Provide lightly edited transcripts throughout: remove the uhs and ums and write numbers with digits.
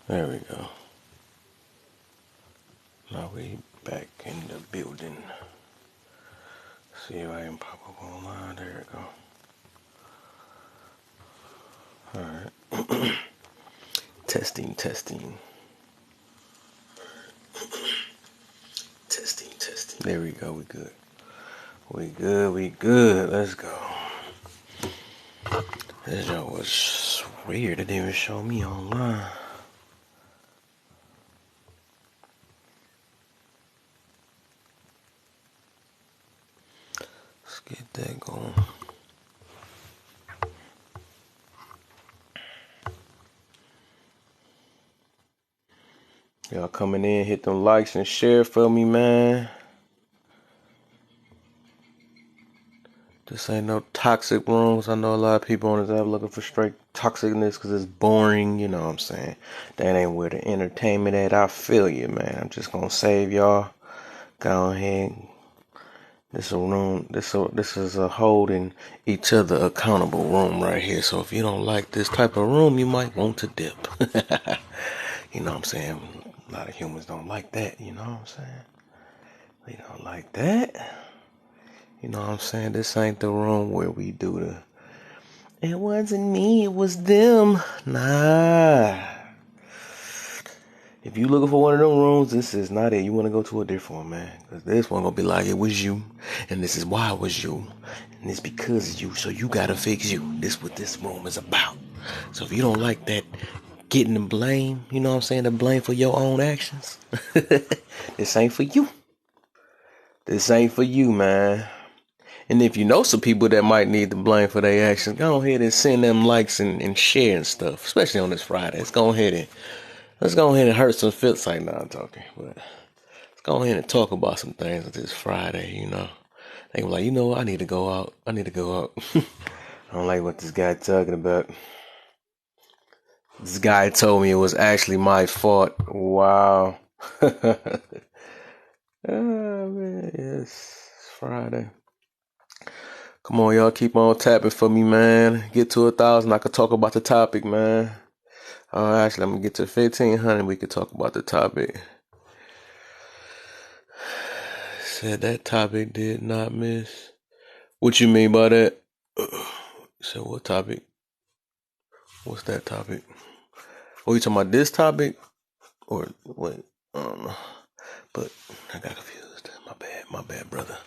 There we go. Now we back in the building. See if I can pop up online. There we go. Alright. Testing. Testing. There we go. We good. Let's go. This joke was weird. It didn't even show me online. Let's get that going. Y'all coming in, hit them likes and share for me, man. This ain't no toxic rooms. I know a lot of people on this app looking for straight toxicness because it's boring. You know what I'm saying? That ain't where the entertainment at. I feel you, man. I'm just gonna save y'all. Go ahead. This a room. This is a holding each other accountable room right here. So if you don't like this type of room, you might want to dip. You know what I'm saying? A lot of humans don't like that. You know what I'm saying? They don't like that. You know what I'm saying? This ain't the room where we do the it wasn't me, it was them. Nah. If you looking for one of them rooms, this is not it. You want to go to a different one, man. Because this one going to be like, it was you. And this is why it was you. And it's because of you. So you got to fix you. This what this room is about. So if you don't like that, getting the blame, you know what I'm saying? The blame for your own actions. This ain't for you. This ain't for you, man. And if you know some people that might need the blame for their actions, go ahead and send them likes and share and stuff, especially on this Friday. Let's go ahead and hurt some feelings. Like, nah, I'm talking, but let's go ahead and talk about some things this Friday, you know. They were like, you know what, I need to go out. I don't like what this guy talking about. This guy told me it was actually my fault. Wow. Oh, man, yes, it's Friday. Come on, y'all, keep on tapping for me, man. Get to 1,000, I could talk about the topic, man. Actually, I'm gonna get to 1,500. We could talk about the topic. Said that topic did not miss. What you mean by that? So what topic? What's that topic? Oh, you talking about this topic? Or what? I don't know. But I got confused. My bad, brother.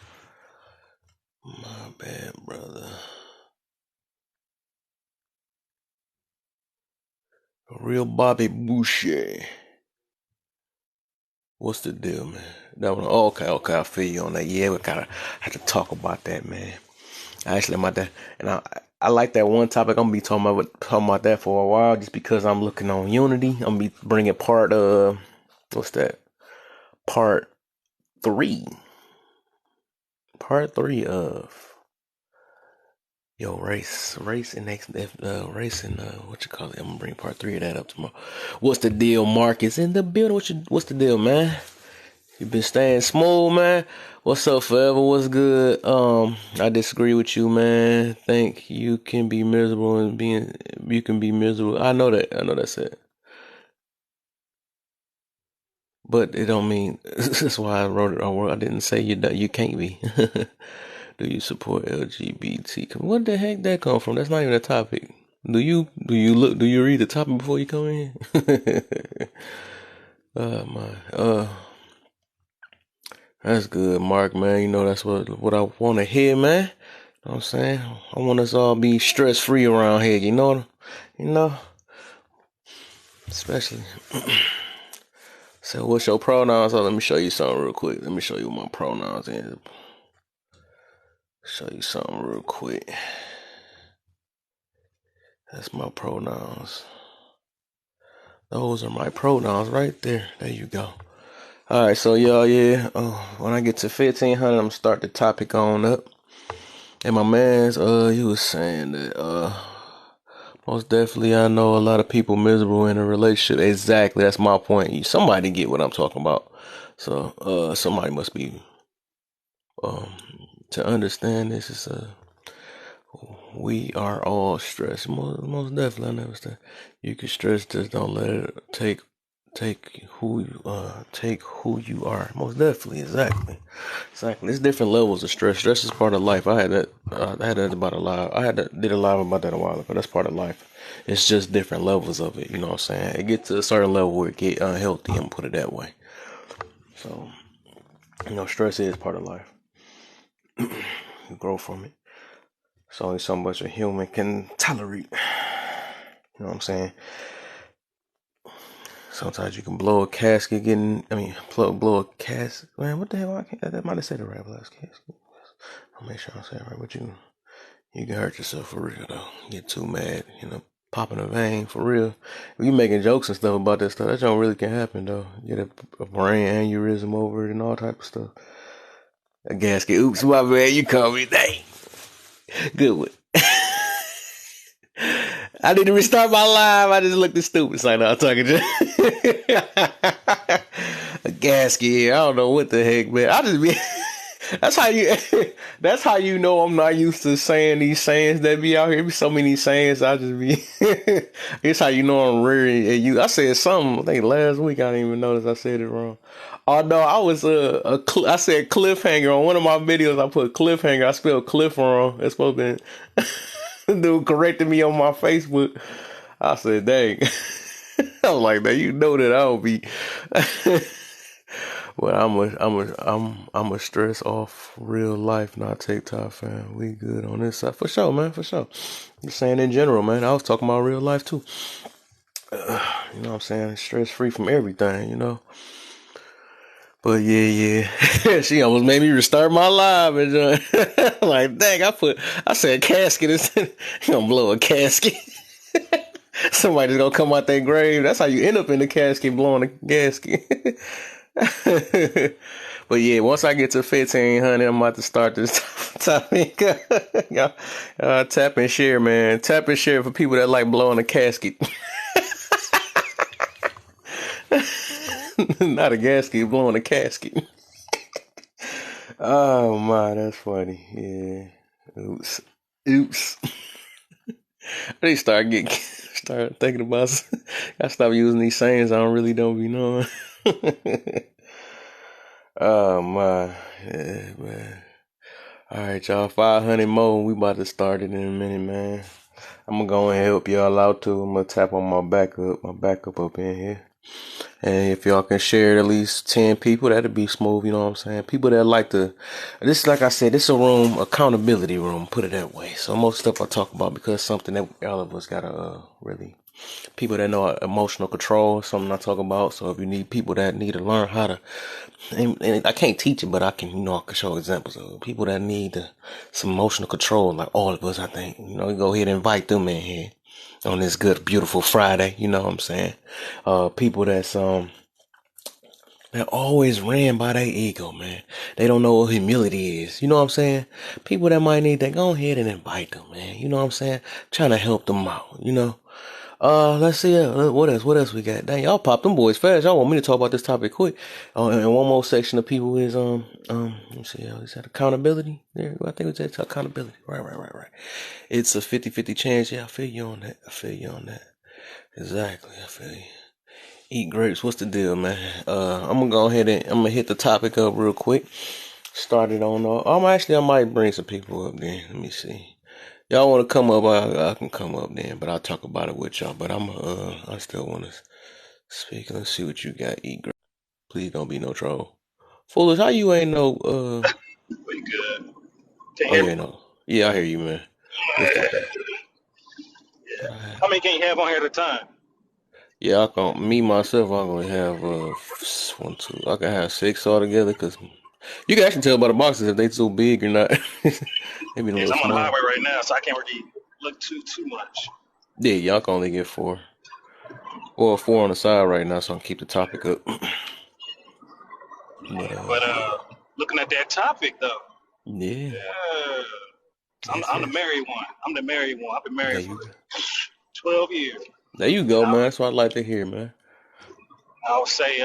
Real Bobby Boucher. What's the deal, man? That one. Oh, okay. I feel you on that. Yeah, we gotta have to talk about that, man. Actually, I'm about that, and I like that one topic. I'm gonna be talking about that for a while, just because I'm looking on Unity. I'm gonna be bringing what's that? Part three. Part three of race and what you call it? I'm gonna bring part three of that up tomorrow. What's the deal, Marcus in the building? What's the deal, man? You been staying smooth, man. What's up, forever? What's good? I disagree with you, man. Think you can be miserable and you can be miserable. I know that's it. But it don't mean that's why I wrote it on. I didn't say you can't be. Do you support LGBT? What the heck that come from? That's not even a topic. Do you read the topic before you come in? My that's good, Mark, man. You know that's what I want to hear, man. You know what I'm saying? I want us all be stress free around here. You know, especially. So, what's your pronouns? Oh, let me show you something real quick. Let me show you what my pronouns is. Show you something real quick. That's my pronouns. Those are my pronouns right there. There you go. All right, so y'all, yeah. When I get to 1,500, I'm gonna start the topic on up. And my man's, he was saying that, most definitely, I know a lot of people miserable in a relationship. Exactly, that's my point. Somebody get what I'm talking about. So, somebody must be, to understand this is We are all stressed. Most definitely, I never said you can stress. Just don't let it take who you are. Most definitely, exactly. There's different levels of stress. Stress is part of life. I had that. I had that about a live. Did a live about that a while ago. That's part of life. It's just different levels of it. You know what I'm saying? It gets to a certain level where it get unhealthy. I'm put it that way. So stress is part of life. You grow from it. It's only so much a human can tolerate. You know what I'm saying? Sometimes you can blow a casket blow a casket. Man, what the hell? I might have said it right. Blow a casket. I'll make sure I say it right. But you can hurt yourself for real, though. Get too mad, popping a vein for real. If you making jokes and stuff about that stuff, that don't really can happen, though. Get a brain aneurysm over it and all type of stuff. A gasket. Oops, my man. You call me. Dang. Good one. I need to restart my live. I just looked stupid. So I know I'm talking to a gasket here. I don't know what the heck, man. I just be. That's how you. That's how you know I'm not used to saying these sayings that be out here. Be so many sayings. I just be. It's how you know I'm rare. And I said something. I think last week. I didn't even notice I said it wrong. Oh no, I was I said cliffhanger on one of my videos. I put cliffhanger. I spelled cliff wrong. It's supposed to be. Dude corrected me on my Facebook. I said, "Dang." I was like, "That you know that I'll be." But I'm a stress off real life, not TikTok, fam. We good on this side for sure, man. For sure. Just saying in general, man. I was talking about real life too. You know what I'm saying? Stress free from everything, But yeah. She almost made me restart my live and like, dang, I said casket is gonna blow a casket. Somebody's gonna come out their grave. That's how you end up in the casket, blowing a gasket. But yeah, once I get to 1,500, I'm about to start this topic. Tap and share, man. Tap and share for people that like blowing a casket. Not a gasket, blowing a casket. Oh my, that's funny. Yeah. Oops. They start thinking about. I stop using these sayings. I don't be knowing. Oh my, yeah, man. All right, y'all. 500 more. We about to start it in a minute, man. I'm gonna go and help y'all out too. I'm gonna tap on my backup up in here. And if y'all can share it at least 10 people, that'd be smooth, you know what I'm saying? People that like this, like I said, this is a accountability room, put it that way. So most stuff I talk about because it's something that all of us gotta really, people that know emotional control, something I talk about. So if you need people that need to learn how to, and I can't teach it, but I can show examples of people that need some emotional control, like all of us, I think. Go ahead and invite them in here on this good, beautiful Friday. You know what I'm saying? People that always ran by their ego, man. They don't know what humility is. You know what I'm saying? People that might need that, go ahead and invite them, man. You know what I'm saying? Trying to help them out, let's see. What else we got? Dang, y'all pop them boys fast. Y'all want me to talk about this topic quick. And one more section of people is, let's see, is that accountability? There, I think it's accountability. Right. It's a 50-50 chance. Yeah, I feel you on that. Exactly, I feel you. Eat grapes. What's the deal, man? I'm gonna go ahead and I'm gonna hit the topic up real quick. Start it on. I might bring some people up then. Let me see. Y'all want to come up? I can come up then, but I'll talk about it with y'all. But I still want to speak. Let's see what you got. Eat grapes. Please don't be no troll. Foolish, how you ain't no? We good. Can you Oh, hear you me? ain't no. Yeah, I hear you, man. What's the deal? What I have? How many can you have on here at a time? Yeah, me myself, I'm gonna have 1, 2. I can have 6 altogether because you can actually tell by the boxes if they too big or not. They be a Yes, little I'm on the small. highway right now, so I can't really look too much. Yeah, y'all can only get 4. Or 4 on the side right now, so I can keep the topic up. But But yeah, looking at that topic though, yeah, uh, yes, I'm the yes. married one. I'm the married one. I've been There married for you go. 12 years. There you And go, man. That's what I'd like to hear, man. I would say,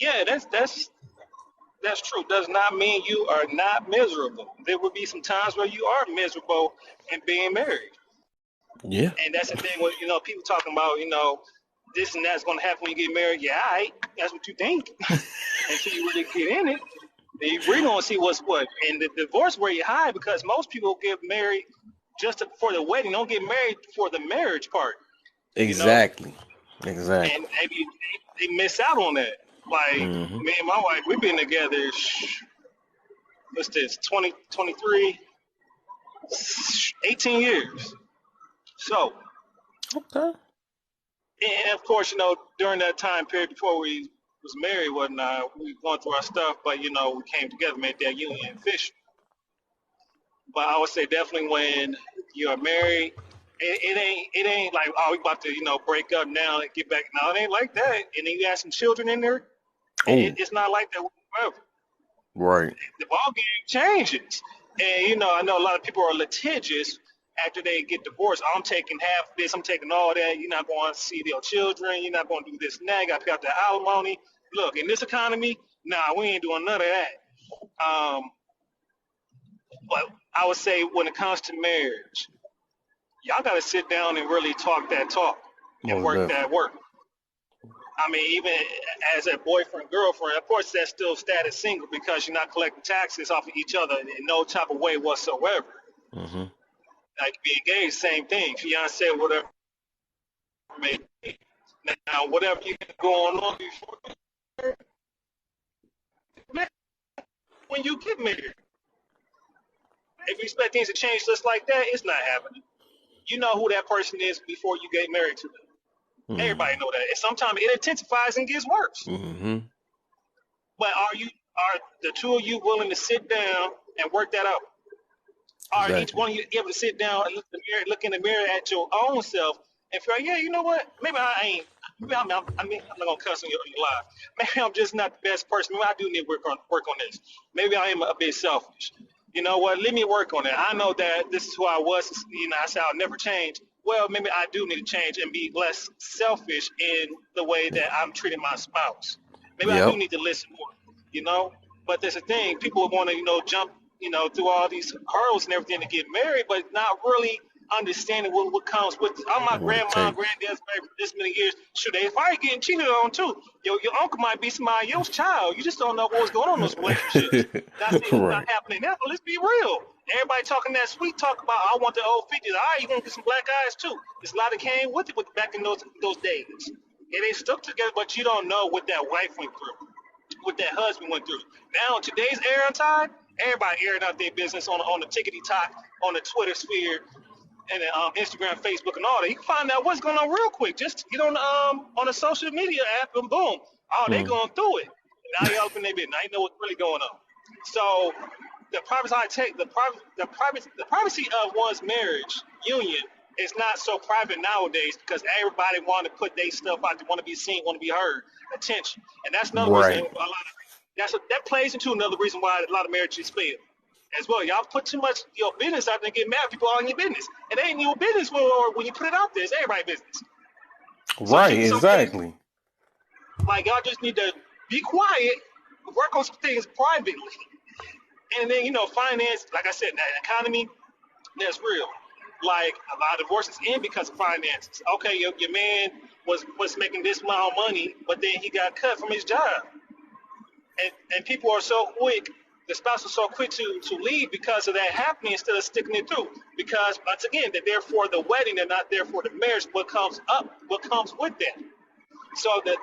yeah, that's That's true. Does not mean you are not miserable. There will be some times where you are miserable in being married. Yeah. And that's the thing with, people talking about, this and that's going to happen when you get married. Yeah, all right. That's what you think. Until you really get in it, then you really going to see what's what. And the divorce rate is high because most people get married for the wedding. Don't get married for the marriage part, you know? Exactly. And Exactly. maybe they miss out on that. Like, Mm-hmm. me and my wife, we've been together, what's this, 23, 18 years. So, Okay. and of course, during that time period before we was married, whatnot, we going through our stuff, but we came together, made that union official. But I would say definitely when you're married, it ain't like, oh, we about to break up now and get back. No, it ain't like that. And then you got some children in there. Oh, It's not like that whatsoever. right. The ball game changes. And I know a lot of people are litigious after they get divorced. I'm taking half of this, I'm taking all that. You're not going to see your children. You're not going to do this and that. You got to pay out the alimony. Look, in this economy, nah, we ain't doing none of that. But I would say when it comes to marriage, y'all got to sit down and really talk that talk and Most work definitely. that work. I mean, even as a boyfriend, girlfriend, of course, that's still status single because you're not collecting taxes off of each other in no type of way whatsoever. Mm-hmm. Like, be engaged, same thing. Fiance, whatever it may be. Now, whatever you got going on before when you get married, if you expect things to change just like that, it's not happening. You know who that person is before you get married to them. Everybody know that. And sometimes it intensifies and gets worse. Mm-hmm. But are the two of you willing to sit down and work that out? Are each Exactly. one of you able to sit down and look in the mirror at your own self and feel like, yeah, you know what? Maybe I ain't. Maybe I'm not gonna cuss on your life. Maybe I'm just not the best person. Maybe I do need to work on this. Maybe I am a bit selfish. You know what? Let me work on it. I know that this is who I was. I said I'll never change. Well, maybe I do need to change and be less selfish in the way that I'm treating my spouse. Maybe I do Yep. need to listen more. You know, but there's a thing. People want to, jump, through all these hurdles and everything to get married, but not really understanding what comes with it. I'm my What it grandma, takes. granddad's married for this many years. Shoot, they probably getting cheated on too. Your uncle might be somebody else's child. You just don't know what's going on in those relationships. Not saying it's not Right. happening now, but let's be real. Everybody talking that sweet talk about I want the old 50s. All right, you're gonna get some black eyes too. There's a lot that came with it back in those days. And they stuck together, but you don't know what that wife went through, what that husband went through. Now, in today's era and time, everybody airing out their business on the tickety talk, on the Twitter sphere, and the, Instagram, Facebook, and all that. You can find out what's going on real quick. Just get on a social media app and boom, oh, they Mm. going through it. Now you open their business. Now you know what's really going on. So the privacy I take, the privacy of one's marriage union is not so private nowadays because everybody want to put their stuff out. They want to be seen, want to be heard, attention, and that's another reason. Right. That plays into another reason why a lot of marriages fail as well. Y'all put too much your business out there and get mad at people all in your business. It ain't your business when you put it out there. It's everybody's business. Right. Some things, Exactly. like, y'all just need to be quiet, work on some things privately. And then, finance, like I said, that economy, that's real. Like, a lot of divorces end because of finances. Okay, your man was making this amount of money, but then he got cut from his job. And people are so quick, the spouse is so quick to leave because of that happening instead of sticking it through. Because once again, they're there for the wedding, they're not there for the marriage. What comes with that? So the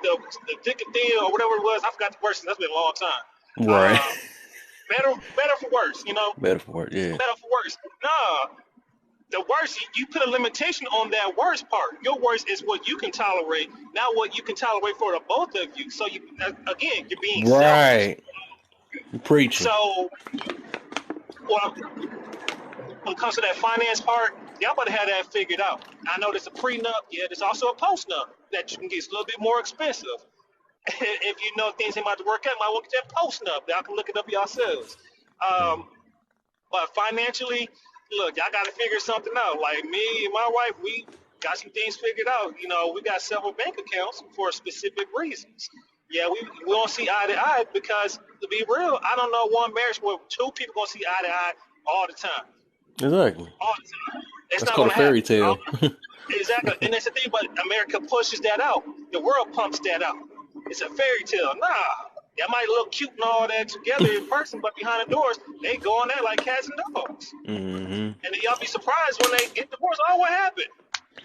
thick and thin or whatever it was, I forgot the word. That's been a long time. Right. Uh, better for worse, Metaphor. Yeah. better for worse. Nah, the worst, you put a limitation on that worst part. Your worst is what you can tolerate, not what you can tolerate for the both of you. So again, you're being selfish. Right. You preaching. So, well, when it comes to that finance part, y'all better have that figured out. I know there's a prenup, yeah, there's also a postnup that you can get. It's a little bit more expensive. If you know things ain't about to work out, you might want to get that postnup. Y'all can look it up yourselves. Mm. Um, but financially, look, y'all got to figure something out. Like me and my wife, we got some things figured out. We got several bank accounts for specific reasons. Yeah, we don't see eye to eye because, to be real, I don't know one marriage where two people gonna see eye to eye all the time. Exactly. All the time. It's That's not called a gonna fairy happen. tale. Exactly, and that's the thing. But America pushes that out. The world pumps that out. It's a fairy tale. Nah, that might look cute and all that together in person, but behind the doors, they go on there like cats and dogs. Mm-hmm. And then y'all be surprised when they get divorced. Oh, what happened?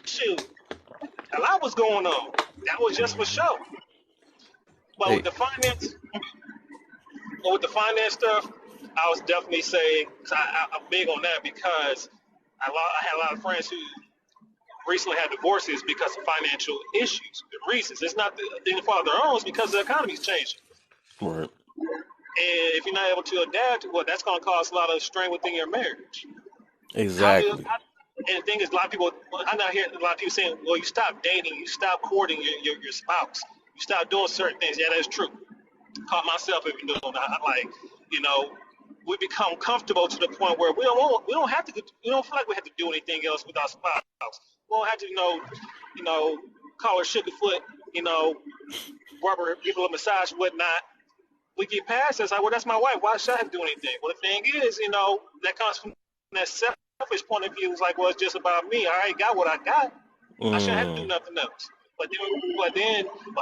Shoot, a lot was going on. That was just for show. But with Hey, the finance, stuff, I was definitely saying, 'cause I'm big on that because I had a lot of friends who recently had divorces because of financial issues. The reasons it's not the fault of their own; it's because the economy's changing. right. And if you're not able to adapt, well, that's going to cause a lot of strain within your marriage. Exactly. And the thing is, a lot of people, I now hear a lot of people saying, well, you stop dating, you stop courting your spouse, you stop doing certain things. Yeah, that's true. Caught myself even doing that. I'm like, you know, we become comfortable to the point where we don't have to, we don't feel like we have to do anything else with our spouse. We don't have to, call her sugarfoot, you know, rubber, give her a massage, whatnot. We get past this, like, well, that's my wife. Why should I have to do anything? Well, the thing is, that comes from that selfish point of view. It's like, well, it's just about me. I already got what I got. I shouldn't have to do Mm. nothing else. But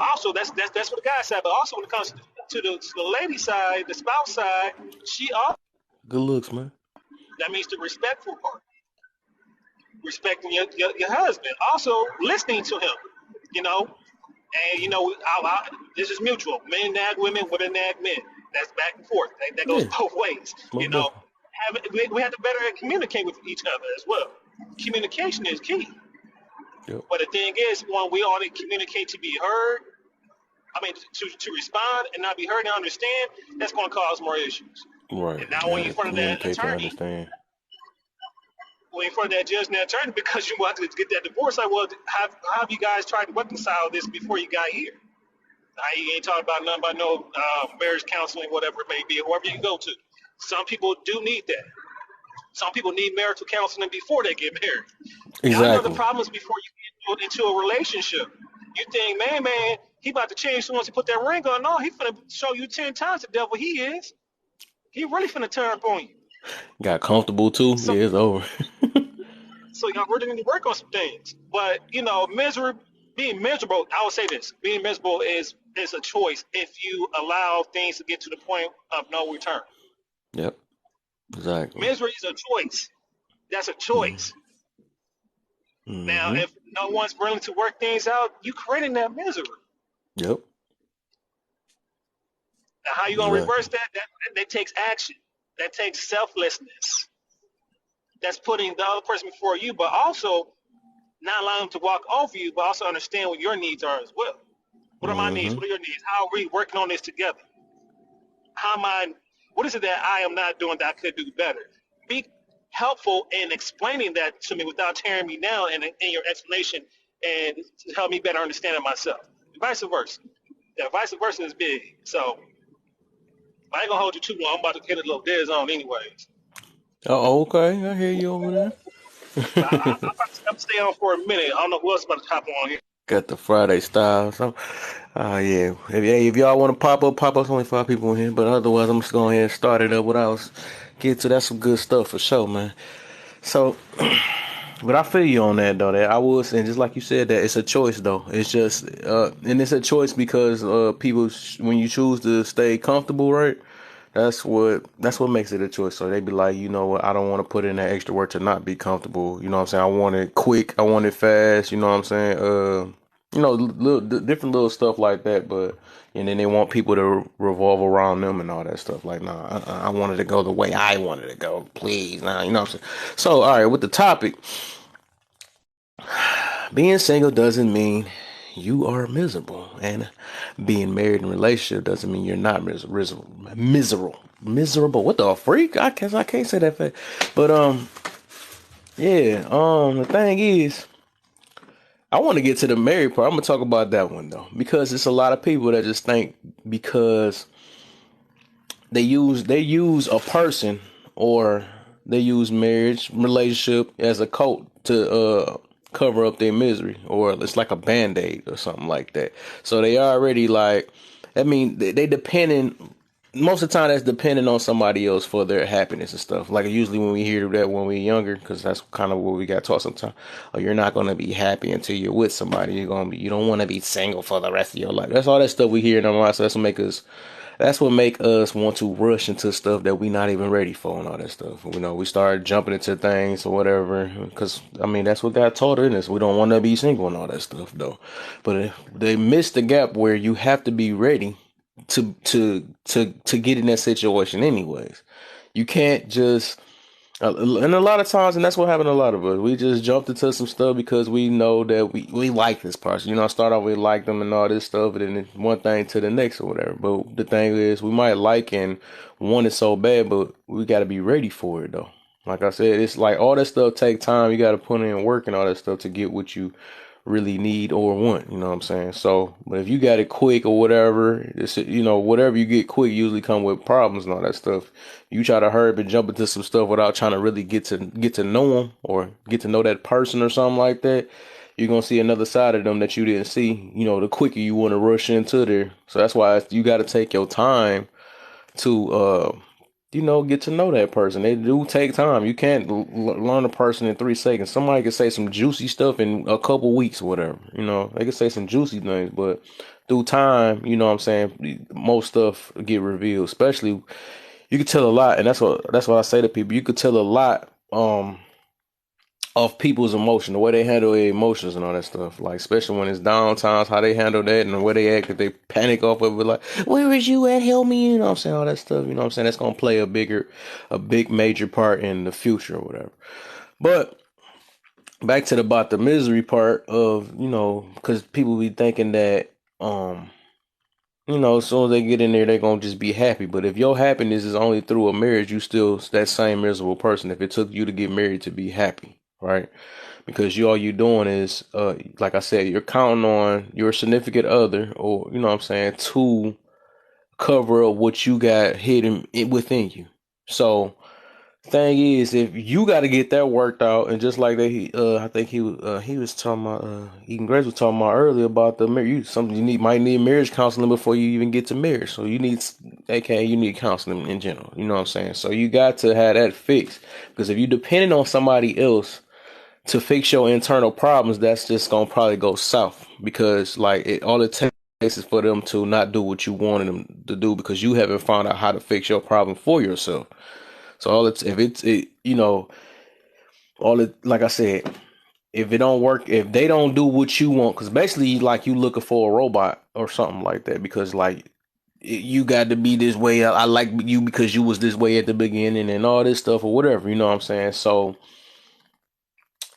also that's what the guy said. But also when it comes to the lady side, the spouse side, she also Good looks, man. that means the respectful part, respecting your husband, also listening to him, you know. And this is mutual. Men nag women, women nag men. That's back and forth. That goes Yeah, both ways. most definitely. We have to better communicate with each other as well. Communication is key. Yep. But the thing is, when we only communicate to be heard, I mean, to respond and not be heard and understand, that's going to cause more issues. Right. And now when you're Gotta in front of that communicate to attorney, understand. when you're in front of that judge and that attorney, because you want to get that divorce, like, well, have you guys tried to reconcile this before you got here? I ain't talking about nothing about no marriage counseling, whatever it may be, whoever you go to. Some people do need that. Some people need marital counseling before they get married. Y'all know the Exactly. problems before you get into a relationship. You think, man, he about to change once he put that ring on. No, he finna show you 10 times the devil he is. He really finna turn up on you. Got comfortable too. So, Yeah, it's over. so y'all really need to work on some things. But, being miserable, I would say this, being miserable is a choice if you allow things to get to the point of no return. Yep. Exactly. Misery is a choice. That's a Mm. choice. Now, Mm-hmm. if no one's willing to work things out, you creating that misery. Yep. Now, how you gonna reverse Exactly. that? That takes action. That takes selflessness. That's putting the other person before you, but also not allowing them to walk over you, but also understand what your needs are as well. What are my needs? Mm-hmm. What are your needs? How are we working on this together? How am I? What is it that I am not doing that I could do better? Be helpful in explaining that to me without tearing me down in your explanation and to help me better understand it myself. And vice versa. Yeah, vice versa is big. So I ain't gonna hold you too long. I'm about to get a little dead zone anyways. Oh, okay. I hear you over there. I'm stay on for a minute. I don't know who else about to hop on here. Got the Friday style. So, yeah. If y'all want to pop up, pop up. It's only 5 people in here, but otherwise, I'm just going ahead and start it up. What I was get to. That's some good stuff for sure, man. So, but I feel you on that though. That I was, and just like you said, that it's a choice though. It's just, and it's a choice because people, when you choose to stay comfortable, right? That's what makes it a choice. So they be like, you know what, I don't want to put in that extra work to not be comfortable. You know what I'm saying? I want it quick. I want it fast. You know what I'm saying? Different little stuff like that. But and then they want people to revolve around them and all that stuff. Like, nah, I wanted to go the way I wanted to go. Please, nah, you know what I'm saying? So, all right, with the topic, being single doesn't mean you are miserable, and being married in a relationship doesn't mean you're not miserable. What the freak? I can't say that fast. But yeah. The thing is, I want to get to the married part. I'm gonna talk about that one though, because it's a lot of people that just think because they use a person or they use marriage relationship as a coat to cover up their misery, or it's like a band-aid or something like that. So they already like I mean, they depending. Most of the time, that's depending on somebody else for their happiness and stuff. Like usually when we hear that when we're younger, because that's kind of what we got taught sometimes. Oh, you're not gonna be happy until you're with somebody. You don't want to be single for the rest of your life. That's all that stuff we hear in our lives. So that's what make us want to rush into stuff that we not even ready for and all that stuff. We start jumping into things or whatever. Because I mean, that's what God taught in us. We don't want to be single and all that stuff though. But they miss the gap where you have to be ready to get in that situation anyways. You can't just and a lot of times, and that's what happened to a lot of us. We just jumped into some stuff because we know that we like this person. Start off we like them and all this stuff, and then it's one thing to the next or whatever. But the thing is, we might like and want it so bad, but we got to be ready for it though. Like I said, it's like all that stuff take time. You got to put in work and all that stuff to get what you really need or want. You know what I'm saying? So, but if you got it quick or whatever, whatever you get quick usually come with problems and all that stuff. You try to hurry up and jump into some stuff without trying to really get to know them or get to know that person or something like that. You're gonna see another side of them that you didn't see. The quicker you want to rush into there. So that's why you got to take your time to get to know that person. They do take time. You can't learn a person in 3 seconds. Somebody can say some juicy stuff in a couple weeks or whatever. They can say some juicy things, but through time, you know what I'm saying, most stuff get revealed. Especially, you can tell a lot, and that's what I say to people. You could tell a lot of people's emotion, the way they handle their emotions and all that stuff. Like, especially when it's down times, how they handle that and the way they act, if they panic off of it, like, where is you at? Help me. You know what I'm saying? All that stuff. You know what I'm saying? That's going to play a big major part in the future or whatever. But back to about the misery part of, because people be thinking that, as soon as they get in there, they're going to just be happy. But if your happiness is only through a marriage, you still that same miserable person. If it took you to get married to be happy, right? Because all you doing is, like I said, you're counting on your significant other, or you know what I'm saying, to cover up what you got hidden within you. So, thing is, if you got to get that worked out, and just like that, I think he was talking about, Ethan Grace was talking about earlier about the marriage. Something might need marriage counseling before you even get to marriage. So you need counseling in general. You know what I'm saying? So you got to have that fixed, because if you depending on somebody else to fix your internal problems, that's just gonna probably go south, because all it takes is for them to not do what you wanted them to do because you haven't found out how to fix your problem for yourself. So like I said, if it don't work, if they don't do what you want, because basically like you looking for a robot or something like that, because like you got to be this way. I like you because you was this way at the beginning and all this stuff or whatever. You know what I'm saying? So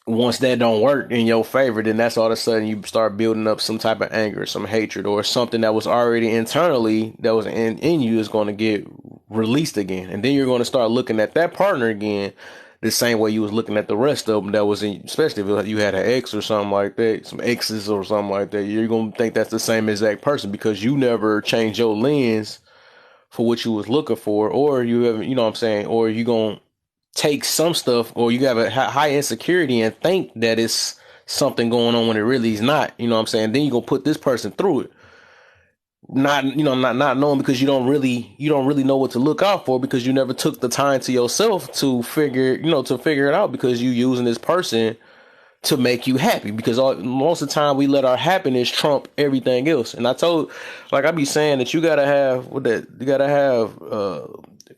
once that don't work in your favor, then that's all of a sudden you start building up some type of anger, some hatred, or something that was already internally that was in you is going to get released again. And then you're going to start looking at that partner again the same way you was looking at the rest of them that was in, especially if you had an ex or something like that, some exes or something like that. You're going to think that's the same exact person because you never changed your lens for what you was looking for, or you haven't, you know what I'm saying, or you going to take some stuff, or you have a high insecurity and think that it's something going on when it really is not. You know what I'm saying? Then you're gonna put this person through it, not knowing, because you don't really know what to look out for, because you never took the time to yourself to figure it out, because you using this person to make you happy, because most of the time we let our happiness trump everything else. And I be saying that you gotta have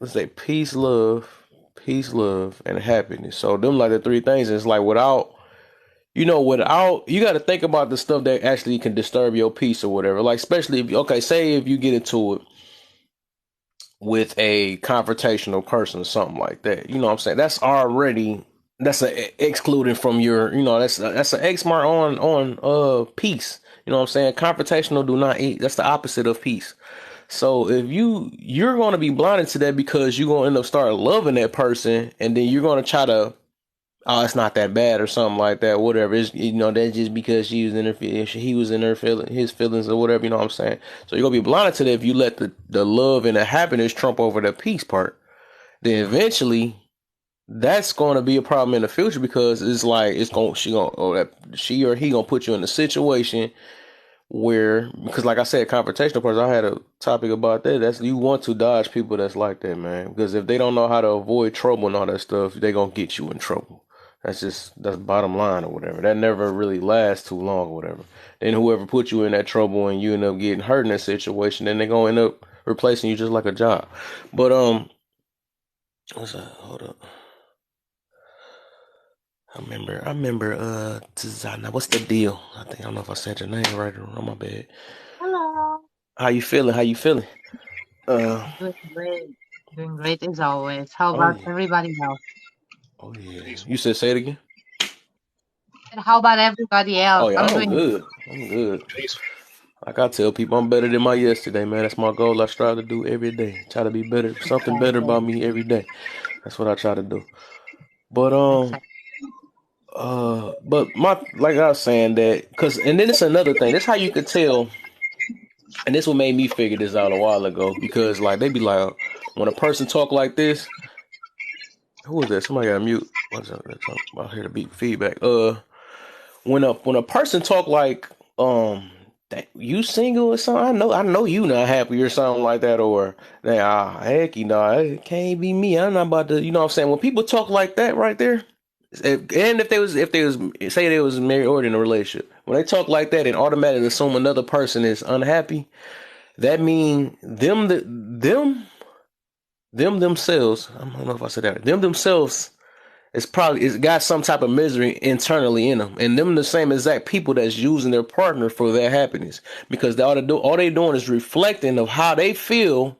let's say peace, love, and happiness. So them like the three things. It's like without you got to think about the stuff that actually can disturb your peace or whatever. Like, especially say if you get into it with a confrontational person or something like that. You know what I'm saying? That's a excluding from your, that's an X mark on peace. You know what I'm saying? Confrontational do not eat. That's the opposite of peace. So if you're going to be blinded to that, because you're going to end up start loving that person, and then you're going to try to, oh, it's not that bad or something like that, whatever. It's, that's just because he was in his feelings or whatever, you know what I'm saying? So you're going to be blinded to that if you let the love and the happiness trump over the peace part. Then eventually that's going to be a problem in the future, because it's like she or he going to put you in a situation where, because like I said, confrontational person, I had a topic about that. That's, you want to dodge people that's like that, man. Because if they don't know how to avoid trouble and all that stuff, they gonna get you in trouble. That's bottom line or whatever. That never really lasts too long or whatever. Then whoever put you in that trouble and you end up getting hurt in that situation, then they gonna end up replacing you just like a job. But what's that? Hold up. I remember Tizana. What's the deal? I don't know if I said your name right or wrong. My bad. Hello. How you feeling? How you feeling? Doing great. Doing great as always. How Oh about yeah. everybody else? Oh yeah. You said say it again? And how about everybody Oh else? yeah, I'm I'm doing good. I'm good. Peace. Like I tell people, I'm better than my yesterday, man. That's my goal. I strive to do every day. Try to be better, something better excited. about me every day. That's what I try to do. But Excited. but my, like I was saying that, cause, and then it's another thing. That's how you could tell, and this what made me figure this out a while ago. Because like they be like, when a person talk like this, who was that? Somebody got mute. What's that? I hear the beat feedback. When a person talk like that you single or something, I know you not happy or something like that, or that heck, it can't be me. I'm not about to, you know what I'm saying? When people talk like that right there, and if they was say they was married or in a relationship, when they talk like that and automatically assume another person is unhappy, that mean them themselves. I don't know if I said that. Them themselves, it's got some type of misery internally in them, and them the same exact people that's using their partner for their happiness, because all they doing is reflecting of how they feel,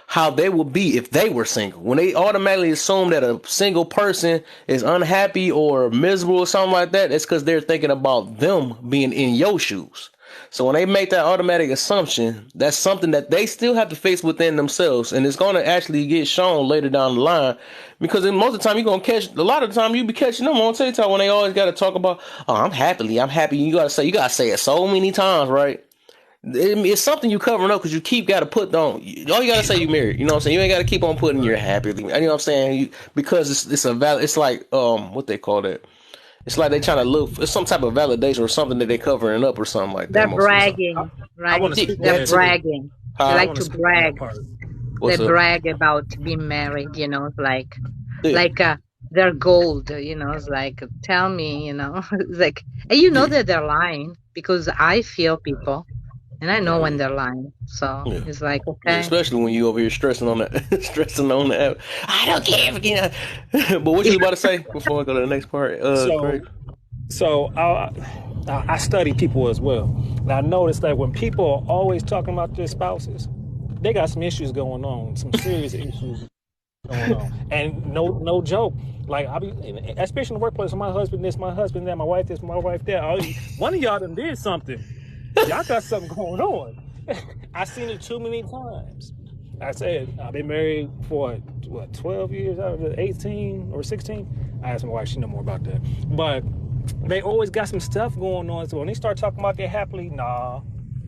how they would be if they were single. When they automatically assume that a single person is unhappy or miserable or something like that, it's because they're thinking about them being in your shoes. So when they make that automatic assumption, that's something that they still have to face within themselves, and it's going to actually get shown later down the line. Because most of the time you're gonna catch, a lot of the time you be catching them on TikTok when they always got to talk about, oh, I'm happy. You gotta say it so many times, right? It's something you covering up because you keep got to put on. All you gotta say you married. You know what I'm saying? You ain't got to keep on putting you're happy. You know what I'm saying? Because it's a valid. It's like what they call that. It's like they trying to look. It's some type of validation or something that they covering up or something like that. They're Most of the time. bragging, I right? want to speak on They're that too. bragging. They I Huh? like want to to speak on that brag. part. They What's up? brag about being married, like Yeah. like they're gold, it's like tell me, it's like, and Yeah. that they're lying because I feel people and I know when Yeah. they're lying. So Yeah. it's like, Yeah, okay. especially when you over here stressing on that, stressing on the app. I don't care, but what you was about to say before I go to the next part? So, Craig. I study people as well, and I noticed that when people are always talking about their spouses, they got some issues going on, some serious issues going on, and no joke. Like I be, especially in the workplace, my husband this, my husband that, my wife this, my wife that. One of y'all done did something. Y'all got something going on. I seen it too many times. I said I've been married for what 12 years out of the 18 or 16. I asked my wife; she know more about that. But they always got some stuff going on. So when they start talking about their happily, nah.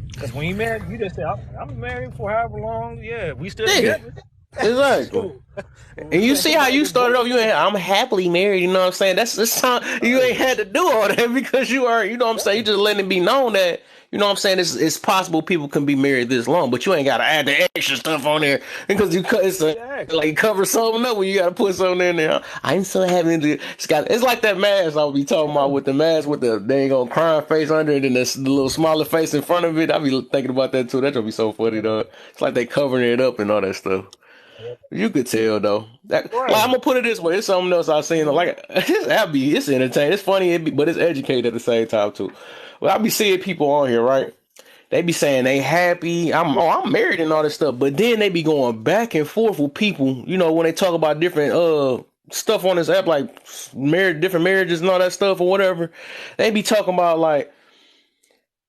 Because when you married, you just say, I'm married for however long. Yeah, we still Yeah, together. exactly. Cool. And We you ain't see talking how about you the started off. divorce. You ain't. I'm happily married. You know what I'm saying? That's the time. You ain't had to do all that because you are. You know what I'm saying? You just letting it be known that. You know what I'm saying? It's possible people can be married this long, but you ain't got to add the extra stuff on there because Yeah. like cover something up when you got to put something in there. I'm so happy to. It's like that mask I'll be talking about with the mask with the dang on crying face under it and the little smiling face in front of it. I be thinking about that too. That would be so funny, dog. It's like they covering it up and all that stuff. You could tell though. Like I'm Right. gonna put it this way. It's something else I've seen. Like it's entertaining. It's funny, but it's educated at the same time too. Well, I be seeing people on here, right? They be saying they happy. I'm married and all this stuff, but then they be going back and forth with people. You know when they talk about different stuff on this app, like different marriages and all that stuff or whatever. They be talking about like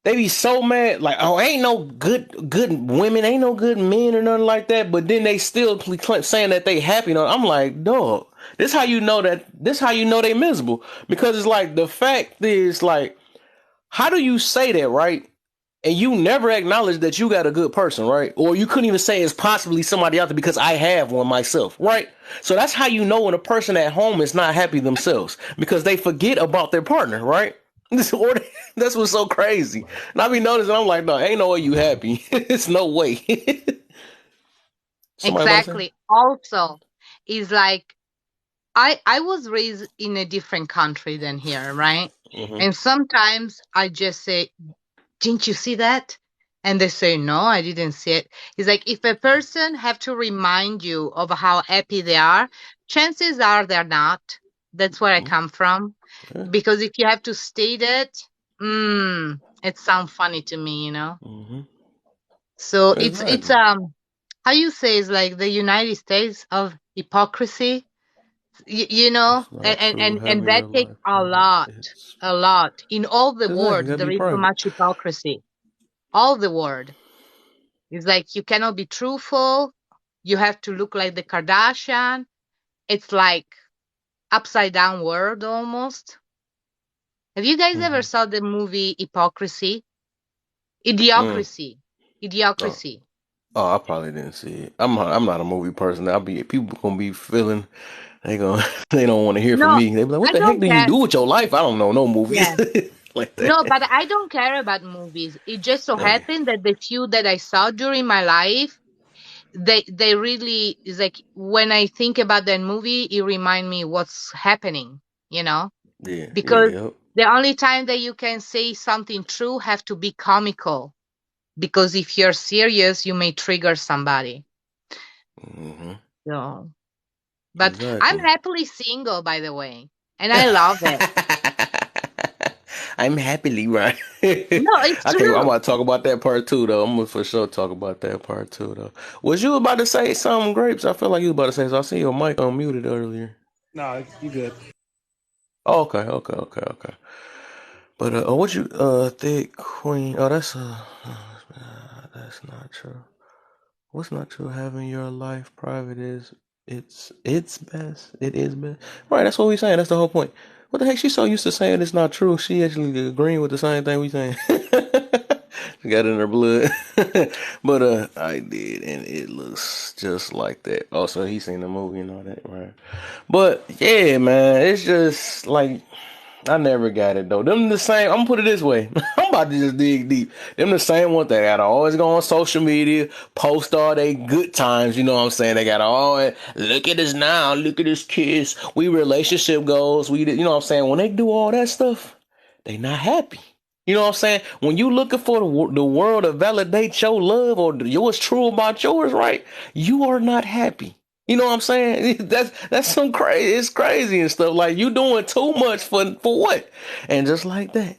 they be so mad, like, oh, ain't no good women, ain't no good men or nothing like that. But then they still saying that they happy. I'm like, dog, this how you know they miserable. Because it's like the fact is like, how do you say that, right? And you never acknowledge that you got a good person, right? Or you couldn't even say it's possibly somebody out there because I have one myself, right? So that's how you know when a person at home is not happy themselves because they forget about their partner, right? That's what's so crazy. And I be noticing, I'm like, no, ain't no way you happy. It's no way. Somebody about to say? Exactly. Also, is like I was raised in a different country than here, right? Mm-hmm. And sometimes I just say, "Didn't you see that?" And they say, "No, I didn't see it." It's like if a person have to remind you of how happy they are, chances are they're not. That's where I Mm-hmm. come from. Yeah. Because if you have to state it, it sounds funny to me, Mm-hmm. So it's Exactly. how you say is like the United States of hypocrisy, It's not true. and Having that your takes life private. It's a lot. In all the exactly world, gotta there be is so private. much hypocrisy. All the world. It's like you cannot be truthful. You have to look like the Kardashian. It's like upside down world almost. Have you guys ever Mm-hmm. saw the movie Hypocrisy? Mm. Idiocracy. Oh. Idiocracy. Oh, I probably didn't see it. I'm not a movie person. I'll be people gonna be feeling they gonna they don't want to hear from No, me. They be like, "What I the heck don't do you care. do with your life?" I don't know no movies Yeah. like No, that. but I don't care about movies. It just so Oh yeah, happened that the few that I saw during my life, they really is like when I think about that movie, it remind me what's happening, you know? yeah, Because yeah. Yep. the only time that you can say something true have to be comical. Because if you're serious, you may trigger somebody. Mm-hmm. So, but I'm Exactly. happily single, by the way, and I love it. I'm happily right. No, it's I can't. I'm true. about to talk about that part too, though. I'm gonna for sure talk about that part too, though. Was you about to say something, grapes? I feel like you was about to say. So I see your mic unmuted earlier. No, you good. Oh, okay, okay, okay, okay. But what you thick queen? Oh, that's not true. What's not true? Having your life private is it's best. It is best. Right. That's what we saying. That's the whole point. What the heck? She's so used to saying it's not true. She actually agreeing with the same thing we saying. She got it in her blood. But I did, and it looks just like that. Also, he seen the movie and all that, right? But yeah, man, it's just like I never got it though. Them the same. I'm gonna put it this way. I'm about to just dig deep. Them the same one that gotta always go on social media, post all they good times. You know what I'm saying? They gotta always look at us now. Look at this kiss. We relationship goals. You know what I'm saying? When they do all that stuff, they not happy. You know what I'm saying? When you looking for the world to validate your love or what's true about yours, right? You are not happy. You know what I'm saying? That's some crazy. It's crazy and stuff. Like you doing too much for what? And just like that,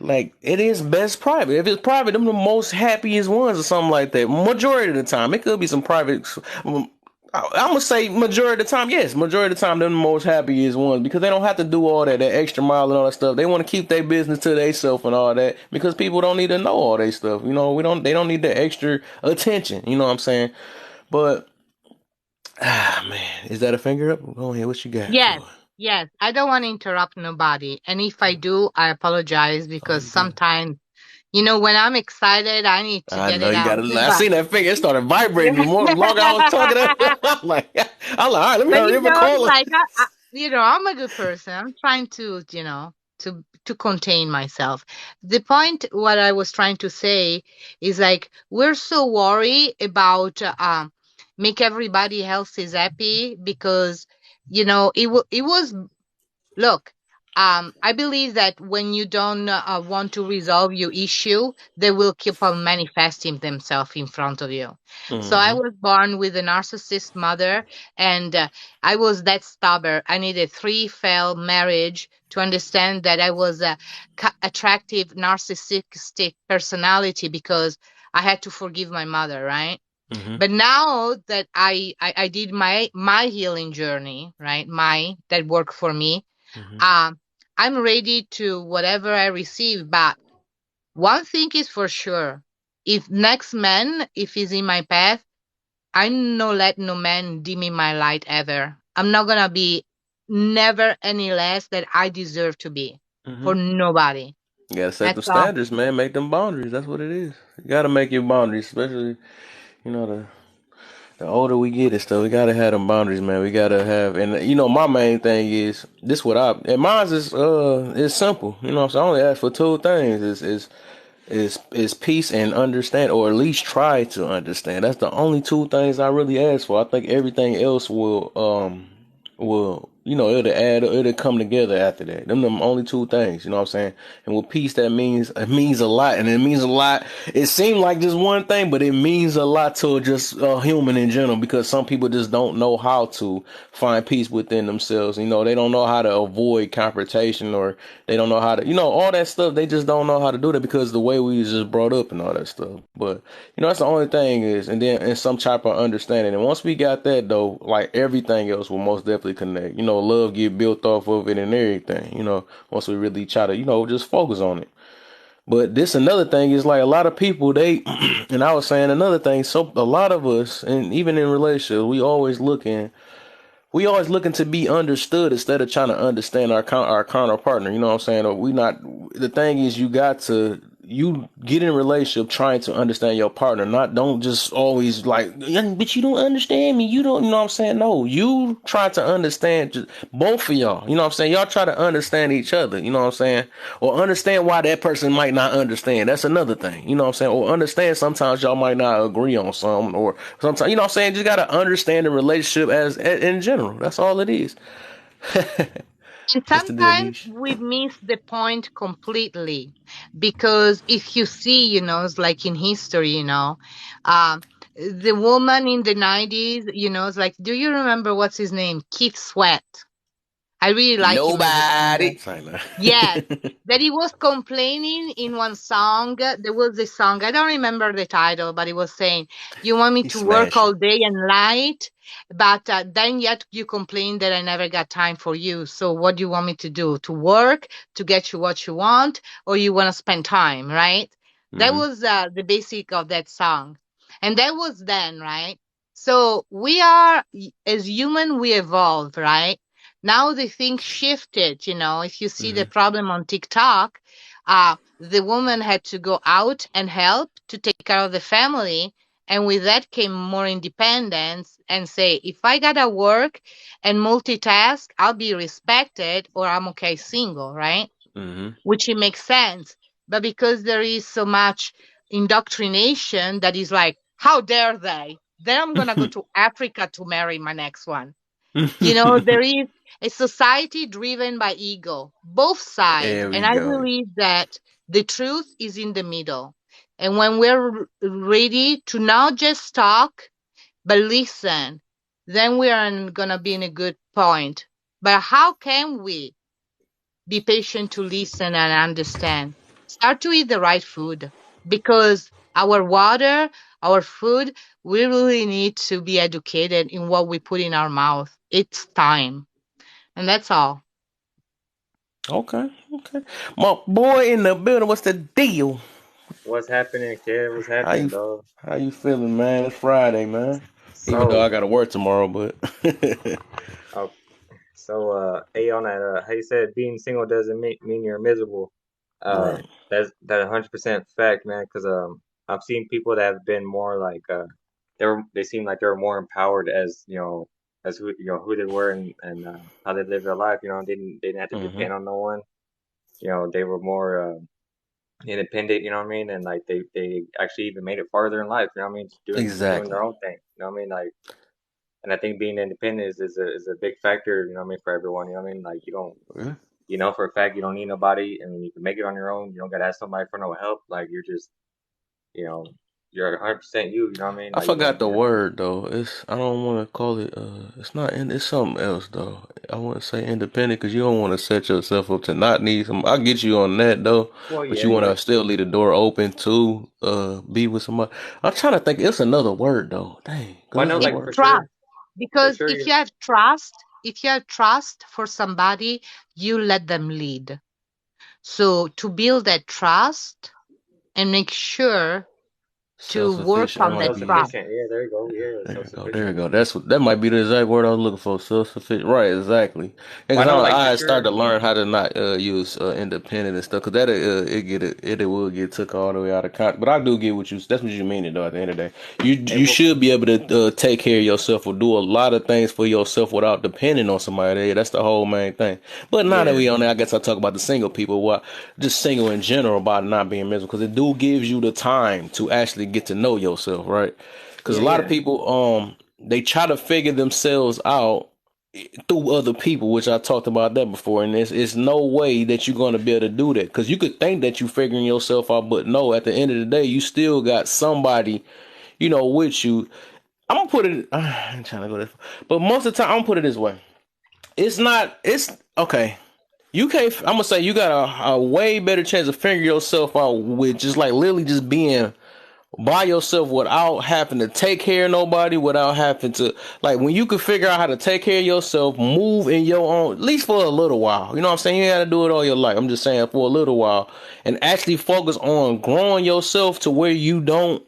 like it is best private. If it's private, them the most happiest ones or something like that. Majority of the time, it could be some private. I'm gonna say majority of the time, yes, majority of the time, they're the most happiest ones because they don't have to do all that extra mile and all that stuff. They want to keep their business to themselves and all that because people don't need to know all that stuff. You know, they don't need the extra attention. You know what I'm saying? But man, is that a finger up? Go ahead. What you got Yes, for it? yes. I don't want to interrupt nobody. And if I do, I apologize Oh, because you good? sometimes, when I'm excited, I need to I get know it you got out. to. I seen that finger. It started vibrating the more longer I was talking. I'm like, all right, let me But hurry up and it's call her. like I'm a good person. I'm trying to, to contain myself. The point what I was trying to say is like we're so worried about make everybody else is happy because it was. Look, I believe that when you don't want to resolve your issue, they will keep on manifesting themselves in front of you. So I Mm-hmm. was born with a narcissist mother, and I was that stubborn. I needed three failed marriage to understand that I was a attractive narcissistic personality because I had to forgive my mother, right? Mm-hmm. But now that I did my healing journey, right? My that worked for me, Mm-hmm. um, I'm ready to whatever I receive. But one thing is for sure: if next man, if he's in my path, I'm no let no man dim in my light ever. I'm not gonna be never any less that I deserve to be Mm-hmm. for nobody. You gotta set That's the all. standards, man. Make them boundaries. That's what it is. You gotta make your boundaries, especially you know The older we get and stuff, we gotta have them boundaries, man. We gotta have, and you know, my main thing is this. What I and mine's is simple. You know, what I'm saying I only ask for two things: is peace and understand, or at least try to understand. That's the only two things I really ask for. I think everything else will you know it'll come together after that. Them only two things, you know what I'm saying? And with peace, that means it means a lot, and it means a lot. It seemed like just one thing, but it means a lot to just a human in general, because some people just don't know how to find peace within themselves. You know, they don't know how to avoid confrontation, or they don't know how to, you know, all that stuff. They just don't know how to do that because the way we was just brought up and all that stuff. But you know, that's the only thing is, and then and some type of understanding. And once we got that though, like everything else will most definitely connect. You know, love get built off of it and everything. You know, once we really try to, you know, just focus on it. But this another thing is like a lot of people they, and I was saying another thing. So a lot of us, and even in relationships, we always looking to be understood instead of trying to understand our counter partner. You know what I'm saying? Or we not. The thing is, you get in a relationship trying to understand your partner. Not don't just always like, "Yeah, but you don't understand me. You don't. You know what I'm saying? No, you try to understand just both of y'all. You know what I'm saying? Y'all try to understand each other. You know what I'm saying? Or understand why that person might not understand. That's another thing. You know what I'm saying? Or understand sometimes y'all might not agree on something, or sometimes, you know what I'm saying? Just gotta understand the relationship as in general. That's all it is. And Mr. sometimes Dianish. we miss the point completely because if you see, it's like in history, the woman in the 90s, it's like, do you remember what's his name? Keith Sweat. I really like him as a singer. Nobody. Sorry, man. Yes, that he was complaining in one song. There was a song, I don't remember the title, but he was saying, "You want me He's to work smashing. all day and night, but then yet you complain that I never got time for you. So what do you want me to do? To work, to get you what you want, or you want to spend time, right?" That Mm-hmm. was the basic of that song. And that was then, right? So we are, as human, we evolve, right? Now the thing shifted, if you see the Mm-hmm. problem on TikTok, the woman had to go out and help to take care of the family. And with that came more independence and say, if I gotta work and multitask, I'll be respected or I'm okay single, right? Mm-hmm. Which it makes sense. But because there is so much indoctrination that is like, how dare they? Then I'm gonna go to Africa to marry my next one. There is a society driven by ego, both sides. There And we I go. believe that the truth is in the middle. And when we're ready to not just talk, but listen, then we are going to be in a good point. But how can we be patient to listen and understand? Start to eat the right food because our water, our food, we really need to be educated in what we put in our mouth. It's time. And that's all. Okay. Okay. My boy in the building. What's the deal? What's happening, kid? What's How happening, you dog? how you feeling, man? It's Friday, man. Even though I So, gotta work tomorrow, but uh, hey, on that, how you said being single doesn't mean you're miserable. right. That 100% fact, man. Because I've seen people that have been more like they seem like they're more empowered as as who they were and how they lived their life. They didn't have to Mm-hmm. depend on no one. They were more independent. You know what I mean? And like they actually even made it farther in life. You know what I mean? Just doing Exactly. their own thing. You know what I mean? Like. And I think being independent is a big factor, you know what I mean, for everyone. You know what I mean? Like Yeah. you know for a fact you don't need nobody and you can make it on your own. You don't gotta ask somebody for no help. Like you're just, you know, you're 100% you, you know what I mean? I Like you forgot don't the you're word though. I don't want to call it. It's not. It's something else though. I want to say independent because you don't want to set yourself up to not need some. I get you on that though, well but yeah, you want yeah. to still leave the door open to be with somebody. I'm trying to think. It's another word though. Dang, Well I because know it's a It's like word. trust. for Because sure if you you have trust, for somebody, you let them lead. So to build that trust and make sure to work Self-sufficient. That on might that be. problem. Self-sufficient. Yeah, there you go. Yeah, There you go. There you self-sufficient. go. That might be the exact word I was looking for. Self-sufficient. Right. Exactly. Well, Because I know, like, I for had started to sure. learn how to not use independent and stuff. Because that it will get took all the way out of context. But I do get what you. That's what you mean though. At the end of the day, Hey, you well, should be able to take care of yourself or do a lot of things for yourself without depending on somebody. That's the whole main thing. But now that yeah, we on there, I guess I talk about the single people. What just single in general about not being miserable because it do gives you the time to actually get to know yourself, right? Because a yeah, lot of Yeah. people they try to figure themselves out through other people, which I talked about that before, and it's no way that you're going to be able to do that because you could think that you're figuring yourself out, but no, at the end of the day, you still got somebody, with you. I'm gonna put it. I'm trying to go this, but most of the time, I'm gonna put it this way. It's not. It's okay. You can't. I'm gonna say you got a way better chance of figuring yourself out with just like literally just being by yourself without having to take care of nobody, without having to like when you can figure out how to take care of yourself, move in your own, at least for a little while. You know what I'm saying? You got to do it all your life. I'm just saying for a little while and actually focus on growing yourself to where you don't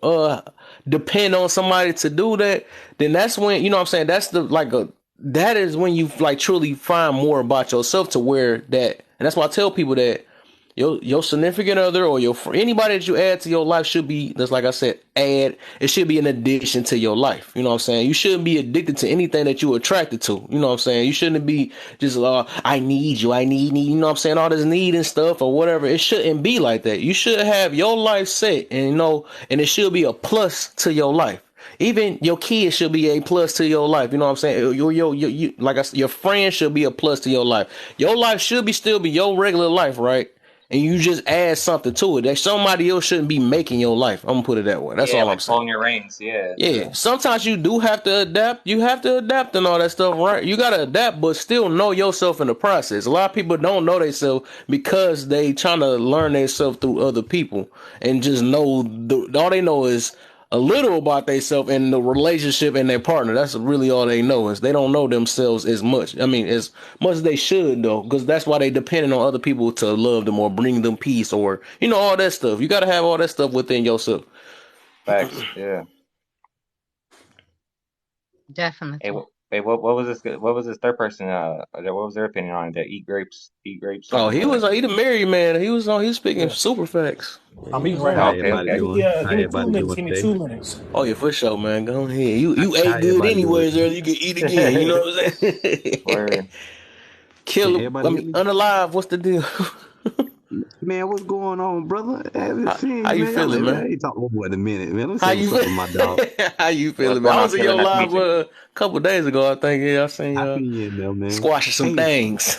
depend on somebody to do that. Then that's when you know what I'm saying. That's the like a that is when you like truly find more about yourself to where that, and that's why I tell people that your significant other or anybody that you add to your life should be just like I said, it should be an addition to your life. You know what I'm saying? You shouldn't be addicted to anything that you're attracted to. You know what I'm saying? You shouldn't be just I need you, I need you know what I'm saying, all this need and stuff or whatever. It shouldn't be like that. You should have your life set and and it should be a plus to your life. Even your kids should be a plus to your life. You know what I'm saying? Like I said, your friends should be a plus to your life. Your life should be still be your regular life, right? And you just add something to it that somebody else shouldn't be making your life. I'm gonna put it that way. That's yeah, all I'm like saying. pulling your reins. Yeah, Yeah, true. sometimes you do have to adapt. You have to adapt and all that stuff, right? You gotta adapt, but still know yourself in the process. A lot of people don't know themselves because they trying to learn themselves through other people and just know all they know is a little about themselves and the relationship and their partner. That's really all they know is they don't know themselves as much. I mean, as much as they should though, because that's why they depending on other people to love them or bring them peace or all that stuff. You gotta have all that stuff within yourself. Facts. Yeah. Hey, Definitely. what was this? What was this third person? What was their opinion on it? That eat grapes, Oh, something like that. he the married man. He was speaking Yeah, super facts. I'm He eating was right on now. it. How Okay, everybody okay. doing? How Give me everybody doing Give me today? 2 minutes. Oh yeah, for sure, man. Go ahead. You How ate good everybody doing anyways, today? earlier. You can eat again. You know what I'm saying? Word. Can Kill. I everybody hear mean, me? unalive. What's the deal? Man, what's going on, brother? I haven't seen How you, you man. feeling, I man? ain't talked to my boy in a minute, man. Let me How say you what's up with my dog. how you What's feeling, man? going I on, was in Killer? your Nice to live meet you. a couple days ago. I think I seen I you seen you in there, man. squashing some Hey, things.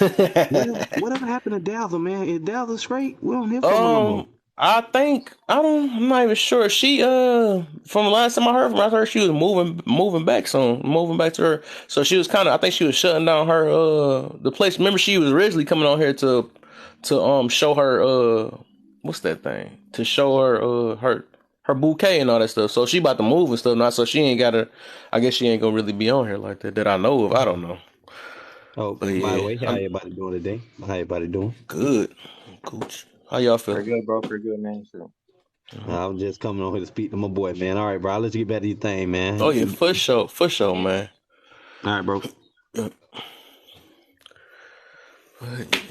whatever happened to Dazzle, man? Is Dazzle straight? We don't hear from her no more. Um, I think I'm not even sure. She from the last time I heard from her, I heard she was moving back soon, moving back to her. So she was kind of I think she was shutting down her the place. Remember she was originally coming on here to show her what's that thing? To show her her bouquet and all that stuff. So she about to move and stuff now. So she ain't gotta. I guess she ain't gonna really be on here like that that I know of. I don't know. Oh, But by the yeah, way, how I'm everybody doing today? How everybody doing? good. Cooch. How y'all feel? Pretty good, bro. Pretty good, man. Sure. I was just coming on here to speak to my boy, man. All right, bro. Let's get back to your thing, Oh yeah, man. for sure, man. All right, bro.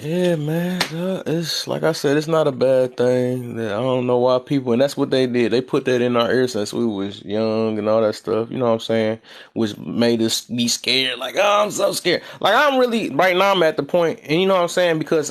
Yeah, man. It's like I said, it's not a bad thing. I don't know why people, and that's what they did. They put that in our ear since we was young and all that stuff. You know what I'm saying? Which made us be scared. Like, oh, I'm so scared. Like, I'm really right now. I'm at the point, and you know what I'm saying? Because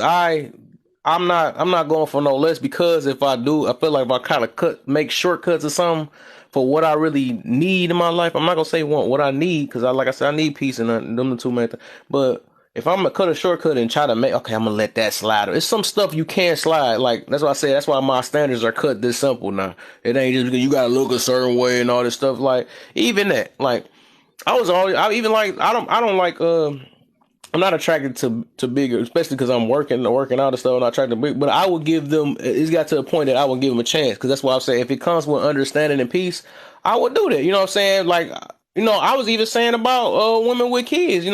I'm not going for no less. Because if I do, I feel like if I kind of make shortcuts or something for what I really need in my life. I'm not gonna say want what I need because like I said, I need peace and them the two main things. But if I'm gonna cut a shortcut and try to make, okay, I'm gonna let that slide. It's some stuff you can't slide. Like that's why I say that's why my standards are cut this simple now. It ain't just because you gotta look a certain way and all this stuff. Like even that, like I even like I don't like I'm not attracted to bigger, especially because I'm working out and stuff. And I attracted to big, but I would give them. It's got to a point that I would give them a chance because that's why I'm saying if it comes with understanding and peace, I would do that. You know what I'm saying? Like I was even saying about women with kids.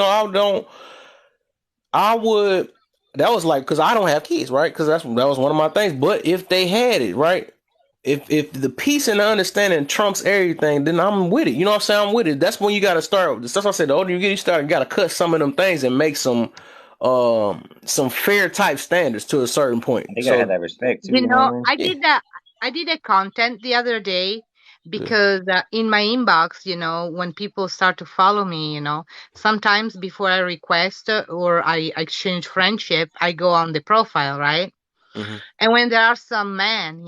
I would. That was like because I don't have kids, right? Because that was one of my things. But if they had it, right? if the peace and the understanding trumps everything, then I'm with it. You know what I'm saying? I'm with it. That's when you got to start. That's what I said. The older you get, you got to cut some of them things and make some fair type standards to a certain point. They gotta have So that respect too. You You know what know, I mean? I yeah, did that. I did a content the other day yeah. because in my inbox, when people start to follow me, sometimes before I request or I exchange friendship, I go on the profile, right? Mm-hmm. And when there are some men,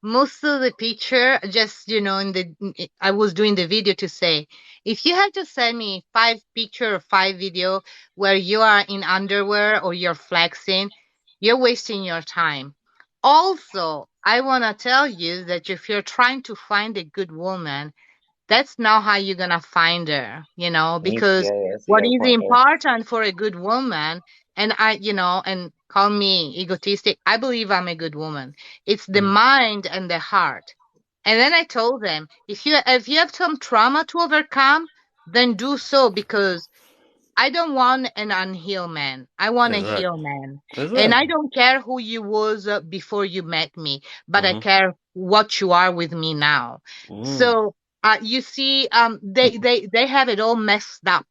most of the picture just, I was doing the video to say, if you have to send me 5 picture or 5 video where you are in underwear or you're flexing, you're wasting your time. Also, I want to tell you that if you're trying to find a good woman, that's not how you're gonna find her, because Yeah, that's a what good is point there. important for a good woman, and and call me egotistic, I believe I'm a good woman. It's the Mm-hmm. mind and the heart. And then I told them, if you have some trauma to overcome, then do so, because I don't want an unhealed man. I want a Exactly. healed man. And I Exactly. don't care who you was before you met me, but I Mm-hmm. care what you are with me now. Mm-hmm. So you see, they have it all messed up,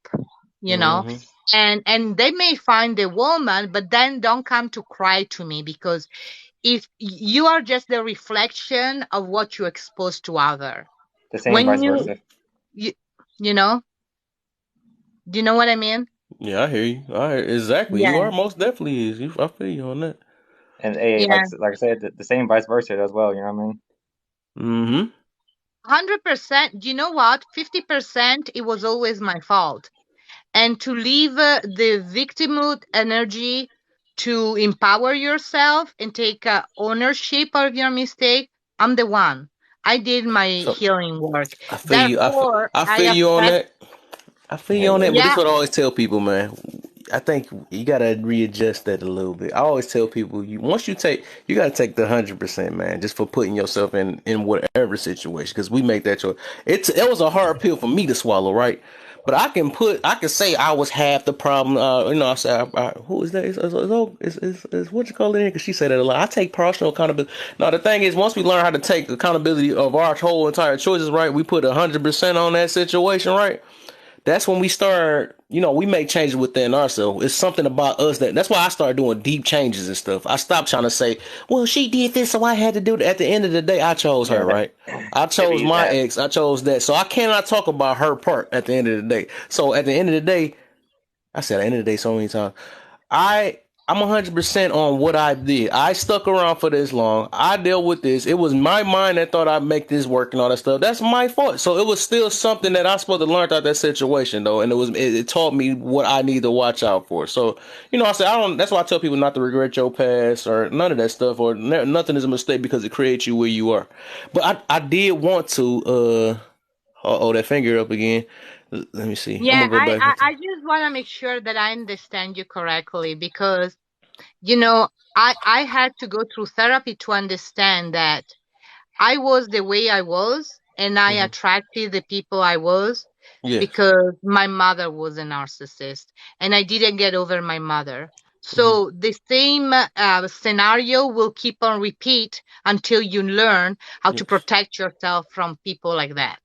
you know, Mm-hmm. and they may find a woman, but then don't come to cry to me, because if you are just the reflection of what you expose to other, The same when vice you versa. you you know, do you know what I mean? Yeah, I hear you. Exactly. You Yeah, are most definitely is. I feel you on that. And yeah. like I said, the same vice versa as well. You know what I mean? Mm-hmm. 100%. You know what? 50%, it was always my fault. And to leave the victimhood energy to empower yourself and take ownership of your mistake, I'm the one. I did my So healing work. I feel you. Therefore, I I feel you on accept. that. I feel Yeah, you on that, but this Yeah, is what I always tell people, man. I think you gotta readjust that a little bit. I always tell people, you gotta take the 100%, man, just for putting yourself in whatever situation. Because we make that choice. It was a hard pill for me to swallow, right? But I can say I was half the problem. I say, who is that? Is what you call it? Because she said that a lot. I take partial accountability. Now the thing is, once we learn how to take accountability of our whole entire choices, right? We put 100% on that situation, right? That's when we start, we make changes within ourselves. It's something about us that's why I started doing deep changes and stuff. I stopped trying to say, well, she did this, so I had to do it. At the end of the day, I chose yeah. her, That right? I it chose be my that. ex. I chose that. So I cannot talk about her part at the end of the day. So at the end of the day, I said at the end of the day so many times. I I'm 100% on what I did. I stuck around for this long. I dealt with this. It was my mind that thought I'd make this work and all that stuff. That's my fault. So it was still something that I supposed to learn out that situation though, and it taught me what I need to watch out for. So I said I don't. That's why I tell people not to regret your past or none of that stuff, or nothing is a mistake because it creates you where you are. But I did want to that finger up again. Let me see. I'm yeah. gonna go I, back. I, I just want to make sure that I understand you correctly, because, you know, I had to go through therapy to understand that I was the way I was, and I Hmm. attracted the people I was Yes. because my mother was a narcissist, and I didn't get over my mother. Hmm. So the same scenario will keep on repeat until you learn how to Yes. protect yourself from people like that.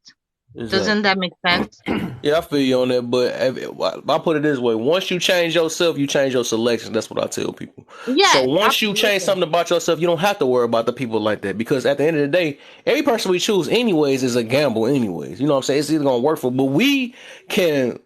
Doesn't Exactly. that make sense? Yeah, I feel you on that, but I put it this way: once you change yourself, you change your selection. That's what I tell people. So Yes, once you change absolutely. something about yourself, you don't have to worry about the people like that because at the end of the day, every person we choose, anyways, is a gamble. Anyways, you know what I'm saying? It's either gonna work for, but we can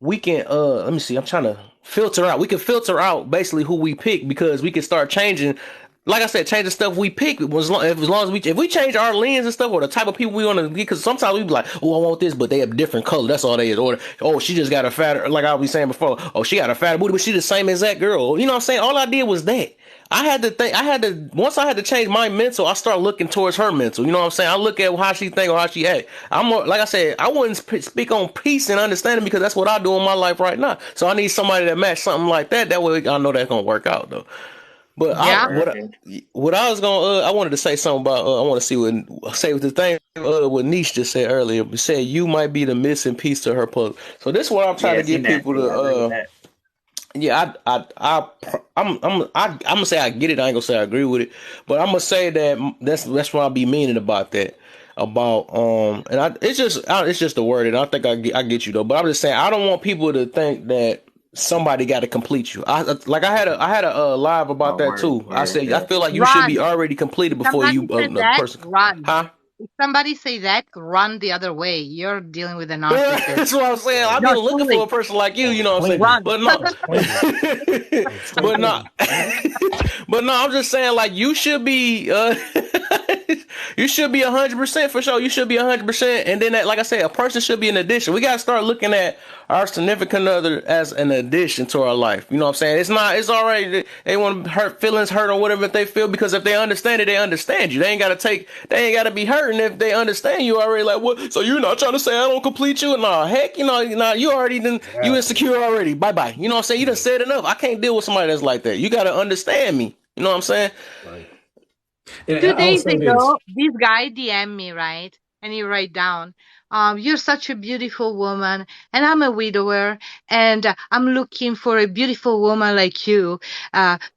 let me see, I'm trying to filter out, we can filter out basically who we pick because we can start changing, like I said, changing stuff we pick as long as we change our lens and stuff or the type of people we want to get, because sometimes we be like, oh, I want this, but they have different color, that's all they is, or oh, she just got a fatter, like I was saying before, oh, she got a fatter booty but she the same as that girl, you know what I'm saying? All I did was that once I had to change my mental, I start looking towards her mental. You know what I'm saying? I look at how she think or how she act. I'm more, like I said, I wouldn't speak on peace and understanding because that's what I do in my life right now. So I need somebody that match something like that. That way I know that's gonna work out though. But Yeah. what I was gonna I wanted to say something about I want to see what the thing what Niche just said earlier. It said you might be the missing piece to her puzzle. So this is what I'm trying Yeah, I to seen get that. people to Yeah, I agree with that. yeah, I'm gonna say I get it. I ain't gonna say I agree with it, but I'm gonna say that that's what I be meaning about that. About and it's just a word, and I think I get you though. But I'm just saying I don't want people to think that somebody got to complete you. I had a live about Oh, that word, too. I word, said I yeah. feel like you should be Run. already completed If before somebody you says the that, person, run. huh? If somebody say that, run the other way. You're dealing with a narcissist. That's what I'm saying. I've No, been looking for truly, a person like you. You That's know what I'm saying? clingy. run. But no, That's clingy. That's straight but no, clingy. but no. I'm just saying, like you should be, you should be 100% for sure. You should be 100%, and then like I said, a person should be an addition. We gotta start looking at our significant other as an addition to our life. You know what I'm saying? It's not. It's already they want to hurt feelings, hurt or whatever they feel because if they understand it, they understand you. They ain't gotta take. They ain't gotta be hurting if they understand you already. Like what? So you're not trying to say I don't complete you? No, heck, you already done. You Exactly. insecure already. Bye bye. You know what I'm saying? You done said enough. I can't deal with somebody that's like that. You gotta understand me. You know what I'm saying? Right. And Two I will days say this. ago, this guy DM me, right? And he write down, you're such a beautiful woman, and I'm a widower, and I'm looking for a beautiful woman like you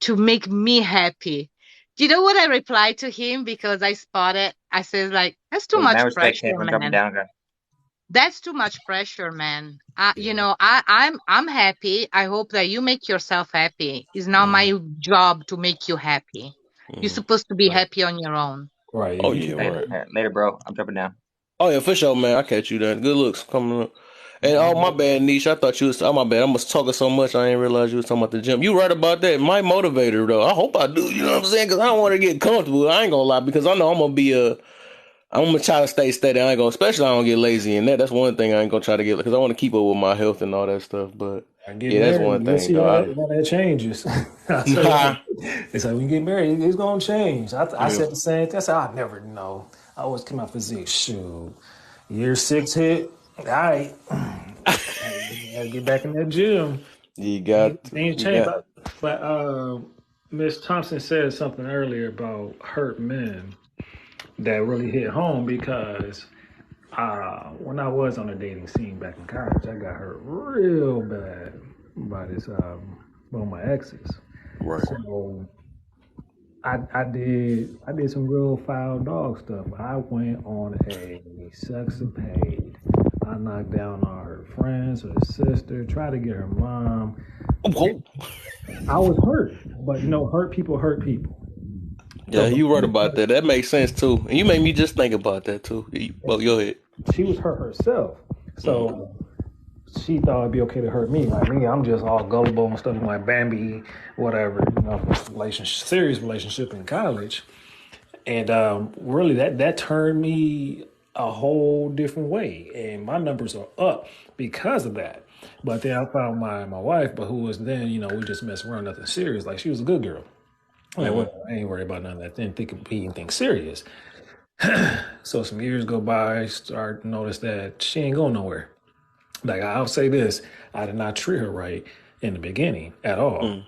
to make me happy. Do you know what I replied to him? Because I spotted, I said, like, that's too Hey, man, much respect pressure, came from dropping man. down, guy. That's too much pressure, man. Yeah. I'm happy. I hope that you make yourself happy. It's not Mm, my job to make you happy. You're mm. supposed to be Right. happy on your own. Right. Oh If you yeah, can't. right. Later, bro. I'm dropping down. Oh yeah, for sure, man. I catch you then. Good looks coming up. And oh my bad, niche. I thought you was. Oh my bad. I was talking so much I didn't realize you was talking about the gym. You right about that. My motivator though. I hope I do. You know what I'm saying? Because I don't want to get comfortable. I ain't gonna lie because I know I'm gonna be a. I'm gonna try to stay steady. I ain't gonna, especially I don't get lazy in that. That's one thing I ain't gonna try to get because I want to keep up with my health and all that stuff. But I get yeah, that's married, one you'll thing see though. how that changes. I tell you Nah, what, it's like when you get married, it's gonna change. I yeah, said the same thing. I said I never know. I always keep my physique. Shoot, year 6 hit. All right, gotta get back in that gym. you got, Things you change, got. but Miss Thompson said something earlier about hurt men that really hit home because when I was on the dating scene back in college, I got hurt real bad by this one of my exes. Right. So I did some real foul dog stuff. I went on a sexapade. I knocked down all her friends, her sister, tried to get her mom. Whoa. I was hurt, but hurt people hurt people. So Yeah, you right about that. That makes sense too. And you made me just think about that too. Well, go ahead. she was hurt herself. Mm, So she thought it'd be okay to hurt me. Like me, I'm just all gullible and stuff like Bambi, whatever. Serious relationship in college, and really that turned me a whole different way, and my numbers are up because of that. But then I found my wife, but who was then we just messed around, nothing serious. Like she was a good girl. Like mm, whatever, I ain't worried about none of that. Didn't think it'd be anything serious. So some years go by, start to notice that she ain't going nowhere. Like I'll say this, I did not treat her right in the beginning at all. mm.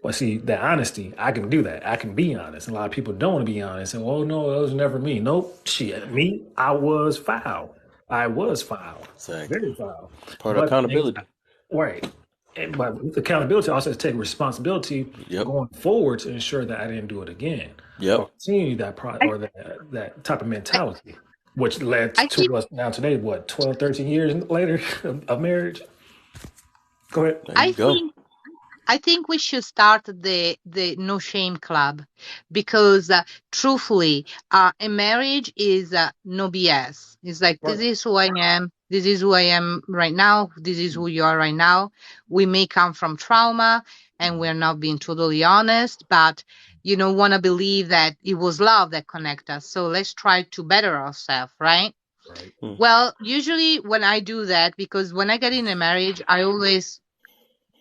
But see, that honesty, I can do that. I can be honest. A lot of people don't want to be honest. And oh no, it was never me. Nope, shit, me, I was foul. I was foul, Exactly. very foul. It's part of But accountability. right, but with accountability, I also have to take responsibility Yep. going forward to ensure that I didn't do it again or Yep. continue or that type of I, mentality, which led I to think us now today. What 12, 13 years later of marriage? Go ahead. There I you go. think I think we should start the no shame club because truthfully, a marriage is no BS. It's like Right. this is who I am. This is who I am right now. This is who you are right now. We may come from trauma, and we're not being totally honest, but want to believe that it was love that connect us. So let's try to better ourselves, right? Right. Mm, Well, usually when I do that, because when I get in a marriage, I always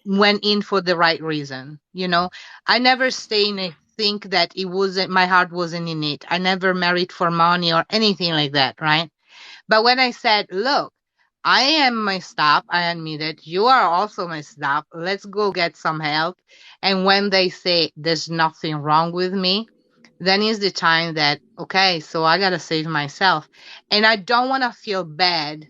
went in for the right reason. I never stay in a think that it wasn't my heart wasn't in it. I never married for money or anything like that, right? But when I said, look, I am messed up, I admit it. You are also messed up. Let's go get some help. And when they say there's nothing wrong with me, then is the time that, okay, so I got to save myself. And I don't want to feel bad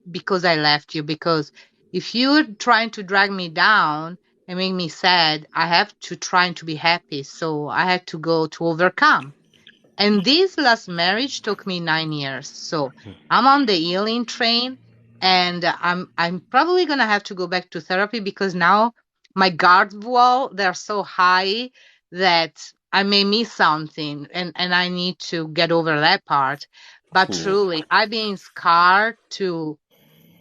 because I left you. Because if you're trying to drag me down and make me sad, I have to try to be happy. So I had to go to overcome. And this last marriage took me 9 years. So I'm on the healing train, and I'm probably gonna have to go back to therapy because now my guard wall, they're so high that I may miss something, and I need to get over that part. But Yeah. truly, I've been scarred to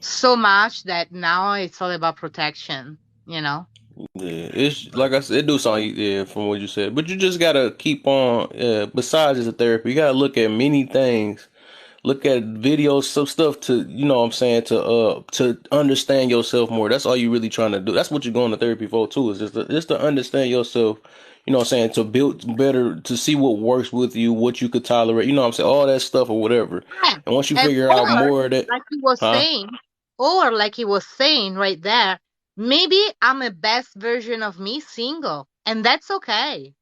so much that now it's all about protection, you know? Yeah, it's like I said, it do sound from what you said, but you just gotta keep on. Besides just the therapy, you gotta look at many things. Look at videos, some stuff to what I'm saying, to understand yourself more. That's all you really trying to do. That's what you're going to therapy for too. Is just to understand yourself. You know what I'm saying, to build better, to see what works with you, what you could tolerate. You know what I'm saying, all that stuff or whatever. Yeah. And once you And figure out or more of that, like he was huh? saying, or like he was saying right there, maybe I'm a best version of me single, and that's okay.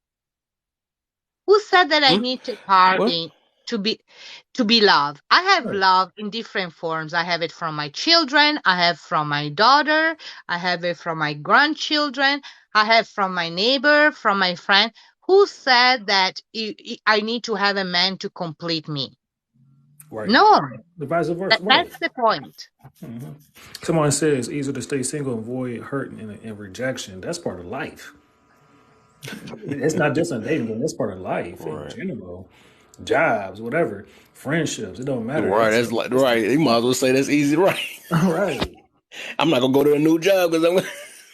Who said that I Hmm? need to What? party to be to be loved? I have Right. love in different forms. I have it from my children, I have from my daughter, I have it from my grandchildren, I have from my neighbor, from my friend. Who said that I need to have a man to complete me? Right. No, The vice versa. Right. that's the point. hmm Someone says it's easier to stay single and avoid hurt and rejection. That's part of life. It's not just on dating, but that's part of life in Right. general. Jobs, whatever, friendships, it don't matter. Right. That's like right. You might as well say that's easy. Right. right. I'm not gonna go to a new job because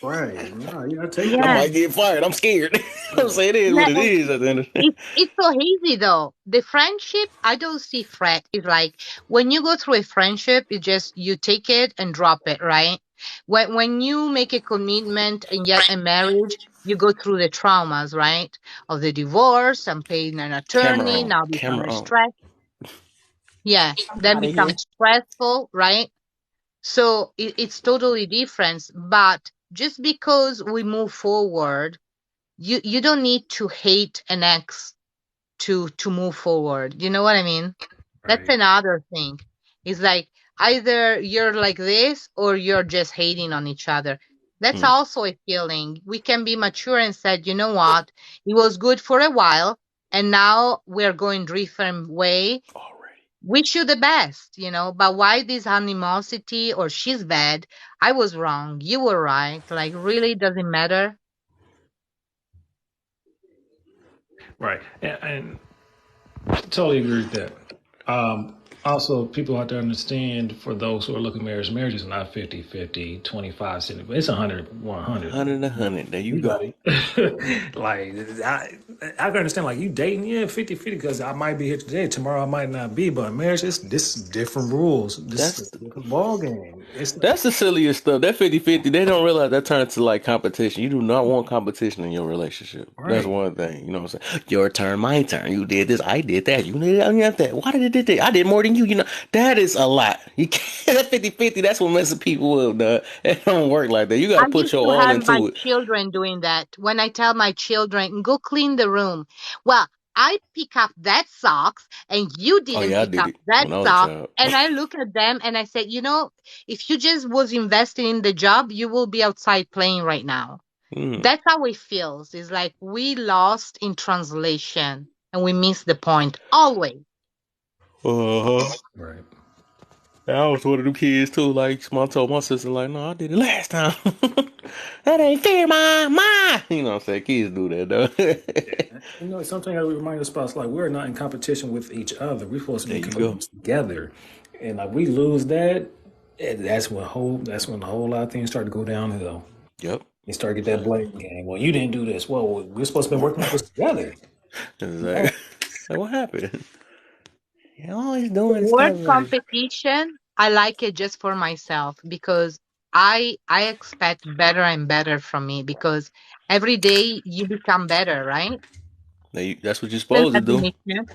Right. No, you gotta take I Yeah. that. might get fired. I'm scared. I'm Right. saying it is Yeah, what it is at the end of the day. it's so easy though. The friendship, I don't see threat. It's like when you go through a friendship, it just you take it and drop it, right? When you make a commitment and get a marriage, you go through the traumas, right? Of the divorce and paying an Camera attorney, on. now Camera become on. stress. Yeah, I'm then out of here. becomes stressful, right? So it's totally different. But just because we move forward, you don't need to hate an ex to move forward. You know what I mean? That's Right. another thing. It's like either you're like this or you're just hating on each other. That's Hmm. also a feeling. We can be mature and said, you know what? It was good for a while and now we're going different way. Already. Wish you the best, you know, but why this animosity or she's bad? I was wrong. You were right. Like really doesn't matter. Right. And totally agree with that. Also, people have to understand for those who are looking at marriage is not 50-50, 25, 70, but it's 100, 100. 100. There you You got go. it. like, I can understand, like, you dating, yeah, 50-50, because I might be here today, tomorrow I might not be, but marriage, this is different rules. This is That's a different ball game. It's that's the silliest stuff. That 50-50, they don't realize that turns to like competition. You do not want competition in your relationship. That's right. one thing. You know what I'm saying? Your turn, my turn. You did this, I did that. You did that. Why did I did that? I did more than you. You know, that is a lot. You can't, that 50-50, that's what messes people up, dog. It don't work like that. You got I to put used your to all have my into it. children doing that. When I tell my children, go clean the room. Well, I pick up that socks and you Oh, didn't yeah, I pick did up it that when I was a sock. child. And I look at them and I said, you know, if you just was investing in the job, you will be outside playing right now. Mm. That's how it feels. It's like we lost in translation and we missed the point always. Uh-huh. Right. I was one of them kids too. Like, I told my sister, like, no, I did it last time. That ain't fair, ma. You know what I'm saying? Kids do that, though. You know, something I remind us about is like we're not in competition with each other. We're supposed to There be you go. competing together, and like we lose that, that's when a whole lot of things start to go downhill. Yep. You start to get that blame game. Well, you didn't do this. Well, we're supposed to be working on this together. Exactly. Like, what happened? You're always The doing word stuff like, competition, I like it just for myself because I expect better and better from me because every day you become better, right? that's what you're Self supposed to do. admission.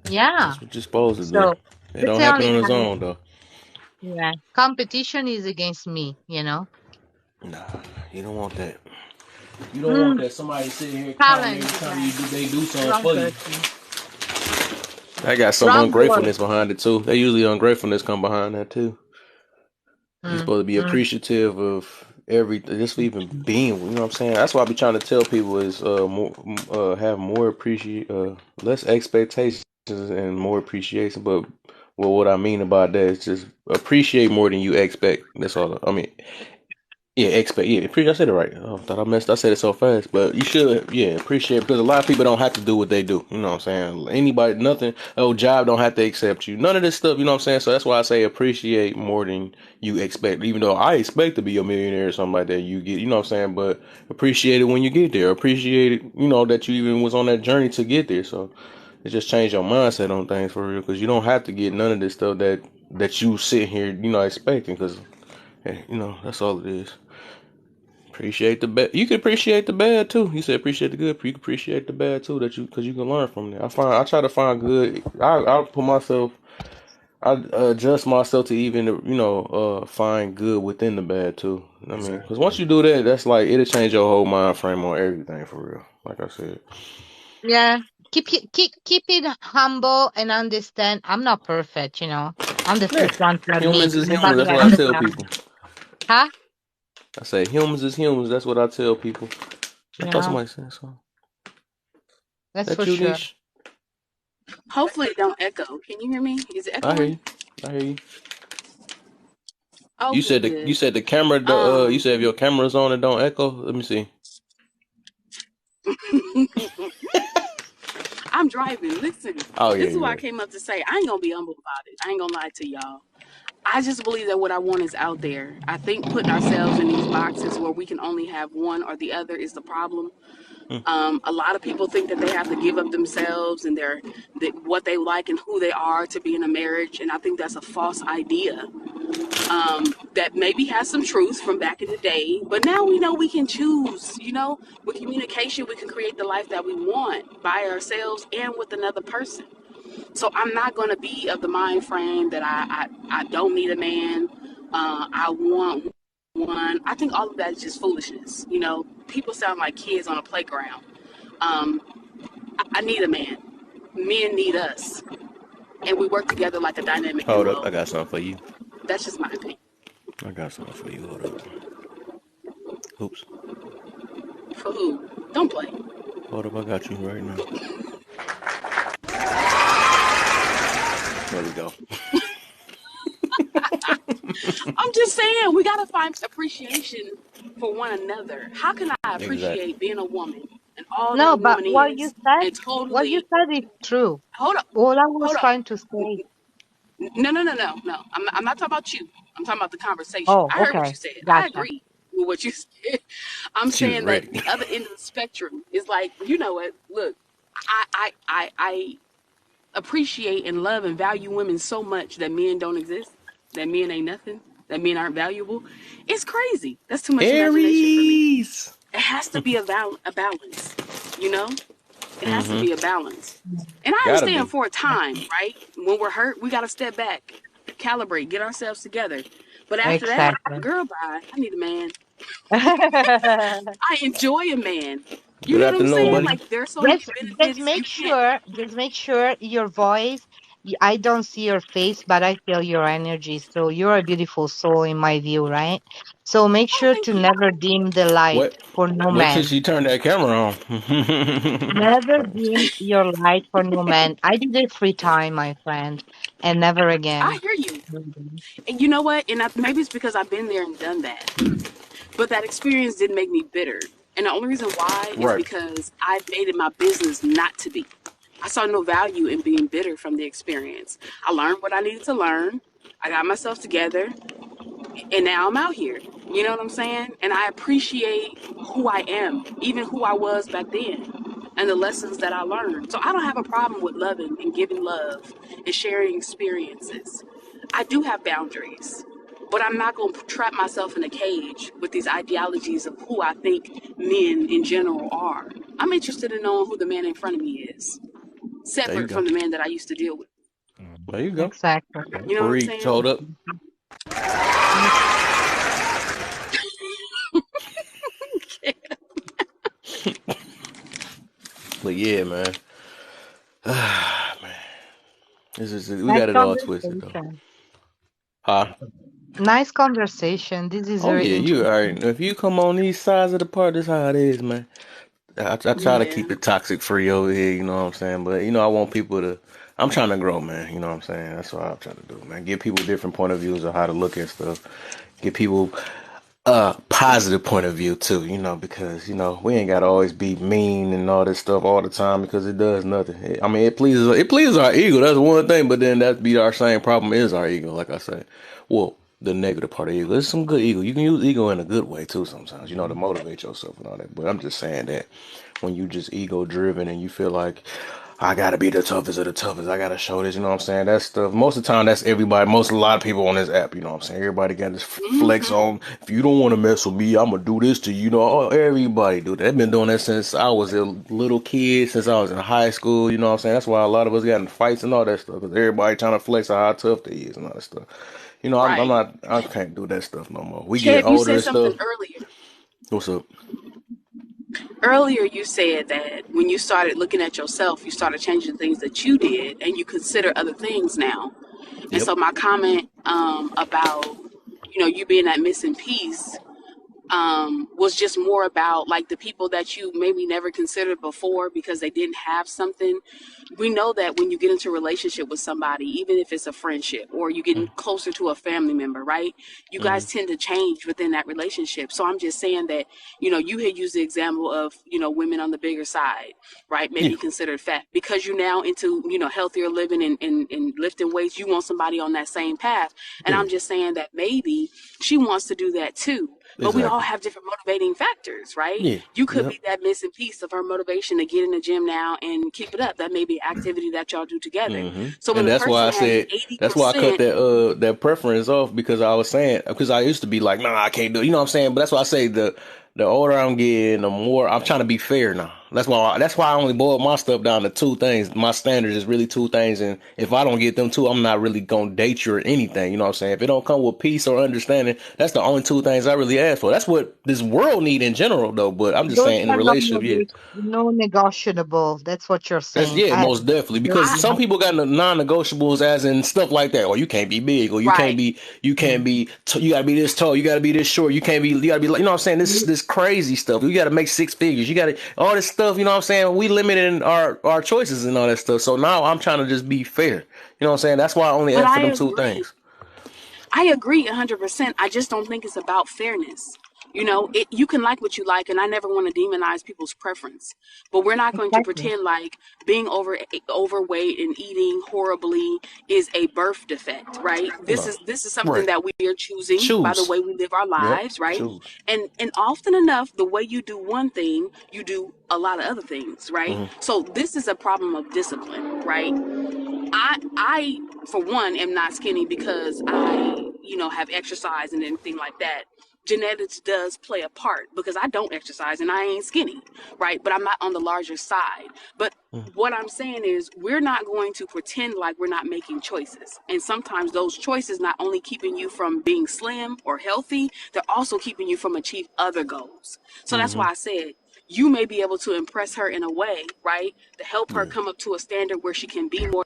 Yeah. That's what you're supposed to do. So It that's don't the happen only on its time. own, though. Yeah. Competition is against me, you know. Nah, you don't want that. You don't want Mm, that. Somebody sitting here counting challenge. every time Yeah. they do something Wrong for you. person. I got some Wrong word. ungratefulness behind it too. They usually ungratefulness come behind that too. You're Mm, supposed to be mm. appreciative of just for even being, you know what I'm saying? That's why I be trying to tell people is have more less expectations and more appreciation. But well, what I mean about that is just appreciate more than you expect. That's all. I mean, yeah, expect. Yeah, I said it right. Oh, I thought I messed. I said it so fast, but you should. Yeah, appreciate because a lot of people don't have to do what they do. You know what I'm saying? Anybody, nothing. Oh, job don't have to accept you. None of this stuff. You know what I'm saying? So that's why I say appreciate more than you expect. Even though I expect to be a millionaire or something like that, you get. You know what I'm saying? But appreciate it when you get there. Appreciate it. You know that you even was on that journey to get there. So it just changed your mindset on things for real because you don't have to get none of this stuff that you sit here expecting because you know that's all it is. Appreciate the bad. You can appreciate the bad too. You said appreciate the good. You can appreciate the bad too. Because you can learn from it. I try to find good. I put myself. I adjust myself to even find good within the bad too. I mean, because once you do that, that's like it'll change your whole mind frame on everything for real. Like I said. Yeah. Keep it humble and understand. I'm not perfect, you know. I'm the Yeah. first one to admit. Humans is humans. Nobody That's what has I it tell done. people. Huh? I say humans is humans. That's what I tell people. I thought Yeah, somebody said so. that's That for you, sure. Niche? Hopefully it don't echo. Can you hear me? Is it I hear echoing? you. I hear you. Oh, You said good, the you good. said the camera you Um, said if your camera's on it don't echo. Let me see. I'm driving. Listen, Oh yeah, this is you're what I right. came up to say. I ain't gonna be humble about it. I ain't gonna lie to y'all. I just believe that what I want is out there. I think putting ourselves in these boxes where we can only have one or the other is the problem. Hmm. A lot of people think that they have to give up themselves and what they like and who they are to be in a marriage, and I think that's a false idea. That maybe has some truth from back in the day, but now we know we can choose. With communication, we can create the life that we want by ourselves and with another person. So I'm not going to be of the mind frame that I don't need a man. I want one. I think all of that is just foolishness. People sound like kids on a playground. Um, I need a man. Men need us, and we work together like a dynamic Hold up, I duo. got something for you. That's just my opinion. I got something for you. Hold up. Oops. For who? Don't play. Hold up, I got you right now. There we go. I'm just saying, we gotta find appreciation for one another. How can I Exactly. appreciate being a woman and all that No, a but woman is, and what you totally said is true. hold up, All I hold was up. trying to say. No, no, no, no, no. I'm not talking about you. I'm talking about the conversation. Oh, I heard what okay. you said. I Gotcha. agree with what you said. I'm She was saying that ready. the other end of the spectrum is like, you know what? Look, I appreciate and love and value women so much that men don't exist, that men ain't nothing, that men aren't valuable. It's crazy. That's too much imagination for me. Aries. It has to be a balance, you know? It has to Mm-hmm. be a balance. And I Gotta understand be. for a time, right? When we're hurt, we got to step back, calibrate, get ourselves together. But after that, Exactly. girl, bye. I need a man. I enjoy a man. You Good know what I'm afternoon, Yeah. saying? buddy. Like, there's so many Just benefits. You make can't. sure, your voice. I don't see your face, but I feel your energy. So you're a beautiful soul in my view, right? So make Oh, sure to thank you. never dim the light What? for no Wait till man. she turned that camera on. Never dim your light for no man. I did it 3 times, my friend, and never I again. hear you. And you know what? And maybe it's because I've been there and done that. But that experience didn't make me bitter. And the only reason why is Right. because I made it my business not to be. I saw no value in being bitter from the experience. I learned what I needed to learn. I got myself together, and now I'm out here. You know what I'm saying? And I appreciate who I am, even who I was back then, and the lessons that I learned. So I don't have a problem with loving and giving love and sharing experiences. I do have boundaries, but I'm not going to trap myself in a cage with these ideologies of who I think men in general are. I'm interested in knowing who the man in front of me is, There you separate go. from the man that I used to deal with. There you go. Exactly. You know what I'm Preach. saying? Hold up. But yeah, man. Man. We Nice got it all twisted though. conversation. Huh? Nice conversation. This is Oh very yeah, you interesting. alright. If you come on these sides of the part, this how it is, man. I try to Yeah. keep it toxic free over here, you know what I'm saying? But I want people to. I'm trying to grow, man. You know what I'm saying? That's what I'm trying to do, man. Give people different point of views of how to look at stuff. Give people a positive point of view too, because we ain't gotta always be mean and all this stuff all the time because it does nothing. I mean, it pleases our ego. That's one thing, but then that be our same problem is our ego. Like I said, well, the negative part of ego. There's some good ego. You can use ego in a good way too sometimes, to motivate yourself and all that. But I'm just saying that when you just ego driven and you feel like I gotta be the toughest of the toughest. I gotta show this, you know what I'm saying? That stuff. Most of the time, that's everybody. A lot of people on this app, you know what I'm saying? Everybody got this flex Hmm. on. If you don't want to mess with me, I'm gonna do this to you. Oh, everybody do that. They've been doing that since I was a little kid, since I was in high school. You know what I'm saying? That's why a lot of us got in fights and all that stuff because everybody trying to flex on how tough they is and all that stuff. I'm Right. not. I can't do that stuff no more. We get Kev, you older said and something stuff. earlier. What's up? Earlier, you said that when you started looking at yourself, you started changing things that you did, and you consider other things now. And Yep. so, my comment about you being that missing piece was just more about like the people that you maybe never considered before because they didn't have something. We know that when you get into a relationship with somebody, even if it's a friendship or you getting closer to a family member, right? You Mm-hmm. guys tend to change within that relationship. So I'm just saying that, you had used the example of, women on the bigger side, right? Yeah. Maybe considered fat because you're now into, healthier living and lifting weights. You want somebody on that same path. And Yeah. I'm just saying that maybe she wants to do that too. But we all Exactly. have different motivating factors, right? Yeah. You could Yep. be that missing piece of her motivation to get in the gym now and keep it up. That may be an activity that y'all do together. Hmm. So when And a that's why person I has said that's why I cut 80%, that preference off because I was saying because I used to be like, nah, I can't do it. You know what I'm saying? But that's why I say the older I'm getting, the more I'm trying to be fair now. That's why I only boil my stuff down to two things. My standards is really two things, and if I don't get them two, I'm not really gonna date you or anything. You know what I'm saying? If it don't come with peace or understanding, that's the only two things I really ask for. That's what this world need in general, though. But I'm just Those saying in a are not relationship, yeah. no negotiable. That's what you're That's saying. yeah, I most definitely. Because I some agree. people got non-negotiables, as in stuff like that. Or you can't be big, or right. you can't be, you gotta be this tall, you gotta be this short, you gotta be like, you know what I'm saying? This crazy stuff. You gotta make six figures. You gotta all this stuff. You know what I'm saying? We limited our choices and all that stuff. So now I'm trying to just be fair. You know what I'm saying? That's why I only But ask for I them two agree. things. I agree 100%. I just don't think it's about fairness. You can like what you like, and I never want to demonize people's preference. But we're not going to Exactly. pretend like being overweight and eating horribly is a birth defect, right? This No, is this is something right? that we are choosing by the Choose. way we live our Yep. lives, right? Choose. And often enough, the way you do one thing, you do a lot of other things, right? Hmm. So this is a problem of discipline, right? I for one am not skinny because I have exercise and anything like that. Genetics does play a part because I don't exercise and I ain't skinny, right? But I'm not on the larger side. But what I'm saying is we're not going to pretend like we're not making choices. And sometimes those choices not only keeping you from being slim or healthy, they're also keeping you from achieve other goals. So that's Hmm. why I said you may be able to impress her in a way, right? To help her Yeah. come up to a standard where she can be more.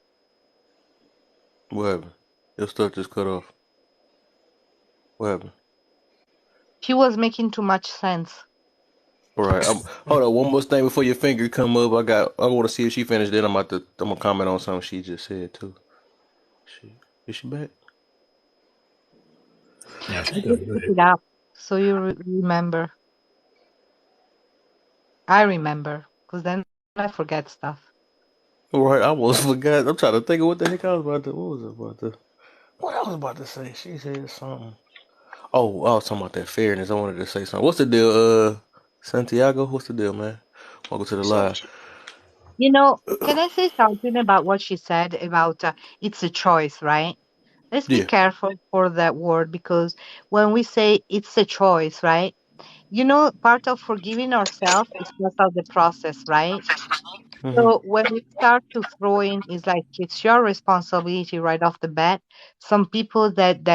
What happened? Your stuff just cut off. What happened? She was making too much sense. All right. Hold on. One more thing before your finger come up. I want to see if she finished. Then I'm gonna comment on something she just said too. She is she back? Yeah, I she's still just look good. it up so you remember. I remember because then I forget stuff. All right. I almost forgot. I'm trying to think of what the heck I was about to. What was I about to? What I was about to say? She said something. Oh, I was talking about that fairness. I wanted to say something. What's the deal? Santiago. What's the deal, man? Welcome to the So, live. Can I say something about what she said about it's a choice, right? Let's be Yeah. careful for that word because when we say it's a choice, right? Part of forgiving ourselves is part of the process, right? Mhm. So when we start to throw in, it's like it's your responsibility right off the bat. Some people that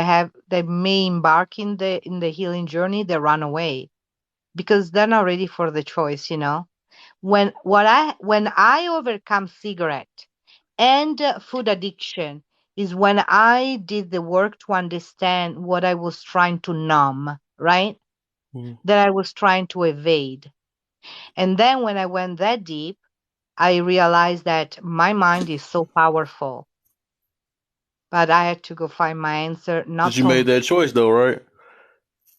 they may embark in the healing journey, they run away because they're not ready for the choice. When I overcome cigarette and food addiction is when I did the work to understand what I was trying to numb, right? Mhm. That I was trying to evade. And then when I went that deep, I realized that my mind is so powerful, but I had to go find my answer, But not you made from, that choice though, right?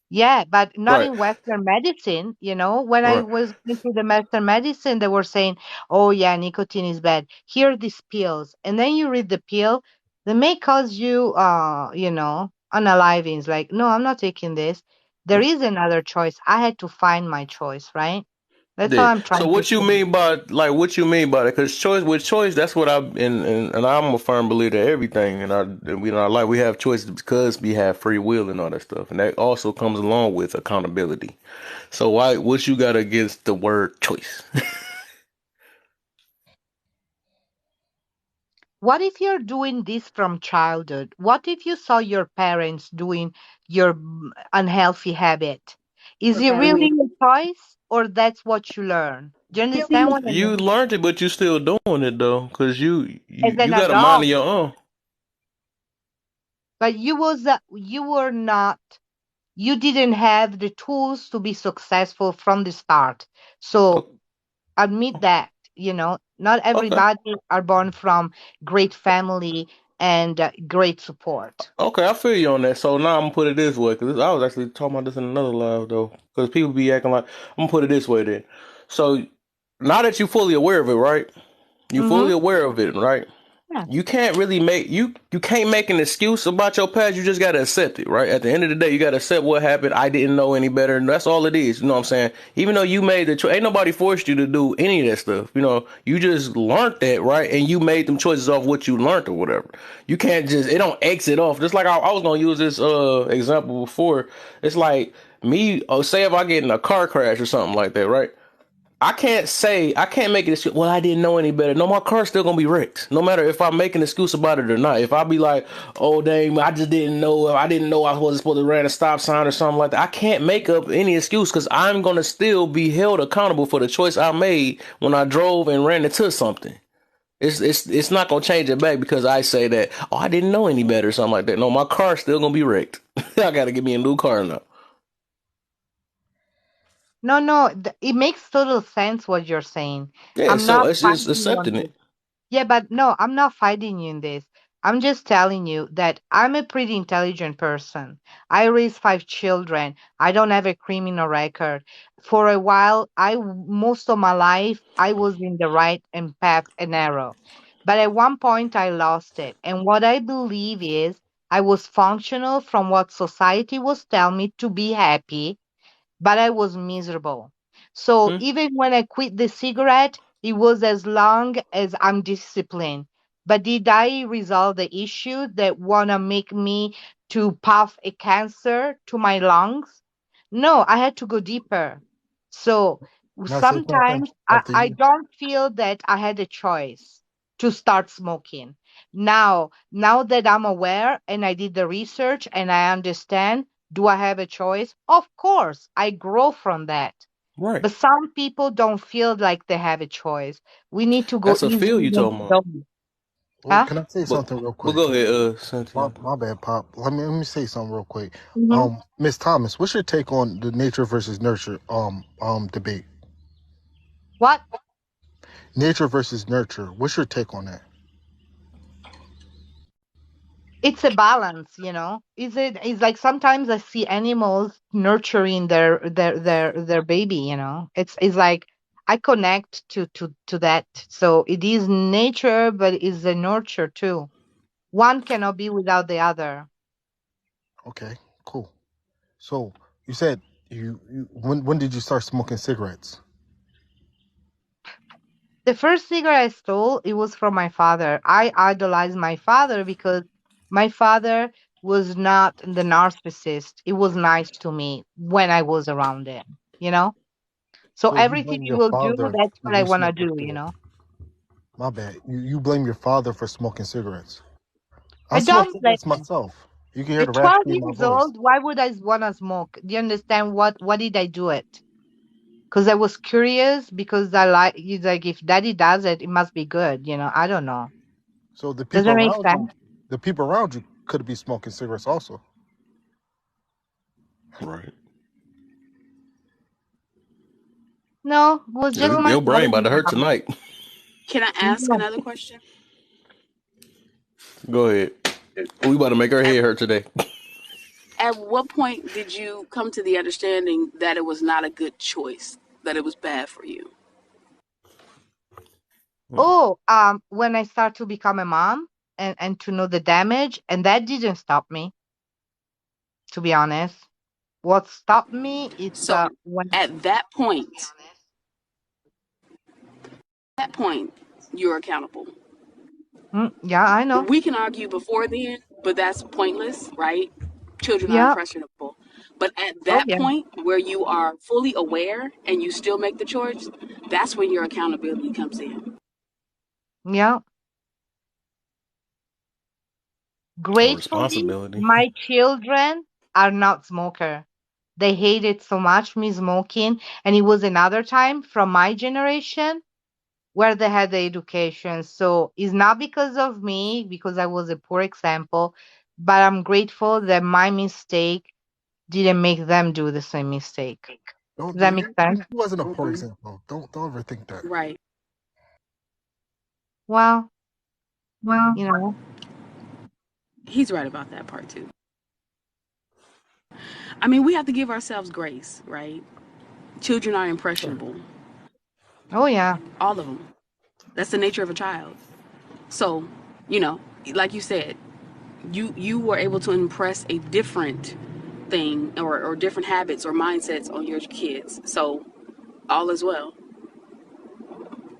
yeah, but not Right. in Western medicine. When I Right. was into the Western medicine, they were saying, oh, yeah, nicotine is bad. Here are these pills. And then you read the pill, they may cause you, unaliving. It's like, no, I'm not taking this. There is another choice. I had to find my choice, right? That's all Yeah. I'm So trying to what you say. mean by like what you mean by that? Because choice, that's what and I'm a firm believer that everything in our life we have choices because we have free will and all that stuff, and that also comes along with accountability. So why what you got against the word choice? What if you're doing this from childhood? What if you saw your parents doing your unhealthy habit? Is it really a choice or that's what you learn? Do you understand what I You mean? learned it, but you still doing it though, because As an you got a mind adult, of your own. but you were not, you didn't have the tools to be successful from the start. So O- admit that, not Okay. everybody are born from great family and great support. Okay, I feel you on that. So now I'm gonna put it this way, because I was actually talking about this in another live though, because people be acting like I'm gonna put it this way then. So now that you're fully aware of it, right? You're Mm-hmm. fully aware of it, right? Yeah. You can't really make you can't make an excuse about your past. You just gotta accept it, right? At the end of the day, you gotta accept what happened. I didn't know any better, and that's all it is. You know what I'm saying? Even though you made the choice, ain't nobody forced you to do any of that stuff. You just learned that, right? And you made them choices off what you learned or whatever. You can't just it don't exit off. Just like I was gonna use this example before. It's like me. Oh, say if I get in a car crash or something like that, right? I can't make an excuse. Well, I didn't know any better. No, my car's still gonna be wrecked. No matter if I make an excuse about it or not. If I be like, oh dang, I just didn't know. I didn't know I wasn't supposed to run a stop sign or something like that. I can't make up any excuse because I'm gonna still be held accountable for the choice I made when I drove and ran into something. It's not gonna change it back because I say that, oh, I didn't know any better or something like that. No, my car's still gonna be wrecked. I gotta get me a new car now. No, no, it makes total sense what you're saying. Yeah, I'm so not it's just fighting you on accepting this. it. Yeah, but no, I'm not fighting you in this. I'm just telling you that I'm a pretty intelligent person. I raised 5 children. I don't have a criminal record. For a while, most of my life, I was in the right and path and narrow. But at one point, I lost it. And what I believe is I was functional from what society was telling me to be happy, but I was miserable. So Hmm? even when I quit the cigarette, it was as long as I'm disciplined. But did I resolve the issue that wanna make me to puff a cancer to my lungs? No, I had to go deeper. So Can I say something sometimes after I you? don't feel that I had a choice to start smoking. Now that I'm aware and I did the research and I understand, do I have a choice? Of course, I grow from that. Right. But some people don't feel like they have a choice. We need to go That's a feel easily you on talking about. them. Well, Huh? can I say But something real but quick? go ahead, Cynthia. My bad, Pop. Let me say something real quick. Hmm. Miss Thomas, what's your take on the nature versus nurture debate? What? Nature versus nurture. What's your take on that? It's a balance, it's like sometimes I see animals nurturing their baby, it's like I connect to that. So it is nature but it's a nurture too. One cannot be without the other. Okay, cool. So you said you when did you start smoking cigarettes? The first cigarette I stole, it was from my father. I idolized my father because my father was not the narcissist. It was nice to me when I was around him, you know? So So you everything blame you your will do, father that's for what I you want to smoking do. cigarettes. My bad. You blame your father for smoking cigarettes. I I smoke don't blame cigarettes him. myself. You can hear At the 12 raspy in my years voice. old, why would I want to smoke? Do you understand what did I do it? Because I was curious, because I like if daddy does it, it must be good. I don't know. So the Does people that make around you, sense? The people around you could be smoking cigarettes also. Right. No, it was just my Your brain about to hurt allergies. tonight. Can I ask No. another question? Go ahead. We about to make her At, head hurt today. at what point did you come to the understanding that it was not a good choice, that it was bad for you? Oh, when I start to become a mom and to know the damage, and that didn't stop me, to be honest. What stopped me is So when, at that point, you're accountable. yeah, I know. We can argue before then, but that's pointless, right? Children are Yeah. impressionable. But at Oh, that yeah. point where you are fully aware and you still make the choice, that's when your accountability comes in. Yeah. Or Gratefully, responsibility. my children are not smoker. They hated so much me smoking, and it was another time from my generation where they had the education. So it's not because of me, because I was a poor example, but I'm grateful that my mistake didn't make them do the same mistake. Don't Does that make sense? he wasn't a poor example. Don't ever think that. Right. Well, Well, you know, He's right about that part too. I mean, we have to give ourselves grace, right? Children are Sure. impressionable, oh yeah, all of them. That's the nature of a child. So, you know, like you said, you were able to impress a different thing or different habits or mindsets on your kids. So all is well.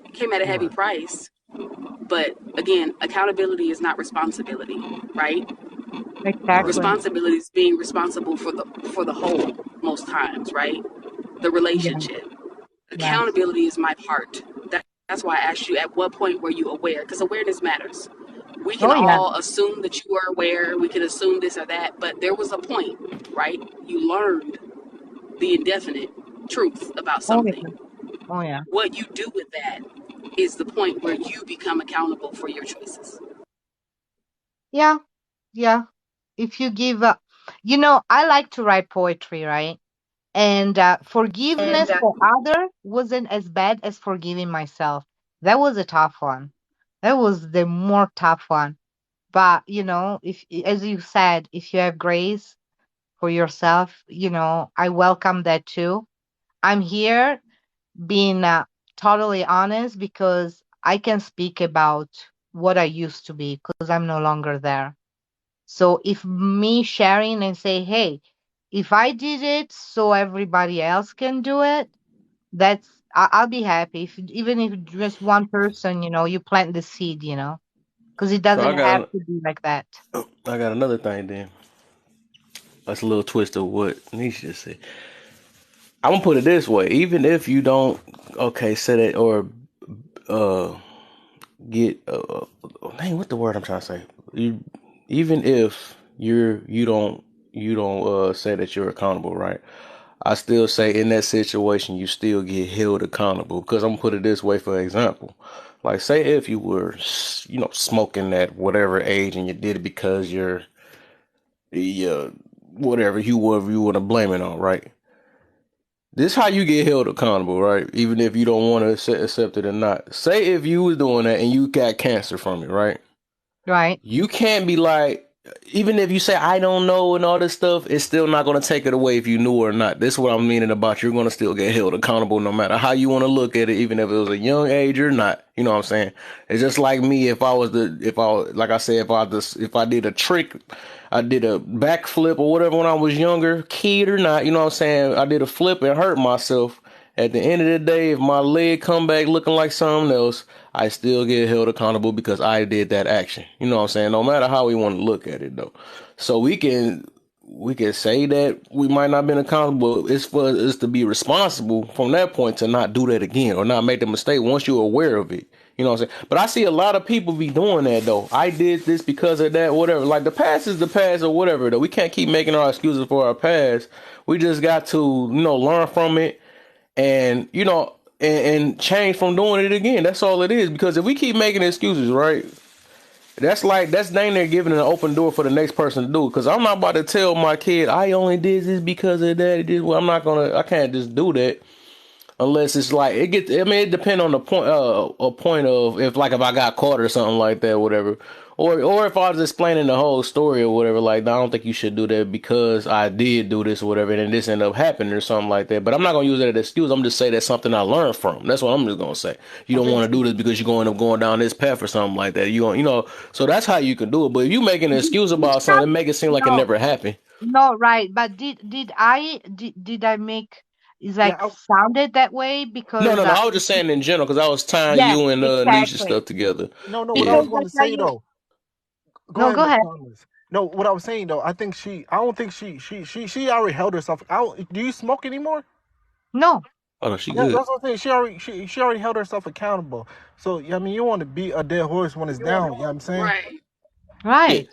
It came at a heavy Right. price, but again, accountability is not responsibility, right? Right. exactly. Responsibility is being responsible for the whole most times, right? The Yeah, relationship. yes. Accountability is my part. That's why I asked you at what point were you aware? Because awareness matters. We can Oh yeah, all assume that you were aware. We can assume this or that, but there was a point, right? You learned the indefinite truth about oh yeah, something. oh yeah. What you do with that is the point where you become accountable for your choices. Yeah, yeah. If you give, I like to write poetry, right? And And forgiveness for other wasn't as bad as forgiving myself. That was a tough one. That was the more tough one. But if, as you said, if you have grace for yourself, I welcome that too. I'm here being totally honest because I can speak about what I used to be because I'm no longer there. So if me sharing and say, hey, if I did it so everybody else can do it, I'll be happy. Even if just one person, you plant the seed, because it So doesn't have to be like that. I got another thing then. That's a little twist of what Nisha just said. I'm gonna put it this way: even if you don't, okay, set it or uh get dang, what the word I'm trying to say? You, even if you don't say that you're accountable, right? I still say in that situation you still get held accountable because I'm gonna put it this way. For example, like say if you were smoking at whatever age and you did it because whatever you want to blame it on, right? This how you get held accountable, right? Even if you don't want to accept it or not. Say if you was doing that and you got cancer from it, right? Right? You can't be like, even if you say I don't know and all this stuff, it's still not going to take it away if you knew or not. This is what I'm meaning about. You're going to still get held accountable no matter how you want to look at it, even if it was a young age or not. You know what I'm saying? It's just like me. Like I said, if I did a trick, I did a backflip or whatever when I was younger, kid or not. You know what I'm saying? I did a flip and hurt myself. At the end of the day, if my leg come back looking like something else, I still get held accountable because I did that action. You know what I'm saying? No matter how we want to look at it though. So we can say that we might not have been accountable. It's for us to be responsible from that point to not do that again or not make the mistake once you're aware of it. You know what I'm saying? But I see a lot of people be doing that though. I did this because of that, whatever. Like the past is the past or whatever though. We can't keep making our excuses for our past. We just got to, learn from it and and change from doing it again. That's all it is. Because if we keep making excuses, right? That's dang near giving an open door for the next person to do. Because I'm not about to tell my kid I only did this because of that. Well, I can't just do that. Unless it's like it gets, I mean, it depends on the point, a point of if I got caught or something like that, whatever, or if I was explaining the whole story or whatever, like, "No, I don't think you should do that because I did do this or whatever, and then this ended up happening or something like that." But I'm not gonna use that as an excuse. I'm just say that's something I learned from. That's what I'm just gonna say. You don't Okay. want to do this because you're going to going down this path or something like that. So that's how you can do it. But if you make an excuse about something, it make it seem like it No, never happened. no, right. But did I make is Yeah. like sounded that way No, because no, no. I was just saying in general because I was tying yes, you and Nisha exactly. stuff together. No, no. What I Yeah. was Because going that's to how say you though. Go no, ahead, go Miss ahead. Thomas. No, what I was saying though. I don't think she already held herself out. Do you smoke anymore? No, Oh no, she Yeah, good. that's what I'm saying. She already held herself accountable. So I mean, you want to beat a dead horse when it's down. You know what I'm saying? Right. Yeah. right.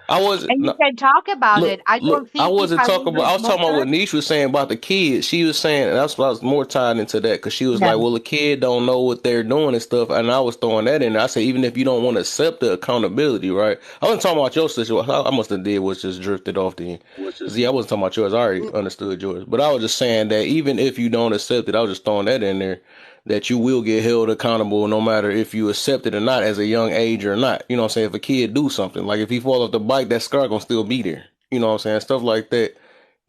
I was And you no, can talk about it. I look. don't I think if wasn't I talking was about. a I was talking about smoker, what Niche was saying about the kids. She was saying that's what I was more tied into that because she was yeah, like, "Well, the kid don't know what they're doing and stuff." And I was throwing that in there. I said, even if you don't want to accept the accountability, right? I wasn't talking about your situation. I must have did was just drifted off the. Cause yeah, I wasn't talking about yours. I already understood yours, but I was just saying that even if you don't accept it, I was just throwing that in there. That you will get held accountable no matter if you accept it or not as a young age or not. You know what I'm saying? If a kid do something, like if he fall off the bike, that scar gonna still be there. You know what I'm saying? Stuff like that.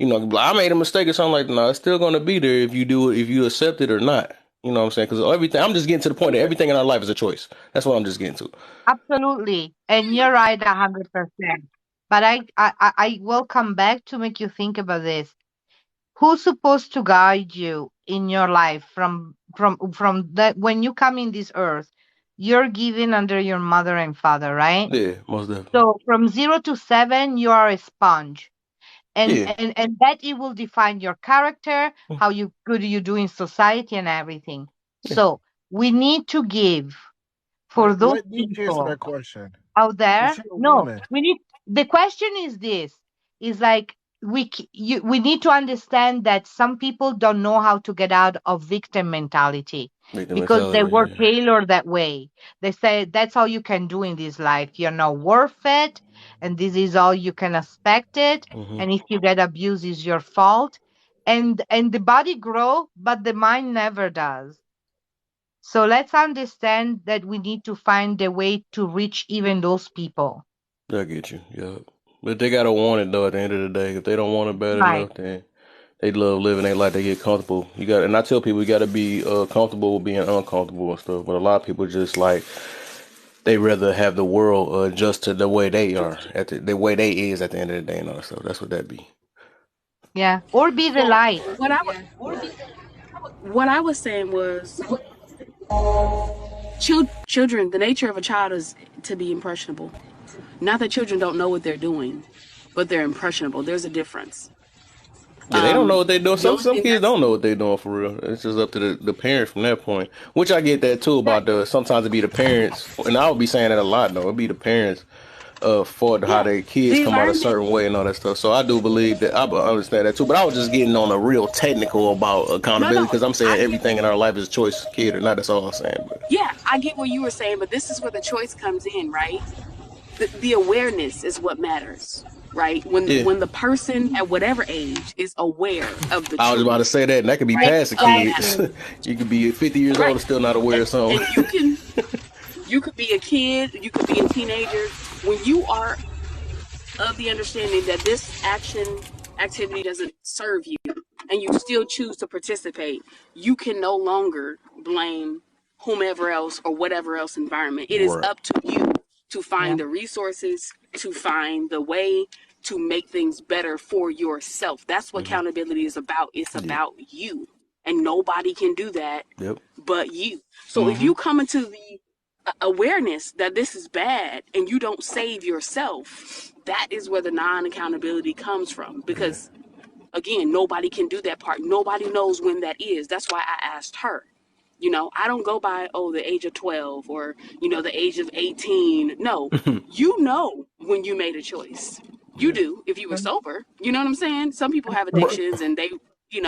I made a mistake or something like that. No, it's still gonna be there if you do it, if you accept it or not. You know what I'm saying? Because everything, I'm just getting to the point that everything in our life is a choice. That's what I'm just getting to. absolutely. And you're right 100%. But I will come back to make you think about this. Who's supposed to guide you in your life from that when you come in this earth? You're given under your mother and father, right? Yeah, most definitely. So from 0 to 7, you are a sponge. and Yeah, and and that it will define your character, how you good you do in society and everything. yeah. So we need to give for those Let Nietzsche answer people that question. out Cause there. she a No, woman. we need, the question is this, is like we need to understand that some people don't know how to get out of victim mentality Make the because they mentality. were Yeah. tailored that way. They say that's all you can do in this life, you're not worth it, and this is all you can expect it, Hmm. and if you get abused is your fault, and the body grow but the mind never does. So let's understand that we need to find a way to reach even those people. I get you. Yeah. But they gotta want it though. At the end of the day, if they don't want it bad Right. enough, then they love living their life. They get comfortable. And I tell people you got to be comfortable with being uncomfortable and stuff. But a lot of people just like they rather have the world adjust to the way they are the way they is at the end of the day and all that stuff. That's what that be. Yeah. Or be the Well, light. what I was saying was children, the nature of a child is to be impressionable. Not that children don't know what they're doing, but they're impressionable. There's a difference. Yeah, they don't know what they doing. Some And kids that's don't know what they doing for real. It's just up to the parents from that point. Which I get that too about the sometimes it be the parents, and I would be saying that a lot though. It be the parents for how yeah, their kids the come out a environment. certain way and all that stuff. So I do believe that I understand that too. But I was just getting on a real technical about No, accountability no, because I'm I saying get everything in our life is choice, kid or not. That's all I'm saying. But yeah, I get what you were saying, but this is where the choice comes in, right? The awareness is what matters, right? yeah, When the person at whatever age is aware of the I was about to truth, say that, and that could be right, past the of the kids. matter, Exactly. You could be 50 years old right? and still not aware of something. And you could be a kid, you could be a teenager. When you are of the understanding that this activity doesn't serve you and you still choose to participate, you can no longer blame whomever else or whatever else environment. It is Right. up to you to Yeah. find the resources, to find the way to make things better for yourself. That's what Hmm. accountability is about. It's Yeah. about you. And nobody can do that Yep. but you. So if Hmm. you come into the awareness that this is bad and you don't save yourself, that is where the non-accountability comes from. Yeah. Because again, nobody can do that part. Nobody knows when that is. That's why I asked her. I don't go by, the age of 12 or, the age of 18. No, you know when you made a choice. You Yeah. do if you were sober. You know what I'm saying? Some people have But addictions and they,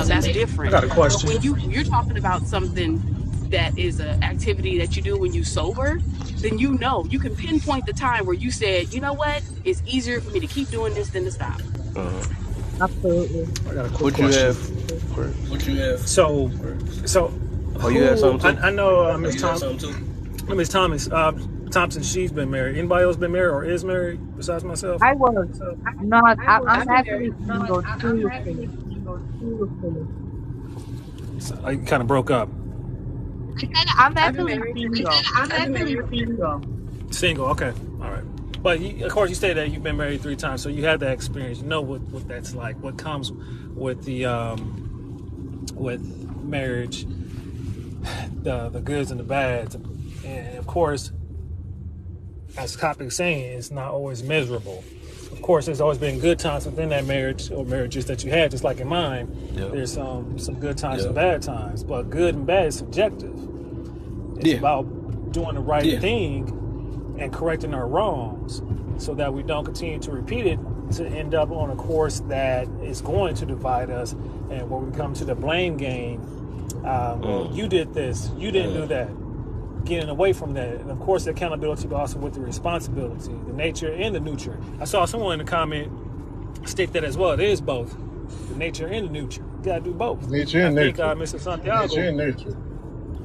that's I different. got a But when question. you're talking about something that is an activity that you do when you sober, then you can pinpoint the time where you said, you know what, it's easier for me to keep doing this than to stop. Absolutely. I got a quick What you question. have? Chris? So, Oh, you had something too? I know Miss Thomas Thompson. She's been married. Anybody else been married or is married besides myself? I was not. I'm I've been actually married. single. Seriously. Seriously. So, I kind of broke up. I'm I've been actually married. single. Single. Okay. All right. But of course, you say that you've been married 3 times, so you had that experience. You know what that's like. What comes with the with marriage, the goods and the bads, and of course, as the topic is saying, it's not always miserable. Of course, there's always been good times within that marriage or marriages that you had, just like in mine. Yep. There's some good times and bad times, but good and bad is subjective. It's about doing the right thing and correcting our wrongs so that we don't continue to repeat it to end up on a course that is going to divide us, and where we come to the blame game. Well, you did this, you didn't do that. Getting away from that. And of course, the accountability, but also with the responsibility, the nature and the nurture. I saw someone in the comment state that as well. It is both. The nature and the nurture. You gotta do both. Nature and nurture. Mr. Santiago. Nature and nurture.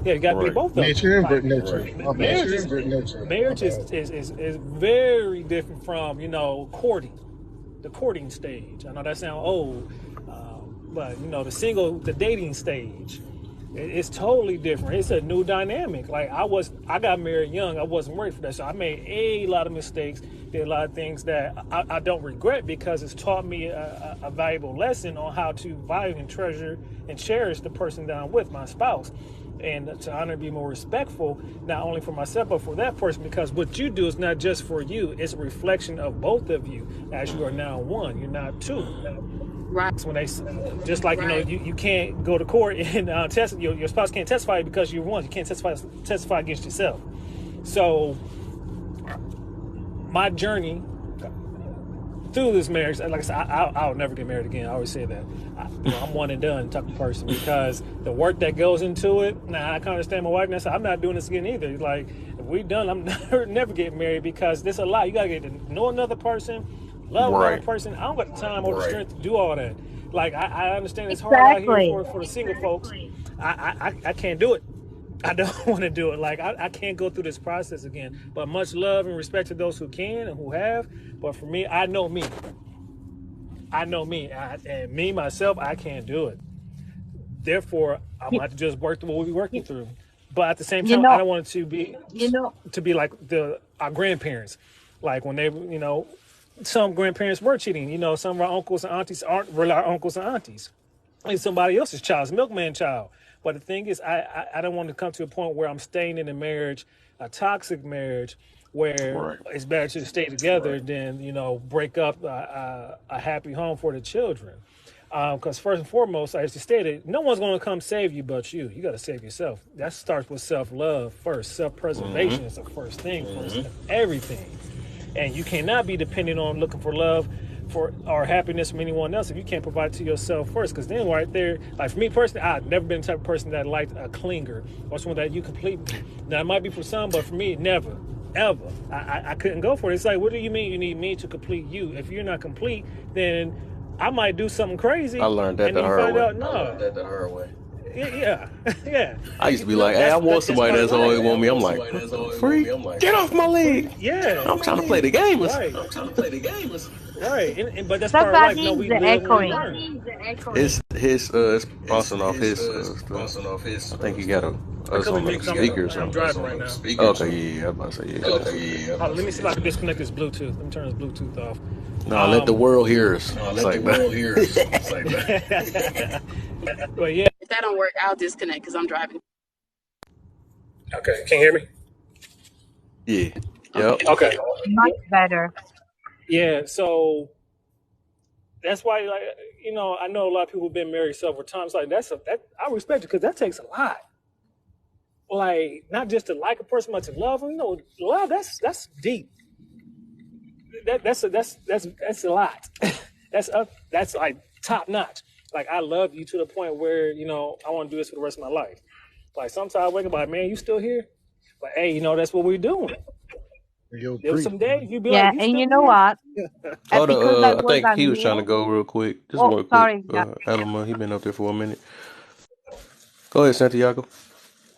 Yeah, you gotta be both of them. Nature and nurture. Marriage is very different from, courting. The courting stage. I know that sounds old, but the dating stage. It's totally different. It's a new dynamic. Like I got married young. I wasn't ready for that. So I made a lot of mistakes. Did a lot of things that I don't regret, because it's taught me a valuable lesson on how to value and treasure and cherish the person that I'm with, my spouse, and to honor and be more respectful, not only for myself but for that person. Because what you do is not just for you; it's a reflection of both of you, as you are now one. You're not two. Right. When they just like you can't go to court and test your spouse can't testify because you're one. You can't testify against yourself. So my journey through this marriage, like I said, I'll never get married again. I always say that. I'm one and done type of person, because the work that goes into it. Now I can understand my wife, and I said I'm not doing this again either. Like, if we done, I'm never getting married, because there's a lot. You gotta get to know another person. Love another person. I don't got the time or the strength to do all that. Like, I understand it's hard out here for the single folks. I can't do it. I don't want to do it. Like, I can't go through this process again. But much love and respect to those who can and who have. But for me, I know me. And me, myself, I can't do it. Therefore, I'm going to have to just work through what we're working through. But at the same time, I don't want it to be like our grandparents. Like, when they, some grandparents were cheating. Some of our uncles and aunties aren't really our uncles and aunties. It's somebody else's child, it's a milkman child. But the thing is, I don't want to come to a point where I'm staying in a marriage, a toxic marriage, where it's better to stay together than, break up a happy home for the children. Because first and foremost, as you stated, no one's going to come save you but you. You got to save yourself. That starts with self-love first. Self-preservation is the first thing, first everything. And you cannot be dependent on looking for love or happiness from anyone else if you can't provide it to yourself first. Because then right there, like for me personally, I've never been the type of person that liked a clinger or someone that you complete me. Now, it might be for some, but for me, never, ever. I couldn't go for it. It's like, what do you mean you need me to complete you? If you're not complete, then I might do something crazy. I learned that the hard way. Yeah. I used to be like, hey, I want somebody that's always want me. I'm like, freak, get off my leg. Yeah. I'm trying to play the game. Right. Right. But that's part of that life. No, we the live echoing. It's bouncing off his stuff. I think he got us on the speaker or something. I'm driving right now. Okay, yeah, I'm about to say, yeah. Let me see if I can disconnect this Bluetooth. Let me turn this Bluetooth off. No, let the world hear us. But yeah. If that don't work, I'll disconnect because I'm driving. Okay, can you hear me? Yeah. Yep. Okay. Much better. Yeah, so that's why, like, I know a lot of people have been married several times. Like, that I respect it, because that takes a lot. Like, not just to like a person, but to love them. Love, that's deep. That's a lot. That's like top notch. Like, I love you to the point where, I want to do this for the rest of my life. Like sometimes I wake up like, man, you still here? But hey, you know that's what we're doing. Yo, There was preach, some days man. you'd be like, Yeah, you and still you know here? what? Oh, Because I I was think he was trying to unhealed. go real quick. Just Oh, one quick. sorry. Yeah. Alama, he been up there for a minute. Go ahead, Santiago.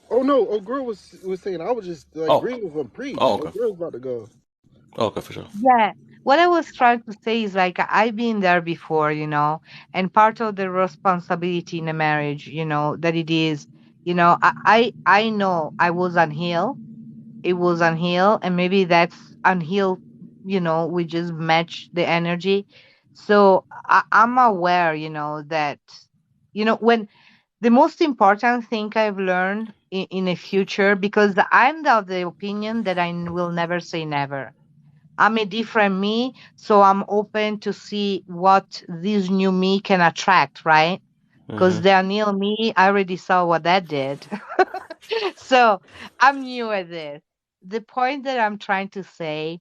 Oh no, old girl was saying I was just like Oh, agreeing with him. Preach. oh, Old okay. girl's about to go. Okay, for sure. Yeah. What I was trying to say is like I've been there before, and part of the responsibility in a marriage, that it is, I know I was unhealed. It was unhealed, and maybe that's unhealed, we just match the energy. So I'm aware, that, when the most important thing I've learned in the future, because I'm of the opinion that will never say never. I'm a different me, so I'm open to see what this new me can attract, right? Because Mhm. the new me, I already saw what that did. So I'm new at this. The point that I'm trying to say,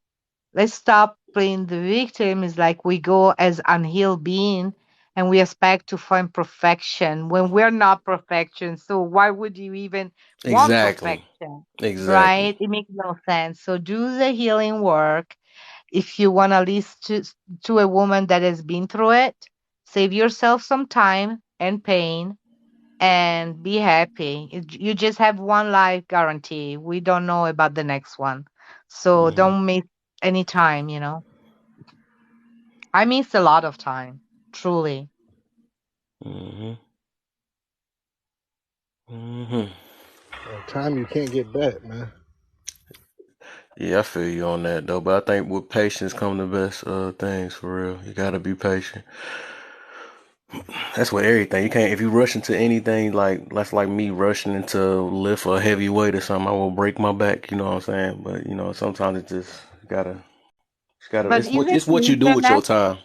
let's stop playing the victim, is like we go as unhealed being and we expect to find perfection when we're not perfection. So why would you even want Exactly. perfection? Exactly. Right? It makes no sense. So do the healing work. If you want to listen to a woman that has been through it, save yourself some time and pain and be happy. You just have one life guarantee. We don't know about the next one. So Mhm. don't miss any time, I missed a lot of time, truly. Mhm. Mhm. Time you can't get back, man. Yeah, I feel you on that though. But I think with patience come the best things for real. You gotta be patient. That's with everything. You can't if you rush into anything like that's like me rushing into lift a heavy weight or something. I will break my back. You know what I'm saying? But sometimes it just you gotta. But It's what you do with your time.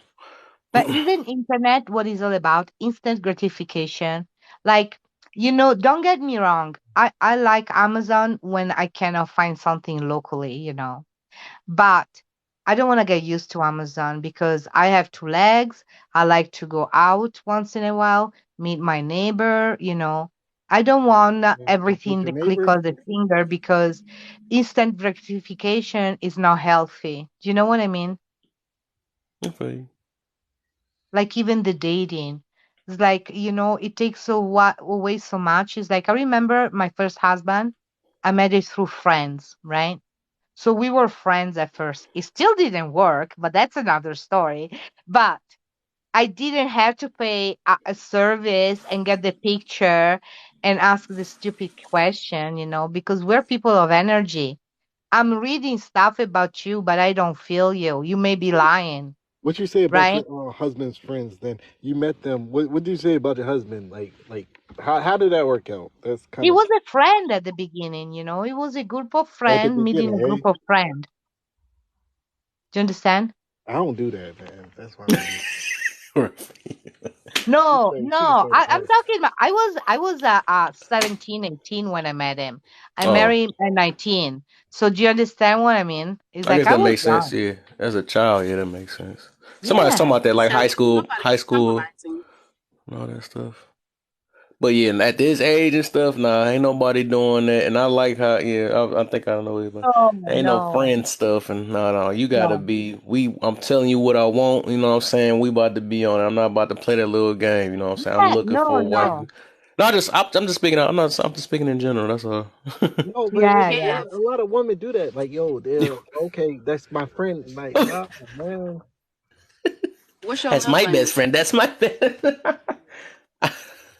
isn't internet what is all about? Instant gratification. Like, don't get me wrong. I like Amazon when I cannot find something locally, But I don't want to get used to Amazon because I have two legs. I like to go out once in a while, meet my neighbor. I don't want With everything your the click neighbor. of the finger because instant gratification is not healthy. Do you know what I mean? I feel you. Like even the dating. It's like, it takes away so much. It's like I remember my first husband, I met it through friends, right? So we were friends at first. It still didn't work, but that's another story. But I didn't have to pay a service and get the picture and ask the stupid question, because we're people of energy. I'm reading stuff about you, but I don't feel you. You may be lying, What you say about right? your husband's friends? Then you met them. What did you say about your husband? Like how did that work out? That's kind He of was a friend at the beginning, It was a group of at the friends meeting beginning, a group eh? of friends. Do you understand? I don't do that, man. That's why I don't do. No, She can no. say I'm that. talking about I was 17, 18 when I met him. I Oh, married at 19. So do you understand what I mean? It's I like guess I that was makes sense. young. Yeah, as a child, yeah, that makes sense. Somebody's talking Yeah. about that, like Sounds like high somebody's school, compromising. and all that stuff. But yeah, at this age and stuff, nah, ain't nobody doing that. And I like how, yeah, I think I know it, but No, ain't no no, friend stuff. And no, you gotta no. be. I'm telling you what I want. You know what I'm saying? We about to be on it. I'm not about to play that little game. You know what I'm saying? I'm Yeah, looking no, for a wife. no. No, I'm just speaking. I'm just speaking in general. That's all. No, but Yeah, a yeah. Kev, lot, a lot of women do that. Like, yo, they're okay. That's my friend. Like, nah, man, what's your That's love my best language? friend. That's my best.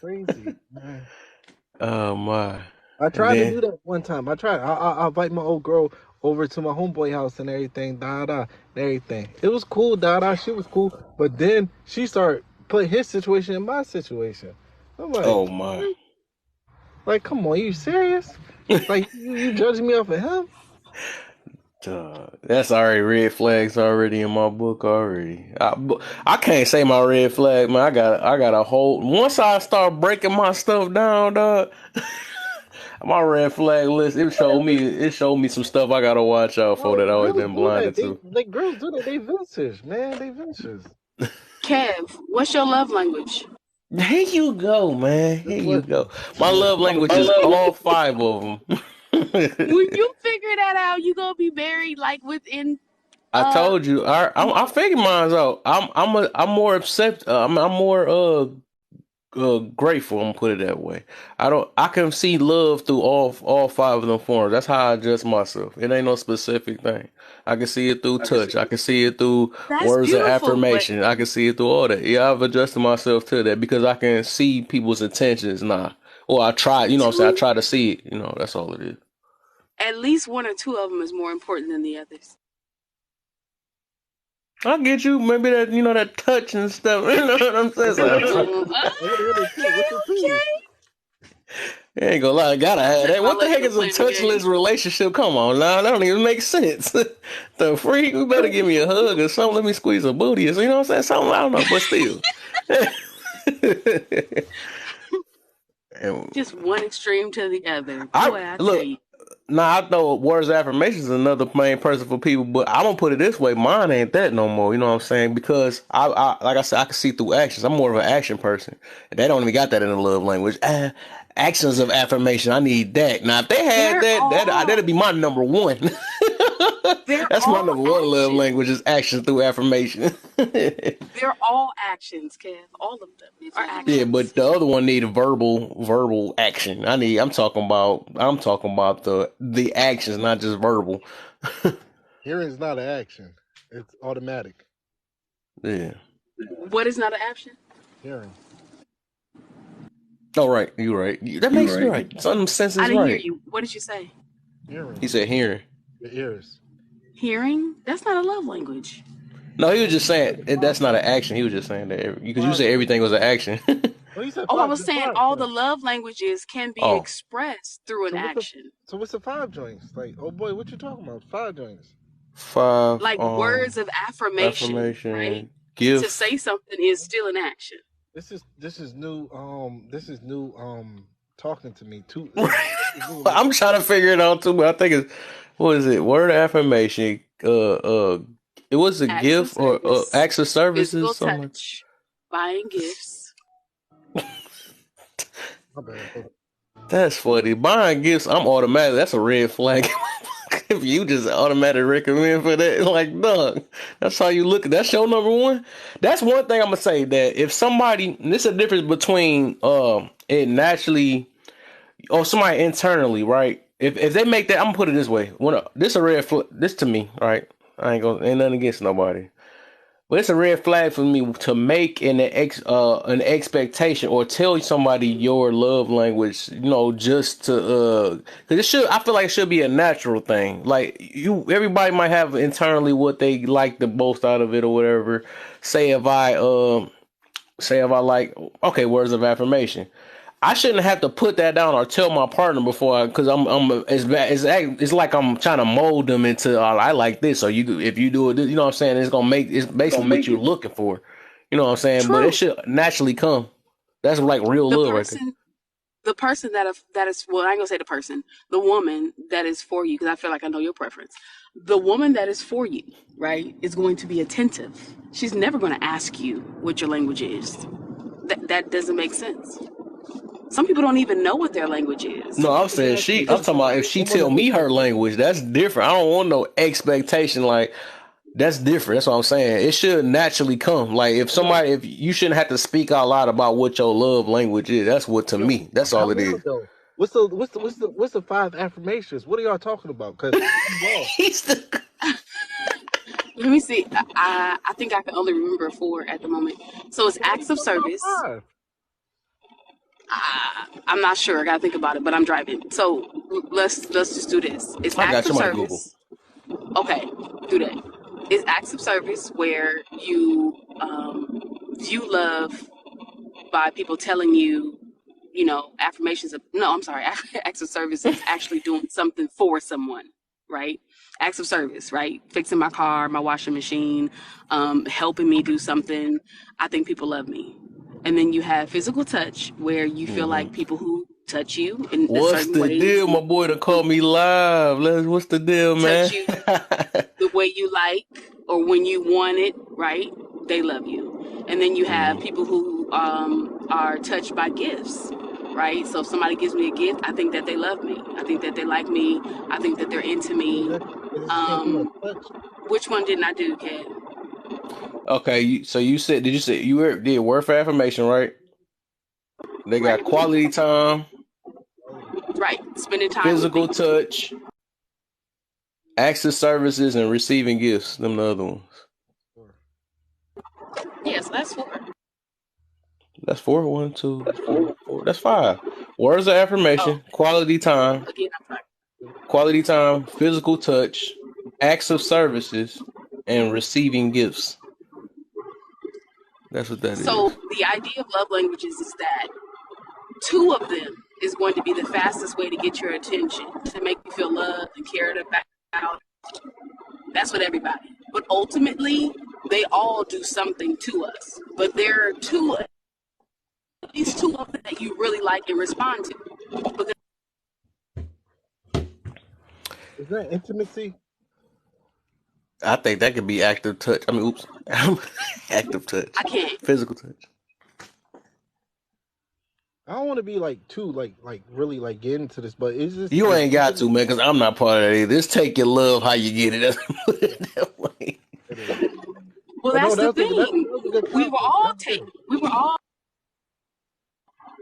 crazy, man. Oh my! I And tried to then do that one time. I tried. I invite my old girl over to my homeboy house and everything. Da da, and everything. It was cool. Da da. She was cool. But then she started putting his situation in my situation. I'm oh my! come on, you serious? Like, you judging me off of him? That's already red flags already in my book already. I can't say my red flag, man. I got a whole. Once I start breaking my stuff down, dog, my red flag list it showed me some stuff I gotta watch out for No, that I always girls been do that. blinded They to. like girls do that. They vicious, man. They vicious. Kev, what's your love language? Here you go, man. Just Here you go. listen. My love language is all 5 of them. When you figure that out, you gonna be married like within I told you. I figured mine out. I'm more upset. I'm more grateful. I'm gonna put it that way. I can see love through all 5 of them forms. That's how I adjust myself. It ain't no specific thing. I can see it through touch. I can see it through that's words of beautiful, but affirmation. I can see it through all that. Yeah, I've adjusted myself to that because I can see people's intentions now. Or I try, you know what I'm saying? I two, try to see it. That's all it is. at least one or two of them is more important than the others. I get you. Maybe that, that touch and stuff. You know what I'm saying? So, I want to hear the two. What's the two? I ain't gonna lie, I gotta have That's that. my What the heck lady is a playing the game. touchless relationship? Come on now, that don't even make sense. The freak, you better give me a hug or something. Let me squeeze a booty or something. You know what I'm saying? Something, I don't know, but still. And Just one extreme to the other. Boy, I tell look. you. Now I know words of affirmation is another main person for people, but I'm gonna put it this way: mine ain't that no more. You know what I'm saying? Because like I said, I can see through actions. I'm more of an action person. They don't even got that in the love language. Actions of affirmation. I need that. Now if they had that'd be my number one. They're That's my all number one love actions. language is action through affirmation. They're all actions, Kev. All of them are actions. Yeah, but the other one need a verbal action. I'm talking about the actions, not just verbal. Hearing is not an action. It's automatic. Yeah. What is not an action? Hearing. Oh, right. You're right. That makes you right. Some sense I is didn't hear right. you. What did you say? Hearing. He said hearing. The ears. Hearing? That's not a love language. No, he was just saying that's not an action. He was just saying that because you said everything was an action. Well, you said Oh, I five. was saying all the love languages can be Oh, expressed through an action. So what's the 5 joints? Like, oh boy, what you talking about? 5 joints. 5 Like words of affirmation, right? affirmation To gift. say something is still an action. This is new. This is new. Talking to me too. I'm trying to figure it out too, but I think it's what is it? Word of affirmation. It was a Acts of gift or service, acts of services. physical Something. touch, buying gifts. My bad. That's funny. Buying gifts, I'm automatic. That's a red flag. If you just automatically recommend for that, like, dog, that's how you look. That's your number one. That's one thing I'm gonna say that if somebody, and this is a difference between it naturally or somebody internally, right? If they make that, I'm gonna put it this way. This a red flag. This to me, right? Ain't nothing against nobody. But it's a red flag for me to make an expectation or tell somebody your love language, just to because I feel like it should be a natural thing. Like everybody might have internally what they like the most out of it or whatever. Say if I like words of affirmation. I shouldn't have to put that down or tell my partner before because it's like I'm trying to mold them into I like this. So if you do it, you know what I'm saying? It's basically what you're looking for. You know what I'm saying? True. But it should naturally come. That's like real love right there. The person that is well, I ain't gonna say the person, the woman that is for you, because I feel like I know your preference. The woman that is for you, right, is going to be attentive. She's never going to ask you what your language is. That doesn't make sense. Some people don't even know what their language is. No, I'm saying I'm talking about if she tell me her language, that's different. I don't want no expectation. Like that's different. That's what I'm saying. It should naturally come. Like if you shouldn't have to speak out loud about what your love language is. That's what to me. That's all it is. What's the 5 affirmations? What are y'all talking about? Because let me see. I think I can only remember 4 at the moment. So it's acts of service. I'm not sure. I gotta think about it, but I'm driving. So let's just do this. It's acts of service. Okay, do that. It's acts of service where you view love by people telling you, affirmations of acts of service is actually doing something for someone, right? Acts of service, right? Fixing my car, my washing machine, helping me do something. I think people love me. And then you have physical touch where you feel like people who touch you in a certain way. What's the deal, my boy? To call me live. What's the deal, man? Touch you the way you like or when you want it, right? They love you. And then you have people who are touched by gifts, right? So if somebody gives me a gift, I think that they love me. I think that they like me. I think that they're into me. Is that the same thing as touch? Which one didn't I do, Kat? Okay, so you said, did you say you did word for affirmation, right? They got Right. quality time, Right. Spending time with physical me. touch, acts of services, and receiving gifts. Them the other ones. Yes, that's 4. That's 4. 1, 2, 3, 4. That's 5. Words of Oh, affirmation, quality time, again, I'm physical touch, acts of services, and receiving gifts. That's what that sorry. So is. the idea of love languages is that 2 of them is going to be the fastest way to get your attention, to make you feel loved and cared about. That's what everybody. But ultimately, they all do something to us. But there are at least 2 of them that you really like and respond to. Because Is that intimacy? I think that could be active touch. I mean, oops, active touch, I can't. physical touch. I don't want to be like too like really like get into this, but it's just You like ain't got to, man, because I'm not part of that either. Just take your love how you get it. That way. Well, that's the thing. We were all.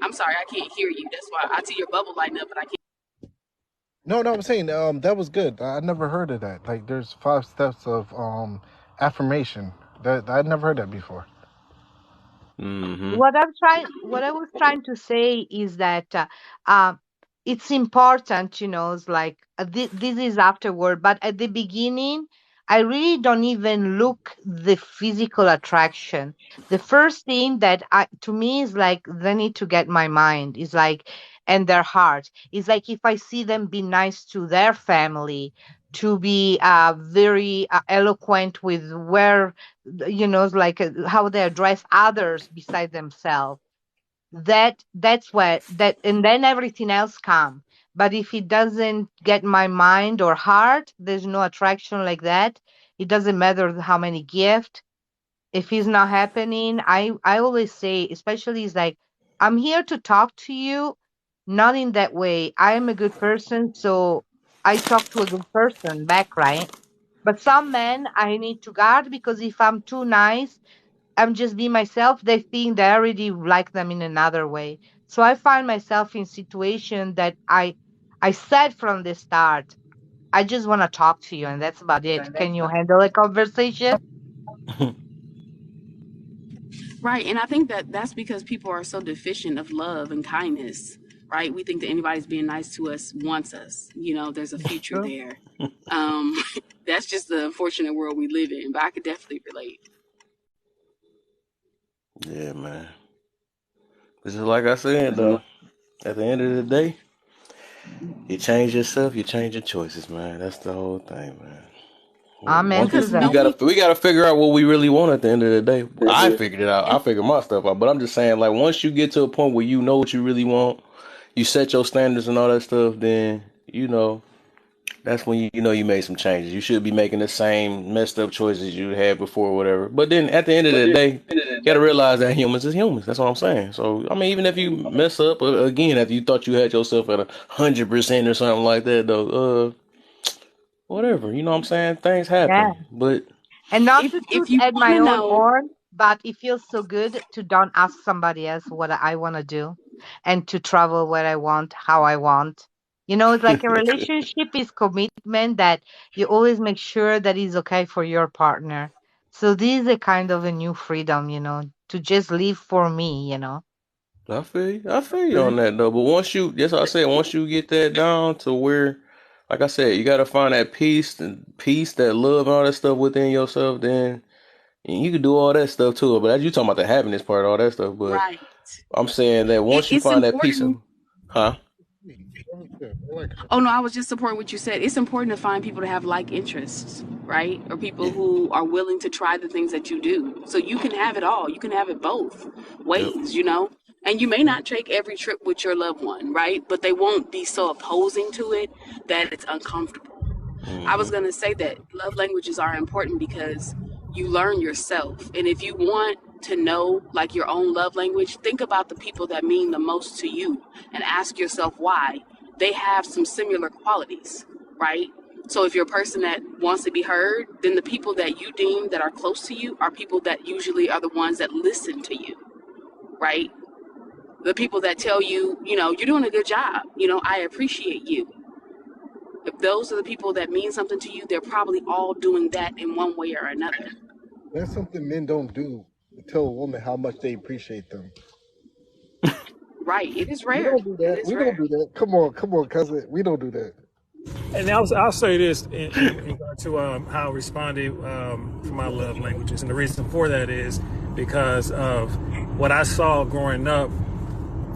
I'm sorry, I can't hear you. That's why I see your bubble lighting up, but I can't. No, I'm saying that was good. I never heard of that. Like, there's 5 steps of affirmation. That I'd never heard that before. Mm-hmm. What I was trying to say is that uh, it's important, it's like this is afterward, but at the beginning, I really don't even look the physical attraction. The first thing that to me is like they need to get my mind is like, and their heart is like if I see them be nice to their family, to be very eloquent with where like how they address others beside themselves. That's what that, and then everything else come. But if it doesn't get my mind or heart, there's no attraction like that. It doesn't matter how many gifts. If it's not happening, I always say, especially is like, I'm here to talk to you, not in that way. I am a good person, so I talk to a good person back, right? But some men I need to guard because if I'm too nice, I'm just being myself, they think they already like them in another way. So I find myself in situation that I said from the start, I just want to talk to you and that's about it. Can you handle a conversation? Right, and I think that that's because people are so deficient of love and kindness. Right, we think that anybody's being nice to us wants us. There's a future True. there. Um, that's just the unfortunate world we live in. But I could definitely relate. Yeah, man. This is like I said, though. At the end of the day, you change yourself, you change your choices, man. That's the whole thing, man. Amen Once to Because that. we gotta figure out what we really want at the end of the day. I figured it out. I figured my stuff out. But I'm just saying, like, once you get to a point where you know what you really want, you set your standards and all that stuff, then that's when you made some changes. You should be making the same messed up choices you had before or whatever. But then at the end of the day, you gotta realize that humans is humans. That's what I'm saying. So I mean, even if you mess up again, after you thought you had yourself at 100% or something like that, though, whatever. You know what I'm saying? Things Yeah. happen. But And not if to if toot you at want my to own know, horn, but it feels so good to don't ask somebody else what I want to do and to travel where I want, how I want. It's like a relationship is commitment that you always make sure that is okay for your partner. So this is a kind of a new freedom, to just live for me. I feel you on that though. But that's what I said. Once you get that down to where, like I said, you gotta find that peace, that love, and all that stuff within yourself. Then you can do all that stuff too. But as you talking about the happiness part, all that stuff. But right, I'm saying that once you it's find that peace, important. huh? Oh no, I was just supporting what you said. It's important to find people to have like interests, right? Or people Yeah. who are willing to try the things that you do. So you can have it all. You can have it both Yep. ways. And you may not take every trip with your loved one, right? But they won't be so opposing to it that it's uncomfortable. I was going to say that love languages are important because you learn yourself. And if you want to know like your own love language, think about the people that mean the most to you and ask yourself why. They have some similar qualities, right? So if you're a person that wants to be heard, then the people that you deem that are close to you are people that usually are the ones that listen to you, right? The people that tell you, you know, you're doing a good job, you know, I appreciate you. If those are the people that mean something to you, they're probably all doing that in one way or another. That's something men don't do. Tell a woman how much they appreciate them. Right. It is We rare. don't do It that. is We don't rare. do that. Come on, cousin. We don't do that. And I'll say this in regard to how I responded for my love languages. And the reason for that is because of what I saw growing up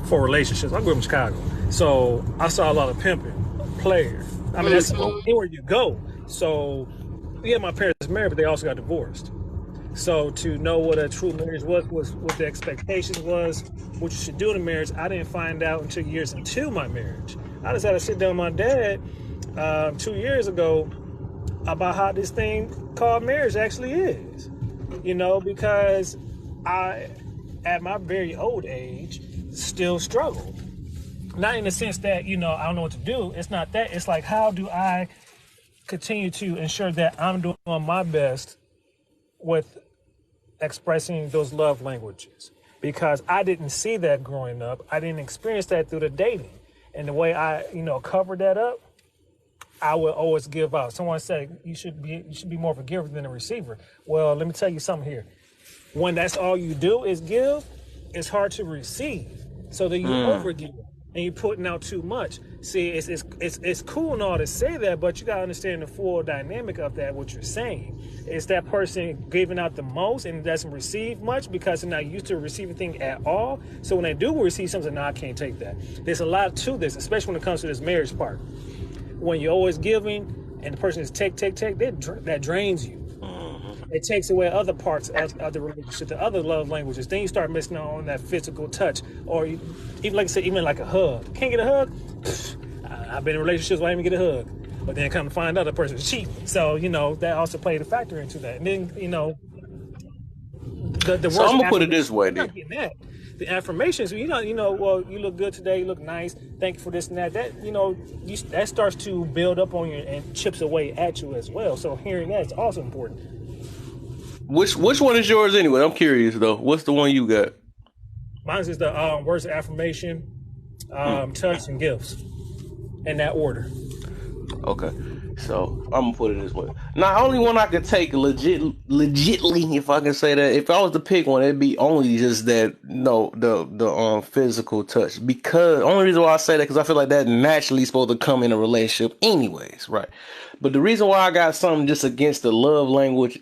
for relationships. I grew up in Chicago. So I saw a lot of pimping, players. I mean, that's anywhere you go. So, yeah, my parents married, but they also got divorced. So to know what a true marriage was what the expectations was, what you should do in a marriage, I didn't find out until years into my marriage. I just had to sit down with my dad 2 years ago about how this thing called marriage actually is. You know, because I, at my very old age, still struggle. Not in the sense that, you know, I don't know what to do. It's not that. It's like, how do I continue to ensure that I'm doing my best with expressing those love languages? Because I didn't see that growing up. I didn't experience that through the dating. And the way I, you know, covered that up, I would always give out. Someone said you should be more of a giver than a receiver. Well, let me tell you something here. When that's all you do is give, it's hard to receive. So then you overgive and you're putting out too much. See, it's cool and all to say that, but you gotta understand the full dynamic of that. What you're saying is that person giving out the most and doesn't receive much because they're not used to receiving things at all. So when they do receive something, no, I can't take that. There's a lot to this, especially when it comes to this marriage part. When you're always giving and the person is take, that drains you. It takes away other parts of the relationship, the other love languages. Then you start missing out on that physical touch, or even like I said, even like a hug. Can't get a hug. I've been in relationships where I didn't even get a hug, but then come to find out the person's cheating. So you know that also played a factor into that. And then you know the So I'm gonna put it this way, dude. The affirmations, you know, well, you look good today, you look nice, thank you for this and that. That, you know, that starts to build up on you and chips away at you as well. So hearing that is also important. Which one is yours anyway? I'm curious though. What's the one you got? Mine is the words of affirmation, touch, and gifts in that order. Okay. So I'm gonna put it this way. Now, only one I could take legitly, if I can say that. If I was to pick one, it'd be only just that, the physical touch. Because only reason why I say that, because I feel like that naturally supposed to come in a relationship, anyways, right? But the reason why I got something just against the love language,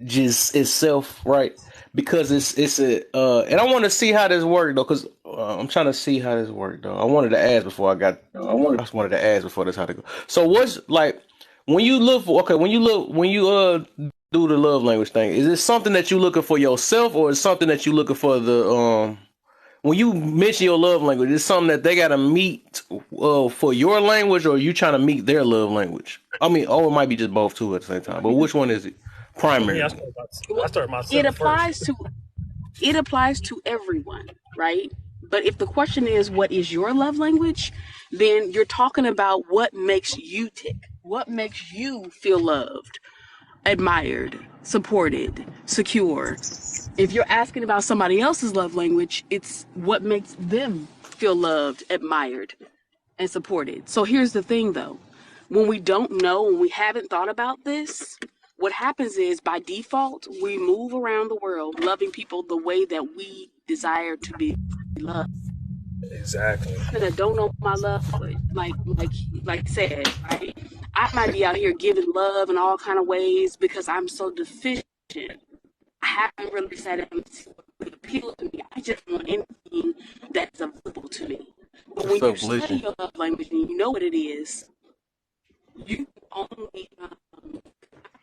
just itself, right? Because it's and I want to see how this worked though, because I'm trying to see how this worked though. I wanted to ask before I just wanted to ask before this how to go. So what's like when you do the love language thing? Is it something that you looking for yourself, or is it something that you looking for the when you mention your love language? Is it something that they gotta meet for your language, or are you trying to meet their love language? I mean, it might be just both two at the same time. But which one is it? Primary. Yeah, I start myself it applies to everyone, right? But if the question is what is your love language, then you're talking about what makes you tick, what makes you feel loved, admired, supported, secure. If you're asking about somebody else's love language, it's what makes them feel loved, admired, and supported. So here's the thing though, when we don't know, when we haven't thought about this, what happens is by default, we move around the world loving people the way that we desire to be loved. Exactly. And I don't know my love, like said, right? I might be out here giving love in all kind of ways because I'm so deficient. I haven't really said it would appeal to me. I just want anything that's available to me. But when you study your love language and you know what it is, you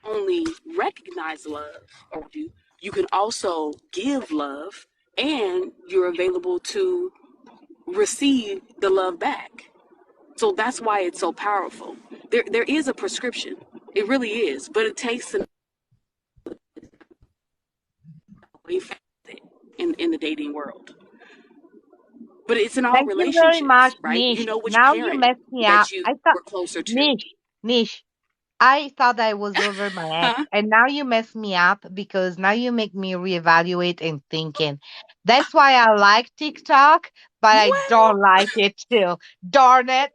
only recognize love, or you can also give love, and you're available to receive the love back. So that's why it's so powerful. There is a prescription. It really is, but it takes an away from it. in the dating world. But it's in all Thank you very relationships, much, right? You Nish. know which Now you parent messed me up. that you I thought, were closer to. Nish, I thought I was over my ex, Huh? and now you mess me up because now you make me reevaluate and thinking. That's why I like TikTok, but I Well, don't like it too. Darn it.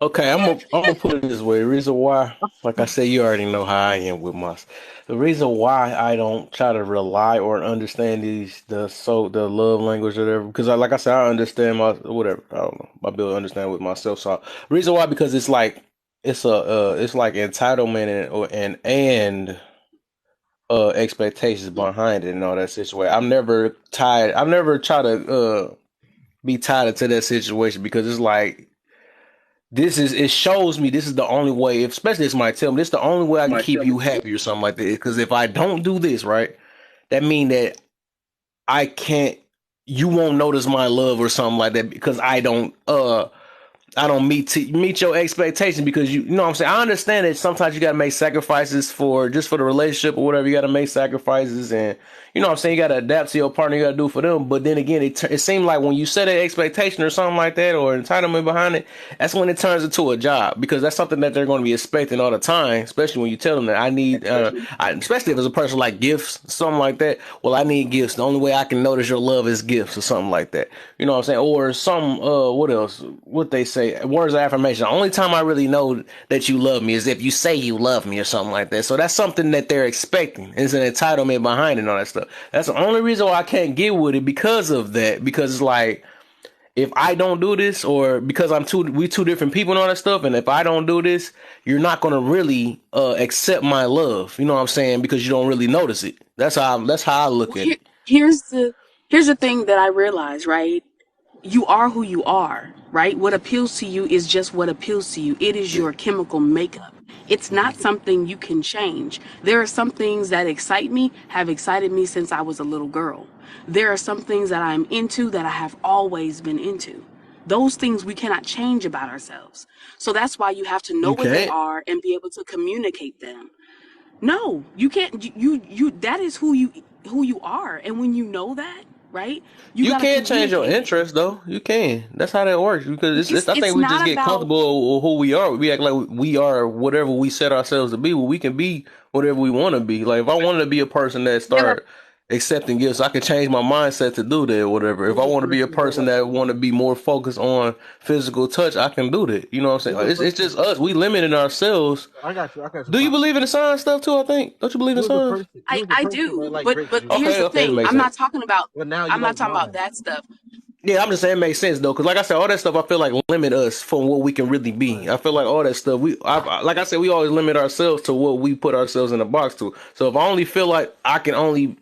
Okay, I'm gonna put it this way. The reason why, like I said, you already know how I am with my. The reason why I don't try to rely or understand the love language or whatever, because like I said, I understand my whatever. I don't know. I build understand with myself. So reason why, because it's like it's like entitlement and expectations behind it and all that situation. I'm never tied. I've never tried to be tied into that situation because it's like it shows me this is the only way, especially if somebody tell me this is the only way I can keep you happy or something like that. Because if I don't do this, right, that mean that I can't, you won't notice my love or something like that because I don't meet your expectation because you know what I'm saying. I understand that sometimes you gotta make sacrifices for the relationship or whatever. You gotta make sacrifices and you know what I'm saying. You gotta adapt to your partner. You gotta do for them. But then again, it seems like when you set an expectation or something like that or entitlement behind it, that's when it turns into a job because that's something that they're going to be expecting all the time. Especially when you tell them that I need, especially if it's a person like gifts, something like that. Well, I need gifts. The only way I can notice your love is gifts or something like that. You know what I'm saying? Or some what else? What they say? Words of affirmation. The only time I really know that you love me is if you say you love me or something like that. So that's something that they're expecting. It's an entitlement behind it and all that stuff. That's the only reason why I can't get with it because of that. Because it's like if I don't do this, or because we two different people and all that stuff, and if I don't do this, you're not gonna really accept my love. You know what I'm saying? Because you don't really notice it. That's how I look Well, at it. here's the thing that I realize, right? You are who you are, right? What appeals to you is just what appeals to you. It is Yeah. your chemical makeup. It's not something you can change. There are some things that excite me, have excited me since I was a little girl. There are some things that I'm into that I have always been into. Those things we cannot change about ourselves. So that's why you have to know You what they can't. are and be able to communicate them. No, you can't. You that is who you are, and when you know that, right, you You got to can change your communicate it. interest though. You can. That's how that works. Because It's I think it's we just not get about. comfortable with who we are. We act like we are whatever we set ourselves to be. Well, we can be whatever we want to be. Like if I wanted to be a person that Yeah, but start accepting gifts, I can change my mindset to do that or whatever. If I Who's a want to be a person that person like that want to be more focused on physical touch, I can do that. You know what I'm saying? who's Like, a it's person? just us. We limiting ourselves. I got you, Do you Pop. believe in the sign stuff too? I think. Don't you believe in Who's a signs? person? I Who's a I person that do, like but grape but juice? here's Okay, the okay, that thing. makes I'm sense. not talking about. But now you I'm not like talking about wine. that stuff. Yeah, I'm just saying it makes sense though, because like I said, all that stuff I feel like limit us from what we can really be. Right. I feel like all that stuff like I said, we always limit ourselves to what we put ourselves in a box to. So if I only feel like I can only,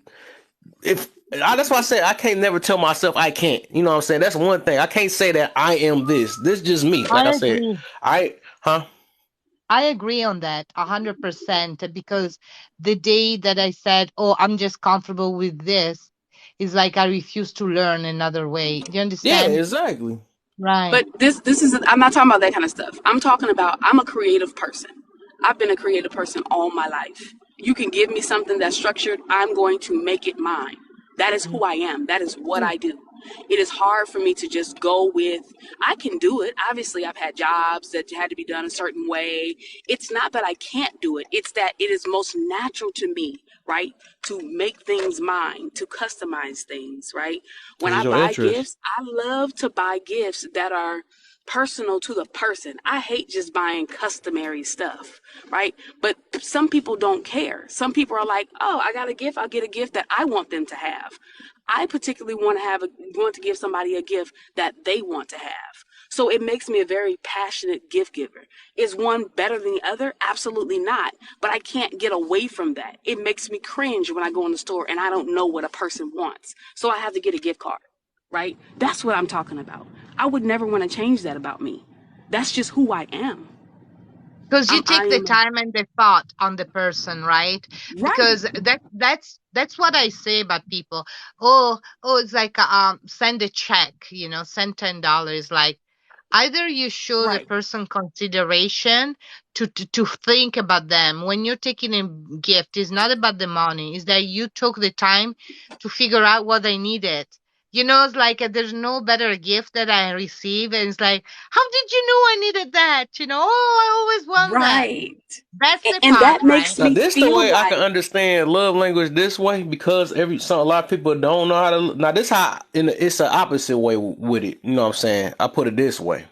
that's why I say I can't never tell myself I can't. You know what I'm saying? That's one thing. I can't say that I am this. This is just me. Like I I said, agree. huh? I agree on that 100% because the day that I said, "Oh, I'm just comfortable with this," is like I refuse to learn another way. Do you Yeah, understand? exactly. But Right. this is. I'm not talking about that kind of stuff. I'm talking about. I'm a creative person. I've been a creative person all my life. You can give me something that's structured. I'm going to make it mine. That is who I am. That is what I do. It is hard for me to just go with, I can do it. Obviously, I've had jobs that had to be done a certain way. It's not that I can't do it, it's that it is most natural to me, right? To make things mine, to customize things, right? When It's I your buy interest. gifts, I love to buy gifts that are personal to the person. I hate just buying customary stuff, right? But some people don't care. Some people are like, "Oh, I got a gift. I'll get a gift that I want them to have." I particularly want to give somebody a gift that they want to have. So it makes me a very passionate gift giver. Is one better than the other? Absolutely not. But I can't get away from that. It makes me cringe when I go in the store and I don't know what a person wants. So I have to get a gift card, right? That's what I'm talking about. I would never want to change that about me. That's just who I am. Because you I take the am time and the thought on the person, right? right. Because that's what I say about people. Oh, it's like send a check, send $10. Like, Either you show the Right. person consideration to think about them. When you're taking a gift, it's not about the money. It's that you took the time to figure out what they needed. It's like there's no better gift that I receive. And it's like, how did you know I needed that? Oh, I always want that. Right. That's the And part, that right? makes Now me this the feel way I can like, understand love language this way because a lot of people don't know how to. Now this how it's the opposite way with it. You know what I'm saying? I put it this way.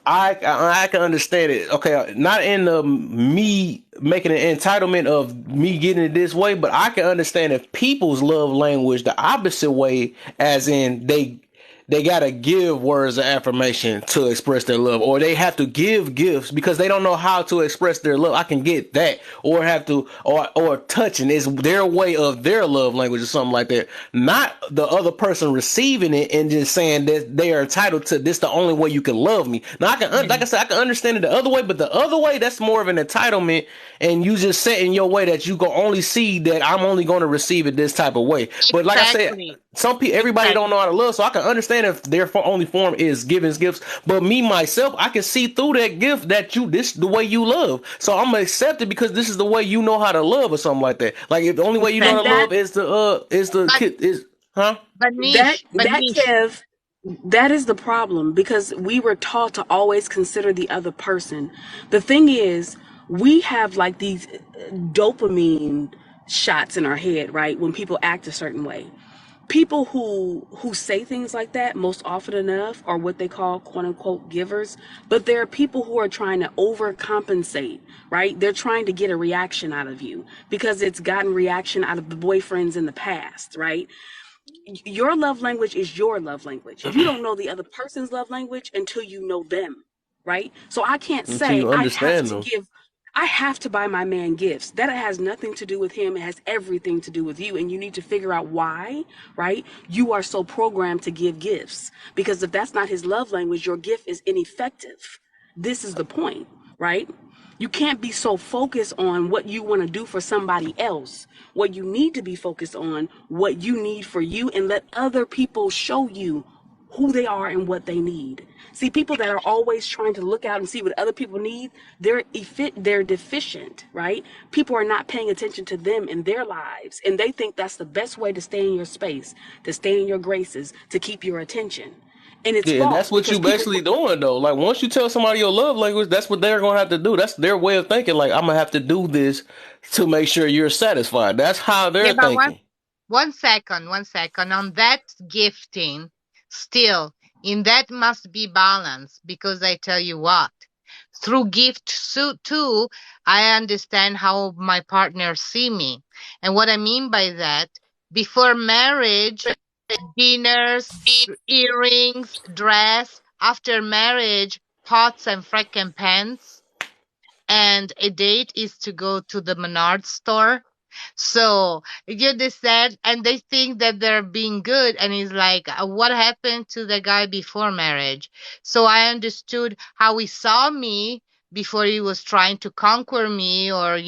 I can understand it. Okay, not in the me making an entitlement of me getting it this way, but I can understand if people's love language the opposite way, as in they gotta give words of affirmation to express their love, or they have to give gifts because they don't know how to express their love. I can get that, or have to, or touching is their way of their love language or something like that. Not the other person receiving it and just saying that they are entitled to this. The only way you can love me. Now I can, like I said, I can understand it the other way, but the other way that's more of an entitlement, and you just set in your way that you can only see that I'm only going to receive it this type of way. But like I said, Exactly. some people, everybody don't know how to love, so I can understand if their only form is giving gifts. But me myself, I can see through that gift that this the way you love, so I'm gonna accept it because this is the way you know how to love, or something like that. Like if the only way you know and how to Exactly. that love is the But kid is, huh? but that niche, but that niche. Kev, that is the problem, because we were taught to always consider the other person. The thing is, we have like these dopamine shots in our head, right? When people act a certain way. People who say things like that most often enough are what they call quote unquote givers, but there are people who are trying to overcompensate, right? They're trying to get a reaction out of you because it's gotten reaction out of the boyfriends in the past, right? Your love language is your love language. You don't know the other person's love language until you know them, right? So I can't Until say you understand them. I have to buy my man gifts. That has nothing to do with him. It has everything to do with you. And you need to figure out why, right? You are so programmed to give gifts. Because if that's not his love language, your gift is ineffective. This is the point, right? You can't be so focused on what you want to do for somebody else. What you need to be focused on, what you need for you, and let other people show you who they are and what they need. See, people that are always trying to look out and see what other people need, they're deficient, right? People are not paying attention to them in their lives, and they think that's the best way to stay in your space, to stay in your graces, to keep your attention. And it's Yeah, and false that's what because you people, basically doing though. Like once you tell somebody your love language, that's what they're gonna have to do. That's their way of thinking. Like I'm gonna have to do this to make sure you're satisfied. That's how Yeah, they're but thinking. one second on that gifting. Still, in that must be balance, because I tell you what, through gift too, I understand how my partner see me, and what I mean by that, before marriage, dinners, earrings, dress. After marriage, pots and freaking pans, and a date is to go to the Menards store. So you understand, and they think that they're being good, and it's like, what happened to the guy before marriage? So I understood how he saw me before he was trying to conquer me or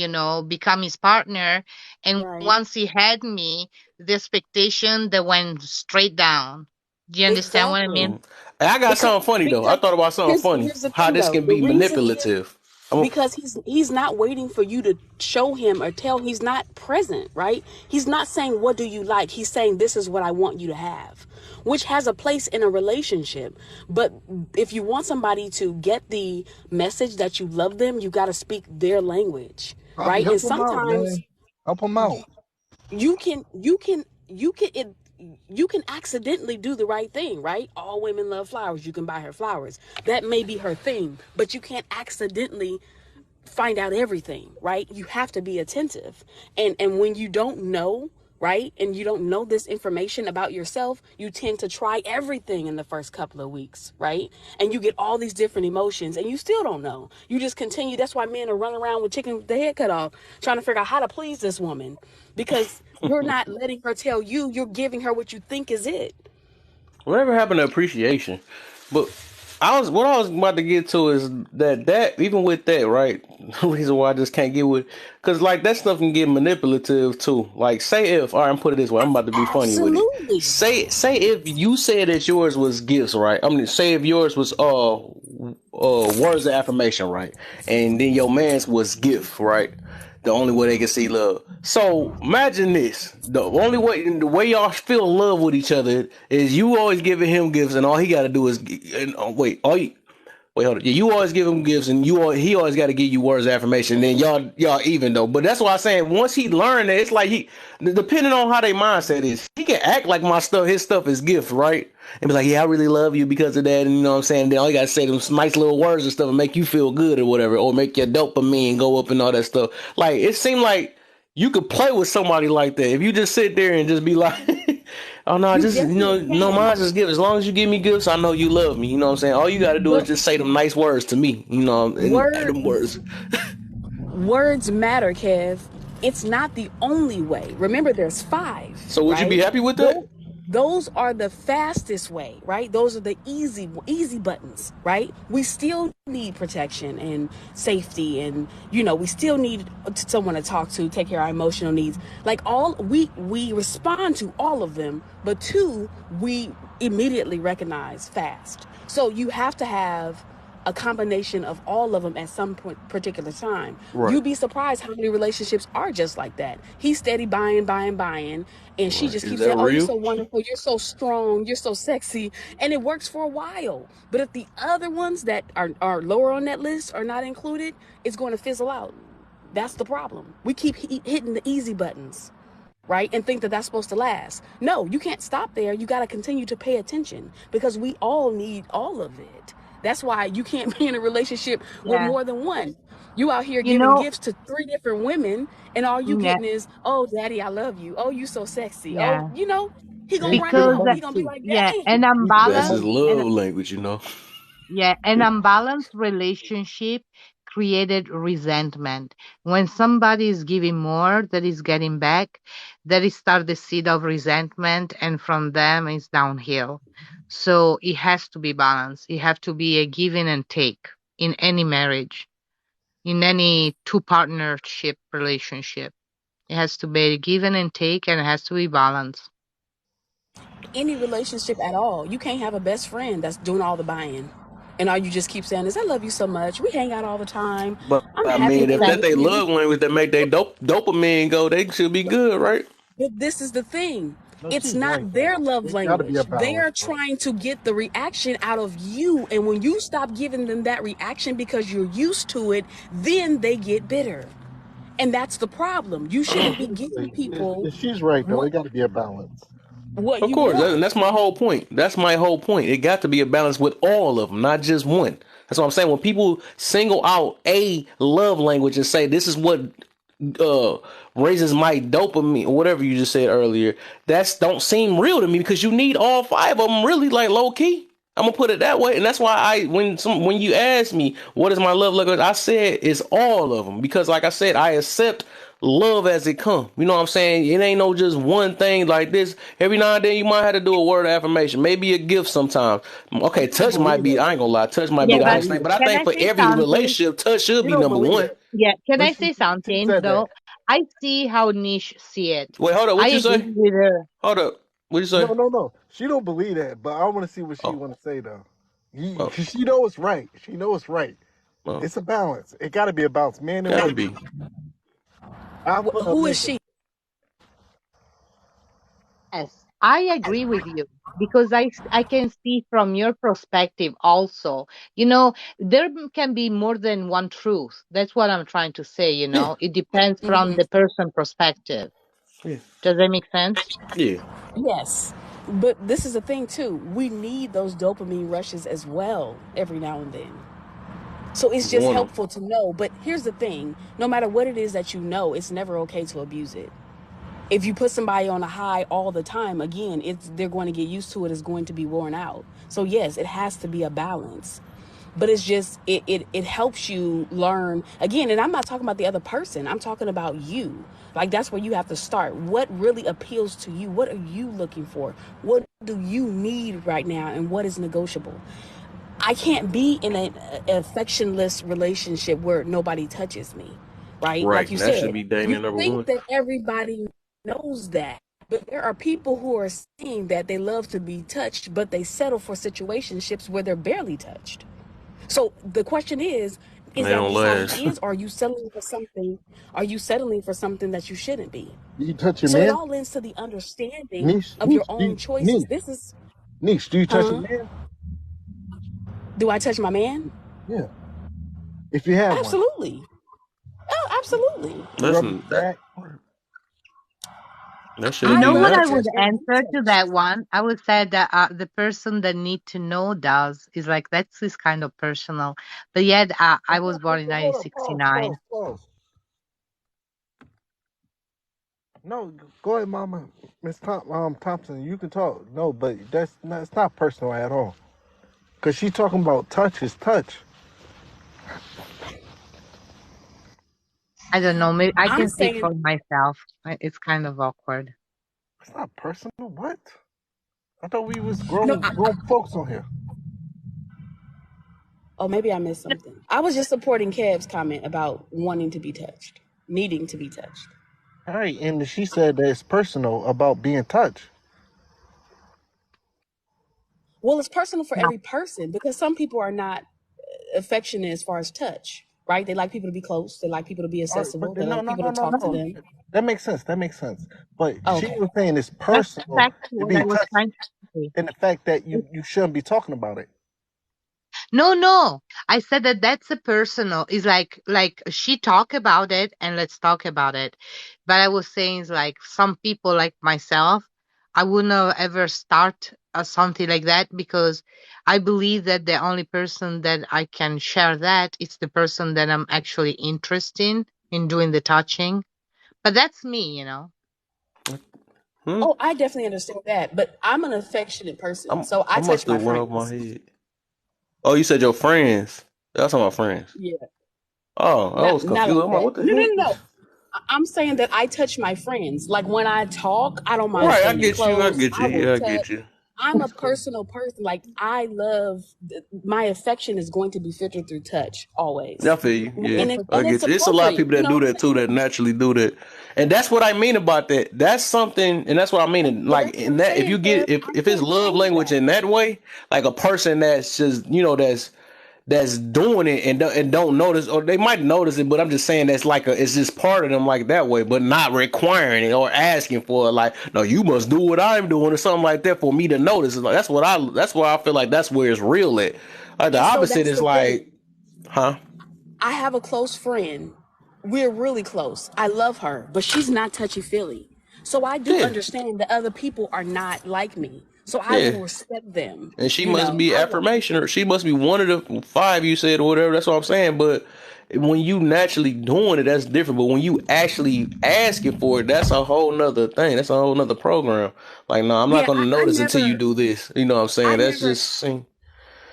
become his partner, and right? once he had me, the expectation that went straight down. Do you understand what I Exactly. mean? Mhm. And I got Because something funny though. I because thought about something funny. here's the How thing this though. can The be reason is manipulative. I'm, because he's not waiting for you to show him or tell. He's not present, right? He's not saying what do you like. He's saying this is what I want you to have, which has a place in a relationship. But if you want somebody to get the message that you love them, you got to speak their language, Bobby, right? And help him out, sometimes man. Help him out. you can accidentally do the right thing, right? All women love flowers. You can buy her flowers. That may be her thing, but you can't accidentally find out everything, right? You have to be attentive. And when you don't know, right? And you don't know this information about yourself, you tend to try everything in the first couple of weeks, right? And you get all these different emotions and you still don't know. You just continue. That's why men are running around with chicken with the head cut off, trying to figure out how to please this woman, because you're not letting her tell you, you're giving her what you think is it. whatever happened to appreciation? But what I was about to get to is that even with that, right? The reason why I just can't get with, because like that stuff can get manipulative too. Like, say if, all right, I'm put it this way, I'm about to be funny with it. Absolutely. Say if you said that yours was gifts, right? I mean, say if yours was words of affirmation, right? And then your man's was gift, right? The only way they can see love. So imagine this: the way y'all feel love with each other is you always giving him gifts, and all he got to do is wait, hold on. Yeah, you always give him gifts, and he always got to give you words of affirmation. And then y'all even though, but that's why I'm saying once he learned that, it's like depending on how their mindset is, he can act like his stuff is gift, right? And be like, yeah, I really love you because of that, and you know what I'm saying. Then all you gotta say them nice little words and stuff and make you feel good or whatever, or make your dopamine go up and all that stuff. Like it seemed like you could play with somebody like that if you just sit there and just be like. Oh no, You just definitely no, can. mine just give. As long as you give me gifts, I know you love me. You know what I'm saying? All you got to do is But just say them nice words to me. You know, and them words words. words matter, Kev. It's not the only way. Remember, there's 5, So would you be right? happy with that? Those are the fastest way, right? Those are the easy buttons, right? We still need protection and safety, and we still need someone to talk to, take care of our emotional needs. Like we respond to all of them, but 2 we immediately recognize fast. So you have to have a combination of all of them at some particular time. Right. You'd be surprised how many relationships are just like that. He's steady buying, and she Right. just Is keeps that saying, "Oh, you're real? so wonderful, you're so strong, you're so sexy," and it works for a while. But if the other ones that are lower on that list are not included, it's going to fizzle out. That's the problem. We keep hitting the easy buttons, right? And think that that's supposed to last. No, you can't stop there. You got to continue to pay attention because we all need all of it. That's why you can't be in a relationship with Yeah. more than one. You out here You giving know, gifts to 3 different women, and all you yeah, getting is, "Oh, daddy, I love you. Oh, you so sexy. Oh, yeah. he gonna And run give Because out. money He gonna be too. like, yeah, dang. an He's giving That's his unbalanced money and too. love language, you know. yeah, an unbalanced relationship created resentment. When somebody is giving more that is getting back, that is start the seed of resentment, and from them it's downhill. So it has to be balanced. It have to be a giving and take in any marriage, in any two partnership relationship. It has to be given and take, and it has to be balanced. Any relationship at all, you can't have a best friend that's doing all the buying. And all you just keep saying is, "I love you so much. We hang out all the time. But I'm I happy mean, if being that with they you." love language that make they dopamine go, they should be good, right? But this is the thing. No, It's she's right not their though. love There's got to be a language. They balance, are bro. trying to get the reaction out of you. And when you stop giving them that reaction because you're used to it, then they get bitter. And that's the problem. You shouldn't be giving Seriously, people she's right though. what It got to be a balance. what Of you course, want. and that's my whole point. That's my whole point. It got to be a balance with all of them, not just one. That's what I'm saying. When people single out a love language and say this is what uh raises my dopamine or whatever you just said earlier, that's don't seem real to me because you need all 5 of them really, like low key. I'm gonna put it that way, and that's why when you ask me what is my love language, I said it's all of them because, like I said, I accept love as it come. You know what I'm saying? It ain't no just one thing like this. Every now and then you might have to do a word of affirmation, maybe a gift sometimes. Okay, But she don't touch might believe be. that I ain't though. gonna lie, touch might She be Yeah, the don't but highest believe thing. it. But I can think I for say every something? relationship, touch should She be don't number believe one. that. Yeah, can But I say she something said that. though? I see how Niche see it. Wait, hold up. I What you agree say? with her. Hold up. What you No, say? no, no. She don't believe that. But I want to see what she Oh, want to say though. oh, 'Cause she know it's right. She know it's right. oh. It's a balance. It got to be a balance, man and Gotta woman. be. Alpha, Who is omega. she? Yes, I agree with you because I can see from your perspective also. There can be more than one truth. That's what I'm trying to say. Yeah, It depends from Hmm. the person perspective. yeah, Does that make sense? yeah. Yes. But this is the thing too. We need those dopamine rushes as well every now and then. So it's just Want them. helpful to know. But here's the thing, no matter what it is that you know, it's never okay to abuse it. If you put somebody on a high all the time, again, they're going to get used to it, it's going to be worn out. So yes, it has to be a balance. But it's just it helps you learn again, and I'm not talking about the other person. I'm talking about you. Like that's where you have to start. What really appeals to you? What are you looking for? What do you need right now and what is negotiable? I can't be in an affectionless relationship where nobody touches me, right? Right. Like you And that should said, be dating you number think one. that everybody knows that, but there are people who are saying that they love to be touched, but they settle for situationships where they're barely touched. So the question And is they that don't just how he last. is, or are you settling for something? Are you settling for something that you shouldn't be? Do you touch your So it man? all lends to the understanding Niche, of your niche, own choices. This is, niche. Do you touch your huh? man? Do I touch my man? Yeah. If you have one, Absolutely. Oh, absolutely. you rub Listen, his back. that You shouldn't I know be what love I to natural. would touch and be answer to touched. that one? I would say that the person that need to know does is like that's is kind of personal. But yet, I was born in Hold up, pause, 1969. pause, pause. No, go ahead, Mama. Thompson, you can talk. No, but it's not personal at all. Cause she talking about touch is touch. I don't know. Maybe I I'm can speak saying, for myself. It's kind of awkward. It's not personal. What? I thought we was no, grown folks on here. oh, maybe I missed something. I was just supporting Kev's comment about wanting to be touched, needing to be touched. All right, and she said that it's personal about being touched. Well, it's personal for No, every person because some people are not affectionate as far as touch, right? They like people to be close. They like people to be All right, accessible. but They no, like no, people no, to no, talk to no. them. That makes sense. That makes sense. But Oh, she okay. was saying it's that's personal exactly to what be I was touched, trying to say. and the fact that you shouldn't be talking about it. No, no. I said that that's a personal. It's like she talk about it and let's talk about it. But I was saying it's like some people like myself, I wouldn't have ever start something like that because I believe that the only person that I can share that is the person that I'm actually interested in doing the touching. But that's me, you know. Hmm? Oh, I definitely understand that, but I'm an affectionate person, so I I must touch my have went over my friends. head. Oh, you said your friends. That's talking about friends. Yeah, Oh, I was not confused. like I'm like, that. what the No, no, heck? no, no. I'm saying that I touch my friends. Like when I talk, I don't mind Right, I standing get you. I close. get you. I will Yeah, I touch. get you. I'm a That's crazy. personal person. Like I love my affection is going to be filtered through touch I always, feel you. Yeah, and I it's get you. It's a lot of appropriate. people that do that too, that naturally do that, and that's what I mean about that. That's something, and that's what I mean. Well, Like that's what in I'm that, if saying, you get Kev. I if it's can't love change language that. in that way, like a person that's just that's doing it and don't notice, or they might notice it, but I'm just saying that's like it's just part of them like that way, but not requiring it or asking for it. Like, no, you must do what I'm doing or something like that for me to notice. It's like that's why I feel like that's where it's real at. Like the And so opposite that's is the like, thing. huh? I have a close friend. We're really close. I love her, but she's not touchy feely. So I do Yeah, understand that other people are not like me. So I yeah. will respect them. And she You must know, be I will. affirmation, or she must be one of the five you said, or whatever. That's what I'm saying. But when you naturally doing it, that's different. But when you actually asking for it, that's a whole nother thing. That's a whole nother program. Like, no, I'm not Yeah, gonna I notice until you never, do this. You know what I'm I saying? That's never, just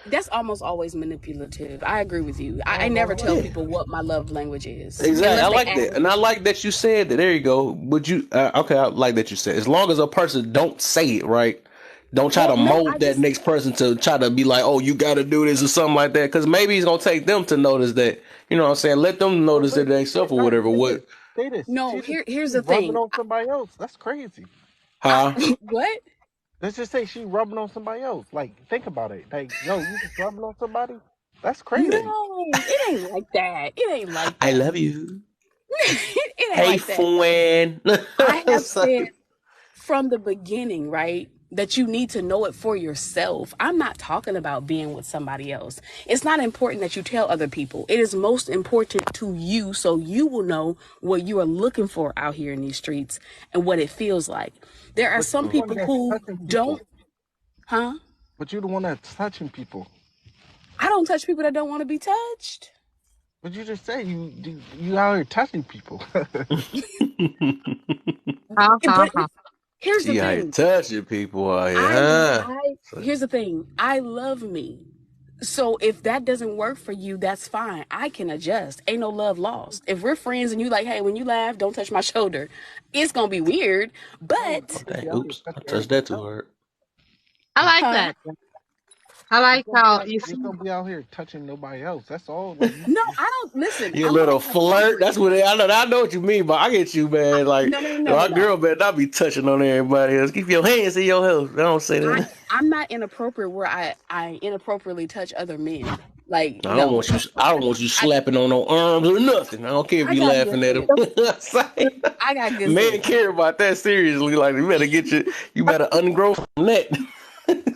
that's almost always manipulative. I agree with you. I No, never no, tell no. yeah. people what my love language is Exactly. I unless they like ask that, and I me. like that you said that. There you go. But you, okay, I like that you said. As long as a person don't say it, right? Don't try Well, to no, I mold that just, next person to try to be like, oh, you got to do this or something like that. Because maybe it's gonna take them to notice that. You know what I'm saying? Let them notice But it ain't self or guys, whatever. What? say this. no, here's She the rubbing thing. on somebody else. That's crazy. Huh? What? Let's just say she rubbing on somebody else. Like, think about it. Like, yo, you just rubbing on somebody? That's crazy. No, it ain't like that. It ain't like I that. love you. It ain't Hey, like that. friend. I have It's said like, from the beginning, right, that you need to know it for yourself. I'm not talking about being with somebody else. It's not important that you tell other people. It is most important to you so you will know what you are looking for out here in these streets and what it feels like. There are But some you're the one people that's who touching people. don't, huh? But you're the one that's touching people. I don't touch people that don't want to be touched. But you just say you out here touching people. Ha ha But ha. here's the she out here thing. touching people out here, I huh? I So, here's the thing. I love me. So if that doesn't work for you, that's fine. I can adjust. Ain't no love lost. If we're friends and you like, hey, when you laugh, don't touch my shoulder. It's gonna be weird, No, oh, but dang, she out here oops. I touching touched that everybody too else. hard. I like huh? that. I like how you Just see. don't be out here touching nobody else. That's all. Like you, No, I don't listen. You I'm gonna little be flirt. inappropriate. That's what I know what you mean, but I get you, man. Like No, no, no, no, our no. girl better not be touching on everybody else. Keep your hands in your house. Don't say I that. I'm not inappropriate where I inappropriately touch other men. Like I don't no, want you. I don't want you I slapping on no arms or nothing. I don't care if I you got good laughing at him. sense. I got good Men sense. care about that seriously. Like you better get you. You better ungrow from that.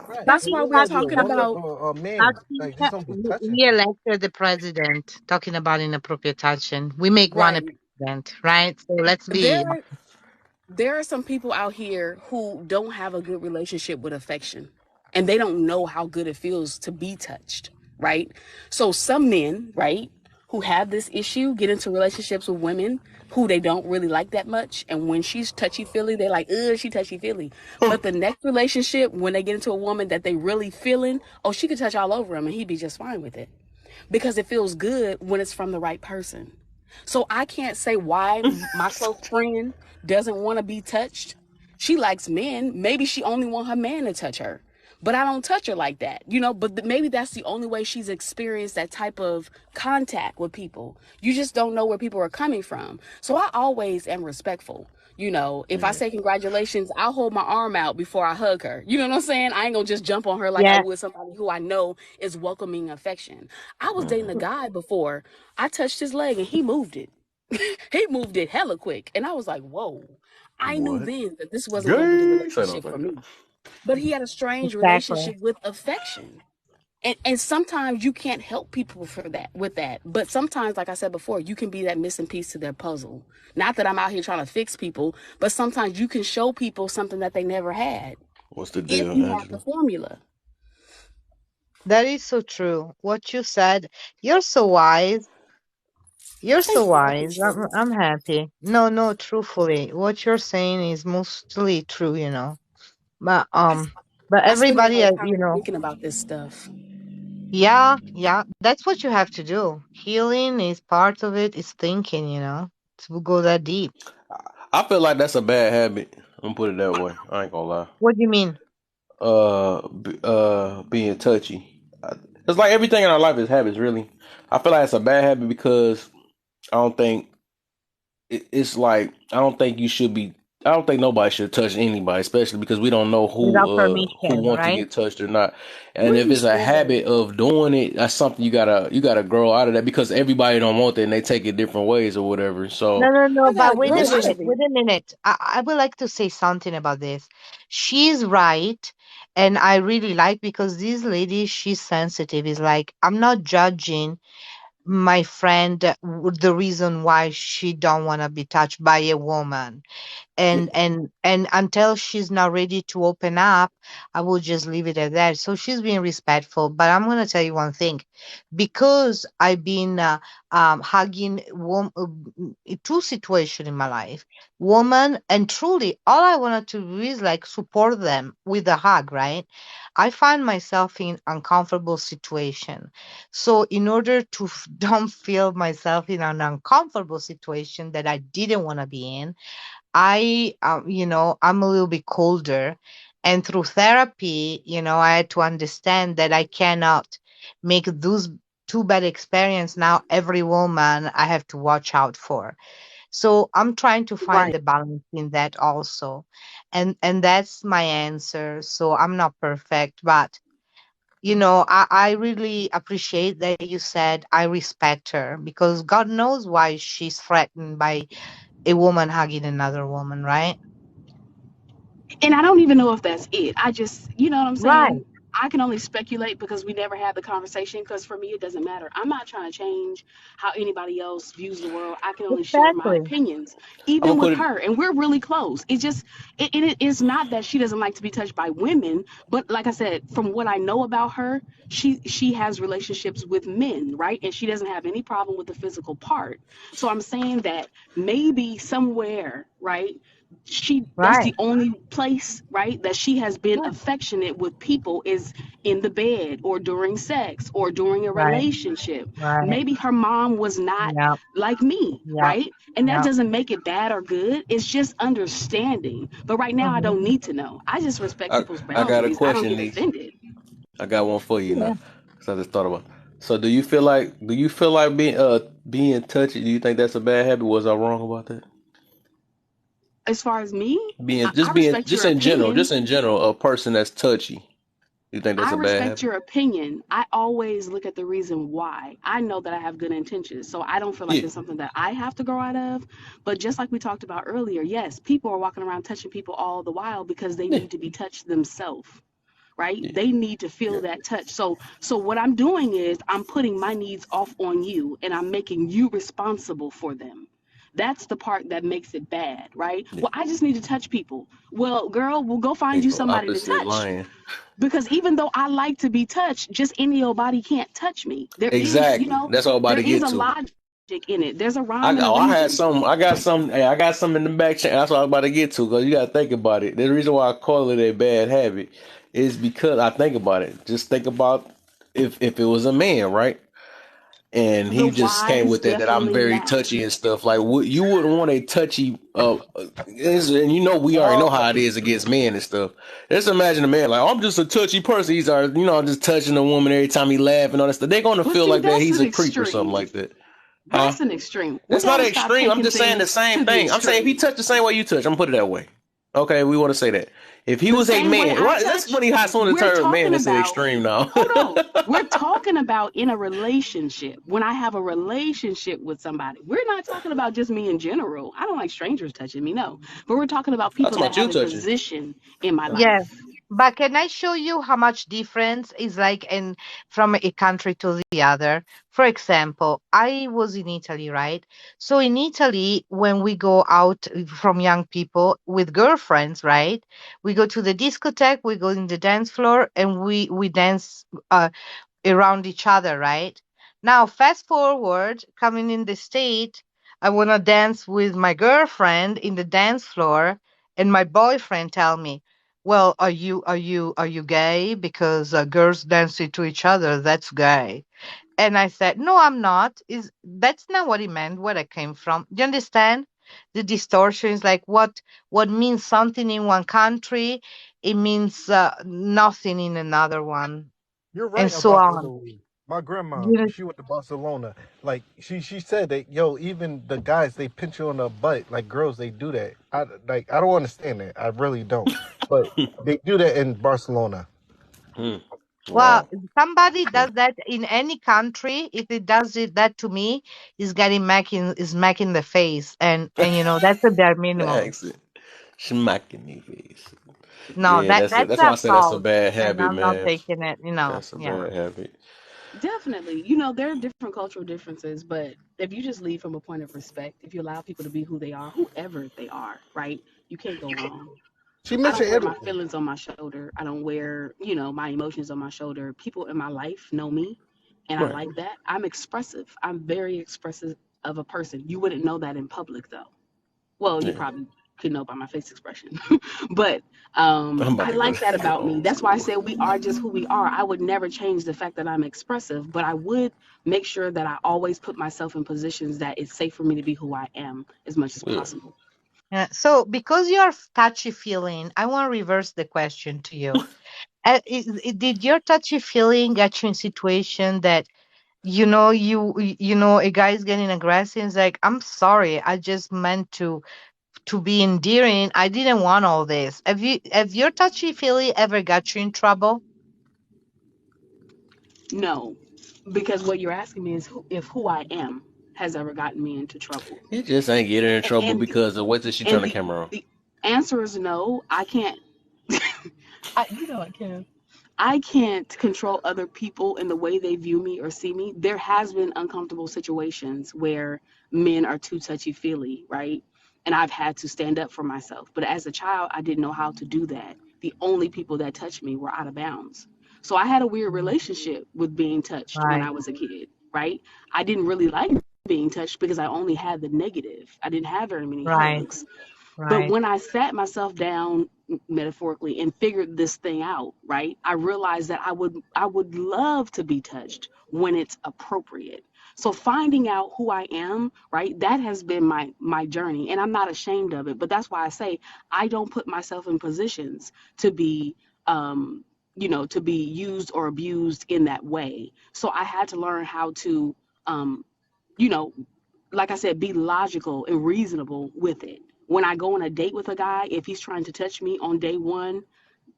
right? That's And why you we're gotta be a talking woman, about a man. Like just Argentina, don't be touching we people. elected the president, talking about inappropriate touching. We make one a right. president, right? So let's There be. are there are some people out here who don't have a good relationship with affection and they don't know how good it feels to be touched, right? So some men, right, who have this issue get into relationships with women who they don't really like that much, and when she's touchy feely they're like, ugh, she touchy feely. But the next relationship, when they get into a woman that they really feeling, oh, she could touch all over him and he'd be just fine with it because it feels good when it's from the right person. So I can't say why my close friend doesn't want to be touched. She likes men. Maybe she only want her man to touch her. But I don't touch her like that, you know, but maybe that's the only way she's experienced that type of contact with people. You just don't know where people are coming from. So I always am respectful. You know, if I Yeah. say congratulations, I'll hold my arm out before I hug her. You know what I'm saying? I ain't gonna just jump on her like I Yeah, would somebody who I know is welcoming affection. I was dating a Mhm. guy before. I touched his leg and he moved it. He moved it hella quick. And I was like, whoa. I knew What? then that this wasn't going to be the Gay. Say no, relationship say for that. me. But he had a strange exactly. relationship with affection. And sometimes you can't help people for that with that. But sometimes, like I said before, you can be that missing piece to their puzzle. Not that I'm out here trying to fix people, but sometimes you can show people something that they never had What's the if deal, you have the Angela? formula. That is so true. What you said, you're so wise. You're so Thank you. I wise. appreciate it. I'm happy. No, no, truthfully, what you're saying is mostly true, you know. But I spend a lot everybody, of you time know, thinking about this stuff. yeah, yeah, that's what you have to do. Healing is part of it. Is thinking, you know, to go that deep. I feel like that's a bad habit. I'm gonna put it that way. I ain't gonna lie. What do you mean? Being touchy. It's like everything in our life is habits, really. I feel like it's a bad habit because I don't think it's like I don't think you should be. I don't think nobody should touch anybody, especially because we don't know Without who permission, want to right? get touched or not. And Where if you it's a said that? habit of doing it, that's something you gotta grow out of that because everybody don't want that and they take it different ways or whatever. No, So no, no, I gotta but wait grow a out minute, of it's it. wait a minute. I would like to say something about this. She's right, and I really like because this lady, she's sensitive. Is like, I'm not judging my friend the reason why she don't want to be touched by a woman, and until she's not ready to open up, I will just leave it at that. So she's being respectful, but I'm going to tell you one thing. Because I've been hugging two situations in my life, woman, and truly all I wanted to do is like support them with a hug, right? I find myself in uncomfortable situation. So in order to don't feel myself in an uncomfortable situation that I didn't want to be in, I'm a little bit colder. And through therapy, I had to understand that I cannot make those two bad experience now every woman I have to watch out for. So I'm trying to find Right. the balance in that also. And that's my answer. So I'm not perfect, but I really appreciate that you said I respect her because God knows why she's threatened by a woman hugging another woman, right? And I don't even know if that's it. I just, you know what I'm saying? Right. I can only speculate because we never had the conversation. Because for me, it doesn't matter. I'm not trying to change how anybody else views the world. I can only share my Exactly. opinions, I'm even gonna with put it. her. And we're really close. It's just, it's not that she doesn't like to be touched by women, but like I said, from what I know about her, she has relationships with men, right? And she doesn't have any problem with the physical part. So I'm saying that maybe somewhere, right? That's Right. the only place, right, that she has been Right. affectionate with people is in the bed or during sex or during a Right. relationship. Right. Maybe her mom was not Yep. like me, Yep. right? And that Yep. doesn't make it bad or good. It's just understanding. But right now I Hmm. don't need to know. I just respect I people's I got a boundaries. I don't question, get niece. offended. I got one for you Yeah. now. Cause I just thought about. So do you feel like being touchy? Do you think that's a bad habit? Was I wrong about that? As far as me, Being just in general, a person that's touchy. You think that's I a bad respect habit? your opinion. I always look at the reason why. I know that I have good intentions, so I don't feel like Yeah, it's something that I have to grow out of. But just like we talked about earlier, yes, people are walking around touching people all the while because they yeah, need to be touched themselves, right? yeah. They need to feel that touch. So what I'm doing is I'm putting my needs off on you and I'm making you responsible for them. That's the part that makes it bad, right? Yeah. Well, I just need to touch people. Well, girl, we'll go find They you go somebody to opposite touch. lying. Because even though I like to be touched, just any old body can't touch me. There is, Exactly. That's all I'm about there to is get a to. logic in it. There's a rhyme and a I had reason. some. I got some. Hey, I got some in the back chain. That's what I was about to get to. Cause you got to think about it. The reason why I call it a bad habit is because I think about it. Just think about if it was a man, right? And The he just why came is with that I'm definitely very that. touchy and stuff. Like you wouldn't want a touchy. And you know we already know how it is against men and stuff. Just imagine a man like I'm just a touchy person. He's I'm just touching a woman every time he laugh and all that stuff. They're gonna But feel see, like that that's he's an a creep or something extreme. like that, huh? That's an extreme. We That's not got to an stop extreme. I'm taking just saying the things same to the thing. I'm saying if he extreme. touched the same way you touch, I'm gonna put it that way. Okay, we want to say that. If he The was a same way man, I right? That's touch, funny how soon the we're term man talking is an about, extreme now. hold on, we're talking about in a relationship. When I have a relationship with somebody, we're not talking about just me in general. I don't like strangers touching me, no. But we're talking about I'm people talking that about you have a touching. position in my Okay. Yes, life. but can I show you how much difference is like in from a country to the other? For example, I was in Italy, right? So in Italy, when we go out from young people with girlfriends, right? We go to the discotheque, we go in the dance floor, and we dance around each other, right? Now, fast forward, coming in the state, I want to dance with my girlfriend in the dance floor, and my boyfriend tell me, "Well, are you gay? Because girls dancing to each other, that's gay." And I said, "No, I'm not. Is that's not what he meant? Where I came from? Do you understand? The distortion is like what means something in one country, it means nothing in another one, You're and right so about that, on." Louis. My grandma, You know, she went to Barcelona. Like she said that yo, even the guys they pinch you on the butt, like girls they do that. I don't understand that. I really don't. But they do that in Barcelona. Hmm. well, Wow. somebody Yeah. does that in any country. If it does that to me, is making the face, and that's a bare The minimum. accent. Smacking me face. No, Yeah, that's that's why I say that's a assault, bad and habit, I'm not man. taking it. That's a Yeah. bad habit. Definitely. There are different cultural differences, but if you just lead from a point of respect, if you allow people to be who they are, whoever they are, right? You can't go wrong. She I don't mentioned wear my everything. feelings on my shoulder. I don't wear, my emotions on my shoulder. People in my life know me, and I Right. like that. I'm expressive. I'm very expressive of a person. You wouldn't know that in public, though. Well, you Yeah. probably could know by my face expression, but I'm about I to go like that to about me. old That's why I school. say we are just who we are. I would never change the fact that I'm expressive, but I would make sure that I always put myself in positions that it's safe for me to be who I am as much as Yeah. possible. Yeah. So because you're touchy feeling, I want to reverse the question to you. Did your touchy feeling get you in situation that a guy is getting aggressive? It's like, I'm sorry, I just meant to be endearing. I didn't want all this. Have your touchy feely ever got you in trouble? No, because what you're asking me is if who I am has ever gotten me into trouble. He just ain't getting in trouble And because of wait till she turn and the the camera on. the answer is no. I can't. I can. I can't control other people in the way they view me or see me. There has been uncomfortable situations where men are too touchy feely, right? And I've had to stand up for myself. But as a child, I didn't know how to do that. The only people that touched me were out of bounds. So I had a weird Mm. relationship with being touched when Right, I was a kid, right? I didn't really like being touched because I only had the negative. I didn't have very many right, hugs. But right. when I sat myself down metaphorically and figured this thing out, right? I realized that I would love to be touched when it's appropriate. So finding out who I am, right? That has been my journey and I'm not ashamed of it, but that's why I say I don't put myself in positions to be um to be used or abused in that way. So I had to learn how to, um, you know, like I said, be logical and reasonable with it. When I go on a date with a guy, if he's trying to touch me on day one,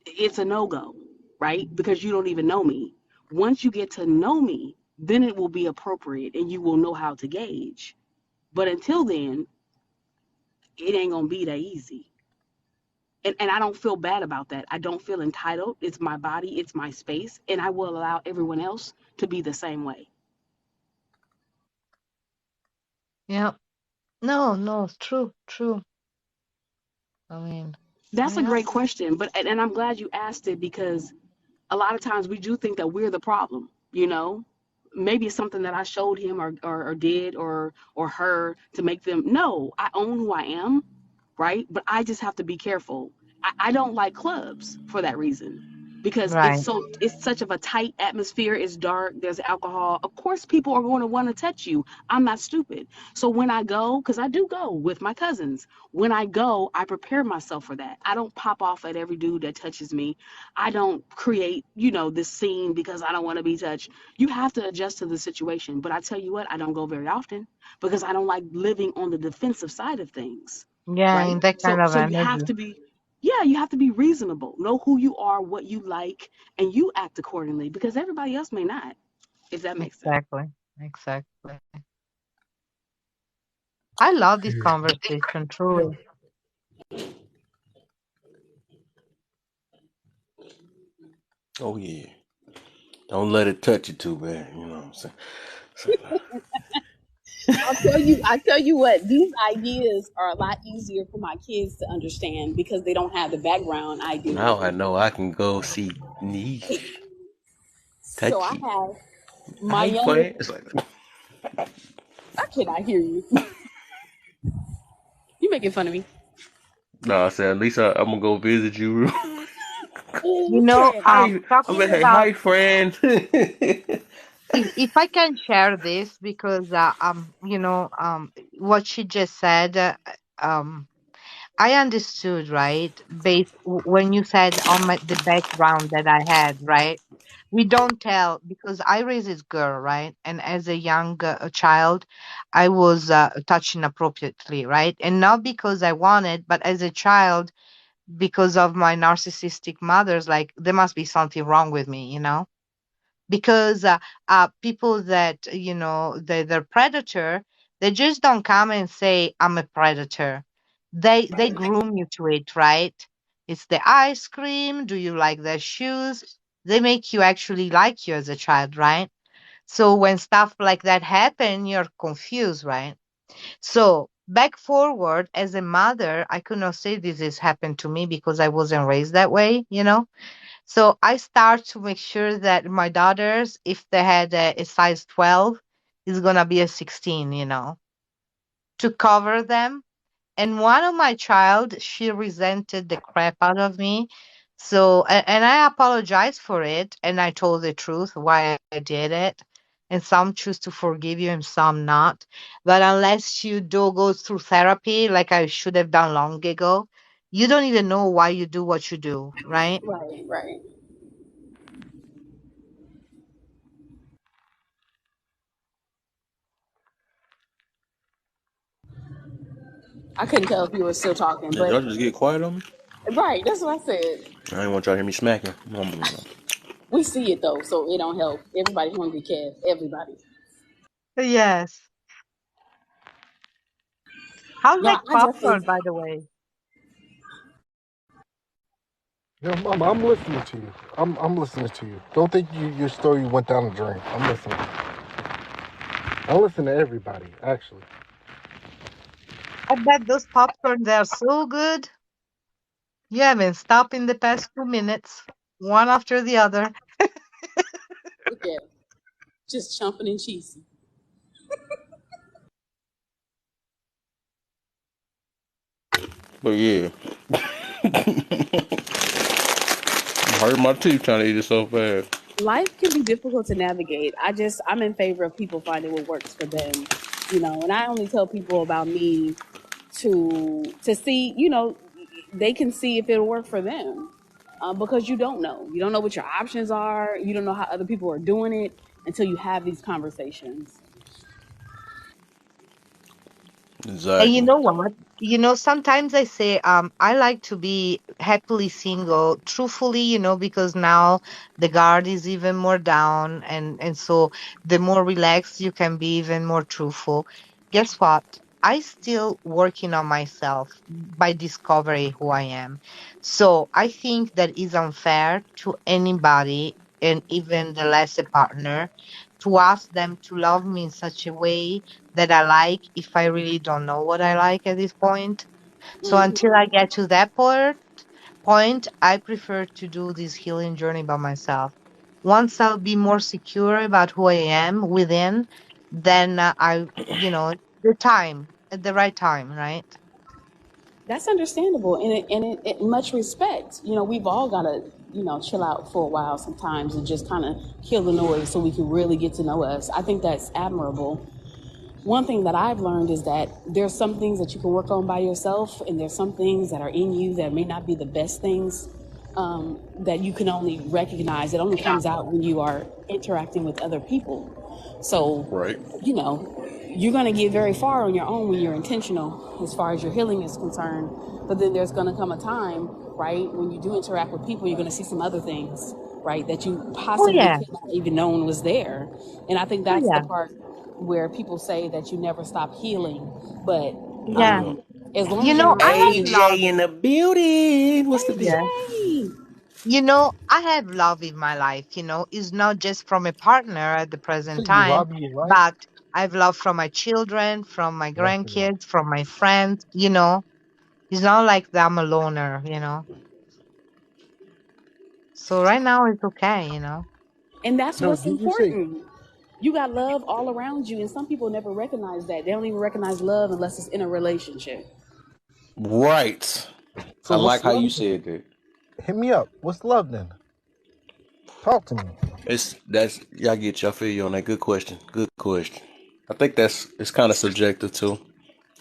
it's a no go, right? Because you don't even know me. Once you get to know me, then it will be appropriate and you will know how to gauge. But until then, it ain't gonna be that easy. And I don't feel bad about that. I don't feel entitled. It's my body, it's my space, and I will allow everyone else to be the same way. Yeah. No, no, true, true. I mean, That's a yeah. great question, but and I'm glad you asked it because a lot of times we do think that we're the problem. Maybe it's something that I showed him or did or her to make them. No, I own who I am, right? But I just have to be careful. I don't like clubs for that reason because Right. it's such of a tight atmosphere. It's dark. There's alcohol. Of course, people are going to want to touch you. I'm not stupid. So when I go, because I do go with my cousins, when I go, I prepare myself for that. I don't pop off at every dude that touches me. I don't create, this scene because I don't want to be touched. You have to adjust to the situation. But I tell you what, I don't go very often because I don't like living on the defensive side of things, Yeah, right? in that kind of So you have energy. to be, yeah, you have to be reasonable. Know who you are, what you like, and you act accordingly because everybody else may not, if that makes sense. Exactly. Exactly. I love this conversation, truly. Oh yeah. Don't let it touch you too bad. You know what I'm saying? So, I tell you what, these ideas are a lot easier for my kids to understand because they don't have the background I do. now I know I can go see niche, So I touchy. have How my you youngest. playing? It's like, I cannot hear you. You making fun of me? no, I said at least I'm gonna go visit you. You know, Hi, I'm talking gonna say about hi, friend. if I can share this because what she just said, um I understood, right? When you said on the background that I had, right? We don't tell because I raised this girl, right? And as a young child, I was touched inappropriately, right? And not because I wanted, but as a child, because of my narcissistic mothers, like there must be something wrong with me, because people that they're predator, they just don't come and say I'm a predator. They groom you to it, right? It's the ice cream, do you like their shoes? They make you actually like you as a child, right? So when stuff like that happen, you're confused, right? So back forward, as a mother, I could not say this has happened to me because I wasn't raised that way. So I start to make sure that my daughters, if they had a size 12, is gonna be a 16, to cover them. And one of my child, she resented the crap out of me. So, and I apologized for it, and I told the truth why I did it. And some choose to forgive you, and some not. But unless you do go through therapy, like I should have done long ago, you don't even know why you do what you do, right? Right, right. I couldn't tell if you were still talking, Did but y'all just get quiet on me? right, that's what I said. I didn't want y'all to hear me smacking. We see it though, so it don't help. Everybody hungry, Kev. Everybody. Yes. How's No, that I definitely. popcorn, by the way? Yo, Mama, I'm listening to you. I'm listening to you. Don't think your story went down the drain. I'm listening. I listen to everybody, actually. I bet those popcorn, they're so good. You haven't stopped in the past 2 minutes, one after the other. Look at it. Just chumping and cheesy. But yeah, I hurt my teeth trying to eat it so fast. Life can be difficult to navigate. I'm in favor of people finding what works for them, and I only tell people about me to see, they can see if it'll work for them. because you don't know. You don't know what your options are. You don't know how other people are doing it until you have these conversations. And you Exactly. know what? Sometimes I say, I like to be happily single, truthfully, because now the guard is even more down, and so the more relaxed you can be, even more truthful. Guess what? I still working on myself by discovering who I am. So I think that is unfair to anybody, and even the lesser partner, to ask them to love me in such a way that I like if I really don't know what I like at this point. So until Hmm. I get to that point, I prefer to do this healing journey by myself. Once I'll be more secure about who I am within, then the time, at the right time, right? That's understandable, and much respect. We've all got to chill out for a while sometimes and just kind of kill the noise so we can really get to know us. I think that's admirable. One thing that I've learned is that there's some things that you can work on by yourself, and there's some things that are in you that may not be the best things, that you can only recognize. It only comes out when you are interacting with other people. So, Right. you're going to get very far on your own when you're intentional as far as your healing is concerned. But then there's going to come a time, right, when you do interact with people, you're going to see some other things, right, that you Oh possibly yeah, could not even known was there. And I think oh that's the yeah, part where people say that you never stop healing. But yeah. Yeah. as long as you're I have reminded, love. AJ in the building. What's the hey, deal? Yeah. Jay. I have love in my life, it's not just from a partner at the So present you time, love me, right? but I've love from my children, from my Yes, you are. grandkids, from my friends. It's not like that I'm a loner. So right now it's okay. And that's No, what's did you say important. You got love all around you, and some people never recognize that. They don't even recognize love unless it's in a relationship. Right. so? I like What's how love you then? said that. Hit me up. What's love then? Talk to me. That's y'all get y'all feel you on that. Good question. Good question. I think it's kind of subjective too.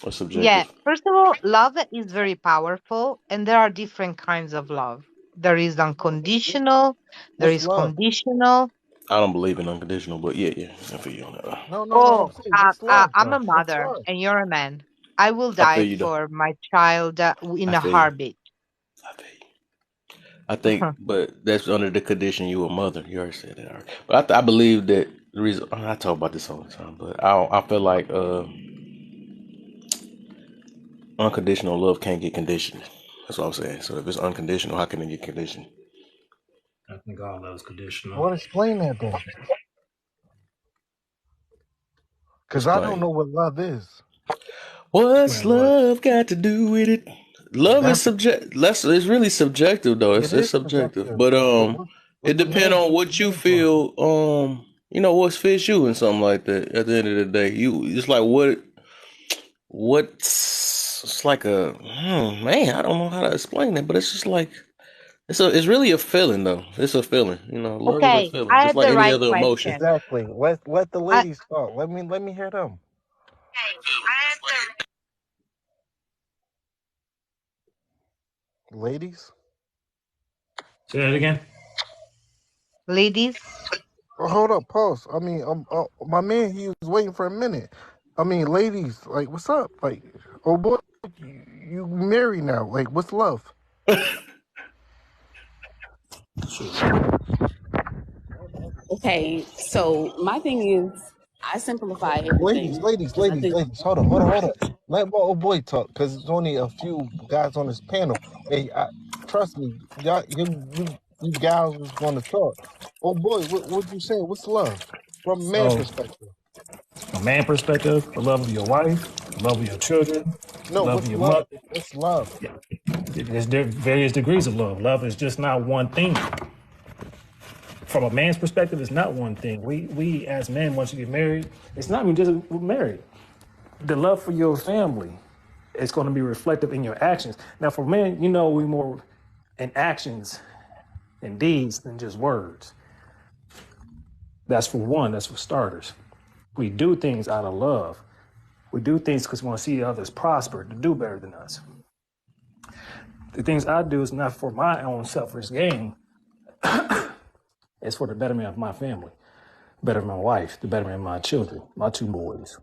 Or Yeah, subjective. first of all, love is very powerful, and there are different kinds of love. There is unconditional, there What's is love? conditional. I don't believe in unconditional, but yeah, yeah, I feel you on that. No, no, no. I'm Oh, saying, what's love I'm a then? What's mother love? and you're a man. I will I feel die you though. for my child in I a feel you. heartbeat. I feel you. I think, but that's under the condition you a mother. You already said that. Already. But I believe that the reason I talk about this all the time, but I feel like unconditional love can't get conditioned. That's what I'm saying. So if it's unconditional, how can it get conditioned? I think all love's conditional. Well, explain that then, because I don't Explain. know what love is. What's Explain what? love got to do with it? Love is That's subject. It's really subjective though. it It's is subjective, subjective. but But it what's the depends main on what's the what you main part? feel. What fits you and something like that. At the end of the day, it's like what's it's like man. I don't know how to explain it, but it's just like it's really a feeling though. It's a feeling. Love is a Okay, feeling, I just have like the any right other emotion. question. Exactly. Let the I, ladies talk. Let me hear them. Ladies. Say that again. ladies, Hold up, pause. I mean, my man, he was waiting for a minute. I mean, ladies, like, what's up? Like, oh boy, you married now. Like, what's love? Shoot. Okay, so my thing is, I simplify Ladies, everything ladies, because I ladies, think, ladies. Hold on. Let my old boy talk, cause there's only a few guys on this panel. Hey, trust me, y'all, you gals was gonna talk. Oh boy, what you saying? What's love from a man So, perspective? from a man perspective, the love of your wife, the love of your children, the No, love of what's your love? mother. What's love? There's various degrees of love. Love is just not one thing. From a man's perspective, it's not one thing. We as men, once you get married, it's not even just married. The love for your family is going to be reflective in your actions. Now, for men, we more in actions and deeds than just words. That's for one. That's for starters. We do things out of love. We do things because we want to see others prosper, to do better than us. The things I do is not for my own selfish gain. It's for the betterment of my family, betterment of my wife, the betterment of my children, my 2 boys.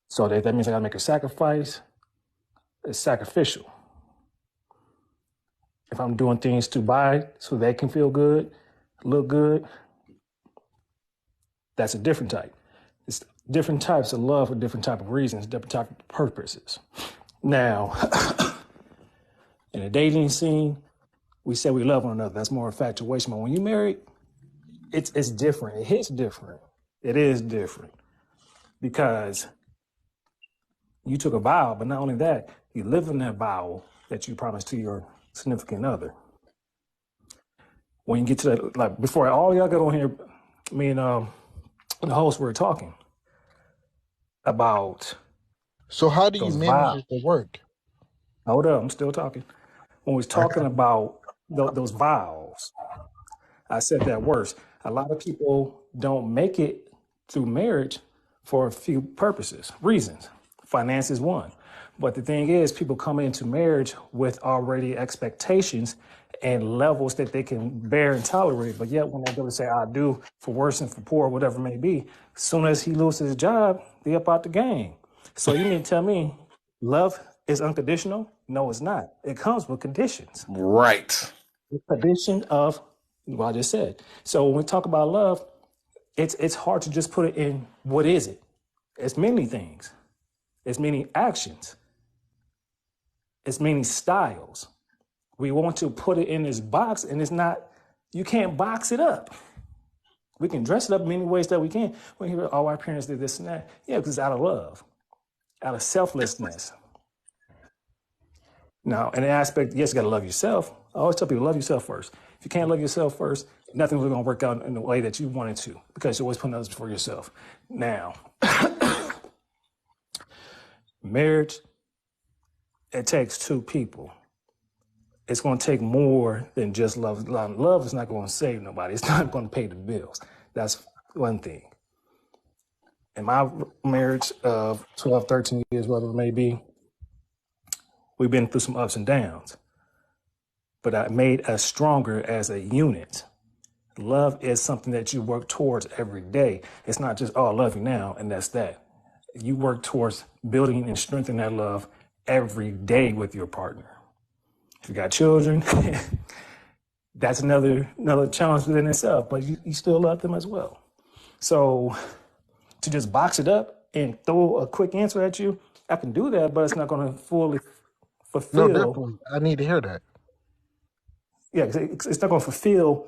So that means I gotta make a sacrifice. It's sacrificial. If I'm doing things to buy so they can feel good, look good, that's a different type. It's different types of love for different type of reasons, different type of purposes. Now, in a dating scene, we say we love one another. That's more infatuation. But when you're married, it's different. It hits different. It is different because you took a vow, but not only that, you live in that vow that you promised to your significant other. When you get to that, like before all y'all got on here, me and the host were talking about. So how do you those manage vows. it to work? Hold up, I'm still talking. When we was talking about those vows, I said that worse. A lot of people don't make it through marriage for a few reasons. Finance is one. But the thing is, people come into marriage with already expectations and levels that they can bear and tolerate. But yet when they go to say, I do for worse and for poor, whatever it may be, as soon as he loses his job, they up out the game. So you mean to tell me love is unconditional? No, it's not. It comes with conditions. Right. The condition of what I just said. So when we talk about love, it's hard to just put it in what is it? It's many things. It's many actions. It's many styles. We want to put it in this box, and it's not, you can't box it up. We can dress it up in many ways that we can. We hear, oh, our parents did this and that. Yeah, because it's out of love, out of selflessness. Now, in the aspect, yes, you got to love yourself. I always tell people, love yourself first. If you can't love yourself first, nothing's really going to work out in the way that you want it to because you're always putting others before yourself. Now, marriage, it takes 2 people. It's going to take more than just love. Love is not going to save nobody. It's not going to pay the bills. That's one thing. In my marriage of 12, 13 years, whatever it may be, we've been through some ups and downs. But I made us stronger as a unit. Love is something that you work towards every day. It's not just, oh, I love you now, and that's that. You work towards building and strengthening that love every day with your partner. If you got children, that's another challenge within itself, but you still love them as well. So to just box it up and throw a quick answer at you, I can do that, but it's not going to fully fulfill. No, definitely. I need to hear that. Yeah, it's not going to fulfill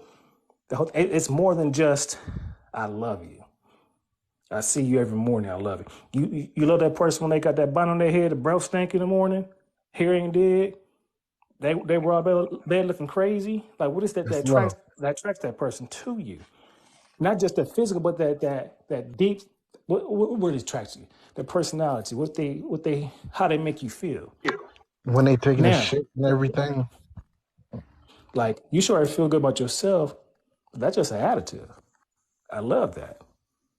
the whole. It's more than just I love you. I see you every morning. I love you. You love that person when they got that bun on their head, the breath stink in the morning, hair ain't dead. They were all bed looking crazy. Like, what is that that attracts that person to you? Not just the physical, but that deep. What attracts you? Their personality. How they make you feel. When they taking a Now, shit and everything. like, you sure feel good about yourself, but that's just an attitude. I love that.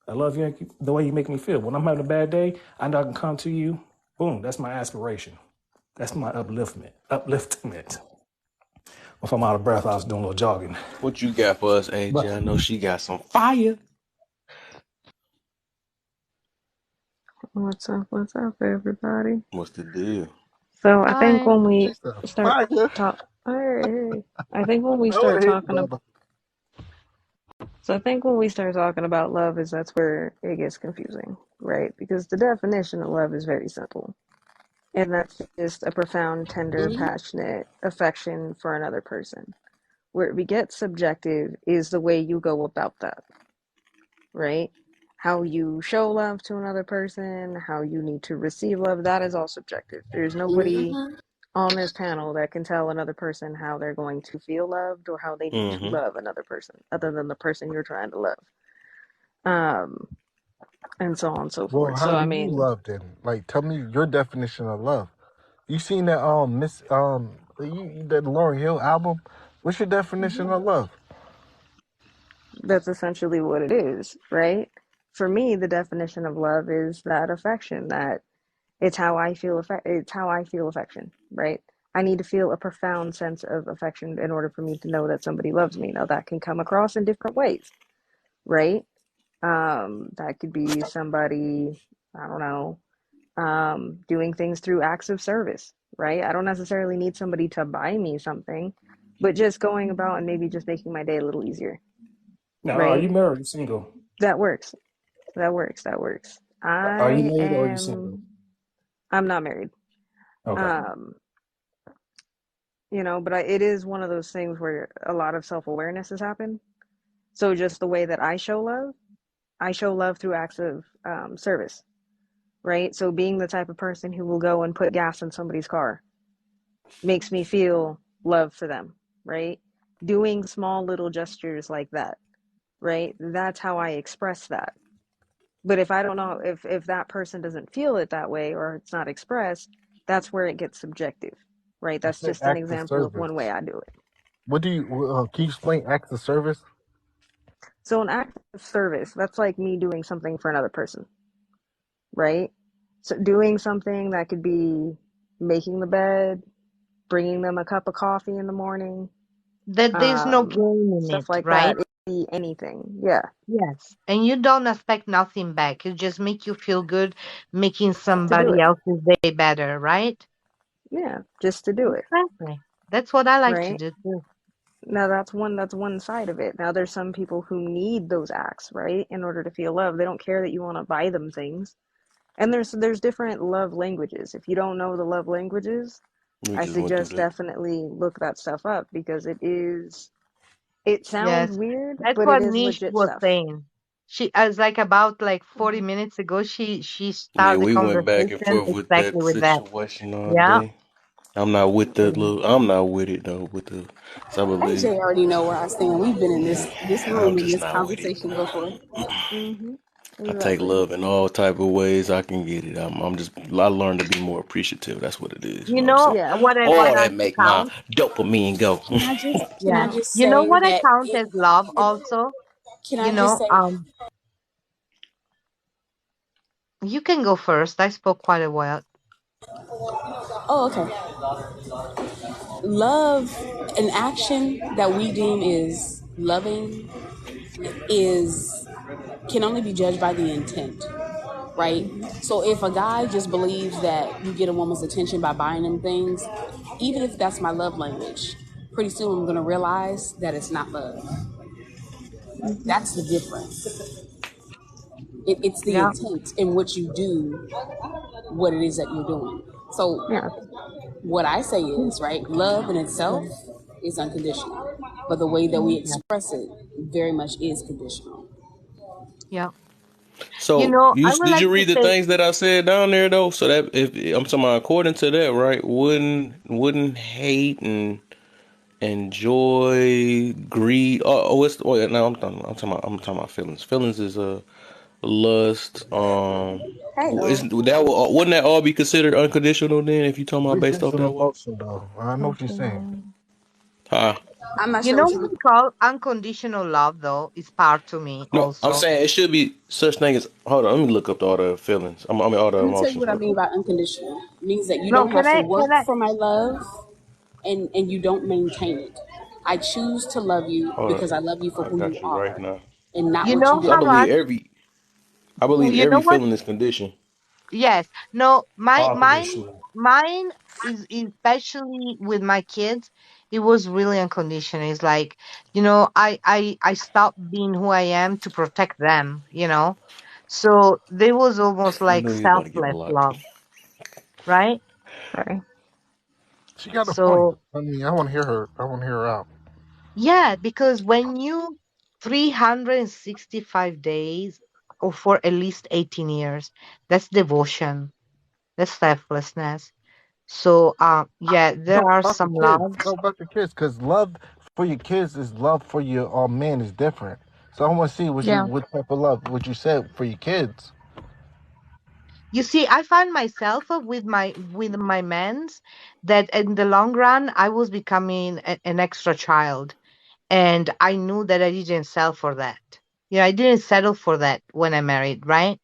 I love you the way you make me feel. When I'm having a bad day, I know I can come to you. Boom, that's my aspiration. That's my upliftment. If I'm out of breath, I was doing a little jogging. What you got for us, AJ? I know she got some fire. What's up, everybody? What's the deal? So I think when we She's a start fire. I think when we I wanna start hit talking about, Bubba. so I think when we start talking about love is that's where it gets confusing, right? Because the definition of love is very simple. And that's just a profound, tender, passionate affection for another person. Where it gets subjective is the way you go about that, right? How you show love to another person, how you need to receive love, that is all subjective. There's nobody on this panel that can tell another person how they're going to feel loved or how they need to love another person other than the person you're trying to love. And so on and so Well, forth. how So, I do you mean, love then? Like, tell me your definition of love. You seen that that Lauryn Hill album? What's your definition of love? that's essentially what it is, right? For me, the definition of love is that affection, that it's how I feel affection, right? I need to feel a profound sense of affection in order for me to know that somebody loves me. Now, that can come across in different ways, right? That could be somebody, I don't know, doing things through acts of service, right? I don't necessarily need somebody to buy me something, but just going about and maybe just making my day a little easier, Now, are right? you married or single? That works. That works. That works. Are you married or are you single? I'm not married. Okay. Um, but it is one of those things where a lot of self-awareness has happened. So just the way that I show love through acts of service, right? So being the type of person who will go and put gas in somebody's car makes me feel love for them, right? Doing small little gestures like that, right? That's how I express that. But if I don't know if that person doesn't feel it that way or it's not expressed, that's where it gets subjective, right? You That's say just an acts of example of one way service. I do it. What do you? Can you explain acts of service? So an act of service, that's like me doing something for another person, right? So doing something that could be making the bed, bringing them a cup of coffee in the morning, That there's no gain in stuff it, like that. right? It could be anything. Yeah, Yes. And you don't expect nothing back. It just make you feel good, making to do somebody it. else's day better, right? Yeah, just to do it, Exactly. That's what I like to right? do too. Now that's one side of it. Now there's some people who need those acts, right? In order to feel love. They don't care that you want to buy them things. And there's different love languages. If you don't know the love languages, We I just went through suggest that. definitely look that stuff up because it sounds Yes. weird, That's but it what is Nish legit was stuff. saying. She I was like about like 40 Mhm. minutes ago, she Yeah, started the we went back and conversation forth with exactly that with that. situation all Yeah. day. I'm not with the Mhm. little. I'm not with it though. With the, so I believe. AJ already know where I stand. We've been in this Yeah, I'm room in just this not with it. conversation before. Mhm. I take Exactly. love in all type of ways I can get it. I'm just. I learned to be more appreciative. That's what it is. You You know what I'm know saying? Yeah. what I Oh, wanna that make my count? dopamine go. Can I Yeah. just You know say what I that count it, as love also? can You I just know, say you can go first. I spoke quite a while. oh okay. Love, an action that we deem is loving is can only be judged by the intent, right? Mhm. So if a guy just believes that you get a woman's attention by buying them things, even if that's my love language, pretty soon I'm gonna realize that it's not love. Mhm. That's the difference. It's the Yeah. intent in which you do what it is that you're doing. So Yeah. what I say Mm, is, right, love in itself Right. is unconditional, but the way that we yeah. express it very much is conditional. Yeah. You So know, you I would did like you to read the say, things that I said down there though? So that if I'm talking about according to that, right? Wouldn't hate and joy, greed. Yeah, no, I'm talking about feelings. Feelings is lust. Hey, Is that wouldn't that all be considered unconditional then? If you talking about based Reject off some that way, emotion, though. I know what you're saying. Mhm. huh? I'm not you sure know what what you. we call unconditional love though is part to me No, I'm also. saying it should be such thing as. Hold on, let me look up all the feelings. I mean all the Let me tell you emotions, what I bro. mean by unconditional. It means that you No, don't can have to I can work I for my love, and you don't maintain it. I choose to love you Hold because I up, love you for I who you got you right are, now. and not you what you know Cause I how do. believe much you know every what feeling is conditioned. yes. No, my All conditional. mine is especially with my kids, it was really unconditional. It's like, I stopped being who I am to protect them, you know. So there was almost I like knew he was about to get selfless blocked. love, right? Sorry. She got a point. So I mean, I want to hear her. I want to hear her out. yeah, because when you 365 days or for at least 18 years, that's devotion, that's selflessness. So yeah, there No, are about the some kids. loves. No, about the kids. Because love for your kids is love for your man is different. So I want to see Yeah. what type of love what you said for your kids. You see, I find myself with my men's that in the long run I was becoming an extra child, and I knew that I didn't sell for that. Yeah, I didn't settle for that when I married, right?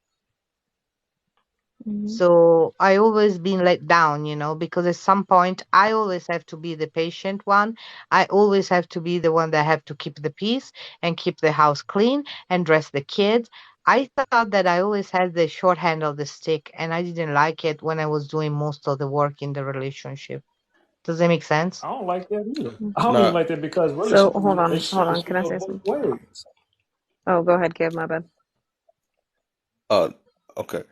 Mm-hmm. So I always been let down, because at some point I always have to be the patient one. I always have to be the one that have to keep the peace and keep the house clean and dress the kids. I thought that I always had the short hand of the stick, and I didn't like it when I was doing most of the work in the relationship. Does that make sense? I don't like that either. Mm. I don't even Nah, like that because So hold relationships on. should Can I go say both something? ways. Oh, go ahead, Kev. My bad. Uh, okay.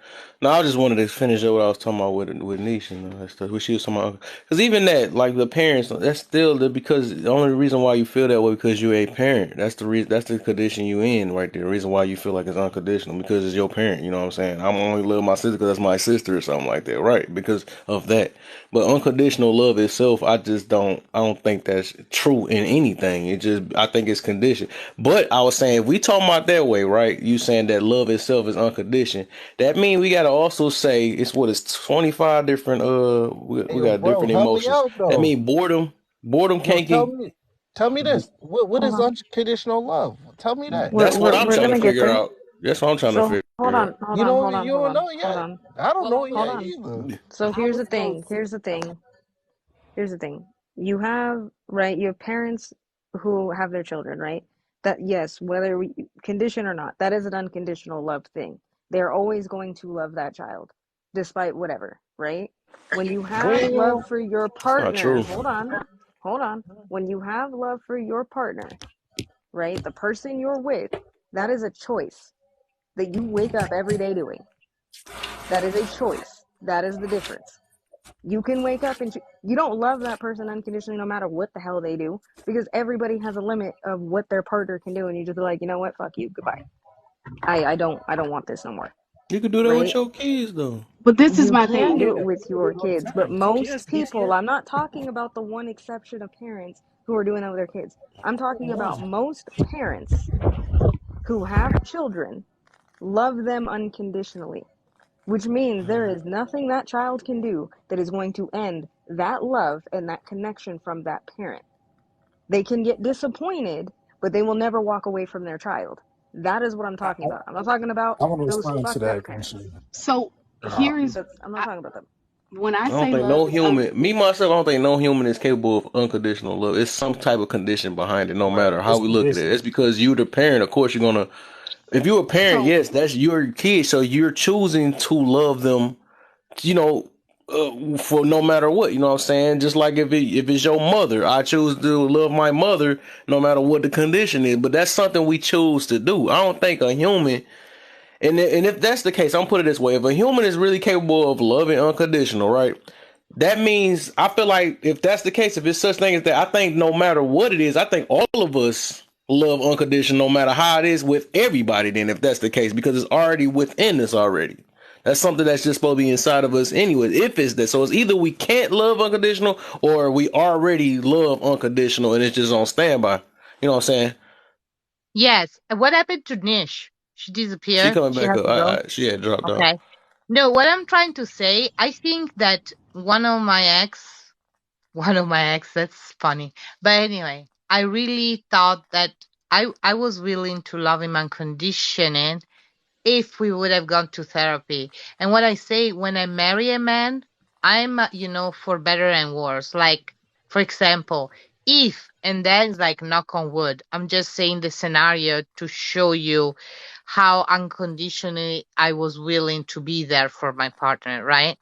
Now I just wanted to finish up what I was talking about with Niche and that stuff. What she was talking about, because even that, like the parents, that's still because the only reason why you feel that way because you're a parent. That's the reason. That's the condition you in right there. The reason why you feel like it's unconditional because it's your parent. You know what I'm saying? I'm only love my sister because that's my sister or something like that, right? Because of that. But unconditional love itself, I just don't. I don't think that's true in anything. I think it's conditioned. But I was saying, if we talking about that way, right? You saying that love itself is unconditioned. That means we gotta also say it's 25 different Hey, we yo, got bro, different help me emotions. out That though. means boredom Well, can't get. tell me this. What Hold is on. unconditional love? Tell me that. We're That's what we're I'm we're trying to gonna get figure there. out. That's what I'm trying to So figure hold out. on, hold on, hold on, You hold don't on, know hold yet. on, I don't know it hold yet on. either. So I here's the was so thing. Here's the thing. Here's the thing. You have, right, you have parents who have their children, right? That, yes, whether we condition or not, that is an unconditional love thing. They're always going to love that child, despite whatever, right? When you have love well. for your That's not partner, true. hold on. When you have love for your partner, right, the person you're with, that is a choice that you wake up every day doing. That is a choice. That is the difference. You can wake up and you don't love that person unconditionally no matter what the hell they do, because everybody has a limit of what their partner can do, and you just be like, you know what, fuck you, goodbye. I don't want this no more, You could do that with right? your kids though. But this is You my can thing. do it with your kids, but most people, Yes. I'm not talking about the one exception of parents who are doing that with their kids. I'm talking about most parents who have children love them unconditionally, which means there is nothing that child can do that is going to end that love and that connection from that parent. They can get disappointed, but they will never walk away from their child. That is what I'm talking about. I'm not talking about I want to those respond to fucked up that, parents. Quincy. So here is, I'm not I, talking about them. when I I don't say think love no is human, me myself, I don't think no human is capable of unconditional love. It's some type of condition behind it, no Right. matter how It's we look at it. It's conditioned. because you, the parent, of course, you're gonna. If you're a parent, so yes, that's your kid, so you're choosing to love them. You know, for no matter what. You know what I'm saying? Just like if it's your mother, I choose to love my mother no matter what the condition is. But that's something we choose to do. I don't think a human. And if that's the case, I'm put it this way: if a human is really capable of loving unconditional, right? That means I feel like if that's the case, if it's such thing as that, I think no matter what it is, I think all of us love unconditional, no matter how it is with everybody. Then, if that's the case, because it's already within us already. That's something that's just supposed to be inside of us anyway. If it's that, so it's either we can't love unconditional or we already love unconditional and it's just on standby. You know what I'm saying? Yes. And what happened to Nish? She She disappeared. coming She back had up. to go. She had dropped out. Okay. No, what I'm trying to say, I think that one of my ex, that's funny. But anyway, I really thought that I was willing to love him unconditionally if we would have gone to therapy. And what I say, when I marry a man, I'm, for better and worse. Like, for example, if, and then like knock on wood, I'm just saying the scenario to show you how unconditionally I was willing to be there for my partner, right?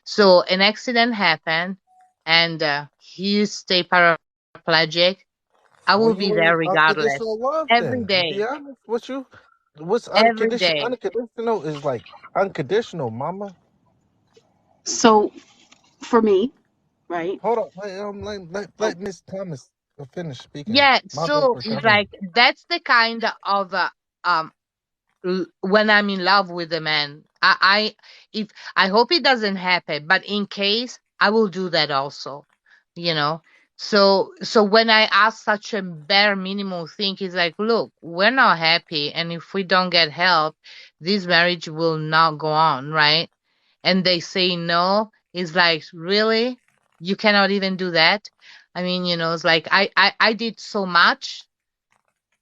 So an accident happened and he stay paraplegic. I Well, will you be there ain't regardless. unconditional love Every then. To be day. honest with you, what's Every unconditional? day. Unconditional is like unconditional, mama. so for me, right? Hold on, wait, Oh, let Miss Thomas finish speaking. Yeah, My bad so for it's cutting. like that's the kind of um when I'm in love with a man. If I hope it doesn't happen, but in case I will do that also, you know. So when I ask such a bare minimum thing, it's like, look, we're not happy, and if we don't get help, this marriage will not go on, right? And they say no, it's like, really? You cannot even do that? I mean, it's like I did so much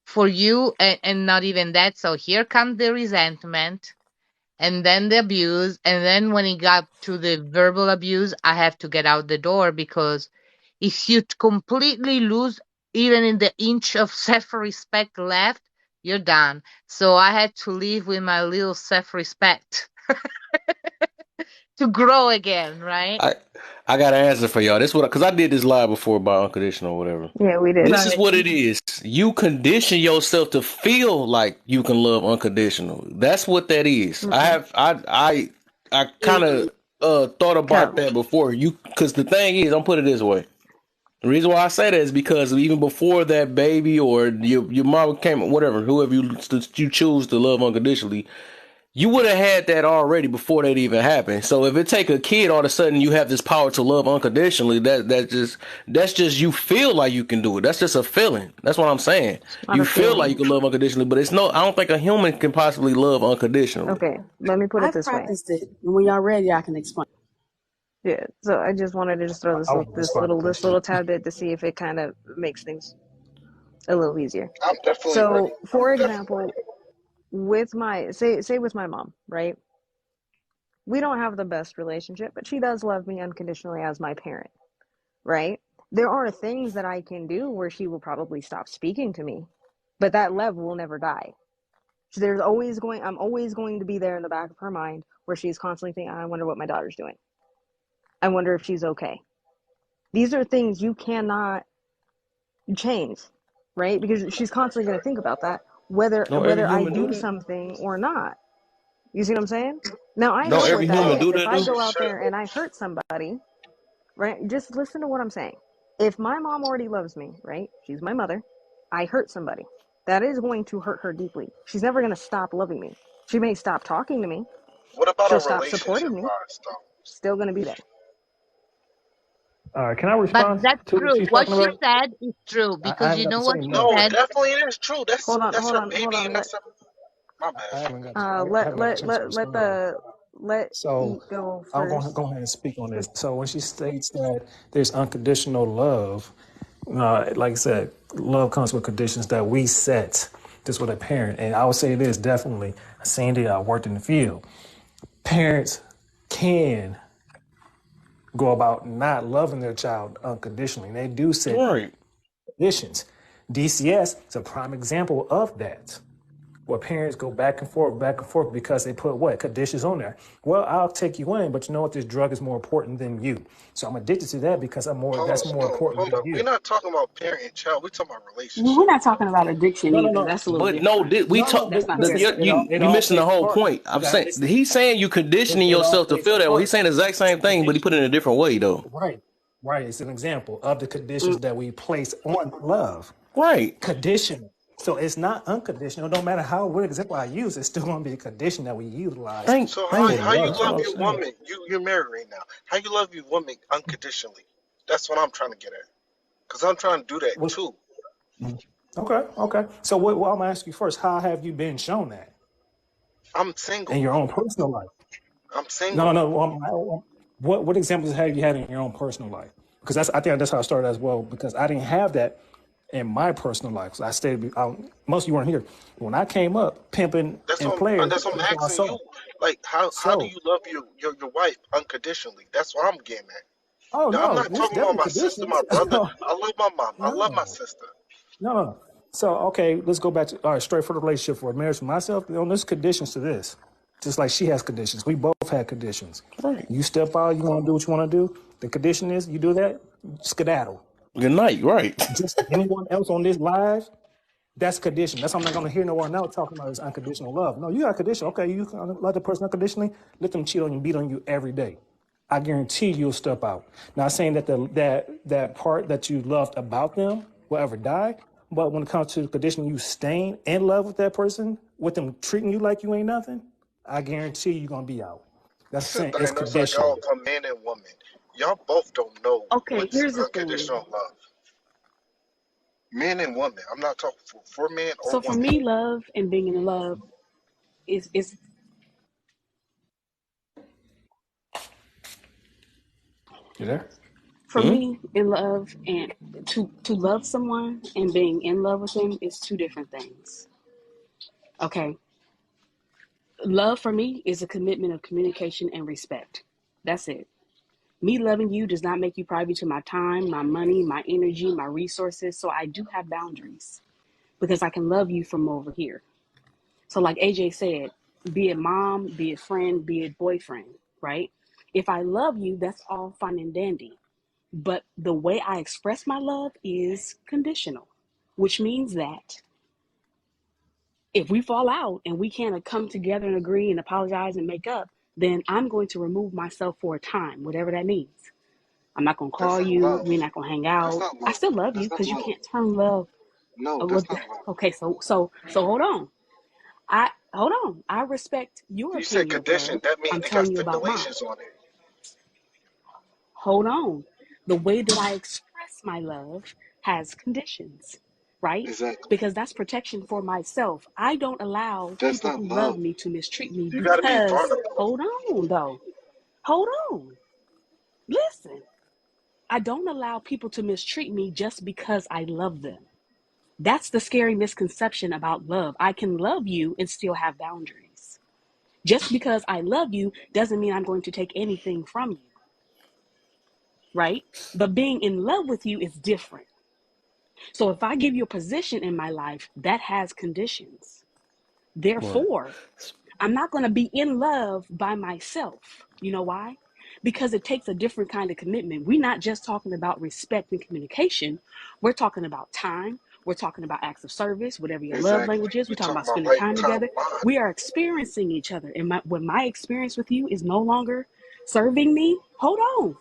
for you and not even that. So here comes the resentment. and then the abuse, and then when it got to the verbal abuse, I have to get out the door, because if you completely lose even in the inch of self-respect left, you're done. So I had to live with my little self-respect to grow again, right? I I got an answer for y'all. This what because I did this live before about unconditional or whatever. Yeah, we did. This is Right. what it is. You condition yourself to feel like you can love unconditional. That's what that is. Mm-mm. I kind of thought about Cap. that before. You because the thing is, I'm put it this way. The reason why I say that is because even before that baby or your mom came, whatever, whoever you choose to love unconditionally, you would have had that already before that even happened. So if it take a kid, all of a sudden you have this power to love unconditionally. That's just you feel like you can do it. That's just a feeling. That's what I'm saying. Not You a feel like you feeling. can love unconditionally, but it's no. I don't think a human can possibly love unconditionally. Okay, let me put it I've this way. practiced it. And when y'all ready, I can explain. Yeah, so I just wanted to just throw I want to respond to this Christian. little tad bit to see if it kind of makes things a little easier. I'm definitely ready. So, for example, with my say with my mom, right? We don't have the best relationship, but she does love me unconditionally as my parent, right? There are things that I can do where she will probably stop speaking to me, but that love will never die. So I'm always going to be there in the back of her mind where she's constantly thinking, I wonder what my daughter's doing. I wonder if she's okay. These are things you cannot change, right? Because she's constantly going to think about that, Don't every whether I human do do that? something or not. You see what I'm saying? Now I Don't know every what that human is. do If that I though? go out there and I hurt somebody, right? Just listen to what I'm saying. If my mom already loves me, right? She's my mother. I hurt somebody. That is going to hurt her deeply. She's never going to stop loving me. She may stop talking to me. What about She'll a stop relationship supporting me. wise though? Still going to be there. Can I But respond that's to what true. she's What talking she about? said is true, I because haven't you got know to what say she No, nothing. it said? definitely is true. That's Hold on, that's hold her on, hold baby, on. and that's her. My bad. I haven't got. I haven't got a chance to respond. Let So Eat go I'm going to first. go ahead and speak on this. So when she states that there's unconditional love, like I said, love comes with conditions that we set. This with a parent, and I would say this definitely. I seen it. I worked in the field. Parents can go about not loving their child unconditionally. They do set Right. conditions. DCS is a prime example of that. Where parents go back and forth because they put what conditions on there. Well, I'll take you in, but you know what? This drug is more important than you. So I'm addicted to that because that's Pause. more No, important hold than up. We're you. not talking about parent and child. We're talking about We're relationship. not talking about addiction No, no, either. no, That's a little But no, different. we no, talk. no. That's not the Listen, same. it You all missing the plays a whole part. point. You I'm gotta saying listen. he's saying you conditioning It all yourself to plays a feel that way. He's part. saying the exact same thing, but he put it in a different way though. Right, right. It's an example of the conditions Mm, that we place on love. Right. Conditional. So it's not unconditional. No matter what example I use, it's still going to be a condition that we utilize Thank, So thank. for how you love. That's what love I'm your saying. woman? You're married right now. How you love your woman unconditionally? That's what I'm trying to get at. Cause I'm trying to do that What- too. Okay, okay. So I'm going to ask you first, how have you been shown that I'm in single. your own personal life? I'm No, single. no. What examples have you had in your own personal life? Because I think that's how I started as well. Because I didn't have that in my personal life. So I stayed. Most of you weren't here when I came up pimping and players. That's what I'm That's what I asking saw. you. Like how do So, you love your wife unconditionally? That's what I'm getting at. oh Now, I'm no, not there's talking about definitely my sister, my conditions. brother. I love my mom. I love my No, sister. no, no. So okay, let's go back to all right, straight for the relationship for marriage for myself. There's conditions to this. Just like she has conditions. We both had conditions. Right. You step out, you want to do what you want to do. The condition is you do that, skedaddle. Good night. Right. Just like anyone else on this live, that's condition. That's why I'm not going to hear no one else talking about this unconditional love. No, you got condition. Okay, you love the person unconditionally. Let them cheat on you, beat on you every day. I guarantee you'll step out. Not saying that that part that you loved about them will ever die, but when it comes to the condition you staying in love with that person, with them treating you like you ain't nothing, I guarantee you're gonna be out. That's This is saying the it's thing. It's like y'all conditional. a man and woman. Y'all both don't know okay, what's here's the thing. unconditional love. Men and women. I'm not talking for men or So for women. me, love and being in love is You there? for me in love, and to love someone and being in love with them is two different things. Okay. Love for me is a commitment of communication and respect. That's it. Me loving you does not make you privy to my time, my money, my energy, my resources. So I do have boundaries because I can love you from over here. So, like AJ said, be it mom, be it friend, be it boyfriend, right? If I love you, that's all fine and dandy. But the way I express my love is conditional, which means that if we fall out and we can't come together and agree and apologize and make up, then I'm going to remove myself for a time, whatever that means. I'm not going to That's call not you. love. We're not going to hang That's out. not I love. still love you That's not because you love. can't turn love. No, that's not love. Okay, so hold on. Hold on. I respect your You said opinion of condition. love. That means I'm it got telling you about mine. stipulations on it. Hold on. The way that I express my love has conditions, right? Exactly. Because that's protection for myself. I don't allow That's people not who love love. me to mistreat me You got to be because, vulnerable. hold on, though. Hold on. Listen, I don't allow people to mistreat me just because I love them. That's the scary misconception about love. I can love you and still have boundaries. Just because I love you doesn't mean I'm going to take anything from you, right? But being in love with you is different. So if I give you a position in my life, that has conditions. Right. Therefore, I'm not going to be in love by myself. You know why? Because it takes a different kind of commitment. We're not just talking about respect and communication. We're talking about time. We're talking about acts of service, whatever your love Exactly. language is. We're We talking talking about about spending right time time together. mind. We are experiencing each other. And when my experience with you is no longer serving me, hold on.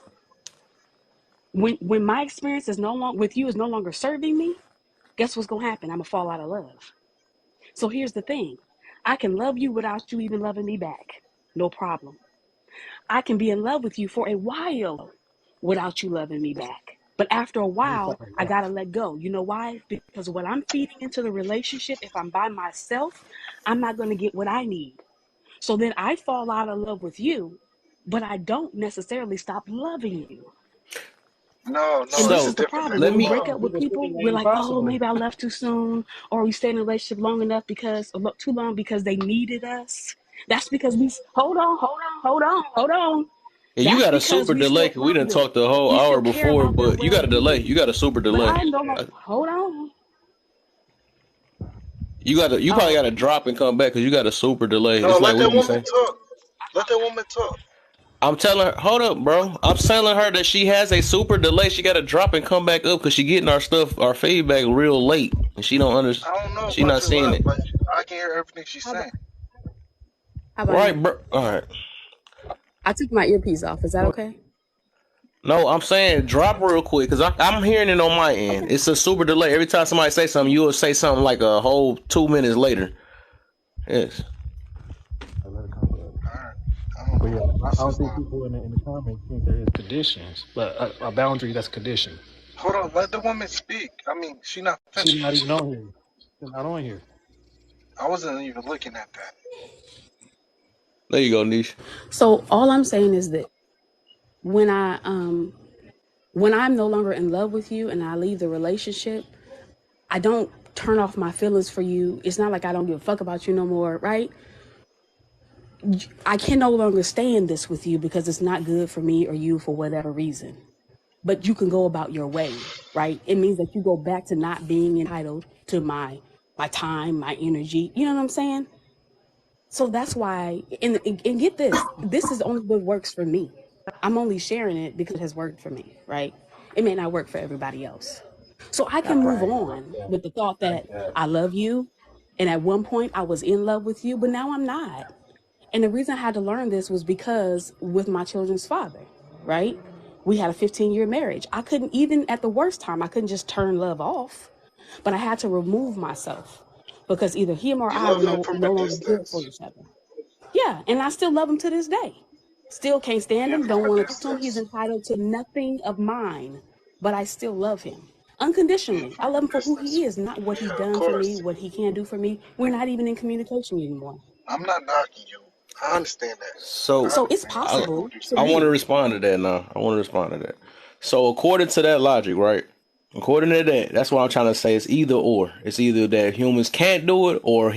When my experience is no longer with you is no longer serving me, guess what's going to happen? I'm going to fall out of love. So here's the thing. I can love you without you even loving me back. No problem. I can be in love with you for a while without you loving me back. But after a while, I got to let go. You know why? Because what I'm feeding into the relationship, if I'm by myself, I'm not going to get what I need. So then I fall out of love with you, but I don't necessarily stop loving you. No, And it's this a So is the difference. problem. let When we me. break Impossible. up with People people, speaking we're ain't like, oh, impossible. maybe I left too soon, or we stayed in a relationship long enough because, or too long because they needed us. That's because hold on. And you That's got a because super we delay. still 'Cause we love didn't them. talk the whole We hour still care before, about their but you got a delay. You well-being. got a super But delay. I no longer, hold on. You got to. You probably Oh, got to drop and come back because you got a super delay. No, It's like let we that be woman saying. talk. Let that woman talk. I'm telling her, hold up, bro. I'm telling her that she has a super delay. She got to drop and come back up because she getting our stuff, our feedback real late, and she don't understand. I don't know She about not your seeing life, it. but I can hear everything she's how about saying. now? Right, bro. All right. I took my earpiece off. Is that okay? No, I'm saying drop real quick because I'm hearing it on my Okay. end. It's a super delay. Every time somebody say something, you will say something like a whole 2 minutes later. Yes. I let it come back. All right. I don't But know. yeah, I That's don't just think not. people in the comments think there is conditions, but a boundary that's a condition. Hold on. Let the woman speak. I mean, she not She's finished. not even on here. She's not on here. I wasn't even looking at that. There you go, Niche. So all I'm saying is that when when I'm no longer in love with you and I leave the relationship, I don't turn off my feelings for you. It's not like I don't give a fuck about you no more, right? I can no longer stay in this with you because it's not good for me or you for whatever reason. But you can go about your way, right? It means that you go back to not being entitled to my time, my energy. You know what I'm saying? So that's why, and get this, this is only what works for me. I'm only sharing it because it has worked for me, right? It may not work for everybody else. So I can move on with the thought that I love you. And at one point I was in love with you, but now I'm not. And the reason I had to learn this was because with my children's father, right? We had a 15-year marriage. I couldn't, even at the worst time, I couldn't just turn love off, but I had to remove myself because either him or You I love were him from a no longer good for distance. each other. Yeah, and I still love him to this day. Still can't stand Yeah, him, from don't a want to talk to him. He's distance. entitled to nothing of mine, but I still love him Yeah, unconditionally. I from love him a for who distance. he is, not what he's Yeah, of done for me, course. what he can do for me. We're not even in communication anymore. I'm not knocking you. I understand that. So I So it's understand. I know possible what you're to I saying. want to be. respond to that now. I want to respond to that. So according to that logic, right? According to that, that's what I'm trying to say. It's either or. It's either that humans can't do it, or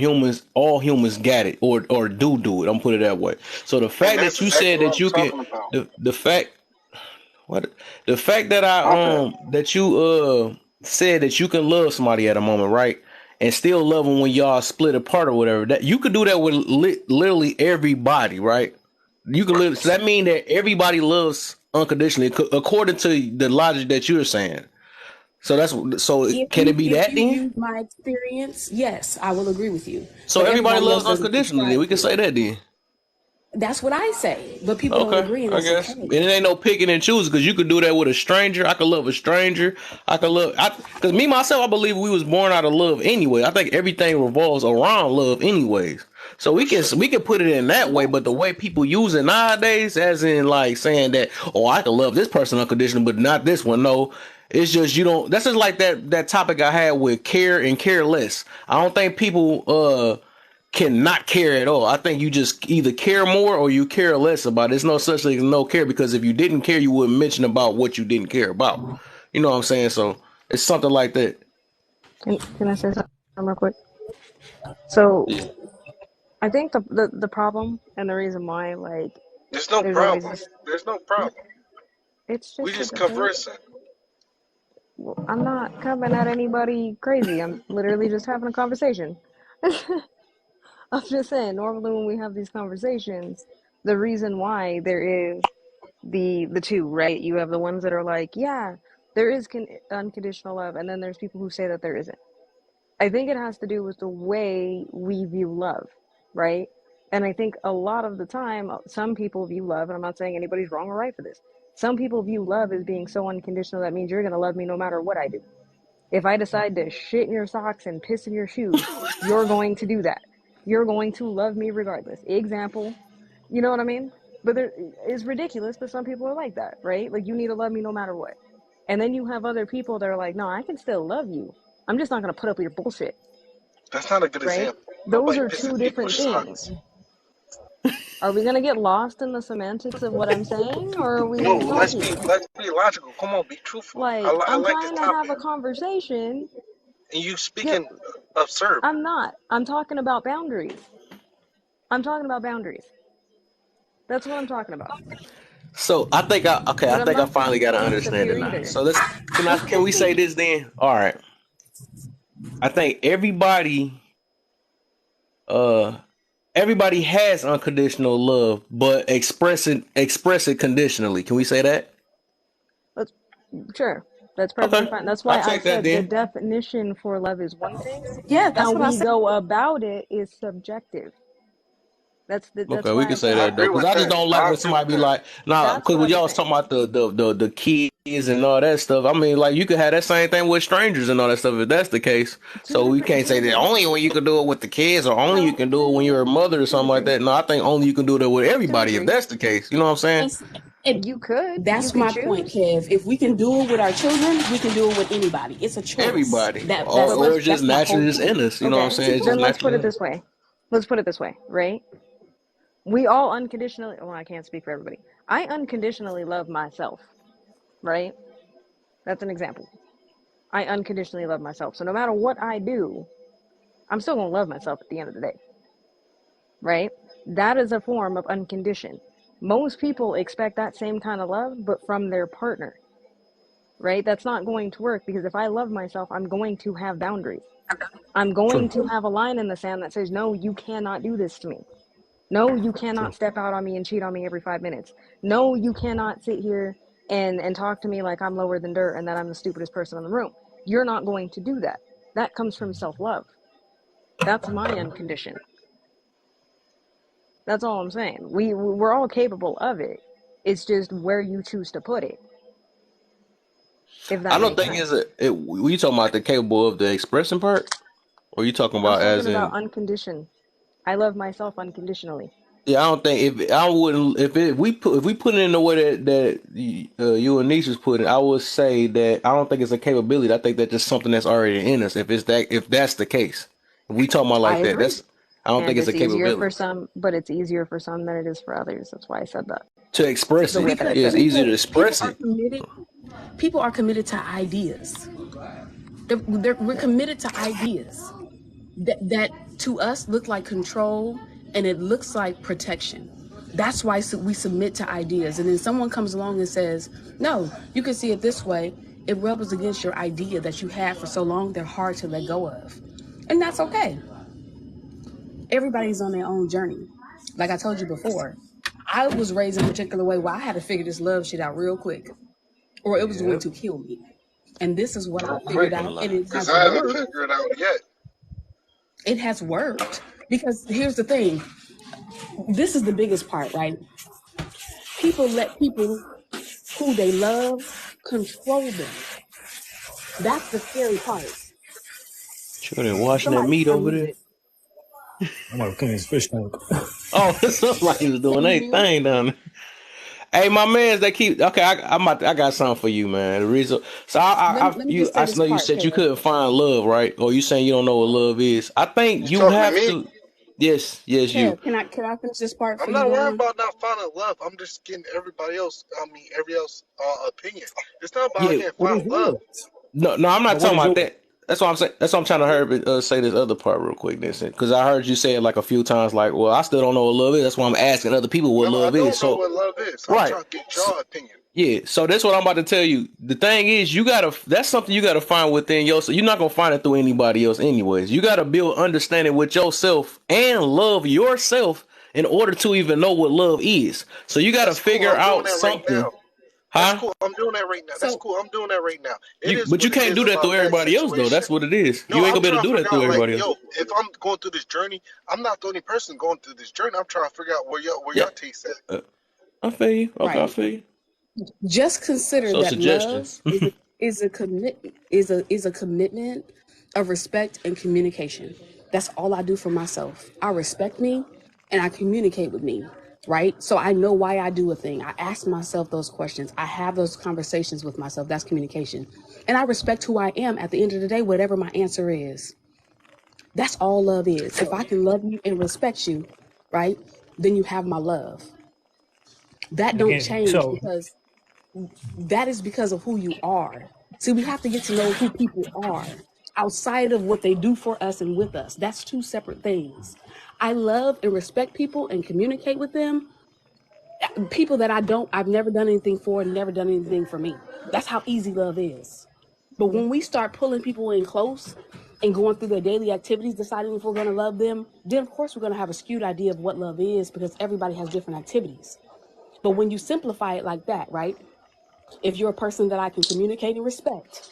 all humans got it, or do it. I'm put it that way. So the And fact that's that you exactly said what that I'm you can, talking about. the fact what the fact that My bad. that you said that you can love somebody at a moment, right? And still love them when y'all split apart or whatever. That you could do that with literally everybody, right? You can live. So that mean that everybody loves unconditionally, according to the logic that you're saying. So can it be If that you then? use my experience, yes, I will agree with you. So But everybody everybody else loves doesn't unconditionally. subscribe We can to say it. that then. That's what I say, but people don't Okay, agree, and I that's guess. okay. And it ain't no picking and choosing because you could do that with a stranger. I could love a stranger. I could love, because me myself, I believe we was born out of love anyway. I think everything revolves around love anyways. So For sure. we can put it in that way, but Correct. the way people use it nowadays, as in like saying that, oh, I can love this person unconditionally, but not this one. No, it's just you don't. That's just like that topic I had with care and careless. I don't think people cannot care at all. I think you just either care more or you care less about it. There's no such thing as no care, because if you didn't care, you wouldn't mention about what you didn't care about. You know what I'm saying? So it's something like that. Can I say something real quick? So Yeah. I think the problem and the reason why There's no there's always problem. this, There's no problem. it's We just a just debate. conversing. Well, I'm not coming at anybody crazy. I'm literally just having a conversation. I'm just saying, normally when we have these conversations, the reason why there is the two, right? You have the ones that are like, yeah, there is unconditional love, and then there's people who say that there isn't. I think it has to do with the way we view love, right? And I think a lot of the time, some people view love, and I'm not saying anybody's wrong or right for this. Some people view love as being so unconditional that means you're going to love me no matter what I do. If I decide to shit in your socks and piss in your shoes, you're going to do that. You're going to love me regardless. Example, you know what I mean? But it's ridiculous, but some people are like that, right? Like, you need to love me no matter what. And then you have other people that are like, no, I can still love you. I'm just not going to put up with your bullshit, That's not a good right? example. Those Nobody are pisses two different people's things. socks. Are we going to get lost in the semantics of what I'm saying, or are we No, going to talk here? let's be logical. Come on, be truthful. Like, I I'm like this trying to have topic. a conversation. And you Get, speaking absurd. I'm not. I'm talking about boundaries. I'm talking about boundaries. That's what I'm talking about. So I But I'm think I not finally got to to understand it disappear now. either. So can we say this then? All right. I think uh everybody has unconditional love, but express it conditionally. Can we say that? Let's Sure. That's perfectly Okay. fine. That's I'll why I take that said the then. definition for love is one thing. Yeah, How that's what I we said. go about it is subjective. That's Okay, we why can I say said I that that. though, agree because with I just that. don't like I when agree with somebody be that. like, nah, That's because what when I'm y'all was saying. talking about the kids and all that stuff, I mean, like you could have that same thing with strangers and all that stuff if that's the case. So we can't To a say that degree. only when you can do it with the kids or only you No, can do it when you're a mother or to a something like degree. that. No, I think only you can do that with To a everybody if degree. that's the case. You know what I'm saying? And You could. You that's could my point, choose. Kev. If we can do it with our children, we can do it with anybody. It's a choice. Everybody, That or But that's or let's it's just that's my whole naturally just point. in us. You know what I'm Okay. saying? It's just Then let's put naturally it in us. this way. Let's put it this way, right? We all unconditionally, well, I can't speak for everybody. I unconditionally love myself, right? That's an example. I unconditionally love myself. So no matter what I do, I'm still going to love myself at the end of the day, right? That is a form of unconditioned. Most people expect that same kind of love, but from their partner, right? That's not going to work because if I love myself, I'm going to have boundaries. I'm going True. to have a line in the sand that says, no, you cannot do this to me. No, you True. cannot step out on me and cheat on me every 5 minutes. No, you cannot sit here and talk to me like I'm lower than dirt and that I'm the stupidest person in the room. You're not going to do that. That comes from self-love. That's my unconditioned. That's all I'm saying. We're all capable of it. It's just where you choose to put it, if I that don't makes think sense. were you talking about the capable of the expressing part, or you talking I'm about talking as about in? unconditioned. I love myself unconditionally. Yeah, I don't think if I wouldn't if we put it in the way that you and Nisha's put it, I would say that I don't think it's a capability. I think that's just something that's already in us. If that's the case, if we talking about I like that, agree. that's I don't think And it's a it's easier for capability some, but it's easier for some than it is for others. That's why I said that. to express The way it. that I Because Yeah, said it's it. easier to people express are it. committed. People are committed to ideas. We're committed to ideas that to us look like control and it looks like protection. That's why we submit to ideas. And then someone comes along and says, no, you can see it this way. It rubs against your idea that you had for so long, they're hard to let go of. And that's okay. Everybody's on their own journey. Like I told you before, I was raised in a particular way where I had to figure this love shit out real quick, or it was going Yep. to kill me. And this is what I Real figured quick, Ain't out, gonna and lie. it because has I haven't worked. figured it out yet. It has worked. Because here's the thing, this is the biggest part, right? People let people who they love control them. That's the scary part. Sure, they're washing that Somebody meat over unmute there. it. I'm gonna clean his fish tank. Oh, somebody was doing their Mhm. thing down there. Hey, my man, they keep okay. I got something for you, man. The reason, so Let me just say I this know you part, said you Kev. couldn't find love, right? Or you saying you don't know what love is? I think You you talking to have me? to. Yes, yes, you. Kev, can I finish this part for I'm you, not worried William? about not finding love. I'm just getting everybody else. Every else opinion. It's not about I Yeah. can't What find is love. yours? No, I'm not But what talking is about yours? that. That's what I'm saying. That's what I'm trying to hear. Say this other part real quick, because I heard you say it like a few times. Like, well, I still don't know what love is. That's why I'm asking other people what No, I love is. don't know So, what love is. I'm right. trying to get your opinion. Yeah, so that's what I'm about to tell you. The thing is, that's something you gotta find within yourself. You're not gonna find it through anybody else anyways. You gotta build understanding with yourself and love yourself in order to even know what love is. So you gotta That's cool. figure I'm doing out that right something, now. That's huh? cool. I'm doing that right now. That's So cool. I'm doing that right now. It is But you what it can't is do that through about that everybody else though. situation. That's what it is. No, You ain't I'm gonna be able trying to to do that figure through out like, everybody else. yo, if I'm going through this journey, I'm not the only person going through this journey. I'm trying to figure out where Yeah, your taste at. uh, I feel you. Okay, I right. feel you. Just consider So that love suggestions. is a commitment of respect and communication. That's all I do for myself. I respect me and I communicate with me, right? So I know why I do a thing. I ask myself those questions. I have those conversations with myself. That's communication. And I respect who I am at the end of the day, whatever my answer is. That's all love is. If I can love you and respect you, right? Then you have my love. That don't Again, change so because that is because of who you are. See, we have to get to know who people are outside of what they do for us and with us. That's two separate things. I love and respect people and communicate with them. People that I've never done anything for and never done anything for me. That's how easy love is. But when we start pulling people in close and going through their daily activities, deciding if we're going to love them, then of course we're going to have a skewed idea of what love is because everybody has different activities. But when you simplify it like that, right? If you're a person that I can communicate and respect,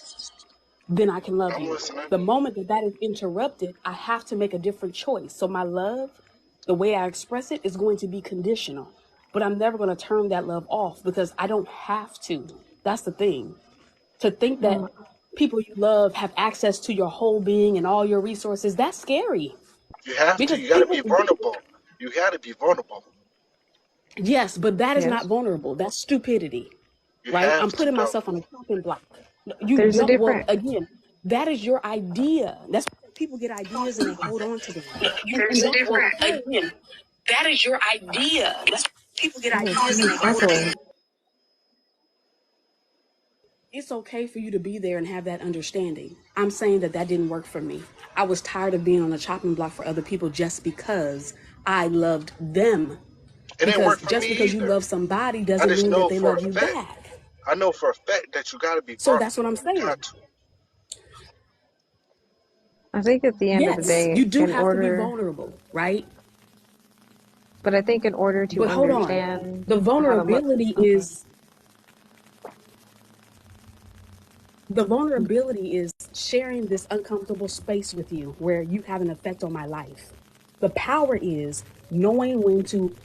then I can love I'm you. listening. The moment that that is interrupted, I have to make a different choice. So my love, the way I express it, is going to be conditional. But I'm never going to turn that love off because I don't have to. That's the thing. To think that Well, people you love have access to your whole being and all your resources, that's scary. You have to. Because You got to people, be vulnerable. You got to be vulnerable. yes, but that is not yes. vulnerable. That's stupidity. You Right? I'm have to, putting though. myself on a chopping block. You There's a don't, well, different again, that is your idea. That's why people get ideas and they hold on to them. And there's a that's different okay. That is your idea. That's why people get oh, ideas and they it's hold on to them. echoing. It's okay for you to be there and have that understanding. I'm saying that that didn't work for me. I was tired of being on the chopping block for other people just because I loved them. It ain't Because work for just me because you either. love somebody I doesn't just mean that know they for a love you fact. back. I know for a fact that you got to be So that's what vulnerable. I'm You saying. got to. I think at the end of the Yes, day, you do in have to be order, vulnerable, right? but I think in order to But hold on. understand The how to look, vulnerability okay. is the vulnerability is sharing this uncomfortable space with you where you have an effect on my life. The power is knowing when to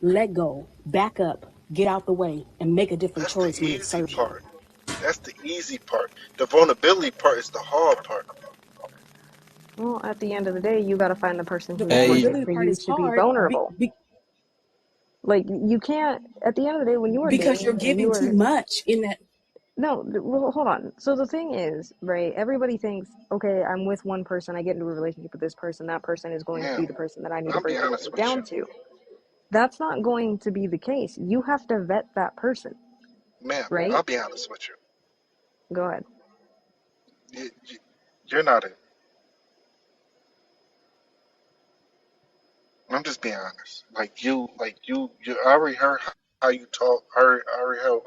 let go, back up, get out the way, and make a different That's the choice when it easy serves you. part. That's the easy part. The vulnerability part is the hard part. Well, at the end of the day, you got to find the person The who's Hey, worthy vulnerability for part you is to be hard vulnerable. Like you can't. At the end of the day, when you are because you're dating and you giving too are much in that. no, well, hold on. So the thing is, right? Everybody thinks, okay, I'm with one person, I get into a relationship with this person. That person is going to Man, be the person that I need to I'll be bring my honest life with you. down to. That's not going to be the case. You have to vet that person, Man, right? I'll be honest with you. Go ahead. You're not it. I'm just being honest. You. I already heard how you talk. I already heard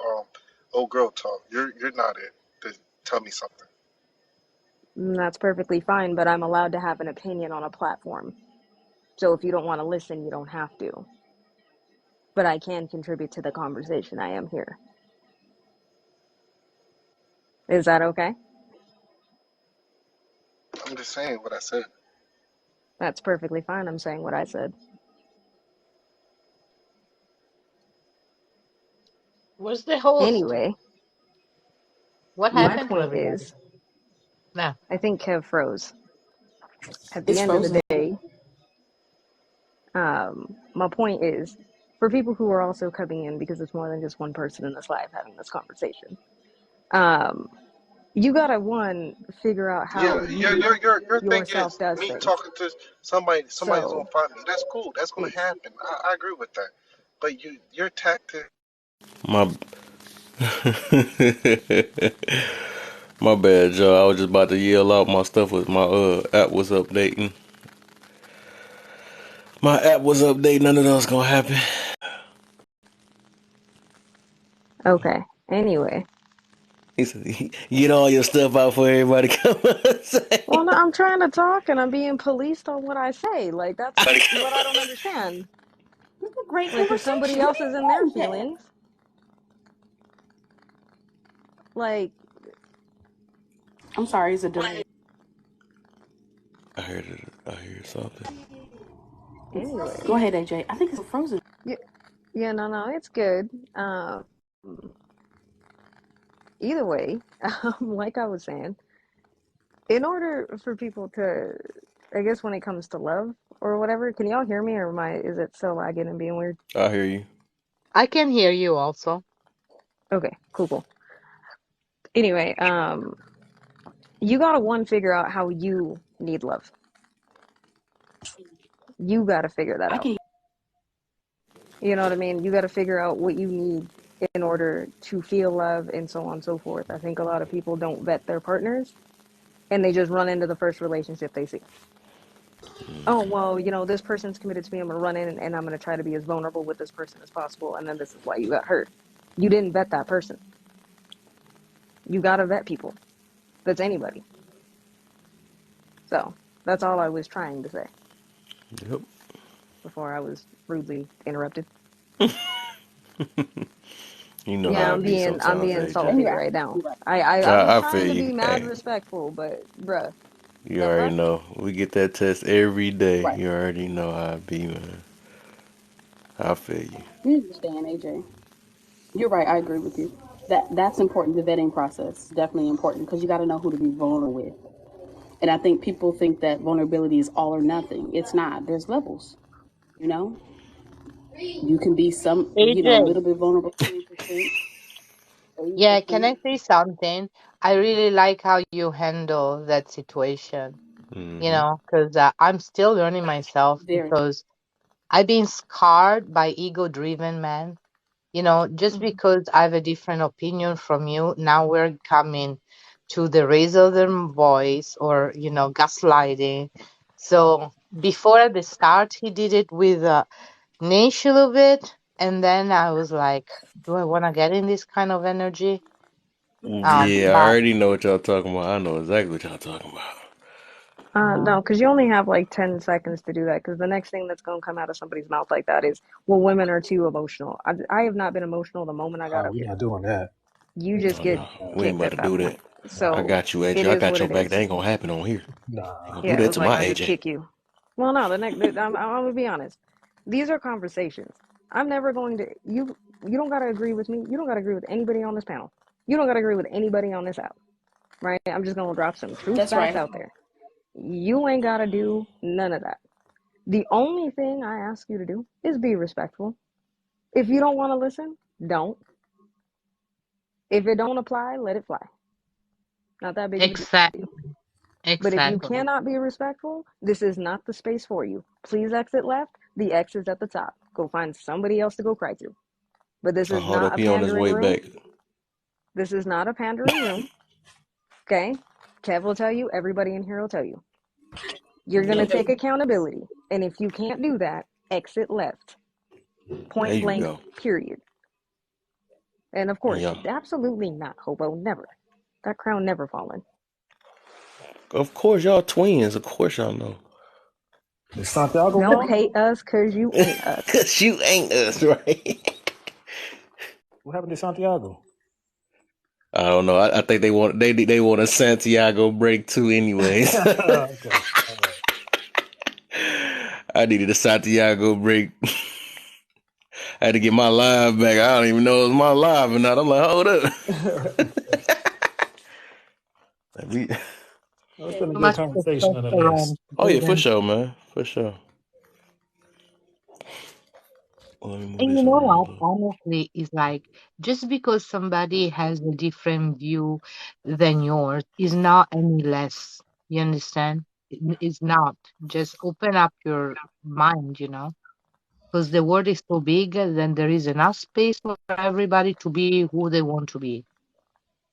old girl talk. You're not it. Just tell me something. That's perfectly fine, but I'm allowed to have an opinion on a platform. So if you don't want to listen, you don't have to. But I can contribute to the conversation. I am here. Is that okay? I'm just saying what I said. That's perfectly fine. I'm saying what I said. Where's the host? Anyway, What my happened to point everybody? is, No. I think Kev froze. At the It's end of the frozen. day, my point is, for people who are also coming in, because it's more than just one person in this live having this conversation, um, you gotta figure out how Yeah, you your thing yourself is does me things. talking to somebody's gonna So find me. That's cool. That's gonna it's happen. I agree with that. But your tactic. My my bad, Joe. I was just about to yell out my stuff was my app was updating. My app was updating. None of that's gonna happen. okay. Anyway, He said, "Get all your stuff out for everybody come and well, say." no, I'm trying to talk and I'm being policed on what I say. Like that's what I don't understand. It's a great Like if somebody conversation. What else do is in their you want, Dad? feelings, like I'm sorry, it's a delay. I heard it. I heard something. Go anyway, ahead, AJ. I think it's frozen. yeah, yeah, no, it's good. Either way, like I was saying, in order for people to, I guess when it comes to love or whatever, can y'all hear me or is it still lagging and being weird? I hear you. I can hear you also. Okay, cool. Anyway, you gotta figure out how you need love. You gotta figure that I out. can. You know what I mean? You gotta figure out what you need in order to feel love and so on and so forth. I think a lot of people don't vet their partners and they just run into the first relationship they see. Oh, well, this person's committed to me. I'm going to run in and I'm going to try to be as vulnerable with this person as possible. And then this is why you got hurt. You didn't vet that person. You got to vet people. That's anybody. So that's all I was trying to say Yep. before I was rudely interrupted. You know Yeah, how it be I'm sometimes, being AJ. salty You're right. right now. You're right. I was I trying feel to you. be mad Hey, respectful, but bruh, you the already fuck? know. We get that test every day. Right. You already know how it be, man. I feel you. You understand, AJ. You're right. I agree with you. That's important. The vetting process definitely important because you got to know who to be vulnerable with. And I think people think that vulnerability is all or nothing. It's not. There's levels. You know, you can be a AJ, little bit vulnerable, 20%, yeah, can 80%. I say something? I really like how you handle that situation, Mm-hmm. because I'm still learning myself Very. because I've been scarred by ego-driven men. Just Mhm. because I have a different opinion from you, now we're coming to the raise of their voice or, gaslighting. So before at the start, he did it with a niche a little bit. And then I was like, do I want to get in this kind of energy? Yeah, I But already know what y'all talking about. I know exactly what y'all talking about. uh, No, because you only have like 10 seconds to do that. Because the next thing that's going to come out of somebody's mouth like that is, well, women are too emotional. I have not been emotional the moment I got Oh, up we're here. not doing that. You We're just Oh not get no, doing that. we ain't kicked about at to that do point. that. I So got you, it AJ. I is got what your it back. That is. ain't gonna happen on here. You Nah. don't do Yeah, that it's to like my I'll just AJ. kick you. Well, no, I'm gonna be honest. These are conversations. I'm never going to you don't gotta agree with me. You don't gotta agree with anybody on this panel. You don't gotta agree with anybody on this app. Right? I'm just gonna drop some truth That's facts right. out there. You ain't gotta do none of that. The only thing I ask you to do is be respectful. If you don't want to listen, don't. If it don't apply, let it fly. Not that big of a exactly, deal. But if you exactly. cannot be respectful, this is not the space for you. Please exit left. The X is at the top. Go find somebody else to go cry to. But this is Hold not up, a he on his pandering way room. back. This is not a pandering room. Okay? Kev will tell you, everybody in here will tell you. You're going to Yep. take accountability. And if you can't do that, exit left. There Point you blank, go. period. And of course, Yeah. absolutely not, hobo. Never. That crown never fallen. Of course, y'all twins. Of course, y'all know. Is Santiago Don't gone? hate us because you ain't us. Cause you ain't us, right? What happened to Santiago? I don't know. I think they want a Santiago break too, anyways. Okay. I needed a Santiago break. I had to get my live back. I don't even know it was my live or not. I'm like, hold up. It's been a Too good much conversation nonetheless. testosterone Oh yeah, for driven. sure, man. For sure. Well, let me move And this you know around a what? little. Honestly, it's like just because somebody has a different view than yours is not any less. You understand? It's not. Just open up your mind, because the world is so big, then there is enough space for everybody to be who they want to be.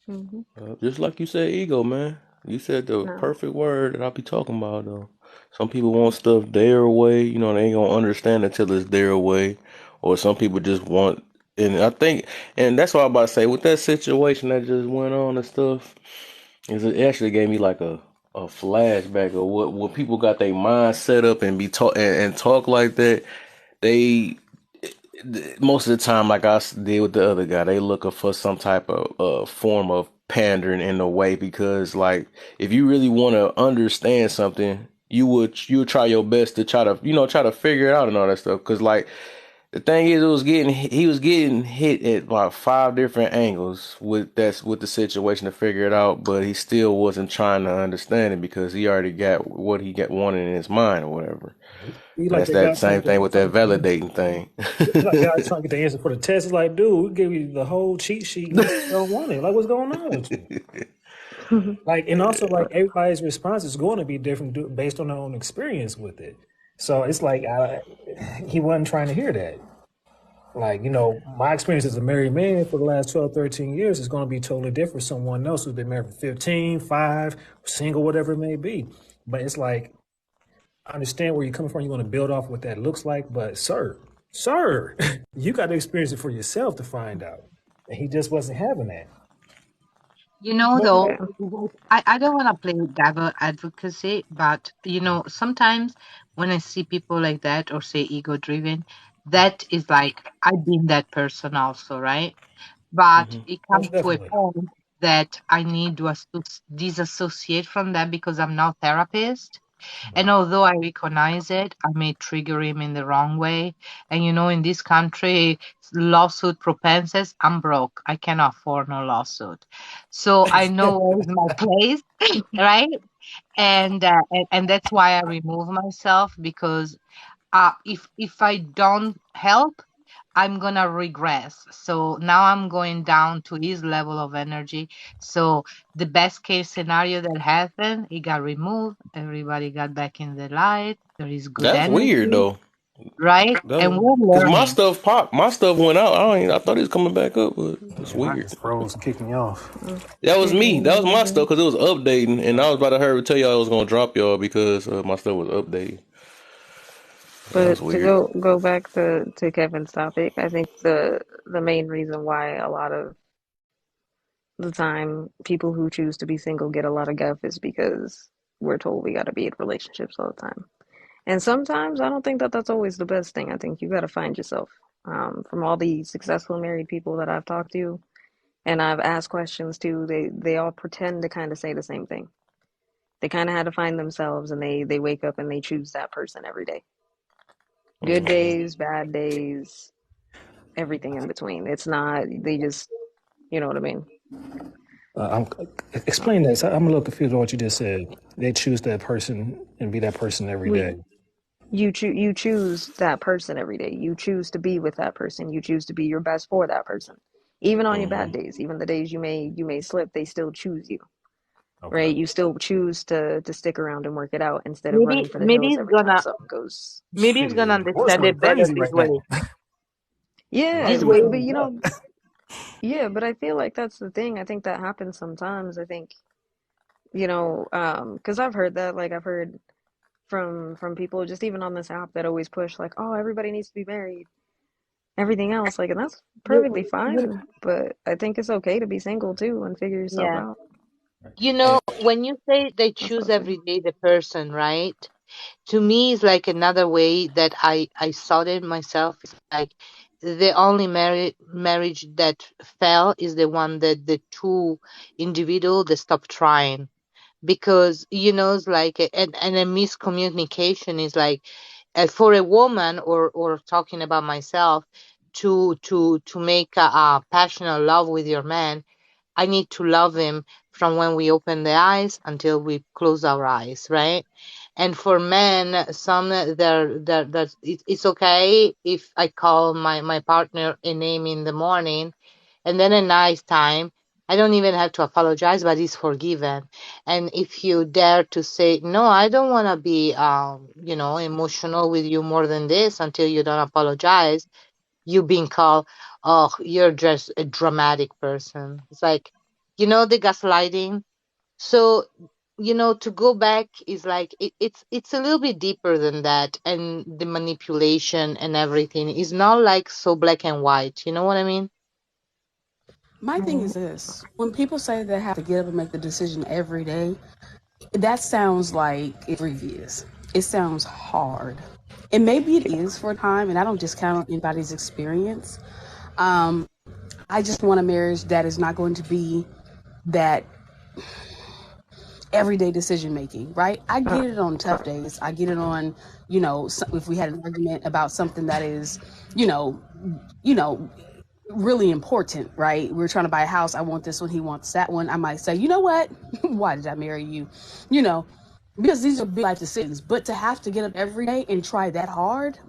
Mm-hmm. Just like you said, ego, man. You said the No. perfect word that I'll be talking about, though. Some people want stuff their way, they ain't gonna understand until it's their way. Or some people just want, and I think, and that's what I'm about to say, with that situation that just went on and stuff, is it actually gave me like a flashback of what when people got their mind set up and be talk and talk like that, they most of the time, like did with the other guy, they looking for some type of form of pandering in a way because, like, if you really want to understand something, you would try your best to try to figure it out and all that stuff. Because, like, the thing is, he was getting hit at about 5 different angles with the situation to figure it out, but he still wasn't trying to understand it because he already got what he got wanted in his mind or whatever. You And like that's that guy that trying same to thing with trying that to get the answer. validating thing. You like guys trying to get the answer for the test. It's like, dude, we give you the whole cheat sheet and you still don't want it. Like, what's going on with you? Like, and also like everybody's response is going to be different based on their own experience with it. So it's like he wasn't trying to hear that. Like, my experience as a married man for the last 12, 13 years is going to be totally different from someone else who's been married for 15, 5, single, whatever it may be. But it's like, I understand where you're coming from. You want to build off what that looks like. But, sir, you got to experience it for yourself to find out. And he just wasn't having that. Though, Yeah. I don't want to play devil advocacy, but, sometimes when I see people like that or say ego driven, that is like, I've been that person also, right? But Hmm. it comes Most to a definitely. point that I need to disassociate from that because I'm not therapist. And although I recognize it, I may trigger him in the wrong way. And in this country, lawsuit propenses, I'm broke. I cannot afford no lawsuit. So I know where is my place, right? And that's why I remove myself because if I don't help, I'm gonna regress. So now I'm going down to his level of energy. So the best case scenario that happened, he got removed. Everybody got back in the light. There is good That's weird energy, though. right? And we're Cause my learning. stuff popped. My stuff went out. I thought he was coming back up, but it's And I weird. just froze and kicked me off. That was me. That was my Mm-hmm. stuff because it was updating, and I was about to hurry tell y'all I was gonna drop y'all because my stuff was updating. That was But to weird. go back to Kevin's topic, I think the main reason why a lot of the time people who choose to be single get a lot of guff is because we're told we got to be in relationships all the time. And sometimes I don't think that that's always the best thing. I think you got to find yourself. From all the successful married people that I've talked to and I've asked questions to, they all pretend to kind of say the same thing. They kind of had to find themselves, and they wake up and they choose that person every day. Good Hmm. days, bad days, everything in between. It's not, they just, you know what I mean? I'm, explain that. I'm a little confused with what you just said. They choose that person and be that person every We, day. you choose that person every day. You choose to be with that person. You choose to be your best for that person. Even on your Hmm. bad days, even the days you may slip, they still choose you. Okay. Right? You still choose to stick around and work it out instead of Maybe running for the maybe hills he's every time gonna something goes. maybe he's gonna Shit, divorce understand went it better crazy this right way. now. Yeah, This Rodney was way, but fired up. yeah, but I feel like that's the thing. I think that happens sometimes. I think You know, because I've heard that, like I've heard from people just even on this app that always push like, oh, everybody needs to be married, everything else, like, and that's You, perfectly you, fine. But I think it's okay to be single too and figure yourself yeah. out. You And know, when you say they That's choose what I think. every day the person, right? To me, it's like another way that I saw it myself. It's like the only marriage that fell is the one that the two individual that stopped trying. Because it's like and a miscommunication is like for a woman or talking about myself to make a passionate love with your man. I need to love him from when we open the eyes until we close our eyes, right? And for men, some it's okay if I call my partner a name in the morning, and then at night time, I don't even have to apologize, but it's forgiven. And if you dare to say, no, I don't want to be, emotional with you more than this until you don't apologize, you being called, oh, you're just a dramatic person. It's like, the gaslighting. So, to go back is like it's a little bit deeper than that, and the manipulation and everything is not like so black and white. You know what I mean? My thing is this: when people say they have to get up and make the decision every day, that sounds like it's previous. It sounds hard. And maybe it is for a time, and I don't discount anybody's experience. Um, I just want a marriage that is not going to be that everyday decision making, right? I Uh, get it on tough days. I get it on, if we had an argument about something that is, you know, you know, really important, right? We're trying to buy a house. I want this one. He wants that one. I might say, you know what? Why did I marry you? You know, because these are big life decisions. But to have to get up every day and try that hard,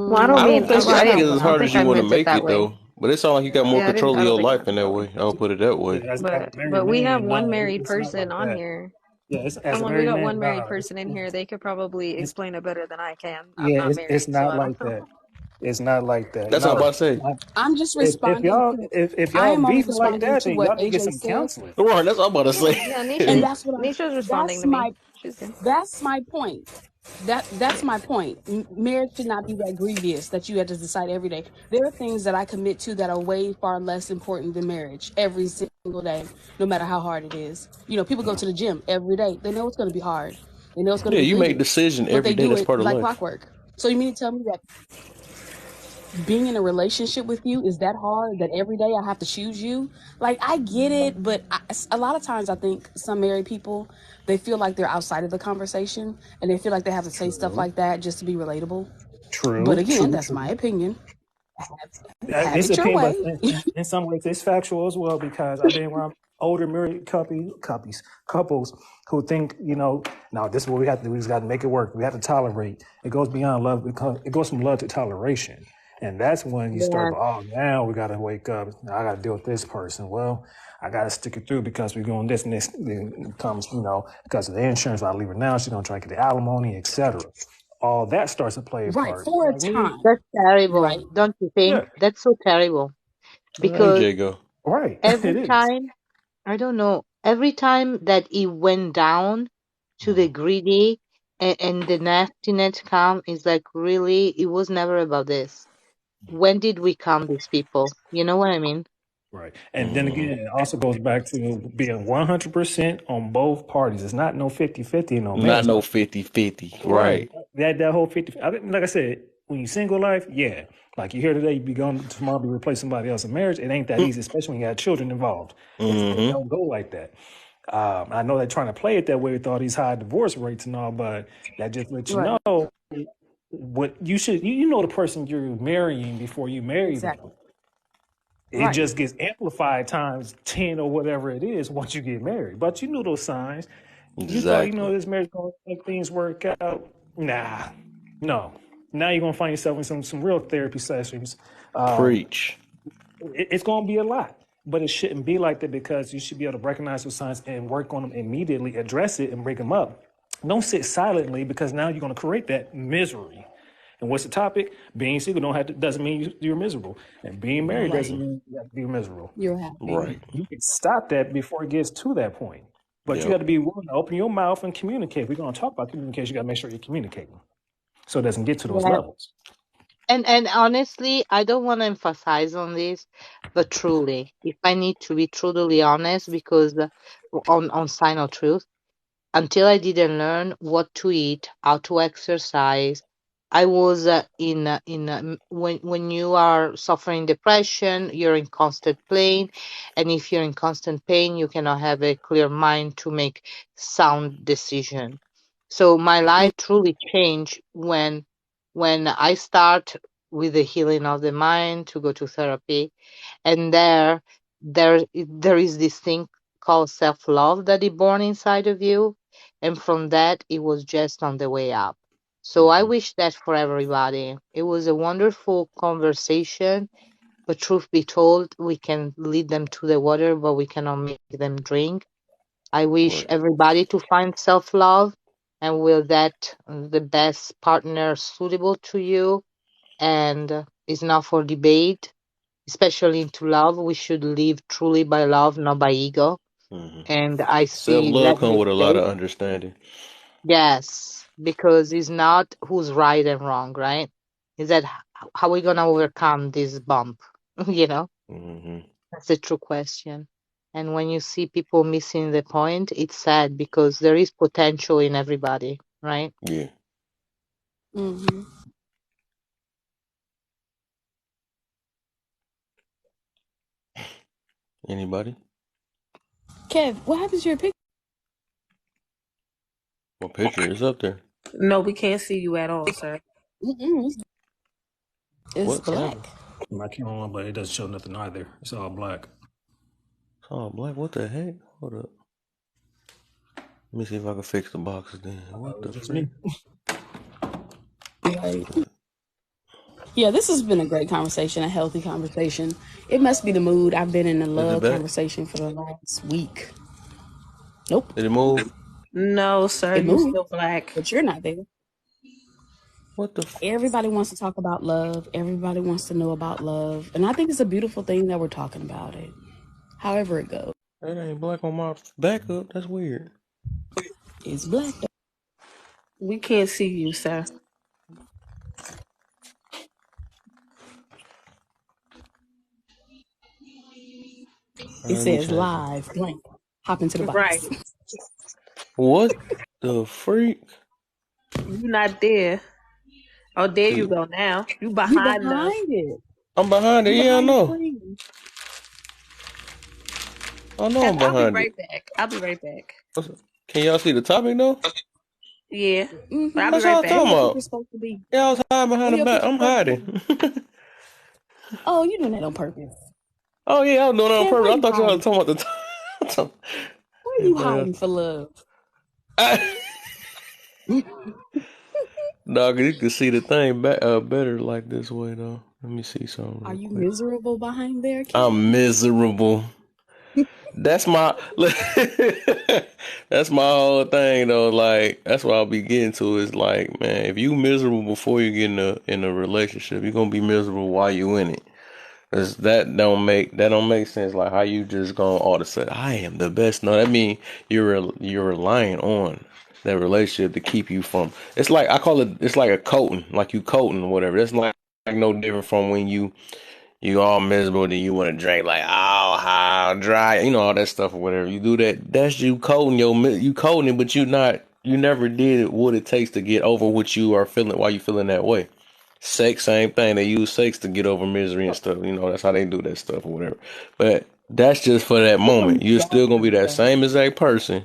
well, I don't I mean don't think I I think didn't it's I as don't hard as think you I want to meant it make that it way. though. But it sounds like you got more Yeah, control I of don't your think I life meant in it that that way. way. I'll put it that way. yeah, as a married But we have man, one no, married it's not person like on that. here. Yeah, it's, as a Come on, we married got man, one married no, person in here. They could probably it's explain it better than I can. I'm yeah, not it's married, so not I don't like know. that. It's not like that. That's what I'm No, about to say. I'm just if responding y'all to. if I y'all am only beefing like responding that, to then what y'all need to get AJ some said, counseling. Right, that's what I'm about to Yeah, say. yeah, and Nisha. Nisha's responding that's to me. my She's good. That's my point. That's my point. Marriage should not be that grievous that you have to decide every day. There are things that I commit to that are way far less important than marriage every single day, no matter how hard it is. People go to the gym every day. They know it's going to be hard. They know it's going Yeah, to be you make rigorous, decision but every they day. do That's it part of like life. clockwork. So you mean to tell me that being in a relationship with you is that hard that every day I have to choose you? Like, I get it, but a lot of times I think some married people, they feel like they're outside of the conversation and they feel like they have to say stuff True, like that just to be relatable. But true, again, true, that's my true. opinion. Have It's it your opinion, but way. in some ways it's factual as well because I've been around older married couples who think, no, this is what we have to do. We just got to make it work. We have to tolerate. It goes beyond love because it goes from love to toleration. And that's when you start Yeah. go, oh, now we got to wake up. I got to deal with this person. Well, I got to stick it through because we're going this and this. Then it comes, because of the insurance. I leave her now. She's going to try to get the alimony, etc. All that starts to play a Right, part. for a Like me, time. That's terrible, Right. don't you think? yeah, That's so terrible because AJ go. right. It every is. time, I don't know, every time that it went down to the greedy and the nastiness come, is like really, it was never about this. When did we come, these people? You know what I mean? Right. And then Hmm. again, it also goes back to being 100% on both parties. It's not no 50-50 in no Not marriage. no 50-50. Right. Right. That whole 50. Like I said, when you single life, yeah. Like you here today, you be going tomorrow, be replace somebody else in marriage. It ain't that easy, especially when you got children involved. It Mm-hmm. don't go like that. I know they're trying to play it that way with all these high divorce rates and all, but that just lets you Right. know what you should. You know the person you're marrying before you marry them. Exactly. It Right. just gets amplified times 10 or whatever it is once you get married. But you knew those signs. You thought, Exactly. this marriage gonna make things work out. Nah, no. Now you're gonna find yourself in some real therapy sessions. Um, Preach. it's gonna be a lot, but it shouldn't be like that because you should be able to recognize those signs and work on them immediately, address it, and break them up. Don't sit silently because now you're gonna create that misery. And what's the topic? Being single doesn't mean you're miserable, and being married doesn't Right. mean you have to be miserable. You're happy. Right. You can stop that before it gets to that point. But you Yep. got to be willing to open your mouth and communicate. We're going to talk about communication. You got to make sure you're communicating so it doesn't get to those Yeah. levels. And honestly, I don't want to emphasize on this, but truly, if I need to be truly honest, because on sign of truth, until I didn't learn what to eat, how to exercise, I was when you are suffering depression, you're in constant pain, and if you're in constant pain, you cannot have a clear mind to make sound decision. So my life truly changed when I start with the healing of the mind to go to therapy, and there is this thing called self-love that is born inside of you, and from that it was just on the way up. So I Hmm. wish that for everybody. It was a wonderful conversation, but truth be told, we can lead them to the water, but we cannot make them drink. I wish Right. everybody to find self-love, and with that, the best partner suitable to you, and is not for debate, especially into love. We should live truly by love, not by ego. Hmm. And I Self see love that come with a lot of mistake. understanding. Yes, because it's not who's right and wrong, right? Is that how we gonna overcome this bump? You know, Hmm. that's the true question. And when you see people missing the point, it's sad because there is potential in everybody, right? Yeah. Mm-hmm. Anybody? Kev, what happens to your picture? My picture is up there. No, we can't see you at all, sir. Mm-mm, it's What's black. happening? My camera on, but it doesn't show nothing either. It's all black. It's all black. What the heck? Hold up. Let me see if I can fix the boxes then. What It's the just frick? me. Right. Yeah, this has been a great conversation, a healthy conversation. It must be the mood. I've been in a Is it love back? conversation for the last week. Nope, Did it move? No, sir, it you moved, still black. but you're not there. What the Everybody wants to talk about love. Everybody wants to know about love. And I think it's a beautiful thing that we're talking about it. However it goes. That ain't black on my backup. That's weird. It's black. We can't see you, sir. It Let me says change it. live blank. Hop into the Right. box. What the freak? You not there. Oh, there you See, go now. You You behind us. behind it. I'm behind it. You Yeah, I behind the know. screen. I know Kev, I'm I'll be behind it. right back. I'll be right back. Can y'all see the topic though? Yeah, but I'll Mm-hmm. be That's right all I'm Where back. talking your picture about. supposed to be? Yeah, I was hiding behind Where the your back. picture I'm supposed to be? hiding. Oh, you doing that on purpose. Oh yeah, I was doing it on Kev, where purpose. I you thought y'all hiding? was talking about the Where you everybody else. hiding for love? Dog, you can see the thing better like this way though. Let me see something Are real you quick. miserable behind there, I'm Kev? miserable. That's my that's my whole thing though. Like that's what I'll be getting to is like, man, if you miserable before you get in a relationship, you're gonna be miserable while you in it. 'Cause that don't make sense. Like how you just gonna all of a sudden I am the best. No, that mean you're relying on that relationship to keep you from. It's like I call it. It's like a coating, like you coating or whatever. That's like no different from when you all miserable, then you want to drink like how dry, all that stuff or whatever. You do that. That's you coding you coding it, but you never did what it takes to get over what you are feeling while you feeling that way. Sex, same thing. They use sex to get over misery and stuff. That's how they do that stuff or whatever. But that's just for that We're gonna moment. use You're that still gonna for be that that. same exact person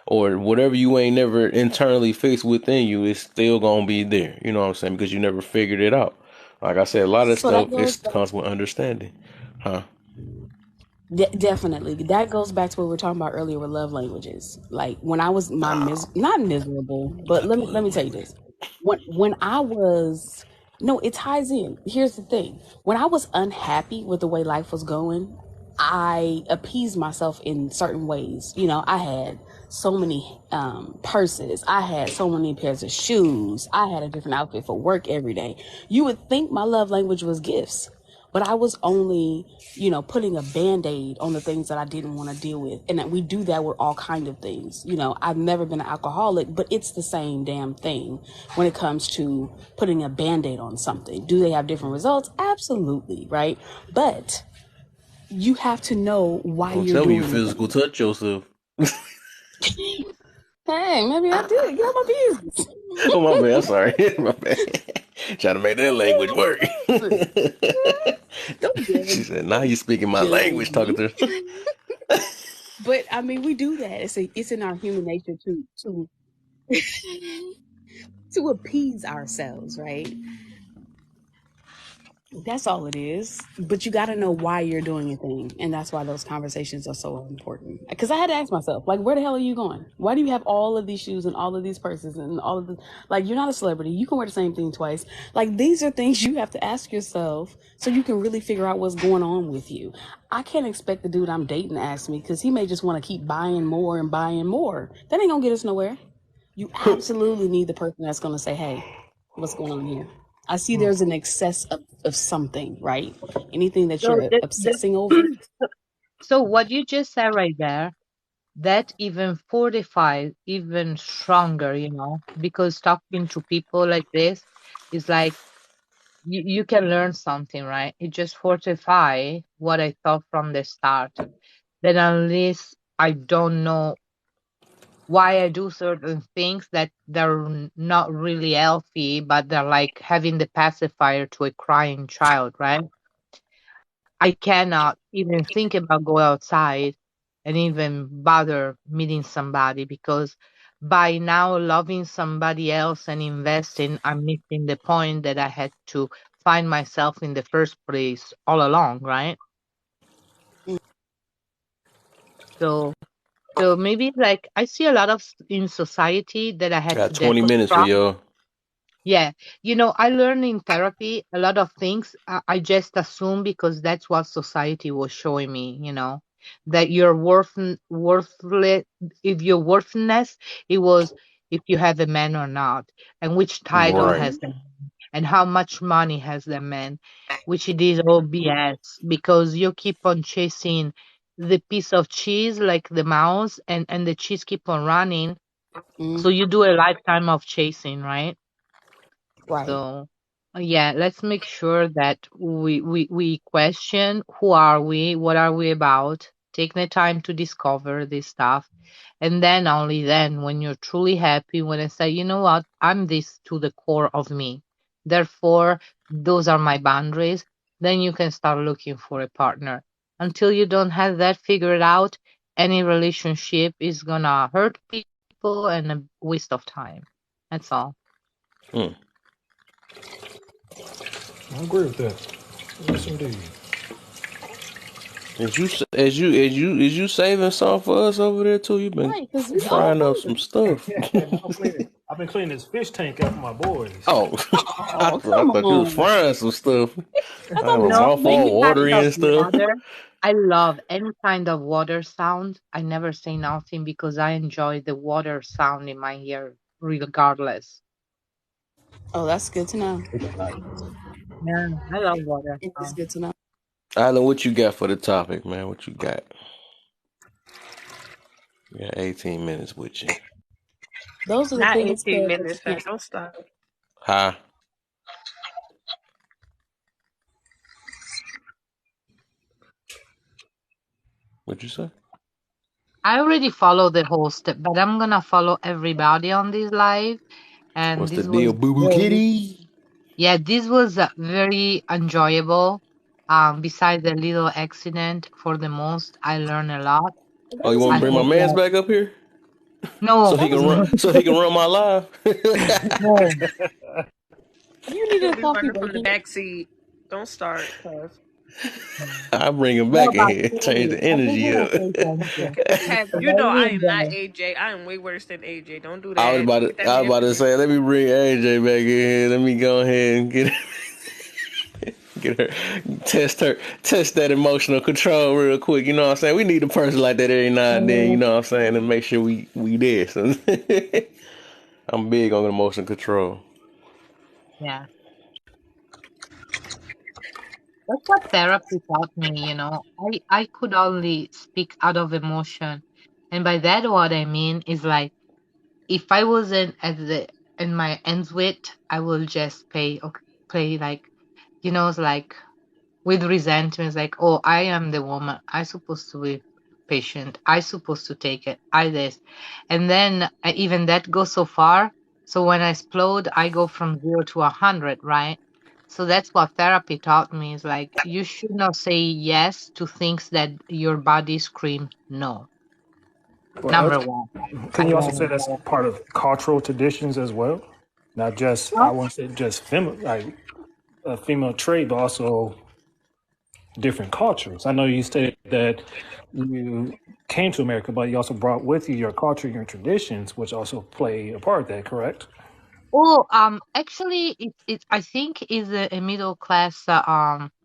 or whatever you ain't never internally fixed within you is still gonna be there. You know what I'm saying? Because you never figured it out. Like I said, a lot of So that stuff goes is back. comes with understanding. Huh? Definitely. That goes back to what we were talking about earlier with love languages. Like when I was not miserable, but Not the let me love tell you language. this. When I was no, it ties in. Here's the thing. When I was unhappy with the way life was going, I appeased myself in certain ways. I had so many purses. I had so many pairs of shoes. I had a different outfit for work every day. You would think my love language was gifts. but I was only, putting a band-aid on the things that I didn't want to deal with. And that we do that with all kind of things. I've never been an alcoholic, but it's the same damn thing when it comes to putting a band-aid on something. Do they have different results? Absolutely, right? But you have to know why Don't you're tell me you doing physical it. touch yourself. Hey, maybe I did. Get out my business. Oh, my bad. I'm sorry. My bad. Trying to make that language work. Don't She judge. said, now you speaking my Judge language talking me. to But I mean, we do that. It's in our human nature to to appease ourselves, right? That's all it is. But you got to know why you're doing a thing. And that's why those conversations are so important. Because I had to ask myself, like, where the hell are you going? Why do you have all of these shoes and all of these purses and all of the, like, you're not a celebrity. You can wear the same thing twice. Like, these are things you have to ask yourself so you can really figure out what's going on with you. I can't expect the dude I'm dating to ask me because he may just want to keep buying more and buying more. That ain't going to get us nowhere. You absolutely need the person that's going to say, hey, what's going on here? I see there's an excess of something, right? Anything that So you're obsessing over. so what you just said right there, that even fortifies even stronger, because talking to people like this is like you can learn something, right? It just fortify what I thought from the start. Then at least I don't know why I do certain things that they're not really healthy, but they're like having the pacifier to a crying child, right? I cannot even think about go outside and even bother meeting somebody because by now loving somebody else and investing, I'm missing the point that I had to find myself in the first place all along, right? So, so maybe like I see a lot of in society that I had to Got 20 minutes for deconstruct. y'all. Yeah, I learned in therapy a lot of things. I just assume because that's what society was showing me, that your worthless, if your worthiness, it was if you have a man or not, and which title Right. has the man, and how much money has the man, which it is all BS because you keep on chasing the piece of cheese like the mouse, and the cheese keep on running. Mm, So you do a lifetime of chasing, right? right. So, yeah, let's make sure that we question who are we, what are we about, take the time to discover this stuff. And then only then, when you're truly happy, when I say, you know what, I'm this to the core of me. Therefore, those are my boundaries. Then you can start looking for a partner. Until you don't have that figured out, any relationship is gonna hurt people and a waste of time. That's all. Hmm. I agree with that. Yes, indeed. Is you saving some for us over there too? You've been Right, because we all frying up some hungry. stuff. I'm cleaning. I've been cleaning this fish tank out for my boys. Oh, I Oh, thought, I come thought you was on. frying some stuff. I I have thought a we No, mouth talked any all about kind watery of and stuff. water. I love any kind of water sound. I never say nothing because I enjoy the water sound in my ear, regardless. Oh, that's good to know. Yeah, I love water It is sound. good to know. Island, what you got for the topic, man? What you got? You got 18 minutes with you. Those are the Not things 18 that you minutes, sir. can't. Don't stop. Hi. What'd you say? I already follow the host, but I'm gonna follow everybody on this live. And What's the this deal, was Boo Boo very, Kitty? yeah, this was very enjoyable. Besides the little accident, for the most, I learned a lot. Oh, you That was want me I to bring my hope okay. man's that back up here so no, he That can was run? okay. So he can run my live. You no. needed He'll a be coffee running from the break. back seat. Don't start, cuz. I bring him No, back in but here, change really, the I just energy want up. to say thank you. Have Because you I know I really am not enjoy. AJ. I am way worse than AJ. Don't do I was that. about Get to, that I was man about to together. say, let me bring AJ back in here. Let me go ahead and get her, test that emotional control real quick. You know what I'm saying? We need a person like that every now and then. You Mhm. know what I'm saying? To make sure we there. So I'm big on emotional control. Yeah. That's what therapy taught me, you know. I could only speak out of emotion. And by that what I mean is like if I wasn't at the in my ends with, I will just play like it's like with resentment, it's like, oh, I am the woman. I supposed to be patient. I supposed to take it. I this. And then even that goes so far. So when I explode, I go from 0 to 100, right? So that's what therapy taught me is like you should not say yes to things that your body scream no. Well, Number one. can you also say And that's part of cultural traditions as well? Not just, I won't say just like a female trait, but also different cultures. I know you stated that you came to America, but you also brought with you your culture, your traditions, which also play a part of that, correct? actually, I think is a middle class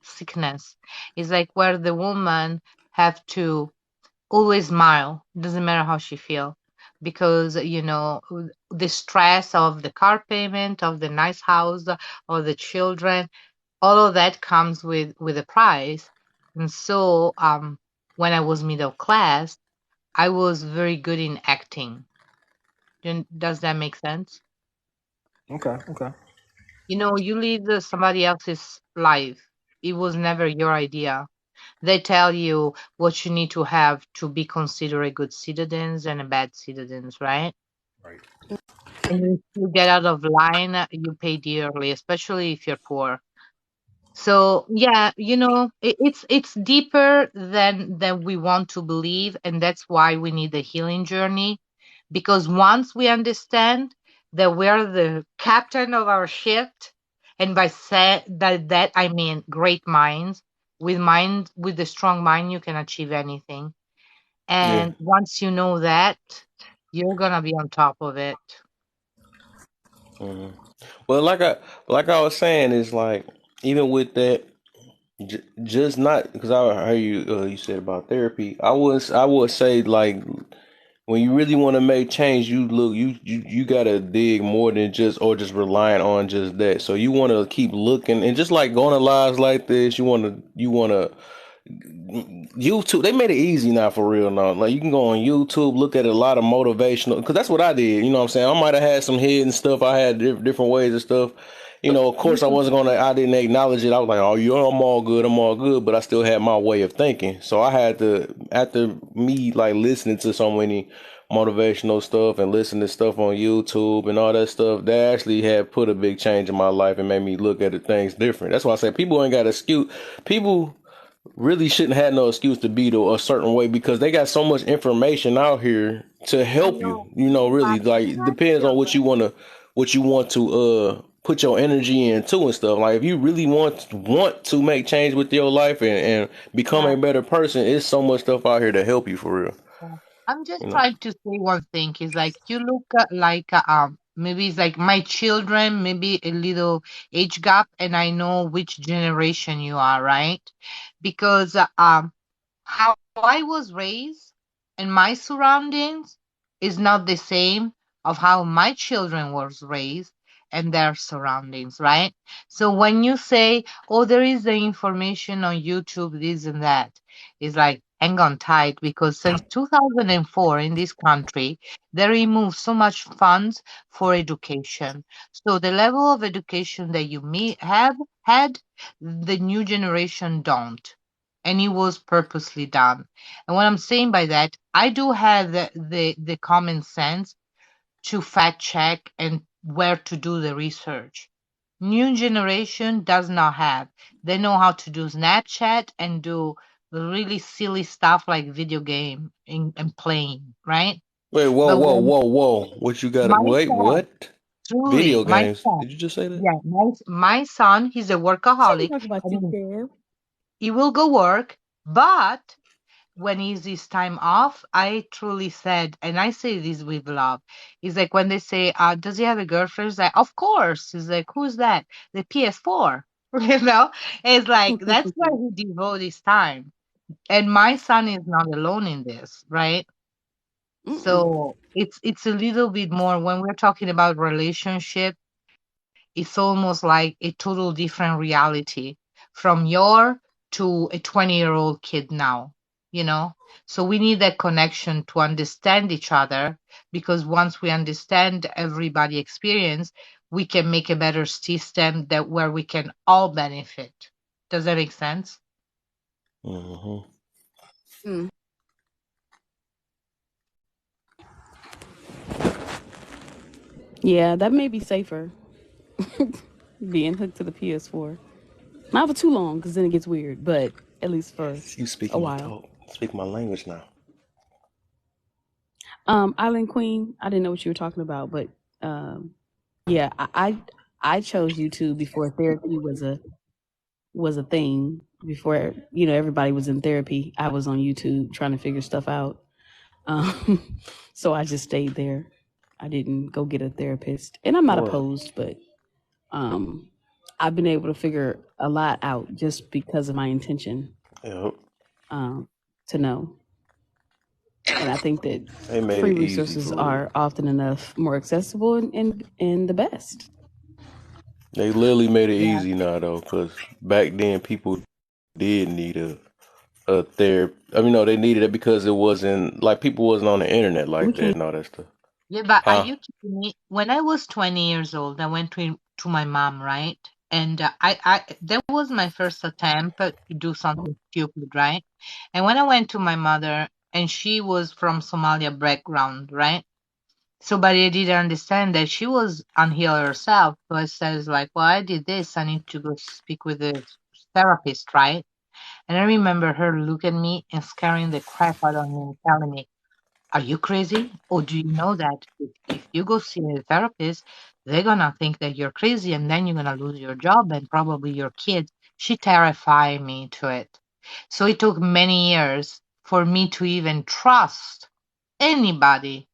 sickness. It's like where the woman have to always smile, doesn't matter how she feel, because the stress of the car payment, of the nice house, of the children, all of that comes with a price. And so, when I was middle class, I was very good in acting. Does that make sense? Okay, okay. You live somebody else's life. It was never your idea. They tell you what you need to have to be considered a good citizens and a bad citizens, right? Right. And if you get out of line, you pay dearly, especially if you're poor. So yeah, it's deeper than we want to believe, and that's why we need the healing journey. Because once we understand that we're the captain of our ship, and by that I mean great minds. With the strong mind, you can achieve anything. Yeah. And once you know that, you're gonna be on top of it. Hmm. Well, like I was saying, is like even with that, just not because I heard you said about therapy. I would say like when you really want to make change, you gotta dig more than just relying on just that. So you want to keep looking and just like going to lives like this, you want to YouTube. They made it easy now for real now. Like you can go on YouTube, look at a lot of motivational because that's what I did. You know what I'm saying? I might have had some hidden stuff. I had different ways and stuff. Of course, I didn't acknowledge it. I was like, oh, I'm all good. I'm all good. But I still had my way of thinking. So I had to, after me, like, listening to so many motivational stuff and listening to stuff on YouTube and all that stuff, that actually had put a big change in my life and made me look at the things different. That's why I say people ain't got excuse. People really shouldn't have no excuse to be a certain way because they got so much information out here to I help you. know. Really, But like can it I depends on feel what you want to put your energy into and stuff. Like if you really want to make change with your life and become that? a better person, it's so much stuff out here to help you for real. Yeah. I'm just You know. trying to say one thing is like you look like maybe it's like my children, maybe a little age gap, and I know which generation you are, right? Because how I was raised and my surroundings is not the same of how my children was raised and their surroundings, right? So when you say, oh, there is the information on YouTube, this and that, it's like hang on tight because since 2004 in this country, they removed so much funds for education. So the level of education that you may have had, the new generation don't, and it was purposely done. And what I'm saying by that, I do have the common sense to fact check and where to do the research. New generation does not have. They know how to do Snapchat and do really silly stuff like video game and playing, right? Wait, whoa, But whoa, when whoa, whoa! What you got? my Wait, son, what? truly, Video my games? son, Did you just say that? yeah, my son, he's a She can workaholic. talk about I you, mean, girl. he will go work, but when is his time off, I truly said, and I say this with love. It's like when they say, does he have a girlfriend? It's like, of course. It's like, who's that? The PS4. You know? It's like that's where he devotes his time. And my son is not alone in this, right? Mm-mm. So it's a little bit more when we're talking about relationship, it's almost like a total different reality. from your to a 20-year-old kid now, you know? So we need that connection to understand each other, because once we understand everybody experience, we can make a better system that where we can all benefit. Does that make sense? Mm-hmm. Mm. Yeah, that may be safer. Being hooked to the PS4. Not for too long, because then it gets weird, but at least for You a speaking my while. talk. Speak my language now. Island Queen, I didn't know what you were talking about, but yeah, I chose YouTube before therapy was a thing. Before, everybody was in therapy, I was on YouTube trying to figure stuff out. So I just stayed there. I didn't go get a therapist, and I'm not Word. opposed, but um, I've been able to figure a lot out just because of my intention Yep. to know. And I think that They made free it easy resources for real. are often enough more accessible and the best. They literally made it Yeah. easy now though, because back then people did need a therapy. I mean, no, they needed it because it wasn't like people wasn't on the internet We like that can't. and all that stuff. Yeah, but are Huh? you kidding me? When I was 20 years old, I went to my mom, right? And that was my first attempt to do something stupid, right? And when I went to my mother, and she was from Somalia background, right? So, but I didn't understand that she was unhealed herself. So I says like, well, I did this. I need to go speak with a therapist, right? And I remember her look at me and scaring the crap out of me and telling me, are you crazy? Or do you know that if you go see a therapist, they're gonna think that you're crazy and then you're gonna lose your job and probably your kids. She terrified me to it. So it took many years for me to even trust anybody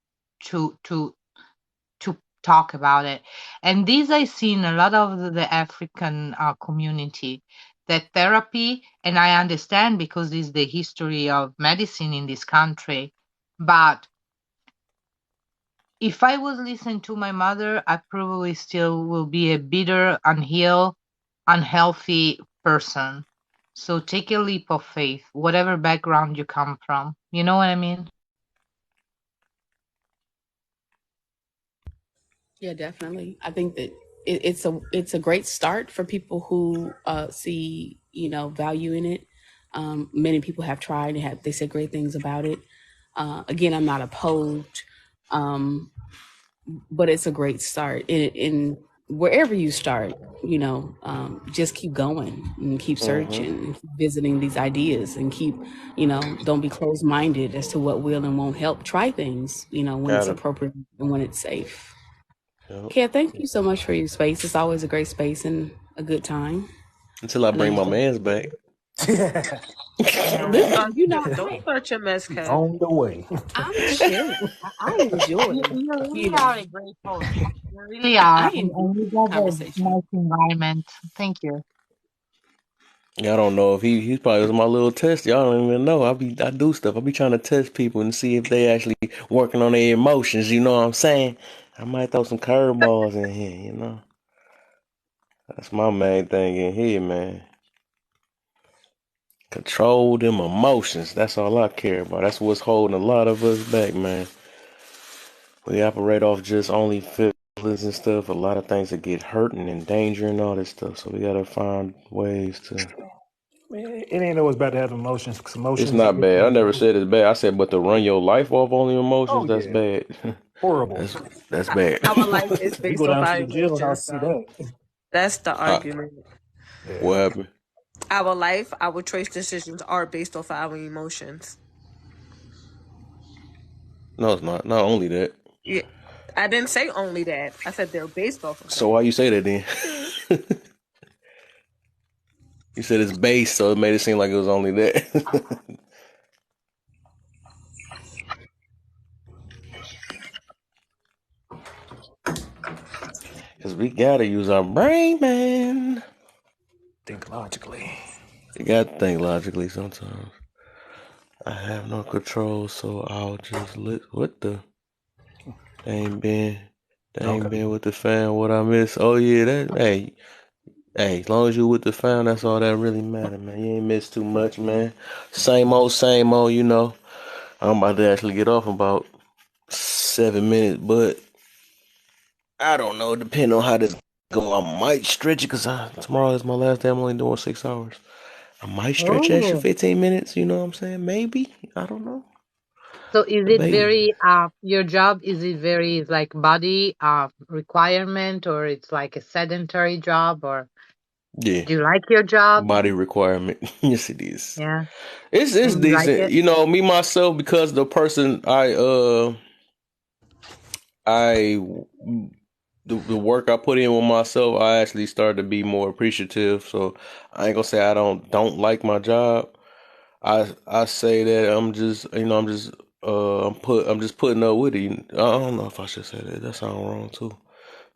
to to talk about it. And this I see in a lot of the African community, that therapy, and I understand because this is the history of medicine in this country, but if I was listening to my mother, I probably still will be a bitter, unhealed, unhealthy person. So take a leap of faith, whatever background you come from. You know what I mean? Yeah, definitely. I think that it's a great start for people who see value in it. Many people have tried and they said great things about it. Again, I'm not opposed, um, but it's a great start. In wherever you start, just keep going and keep Mm-hmm. searching, and keep visiting these ideas, and keep, don't be closed minded as to what will and won't help. Try things, when it's Got it. appropriate and when it's safe. Yep. Kia, thank you so much for your space. It's always a great space and a good time. Until I I know bring you my said, man's back. Yeah. listen, you're not Don't right. start your mess, He's Kev. on the way. I'm chilling. I enjoy, You really you know, are a great host. You really are. I And enjoy you got a conversation. nice environment. Thank you. I don't know if he probably was my little test. Y'all don't even know. I do stuff. I be trying to test people and see if they actually working on their emotions. You know what I'm saying? I might throw some curveballs in here. You know, that's my main thing in here, man. Control them emotions. That's all I care about. That's what's holding a lot of us back, man. We operate off just only feelings and stuff. A lot of things that get hurt and in danger and all this stuff. So we gotta find ways to. Man, it ain't always bad to have emotions, because It's emotions not get bad. I you. never said it's bad. I said, but to run your life off only Oh emotions, that's yeah, bad. horrible. That's bad. Our life is You go based off down to our the emotions, jailhouse to see so that. that's the Huh? argument. What Yeah. happened? Our life, our choice decisions are based off our emotions. No, it's not. Not only that. Yeah, I didn't say only that. I said they're based off of So that. why you say that then? You said it's base, so it made it seem like it was only that. Cause we gotta use our brain, man. Think logically. You gotta think logically sometimes. I have no control, so I'll just let. What the? They ain't been. They ain't Okay. been with the fan. What I miss? Oh yeah, that. Hey, Hey, as long as you with the fam, that's all that really matter, man. You ain't missed too much, man. Same old, same old, you know. I'm about to actually get off in about 7 minutes, but I don't know. Depending on how this go, I might stretch it because tomorrow is my last day. I'm only doing 6 hours. I might stretch extra Oh, 15 minutes. You know what I'm saying? Maybe. I don't know. so is it Debating. very your job, is it very like body requirement, or it's like a sedentary job, or Yeah. do you like your job? Body requirement. Yes, it is. Yeah, It's and you like decent. it? You know, me myself because the person I the work I put in with myself, I actually started to be more appreciative. So I ain't gonna say I don't like my job. I say that I'm just I'm just putting up with it. I don't know if I should say that. That sounds wrong too.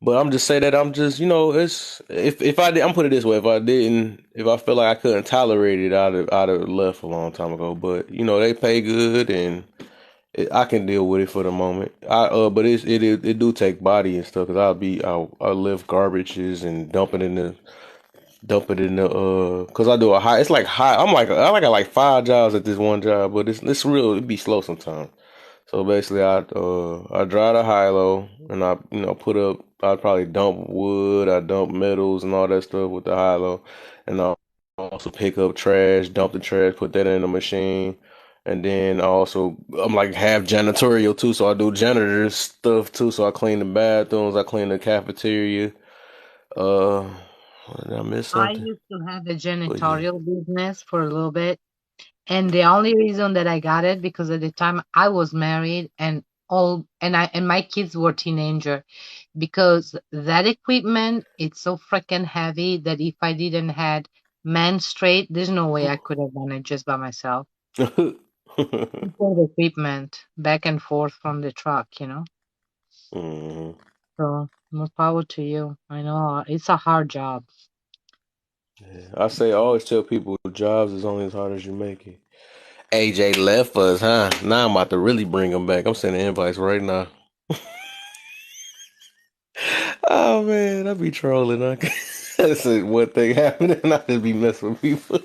But I'm just say that I'm just it's if I did, I'm put it this way, if I feel like I couldn't tolerate it, I'd have left a long time ago. But they pay good and I can deal with it for the moment. But it do take body and stuff because I'll lift garbages and dump it in the because I do a high. It's like high. I got like 5 jobs at this one job, but it's real. It be slow sometimes. So basically, I dry the high low and I put up. I probably dump wood. I dump metals and all that stuff with the high low, and I also pick up trash, dump the trash, put that in the machine. And then I'm like half janitorial too, so I do janitor stuff too. So I clean the bathrooms, I clean the cafeteria. Uh, did I miss I something? used to have a But yeah. janitorial business for a little bit, and the only reason that I got it because at the time I was married and my kids were teenager, because that equipment it's so freaking heavy that if I didn't had men straight, there's no way I could have done it just by myself. The equipment back and forth from the truck. hmm So more power to you. I know it's a hard job. Yeah. I always tell people jobs is only as hard as you make it. AJ left us, huh? Now I'm about to really bring him back. I'm sending invites right now. Oh man, I be trolling. That's one thing happening. I just be messing with people.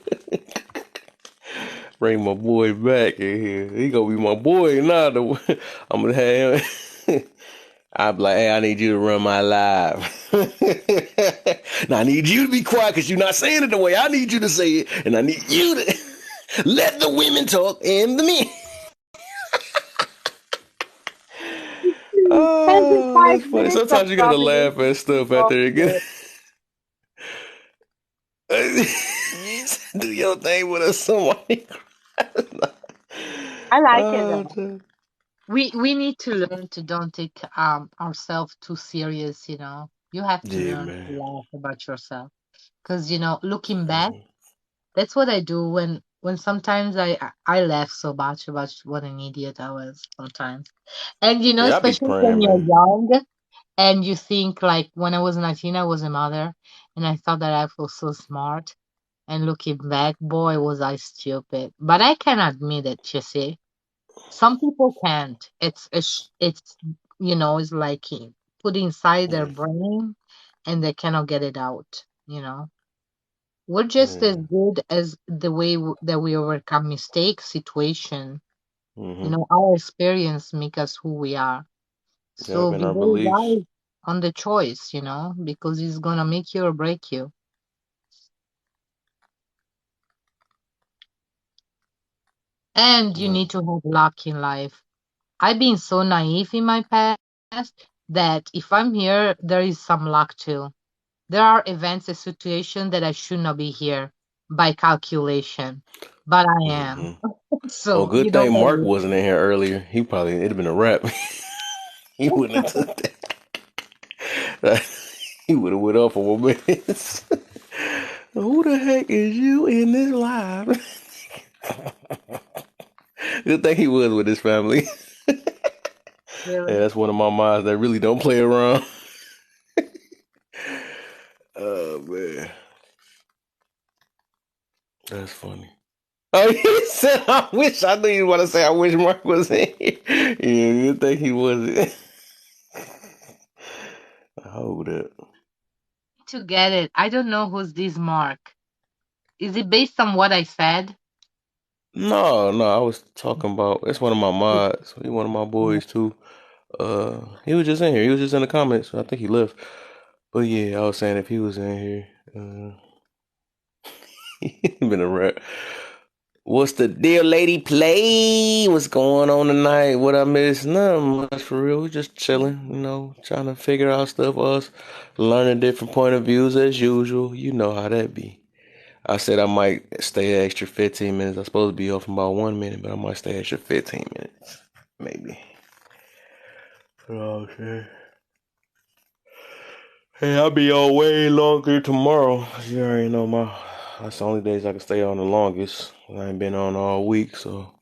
Bring my boy back in here. He gonna be my boy now. I'm gonna have him. I'm like, hey, I need you to run my live. Now I need you to be quiet because you're not saying it the way I need you to say it, and I need you to let the women talk and the men. Every Oh, five that's funny. minutes of Sometimes you gotta laugh domination at stuff of after it the. gets. Do your thing with us, somebody. I like it Oh, though. We need to learn to don't take ourselves too serious. You have to yeah, learn to man. laugh about yourself. Because looking back, Mhm. that's what I do when sometimes I laugh so much about what an idiot I was sometimes. And Yeah, I be especially when praying, you're man. young and you think like when I was 19, I was a mother and I thought that I was so smart. And looking back, boy, was I stupid. But I can admit it, you see. Some people can't. It's like put inside their Mm, brain and they cannot get it out. We're just as yeah. good as the way that we overcome mistakes, situation. Mm-hmm. Our experience make us who we are. Yep, So and be our very beliefs. wise on the choice, because it's gonna make you or break you. And you Yep. need to have luck in life. I've been so naive in my past that if I'm here, there is some luck too. There are events and situations that I should not be here by calculation, but I am. Mm-hmm. Oh, So you good don't thing Mark worry. wasn't in here earlier. It'd have been a wrap. He wouldn't have took that. He would have went off for 1 minute. Who the heck is you in this live? Good thing he was with his family. Yeah, Really? that's one of my minds that really don't play around. Oh man, that's funny. Oh, he said, "I wish." I knew you want to say, "I wish Mark was in here." Yeah, good thing he wasn't. Hold up. to get it. I don't know who's this Mark. Is it based on what I said? No, I was talking about. It's one of my mods. He one of my boys too. He was just in here. He was just in the comments. I think he left. But yeah, I was saying if he was in here, he been a rap. What's the deal, lady? Play. What's going on tonight? What I missed? Nothing much for real. We just chilling, trying to figure out stuff. Us learning different point of views as usual. You know how that be. I said I might stay an extra 15 minutes. I'm supposed to be off in about 1 minute, but I might stay extra 15 minutes. Maybe. Oh, shit. Hey, I'll be on way longer tomorrow. You already know that's the only days I can stay on the longest. I ain't been on all week, so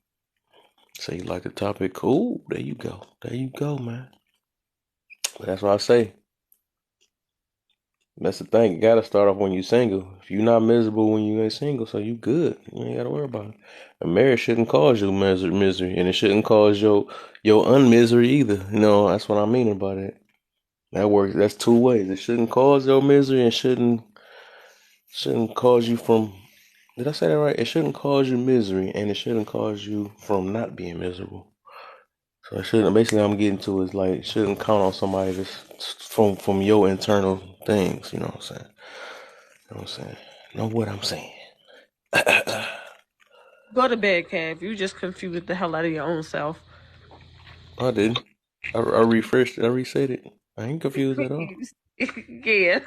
say you like the topic. Cool. There you go. There you go, man. But that's what I say. That's the thing. You gotta start off when you single. If you're not miserable when you ain't single, so you good. You ain't gotta worry about it. A marriage shouldn't cause you misery, and it shouldn't cause your unmisery either. That's what I mean about it. That works. That's two ways. It shouldn't cause your misery, and shouldn't cause you from. Did I say that right? It shouldn't cause you misery, and it shouldn't cause you from not being miserable. So it shouldn't. Basically, I'm getting to is like shouldn't count on somebody that's from your internal things. You know what I'm saying? You know what I'm saying? Know what I'm saying? Go to bed, Kev. You just confused the hell out of your own self. I didn't. I refreshed it. I reset it. I ain't confused at all. Yeah.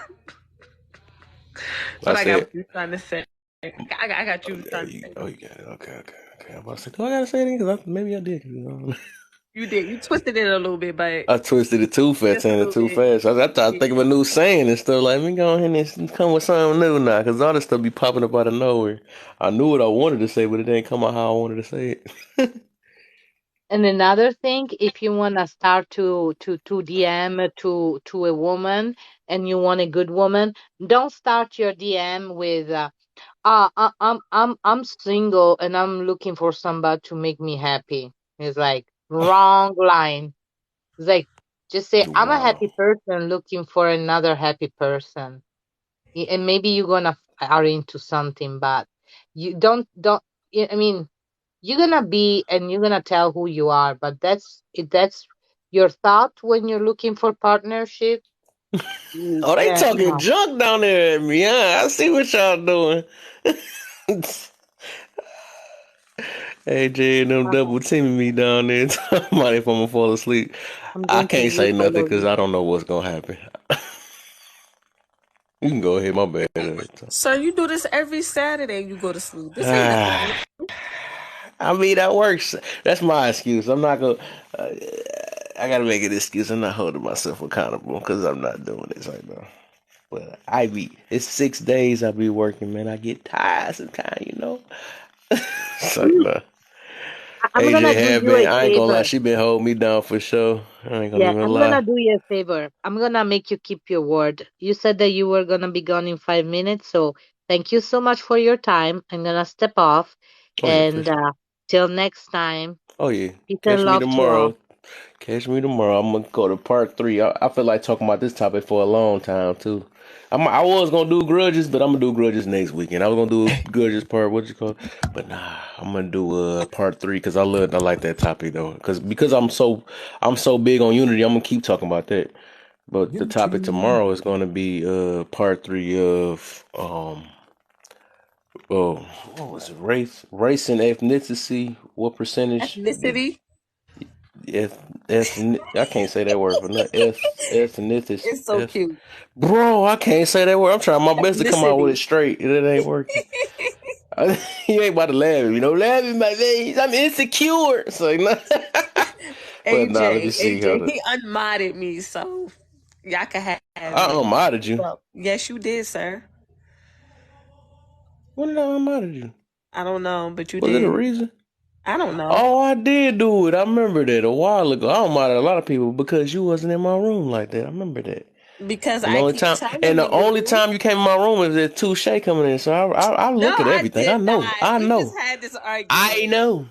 But I got what you're trying to say. I got you trying to say. Oh, you got it. Okay. I'm about to say, do I gotta say anything? Because maybe I did. You did. You twisted it a little bit, but I twisted it too fast, just a saying it little too bit. fast. I thought I'd think of a new saying and stuff. Like, let me go ahead and come with something new now, because all this stuff be popping up out of nowhere. I knew what I wanted to say, but it didn't come out how I wanted to say it. And another thing, if you want to start to DM to a woman and you want a good woman, don't start your DM with I'm single and I'm looking for somebody to make me happy. It's like wrong line. It's like just say I'm a Wow. happy person looking for another happy person. And maybe you're gonna are into something, but you don't. I mean, you're gonna be and you're gonna tell who you are, but that's your thought when you're looking for partnership. Oh, they talking No. junk down there at me, huh? I see what y'all doing. AJ and them double teaming me down there. Talking about if I'm gonna fall asleep. I'm I going to can't say mute nothing all of because you. I don't know what's gonna happen. You can go ahead, my bad. Sir, you do this every Saturday. You go to sleep. This ain't nothing new. I mean, that works. That's my excuse. I'm not gonna. Uh, I gotta make an excuse. I'm not holding myself accountable because I'm not doing this right now. But it's 6 days I be working, man. I get tired sometimes. So, I'm AJ gonna do have you been. a I ain't gonna lie. favor. She been holding me down for sure. I ain't gonna Yeah, even I'm lie. gonna do you a favor. I'm gonna make you keep your word. You said that you were gonna be gone in 5 minutes, so thank you so much for your time. I'm gonna step off, Oh yeah, for and sure. till next time, Oh yeah. peace and Catch me love to all. tomorrow. Catch me tomorrow. I'm gonna go to part 3. I feel like talking about this topic for a long time too. I was gonna do grudges, but I'm gonna do grudges next weekend. I was gonna do grudges part what you call, it? But nah, I'm gonna do part 3 because I like that topic though. Because I'm so big on unity. I'm gonna keep talking about that. But the topic tomorrow is gonna be part 3 of oh, what was it? Race and ethnicity. What percentage? Ethnicity. I can't say that word for nothing. Ethnicity. It's so cute. Bro, I can't say that word. I'm trying my best to come out with it Ethnicity. straight. It ain't working. You ain't about to laugh at me. Laugh in my face. I'm insecure. So, no. But nah, let me see. Hold He up. unmodded me, so y'all can have I it. unmodded you. Well, yes, you did, sir. When did I unmodded you? I don't know, but you Was it a did. reason? I don't know. Oh, I did do it. I remember that a while ago. I unmodded a lot of people because you wasn't in my room like that. I remember that. Because And the I only keep time, telling you came in my room is that Touche coming in. So I No, look at I everything. I did know. not. I We just know. had this I argument. know.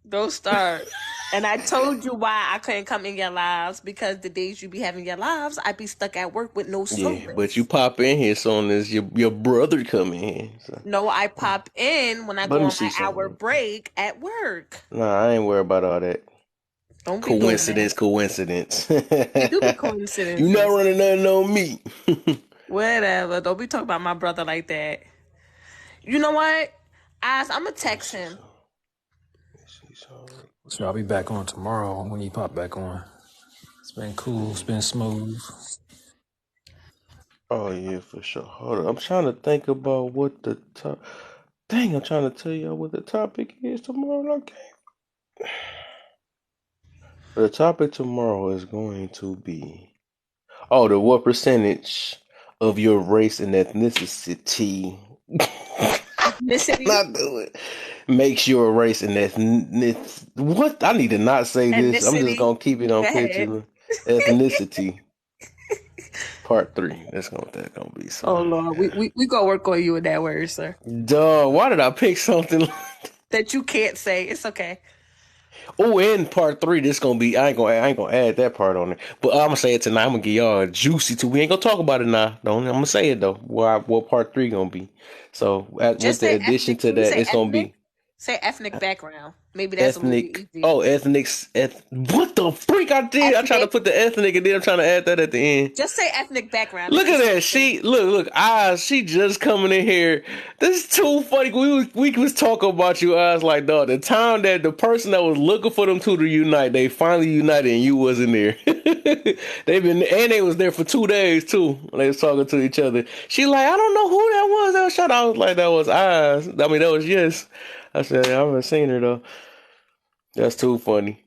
Don't start. And I told you why I couldn't come in your lives, because the days you be having your lives, I be stuck at work with no Yeah, but you service. pop in here soon as your brother come in here. So. No, I pop in when I Let go me on my see hour something. break at work. Nah, I ain't worried about all that. Don't be doing that. Coincidence. It do be You not coincidences. running nothing on me. Whatever. Don't be talking about my brother like that. You know what? I'm gonna Let me text see him. something. Let me see something. So I'll be back on tomorrow when you pop back on. It's been cool. It's been smooth. Oh yeah, for sure. Hold on. I'm trying to think about what the top. Dang, I'm trying to tell y'all what the topic is tomorrow. Okay. The topic tomorrow is going to be what percentage of your race and ethnicity Ethnicity. not do it makes your race and ethnicity. What? I need to not say this. I'm just Ethnicity. gonna keep it on Go ahead. picture. Ethnicity part 3. That's what that's gonna be. So, Oh Lord, we gonna work on you with that word, sir. duh. Why did I pick something? That you can't say. It's okay. Oh, in part 3, this gonna be. I ain't gonna add that part on it. But I'm gonna say it tonight. I'm gonna give y'all a juicy too. We ain't gonna talk about it now. Don't. I'm gonna say it though. What part 3 gonna be? So with Just the say addition ethnic. to Can you that, say it's gonna ethnic? be Say ethnic background. Maybe that's a little bit ethnic. easier. Oh, ethnics. What the freak I did? I tried to Ethnic. put the ethnic and then I'm trying to add that at the end. Just say ethnic background. It Look be at so that. simple. She just coming in here. This is too funny. We was talking about you, Eyes, like, dog, the time that the person that was looking for them two to unite, they finally united and you wasn't there. They was there for 2 days too. They was talking to each other. She like, I don't know who that was that was shot. I was like, that was Eyes. I mean, that was Yes. I said, I haven't seen her though. That's too funny.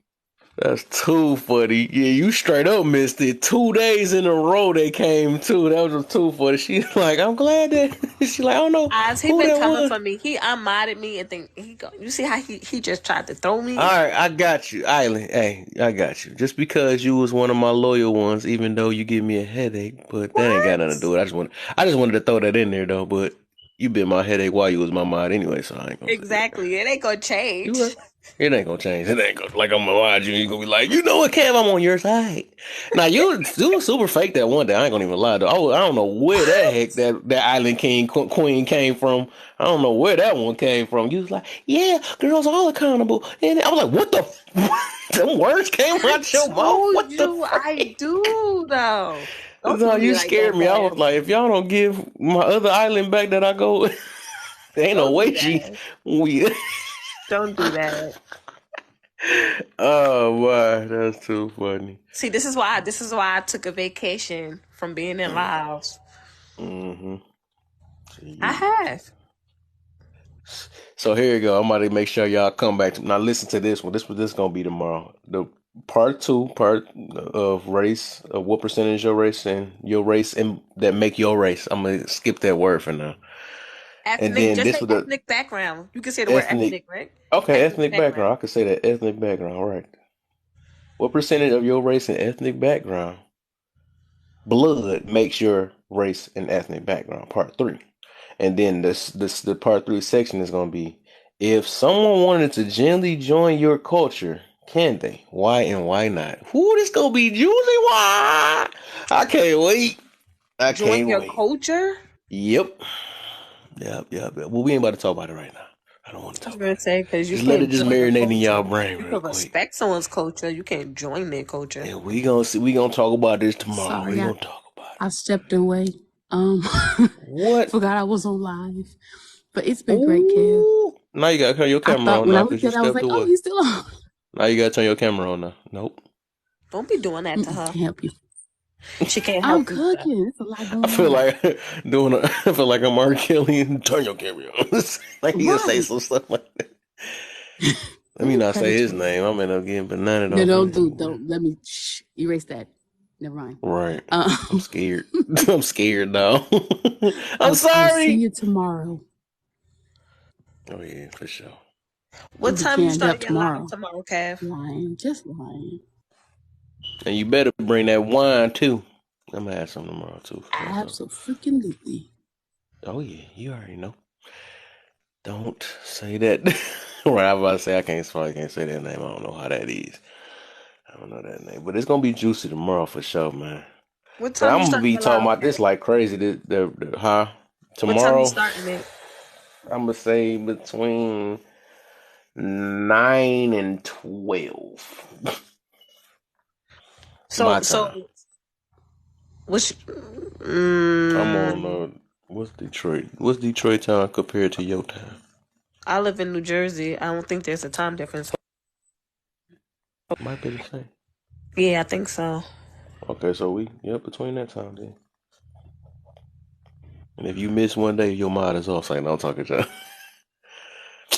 That's too funny. Yeah, you straight up missed it. 2 days in a row they came too. That was too funny. She's like, I'm glad that she like, I don't know As he who been that coming was. for me, he unmodded me and think he go. You see how he just tried to throw All me? right, I got you, Island. Hey, I got you. Just because you was one of my loyal ones, even though you give me a headache, but that ain't got nothing to What? do with it. I just wanted to throw that in there though. But you been my headache while you was my mind anyway, so I ain't gonna say that. Exactly. It ain't gonna You right. change. It ain't gonna change. It ain't gonna like I'm gonna lie to you. You gonna be like, you know what, Kev? I'm on your side. Now you was super fake that one day. I ain't gonna even lie though. I don't know where that heck What? that Island King Queen came from. I don't know where that one came from. You was like, yeah, girls all accountable. And I was like, what the? Them words came I out your mouth. told What the you I freak? do though. Don't No, do me you like scared that, me. I was Kev. like, if y'all don't give my other island back that I go, there ain't no Don't do way she. that. We. Don't do that. Oh my, that's too funny. See, this is why I took a vacation from being in lives. Mm-hmm. I See. have. So here you go. I'm about to make sure y'all come back. Now listen to this one. This gonna be tomorrow. The part of race. What percentage your race and that make your race. I'm gonna skip that word for now. And Ethnic, then just this say was the ethnic background. You can say the word ethnic. ethnic, right? Okay, Ethnic ethnic background. background. I could say that ethnic background. Right. What percentage of your race and ethnic background blood makes your race and ethnic background? Part 3. And then the part 3 section is gonna be if someone wanted to gently join your culture, can they? Why and why not? Who this gonna be juicy? Why? I can't wait. I Join can't your wait. culture. Yep. Yep. Well, we ain't about to talk about it right now. I don't want to I was talk gonna about say because it. you Just let it can't just join a marinate in y'all culture. brain You real can quick. respect someone's culture. You can't join their culture. And we gonna talk about this tomorrow. We Sorry, gonna talk about I it. stepped away. What? Forgot I was on live. But it's been great, Kev. Ooh. Now you gotta turn your I camera thought on when I now because looked you at it, I was stepped like, oh, away. he's still on. Now you gotta turn your camera on now. Nope. Don't be doing that to her. Can't help you. She can't I'm help you, sir. cooking. It's a lot I going feel on. like I feel like I'm R. Kelly. Turn your camera on. Like he gonna say Right. some stuff like that. Let me Ooh, not say his predatory. name. I'm end up getting banana No, off of don't let me erase that. Never mind. Right. I'm Um, scared. I'm scared now. I'm I'll see sorry. you tomorrow. Oh yeah, for sure. What Be time you jammed up starting your live tomorrow. tomorrow, Kev? Lying, just lying. And you better bring that wine too. I'm gonna have some tomorrow too for sure. So. Absolutely. Oh yeah, you already know. Don't say that. Right, I was about to say I can't say that name. I don't know how that is. I don't know that name, but it's gonna be juicy tomorrow for sure, man. What But time you I'm gonna starting be the talking live, about Kev? this like crazy. Huh? What time you Tomorrow, starting it? I'm gonna say between 9 and 12 my So time. what's I'm on what's Detroit? What's Detroit time compared to your time? I live in New Jersey. I don't think there's a time difference. Might be the same. Yeah, I think so. Okay, so between that time then. And if you miss one day, your mind is off. Saying I'm talking to.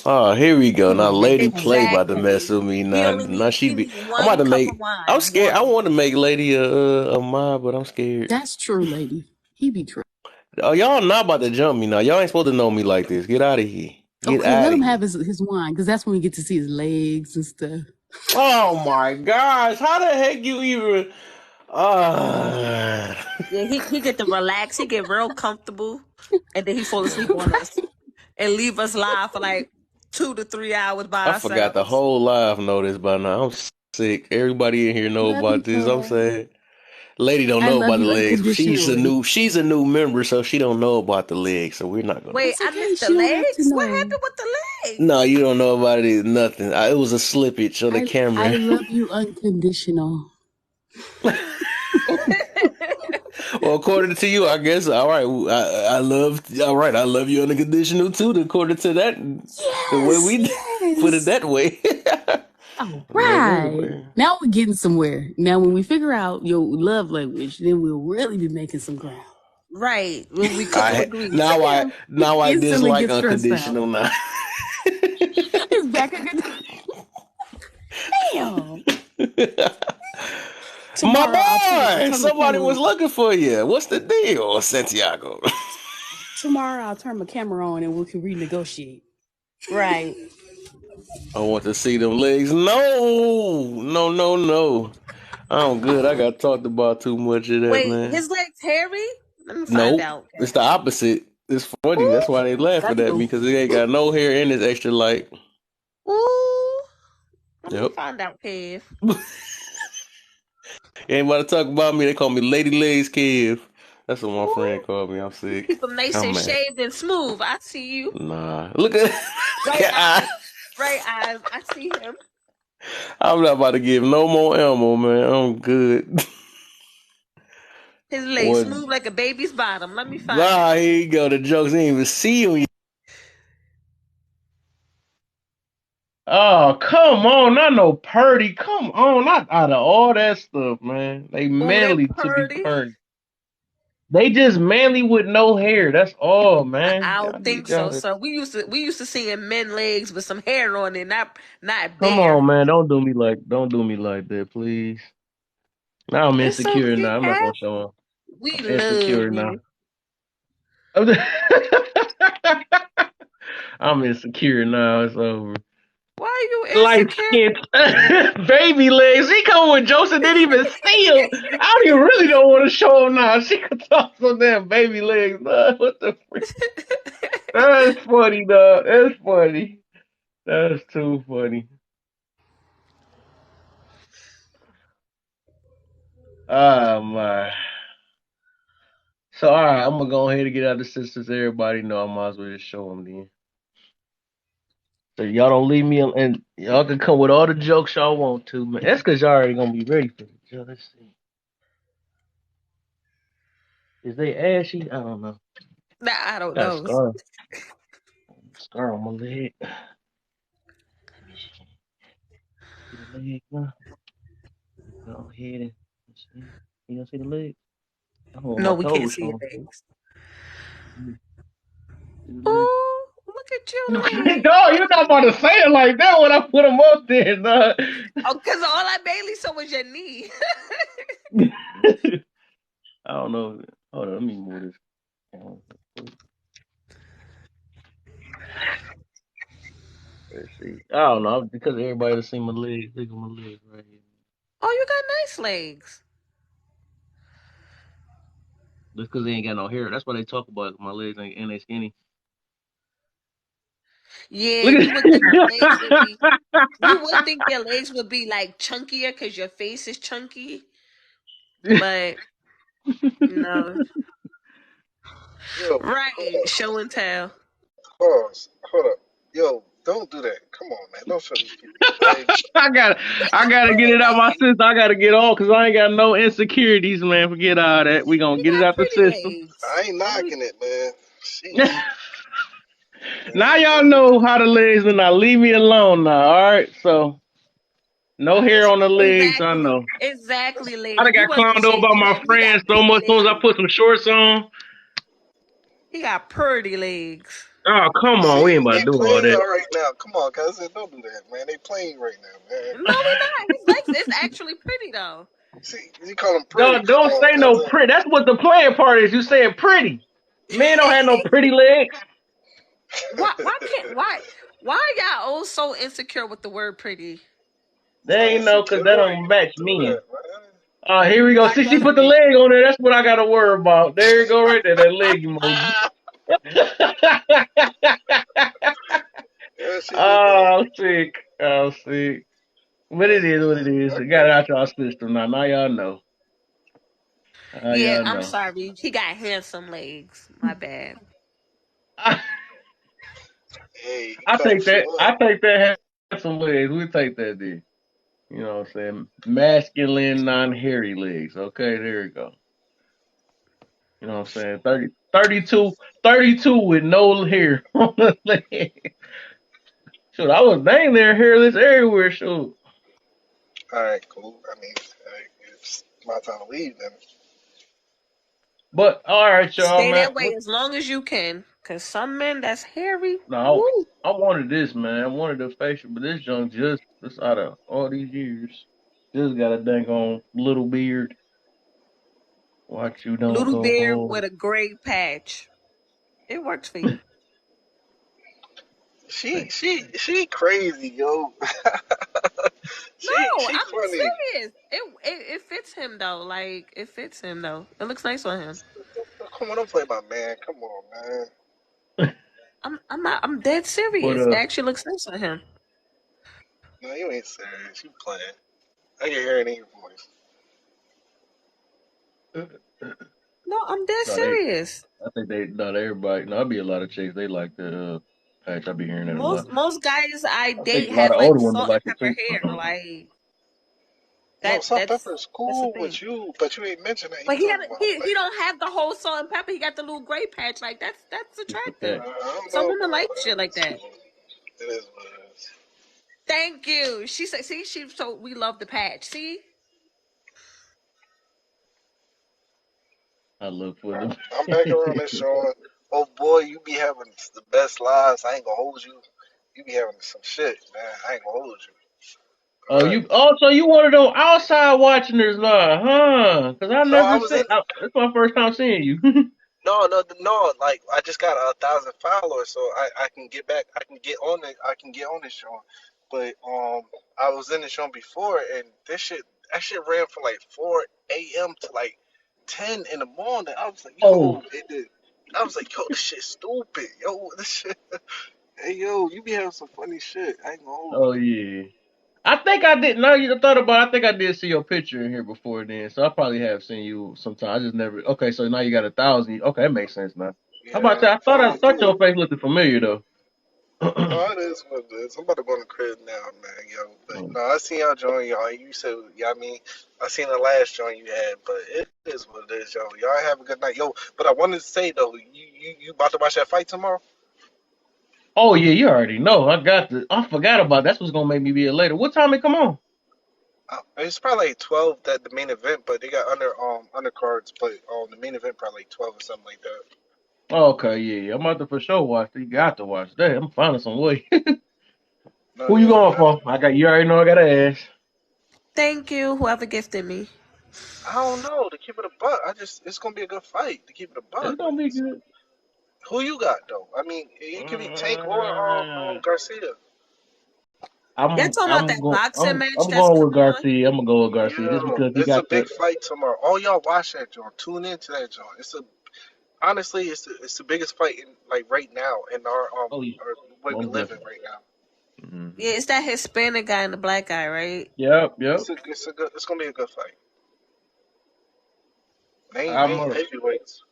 Oh, here we go. Now, Come on, Lady come Play on. about to mess Exactly. with me. He Now, only now need she he be. need I'm about one to cup make. of wine. I'm scared. I One. want to make Lady a mod, but I'm scared. That's true, lady. He be true. Oh, y'all not about to jump me now. Y'all ain't supposed to know me like this. Get out of here. Get Okay, out let of him here. have his wine, because that's when we get to see his legs and stuff. Oh my gosh! How the heck you even? Uh, Yeah, he get to relax. He get real comfortable, and then he fall asleep on us and leave us live for like 2 to 3 hours by I forgot the ourselves. whole live notice by now. I'm sick. Everybody in here know Love you, about this. I'm Kev. saying. Lady don't I know love about the you legs. unconditionally. She's a new member, so she don't know about the legs. So we're not gonna. Wait, That's I okay. missed the She don't have to legs. What know. happened with the No, legs? you don't know about it. Nothing. It was a slippage on the I camera. love you unconditional. Well, according to you, I guess. All right, I love. All right, I love you unconditional too. According to that, the way Yes, we put it yes. that way. All But right. anyway, Now we're getting somewhere. Now, when we figure out your love language, then we'll really be making some ground. Right, when we cooking I with grease. now I Damn. now I Instantly dislike get stressed out. unconditional now. It's back again. Damn. Tomorrow I'll My boy, turn my somebody camera was on. looking for you. What's the deal, Santiago? Tomorrow I'll turn my camera on and we can renegotiate. Right. I want to see them legs. No, no, no, no. I'm good. I got talked about too much of that, Wait, man. his legs hairy? Let me find Nope, out. it's the opposite. It's funny. Ooh, That's why they laughing Gotta at me go. because it ain't got no hair and it's extra light. ooh. Let me Yep. find out, Kev. Anybody talk about me? They call me Lady Legs Kev. That's what my Ooh, friend called me. I'm you sick. keep them nice I'm and mad. shaved and smooth. I see you. Nah, look at look Bright at I. eyes, bright eyes. I see him. I'm not about to give no more ammo, man. I'm good. His legs What? smooth like a baby's bottom. Let me find Ah, out. here you go. The jokes ain't even see you. Oh, come on. Not no Purdy. Come on. Not out of all that stuff, man. They Ooh, they manly to be purty. Purdy. They just manly with no hair. That's all, I man. don't Y'all think need so. y'all to So we used to seeing men legs with some hair on it, not come bare. on, man. Don't do me like that, please. Now I'm It's insecure okay, now. I'm not Cat. gonna show them. We I'm love insecure now. you. I'm insecure now. It's over. Why are you Light insecure? skin, baby legs. She come with Joseph, didn't even see him. I don't even really don't want to show him now. She could talk some damn baby legs. What the freak? That's funny, dog. That's funny. That's too funny. Oh my. So all right, I'm gonna go ahead and get out the sisters. Everybody know I might as well just show them then. So y'all don't leave me and y'all can come with all the jokes y'all want to, man. That's cause y'all already gonna be ready for it. So let's see. Is they ashy? I don't know. Nah, I don't Got a know. scar on my leg. Let me see the leg now. Go ahead and see. You gonna see the leg? I don't want No, my we can't toes see your showing. legs. See the leg? Oh, look at No, your legs. you're not about to say it like that when I put them up there, dog. Oh, because all I barely saw was your knee. I don't know. Hold on, let me move this. Let's see. I don't know because everybody has seen my legs. Look at my legs right here. Oh, you got nice legs. Just because they ain't got no hair. That's why they talk about my legs ain't and they skinny. Yeah, Look you would think your legs would be. at You would think your legs would be like chunkier because your face is chunky, but no. Yo, hold Right, up. show and tell. Pause. Hold up. Yo, don't do that. Come on, man. Don't show these people your legs. I gotta, I gotta get it out my Pretty legs. system. I gotta get all because I ain't got no insecurities, man. Forget all that. We gonna You get it got out the pretty system. I legs. ain't Don't we? knocking it, man. Sheesh. Now Man, y'all know how the legs and now leave me alone now. All right, so no hair that's on the legs. I Exactly. know. Exactly, that's I lady. done If he got wasn't clowned over by shaving my nothing, he got friends so pretty much. As soon as I legs. put some shorts on. He got pretty legs. Oh come on, we see, ain't about they to do all playing that. y'all right now. Come on, cousin. Don't do that, man. They playing right now, man. No, we not. His legs is actually pretty though. See, you call them pretty. Don't Come don't on, say no cousin. pretty. That's what the playing part is. You saying pretty. Men don't have no pretty legs. Why? Why can't? Why are y'all all so insecure with the word pretty? They Not ain't know because insecure. that You don't don't match do men. that, man. Here we go. Why See, she put the doesn't leg on there. That's what I got to worry about. There you go, right there. That leg emoji. Yeah, she did that. Oh, sick. Oh, sick. But it is what it is. It got it out y'all system now. Now y'all know. Now Yeah, y'all I'm know. sorry. He got handsome legs. My bad. I, Hey, you I cut him take that. short. I take that handsome legs. We take that then. You know what I'm saying? Masculine, non-hairy legs. Okay, there you go. You know what I'm saying? 32 with no hair on the leg. Shoot, I was dang there hairless everywhere. Shoot. All right, cool. I mean, it's my time to leave then. But all right, y'all, Stay man. that way as long as you can. Cause some men that's hairy. No, Woo. I wanted this, man. I wanted the facial, but this junk just out of all these years, just got a dang on little beard. Watch you don't Little go beard bald. with a gray patch. It works for you. She Thank she she crazy, yo. No, She I'm being funny. serious. It fits him though. Like it fits him though. It looks nice on him. Come on, don't play my man. Come on, man. you. I'm not. I'm dead But serious. It actually looks nice on him. No, you ain't serious. You playing. I can hear it in your voice. No, I'm dead no, they. serious. I think they not everybody. No, I be a lot of chicks. They like the patch. I be hearing that a lot. Most guys I I think date a lot have of like older women salt and like it pepper too. hair. Like No, salt that's pepper is that's the cool thing. with you, but you ain't mentioned that. You But he talking had about he like don't have the whole salt and pepper. He got the little gray patch. Like that's Just the attractive. patch. I don't Some know women about like that. shit like It's that. cool. It is what it is. Thank you. She said, "See, she so we love the patch. See, I look for them. I'm back around this showing. Oh boy, you be having the best lives. I ain't gonna hold you. You be having some shit, man. I ain't gonna hold you. Oh, All right. you also you one of those outside watchers now, huh? Because I No, I never was seen. in. It's my first time seeing you. No. Like I just got 1,000 followers, so I can get back. I can get on it. I can get on this show. But I was in the show before, and that shit ran from like 4 a.m. to like 10 in the morning. I was like, Oh, yo, it did. I was like, yo, this shit stupid. Yo, this shit. Hey, yo, you be having some funny shit. I ain't gonna hold oh yeah. I think I did. Now you thought about it, I think I did see your picture in here before then, so I probably have seen you sometime. I just never. Okay, so now you got 1,000. Okay, that makes sense now. you. How about Yeah, that? I cool, thought cool. your face looked familiar though. No, it is what it is. I'm about to go in the crib now, man, yo. But Oh, no, I seen y'all join y'all. You said, yeah, I mean, I seen the last joint you had, but it is what it is, yo. Y'all have a good night, yo. But I wanted to say though, you about to watch that fight tomorrow? oh yeah, you already know. I got the. I forgot about that's what's gonna make me be a later. What time it come on? It's probably like 12 that the main event, but they got undercards, but the main event probably like 12 or something like that. Oh, okay, yeah, I'm about to for sure watch. You got to watch that. I'm finding some way. No, Who you yeah, going man. for? I got you already know. I gotta ask. thank you, whoever gifted me. I don't know to keep it a buck. It's gonna be a good fight to keep it a buck. It's gonna be good. Who you got though? I mean, it could be Tank or Uh, Garcia. Y'all talking about that boxing match I'm that's going with coming on? Garcia. I'm gonna go with Garcia just Yo, because he it's a got big the. fight tomorrow. All y'all watch that joint. Tune into that joint. Honestly, it's the biggest fight in like right now in our Oh, yeah. way we Most living definitely. right now. Hmm. Yeah, it's that Hispanic guy and the black guy, right? Yep, yep. It's gonna be a good fight. They I'm ain't heavyweights.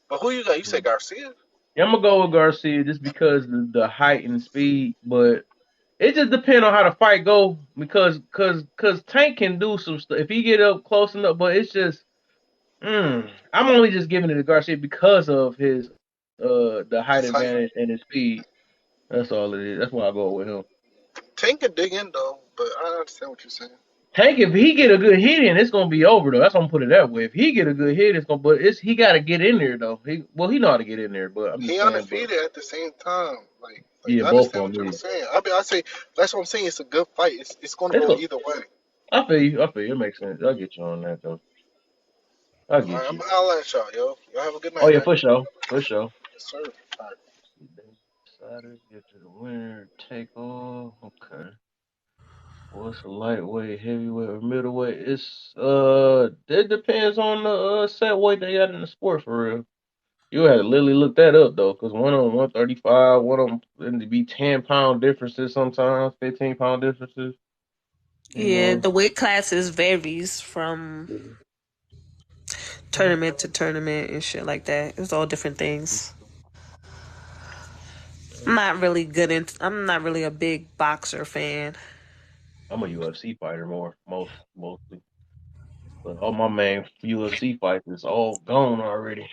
But who you got? You say Garcia? yeah, I'm gonna go with Garcia just because the height and speed, but it just depends on how the fight go because Tank can do some stuff if he get up close enough, but it's just I'm only just giving it to Garcia because of his the height Sight. advantage and his speed. That's all it is. That's why I go with him. Tank can dig in though, but I understand what you're saying. Tank, if he get a good hit in, it's gonna be over though. That's gonna put it that way. If he get a good hit, it's gonna. But he got to get in there though. He know how to get in there. But I'm He just saying. But undefeated at the same time. Like yeah, I both understand of what you're them. saying. I say that's what I'm saying. It's a good fight. It's going to Yeah. go either way. I feel you. I feel you. It makes sense. I'll get you on that though. I'll All right, get I'm you. gonna holler at y'all, yo. Y'all have a good Oh night, yeah, man. for sure. For sure. Yes, sir. All right. Deciders get to the winner. Take off. Okay. What's a lightweight, heavyweight, or middleweight? It's it depends on the set weight they got in the sport for real. You had to literally look that up though, because one of them 135, one of them it be 10 pound differences sometimes, 15 pound differences. You Yeah, know. the weight classes varies from tournament to tournament and shit like that. It's all different things. I'm not really a big boxer fan. I'm a UFC fighter mostly, but all my main UFC fights is all gone already.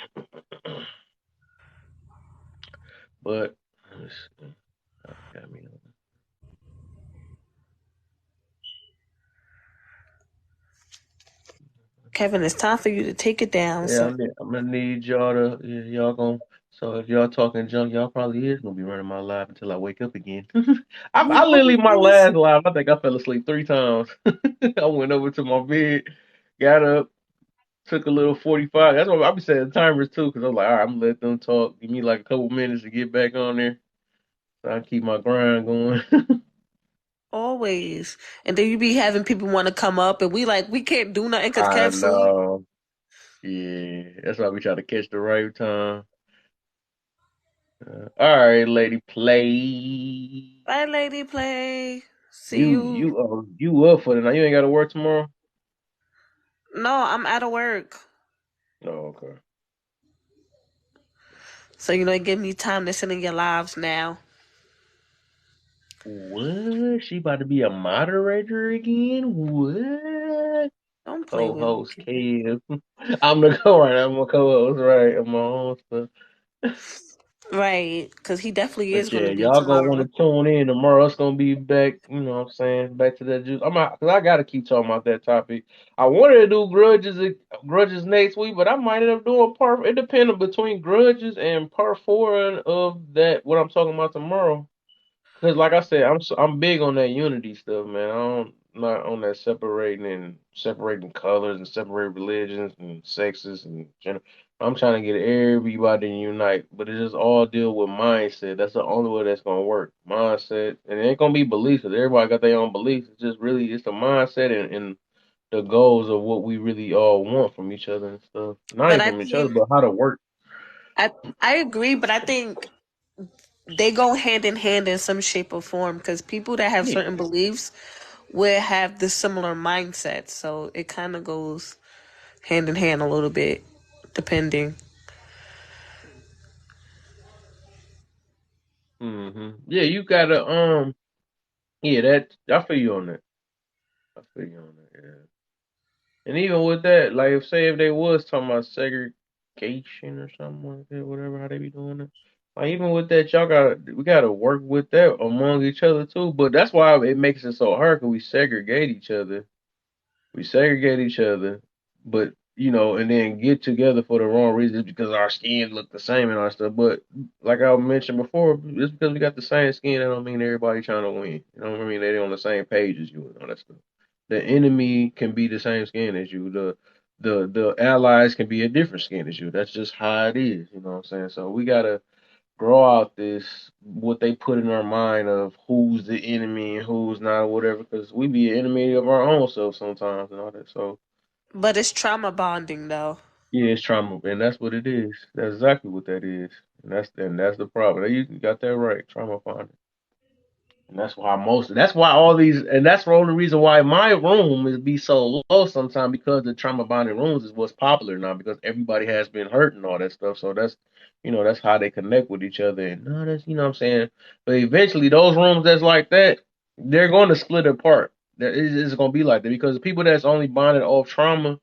But let's see. Got me. Kevin, it's time for you to take it down, Yeah, sir. I'm gonna need y'all to y'all gonna. So if y'all talking junk, y'all probably is gonna be running my live until I wake up again. I literally my last live. I think I fell asleep 3 times. I went over to my bed, got up, took a little 45. That's what I be saying timers too, because I'm like, all right, I'm gonna let them talk. Give me like a couple minutes to get back on there, so I can keep my grind going. Always. And then you be having people want to come up, and we can't do nothing because I Kev's sleep. know. Yeah, that's why we try to catch the right time. All right, lady, play. Bye, lady, play. See You you. you you up for the night? You ain't got to work tomorrow. No, I'm out of work. Oh, okay. So, it give me time to sit in your lives now. What? She about to be a moderator again? What? Don't play with me. Co-host Kev. I'm the co right. I'm a co-host, right? I'm my own stuff. Right, because he definitely is But going yeah, to be y'all gonna want tomorrow. to tune in tomorrow. It's gonna be back. You know what I'm saying? Back to that juice. I'm out, cause I gotta keep talking about that topic. I wanted to do grudges next week, but I might end up doing part. It depends between grudges and part four of that. What I'm talking about tomorrow. Cause like I said, I'm big on that unity stuff, man. I don't not on that separating colors and separate religions and sexes and gender. I'm trying to get everybody to unite, but it just all deal with mindset. That's the only way that's gonna work. Mindset, and it ain't gonna be beliefs. 'Cause everybody got their own beliefs. It's just really it's the mindset and the goals of what we really all want from each other and stuff. Not But even I from each other, think but how to work. I I agree, but I think they go hand in hand in some shape or form because people that have Yeah. certain beliefs will have the similar mindset. So it kind of goes hand in hand a little bit, depending. Yeah, you gotta yeah, that I feel you on that. I feel you on that. Yeah. And even with that, like if say if they was talking about segregation or something like that, whatever how they be doing it. Like even with that, we gotta work with that among each other too. But that's why it makes it so hard because we segregate each other, but and then get together for the wrong reasons because our skin look the same and our stuff. But like I mentioned before, just because we got the same skin, that don't mean everybody trying to win. You know what I mean? They on the same page as you and all that stuff. The enemy can be the same skin as you. The allies can be a different skin as you. That's just how it is. You know what I'm saying? So we gotta grow out this what they put in our mind of who's the enemy and who's not or whatever because we be an enemy of our own self sometimes and all that. So But it's trauma bonding though. yeah, it's trauma and that's what it is. That's exactly what that is. And that's the problem. You got that right, trauma bonding. And that's why all these, and that's the only reason why my room is be so low sometimes, because the trauma bonding rooms is what's popular now, because everybody has been hurt and all that stuff. So that's how they connect with each other. And no, that's, what I'm saying. But eventually those rooms that's like that, they're going to split apart. It's going to be like that, because the people that's only bonded off trauma,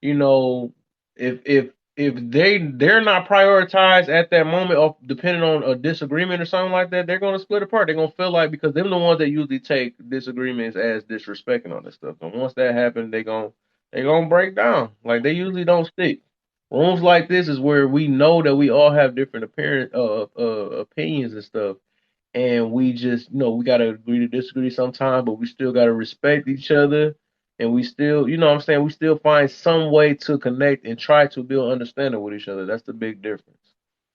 you know, if they're not prioritized at that moment, of depending on a disagreement or something like that, they're gonna split apart. They're gonna feel like, because they're the ones that usually take disagreements as disrespect and all that stuff. And once that happens, they gonna break down. Like, they usually don't stick. Rooms like this is where we know that we all have different opinions and stuff, and we just, we gotta agree to disagree sometimes, but we still gotta respect each other, and we still, what I'm saying, we still find some way to connect and try to build understanding with each other. That's the big difference.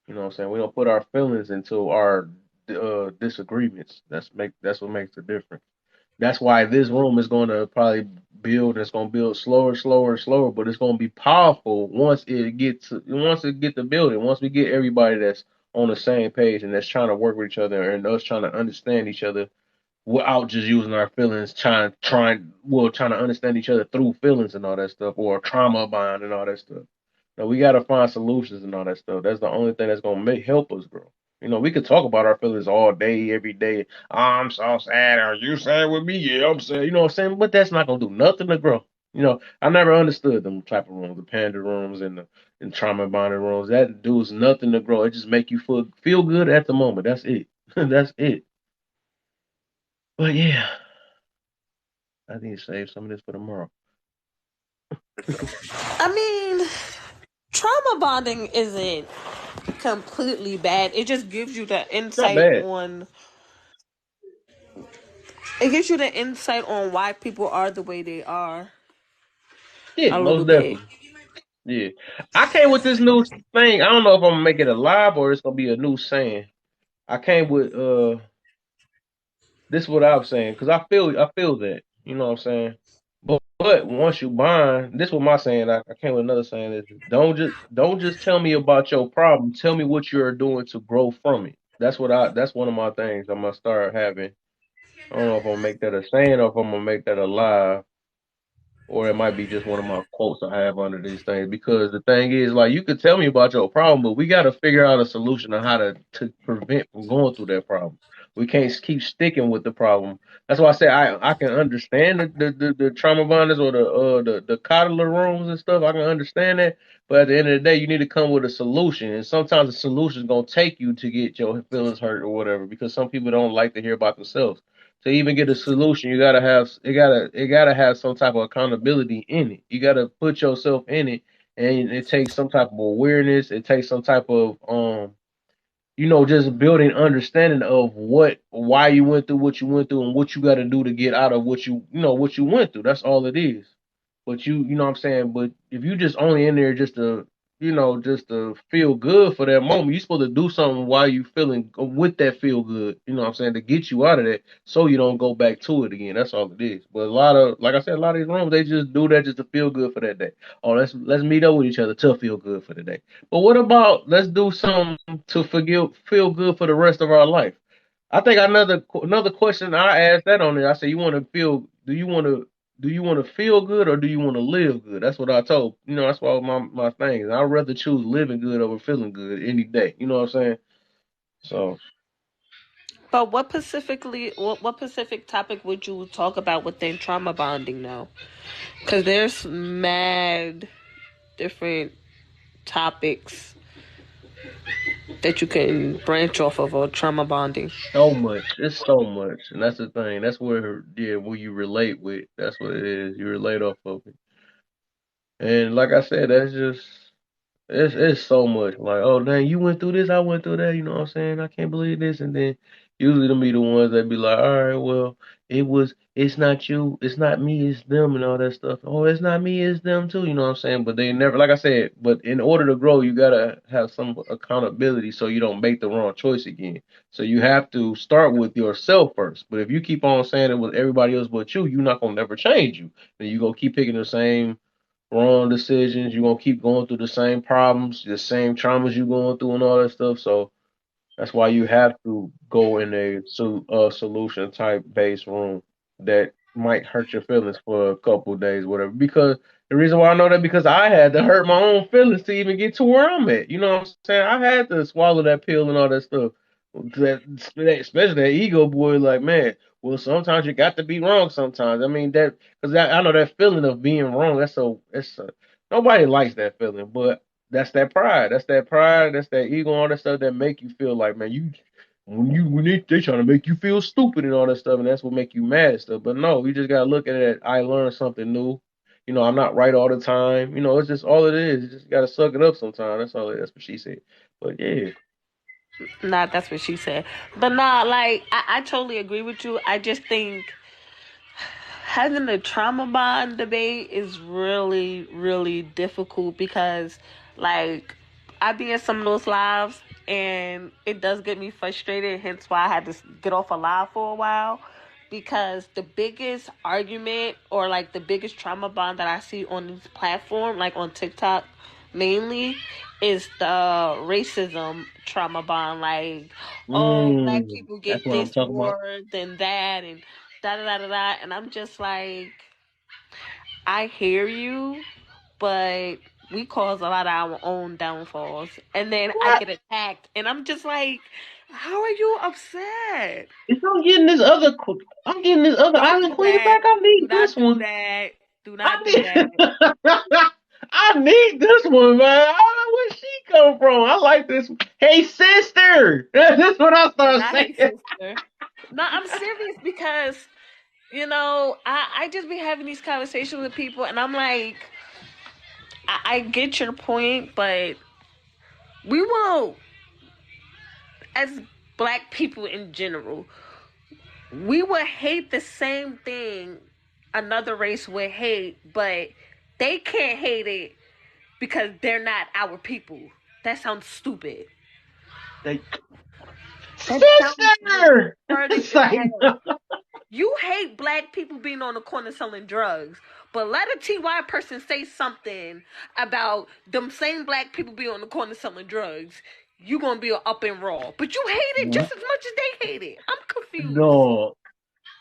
What I'm saying? We don't put our feelings into our disagreements. That's what makes the difference. That's why this room is going to probably build. It's going to build slower, slower, slower, but it's going to be powerful once it get to building. Once we get everybody that's on the same page and that's trying to work with each other and us trying to understand each other without just using our feelings, trying to understand each other through feelings and all that stuff, or trauma bond and all that stuff. Now we got to find solutions and all that stuff. That's the only thing that's gonna help us grow. We could talk about our feelings all day, every day. Oh, I'm so sad. Are you sad with me? Yeah, I'm sad. You know what I'm saying? But that's not gonna do nothing to grow. I never understood them type of rooms, the panda rooms and trauma bonding rooms. That does nothing to grow. It just make you feel good at the moment. That's it. That's it. But yeah, I need to save some of this for tomorrow. I mean, trauma bonding isn't completely bad. It just gives you the Not insight bad. on it gives you the insight on why people are the way they are Yeah, a little most bit. definitely. Yeah. I came with this new thing. I don't know if I'm gonna make it a live or it's gonna be a new saying. I came with this is what I'm saying, because I feel that. You know what I'm saying? But once you bind, this was my saying. I came with another saying, is don't just tell me about your problem. Tell me what you're doing to grow from it. That's one of my things I'm gonna start having. I don't know if I'm gonna make that a saying or if I'm gonna make that a live, or it might be just one of my quotes I have under these things. Because the thing is, like, you could tell me about your problem, but we got to figure out a solution on how to prevent from going through that problem. We can't keep sticking with the problem. That's why I say I can understand the trauma bonders or the coddler rooms and stuff. I can understand that, but at the end of the day, you need to come with a solution. And sometimes the solution is gonna take you to get your feelings hurt or whatever, because some people don't like to hear about themselves. To even get a solution, you gotta have it gotta have some type of accountability in it. You gotta put yourself in it, and it takes some type of awareness. It takes some type of just building understanding of why you went through what you went through and what you got to do to get out of what you went through. That's all it is. But you know what I'm saying. But if you just only in there just to feel good for that moment, you're supposed to do something while you feeling with that feel good. You know what I'm saying, to get you out of that, so you don't go back to it again. That's all it is. But like I said, a lot of these rooms, they just do that just to feel good for that day. Oh, let's meet up with each other to feel good for the day. But what about, let's do something to feel good for the rest of our life? I think another question I asked that on there. I said, you want to feel? Do you want to feel good, or do you want to live good? That's what I told. That's why my thing is, I'd rather choose living good over feeling good any day. You know what I'm saying? So But what specific topic would you talk about within trauma bonding now? Because there's mad different topics that you can branch off of or trauma bonding. so much. It's so much, and that's the thing. That's where you relate with. That's what it is. You relate off of it. And like I said, that's just it's so much. Like, oh dang, you went through this, I went through that. You know what I'm saying? I can't believe this. And then usually them be the ones that be like, all right, well, it's not you, it's not me, it's them, and all that stuff. Oh, it's not me, it's them too. You know what I'm saying? But they never, like I said, but in order to grow, you gotta have some accountability so you don't make the wrong choice again. So you have to start with yourself first. But if you keep on saying it with everybody else but you, you're not gonna never change you. And you gonna keep picking the same wrong decisions. You're gonna keep going through the same problems, the same traumas you're going through, and all that stuff. So that's why you have to go in a solution type based room that might hurt your feelings for a couple of days, whatever. Because the reason why I know that because I had to hurt my own feelings to even get to where I'm at. You know what I'm saying? I had to swallow that pill and all that stuff. Especially that ego boy, like man. Well, sometimes you got to be wrong. Sometimes I mean that because I know that feeling of being wrong. Nobody likes that feeling, but that's that pride. That's that pride. That's that ego, all that stuff that make you feel like, man, they trying to make you feel stupid and all that stuff, and that's what make you mad and stuff. But no, you just gotta look at it. I learned something new. I'm not right all the time. It's just all it is. You just gotta suck it up sometimes. That's all. That's what she said. But yeah, Nah, that's what she said. But nah, like I totally agree with you. I just think having a trauma bond debate is really, really difficult because, like, I be in some of those lives and it does get me frustrated. Hence why I had to get off a live for a while because the biggest argument or like the biggest trauma bond that I see on this platform, like on TikTok mainly, is the racism trauma bond. Like, oh, black people that's get what I'm this talking about. more than that, and da da da da da. And I'm just like, I hear you, but we cause a lot of our own downfalls. And then I What? get attacked, and I'm just like, how are you upset? If I'm getting this other Don't island do queen that. back. I Do need this not do one. that. Do I not do that. need. I need this one, man. I don't know where she come from. I like this. Hey, sister. That's what I But start not saying. hate sister. No, I'm serious because I just be having these conversations with people, and I'm like, I get your point, but we will, as black people in general, we would hate the same thing another race would hate, but they can't hate it because they're not our people. That sounds stupid. Like, That sounds sister. retarded It's as like, hell. You hate black people being on the corner selling drugs, but let a TY person say something about them same black people being on the corner selling drugs. You gonna be up and raw, but you hate it just as much as they hate it. I'm confused. no,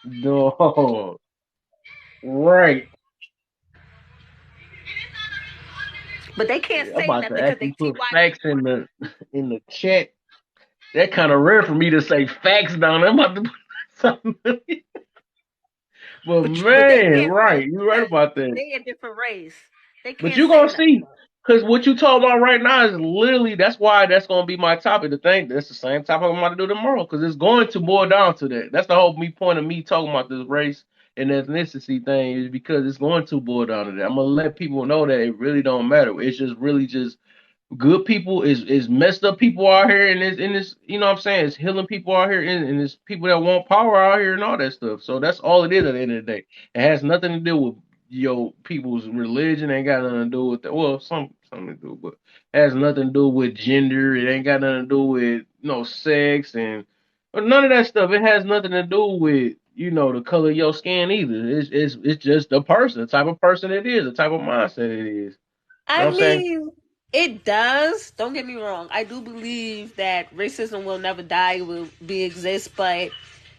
no, right. But they can't I'm say about nothing to because they actually put TY facts people. in the chat. That kind of rare for me to say facts down there. I'm about to put something. But But they man, can't say right, it you're right because about that. they a different race. They But can't you're say gonna nothing. see, because what you talking about right now is literally that's why that's gonna be my topic. The thing that's the same topic I'm about to do tomorrow, because it's going to boil down to that. That's the whole point of me talking about this race and ethnicity thing is because it's going to boil down to that. I'm gonna let people know that it really don't matter. It's just really just good people is messed up people out here and this what I'm saying, it's healing people out here and it's people that want power out here and all that stuff. So that's all it is at the end of the day. It has nothing to do with people's religion, ain't got nothing to do with that. Well, something to do, but it has nothing to do with gender. It ain't got nothing to do with sex and none of that stuff. It has nothing to do with the color of your skin either. It's just the person, the type of person it is, the type of mindset it is. You know I what I'm saying? mean, it does. Don't get me wrong. I do believe that racism will never die, will be exist, but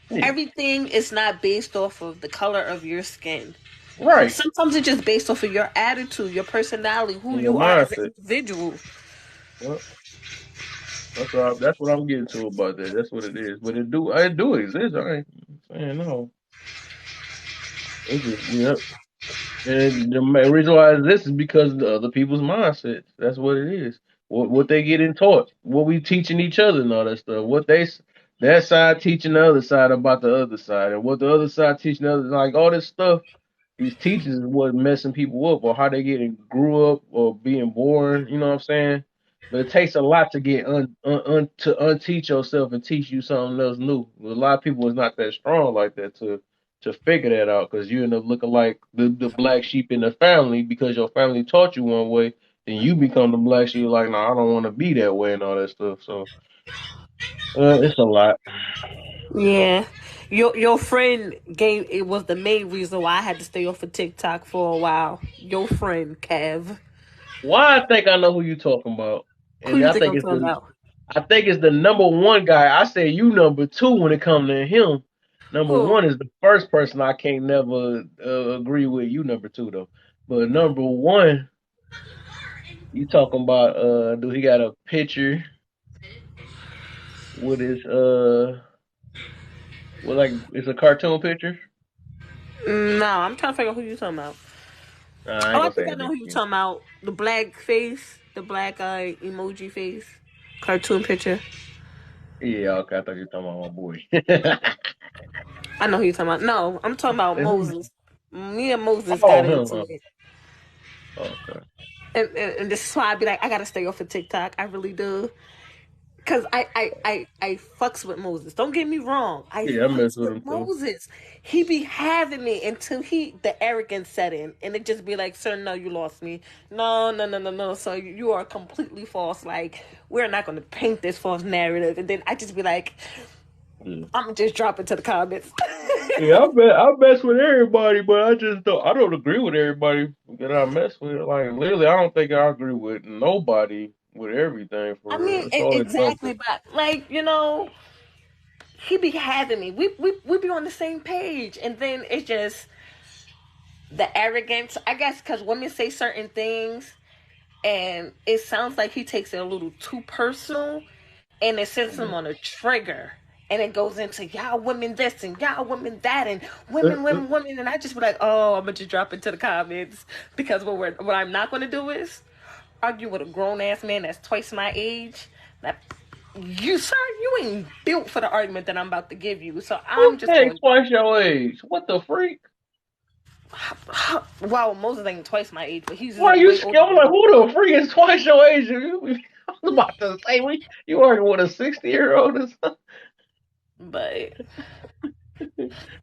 Yeah. everything is not based off of the color of your skin. Right. Sometimes it's just based off of your attitude, your personality, who In your you are as an mindset. individual. Well, that's what I'm getting to about that. That's what it is. But it do exist. I ain't saying no. It's just And the reason why this is because the other people's mindsets. That's what it is. What they getting taught, what we teaching each other, and all that stuff. That side teaching the other side about the other side, and what the other side teaching the other, like all this stuff. These teachers is what messing people up, or how they getting grew up, or being born. You know what I'm saying? But it takes a lot to get to unteach yourself and teach you something else new. A lot of people is not that strong like that to figure that out because you end up looking like the black sheep in the family because your family taught you one way, then you become the black sheep like, no, I don't want to be that way and all that stuff. So it's a lot. Yeah. Your friend gave it was the main reason why I had to stay off of TikTok for a while. Your friend Kev. Why I think I know who you talking about, Who and you think I'm talking about? I think it's the number one guy. I say you number two when it comes to him. Number Who? one is the first person I can't never agree with. You number two though, but number one, you talking about do he got a picture with his with like it's a cartoon picture? No, I'm trying to figure out who you talking about. Nah, I Oh, ain't I gonna say think I his know name who you again. talking about. The black face, the black eye emoji face, cartoon picture. Yeah, okay, I thought you were talking about my boy. I know who you talking about. No, I'm talking about And who? Moses. Me and Moses Oh, got him, into huh? it, Okay. and this is why I be like, I gotta stay off of TikTok. I really do. Cause I fucks with Moses. Don't get me wrong. I Yeah, I mess fucks with with him too. Moses. He be having me until the arrogance set in, and it just be like, "Sir, no, you lost me. No, no, no, no, no. So you are completely false. Like we're not going to paint this false narrative." And then I just be like, Yeah. "I'm just dropping to the comments." Yeah, I mess with everybody, but I don't agree with everybody that I mess with. Like literally, I don't think I agree with nobody with everything I for real. mean, It's always exactly, something. but like he be having me. We be on the same page, and then it's just the arrogance. I guess because women say certain things and it sounds like he takes it a little too personal and it sends him Yeah. on a trigger and it goes into y'all women this and y'all women that and Uh, uh, women and I just be like, oh, I'm gonna just drop into the comments because what I'm not gonna do is argue with a grown ass man that's twice my age. That you sir, you ain't built for the argument that I'm about to give you. So Who I'm just takes going twice your age? What the freak? wow, Moses ain't twice my age, but he's Why just are you way scared? older I'm than like, me. who the freak is twice your age? I was about to say, you arguing with a 60-year-old or something? But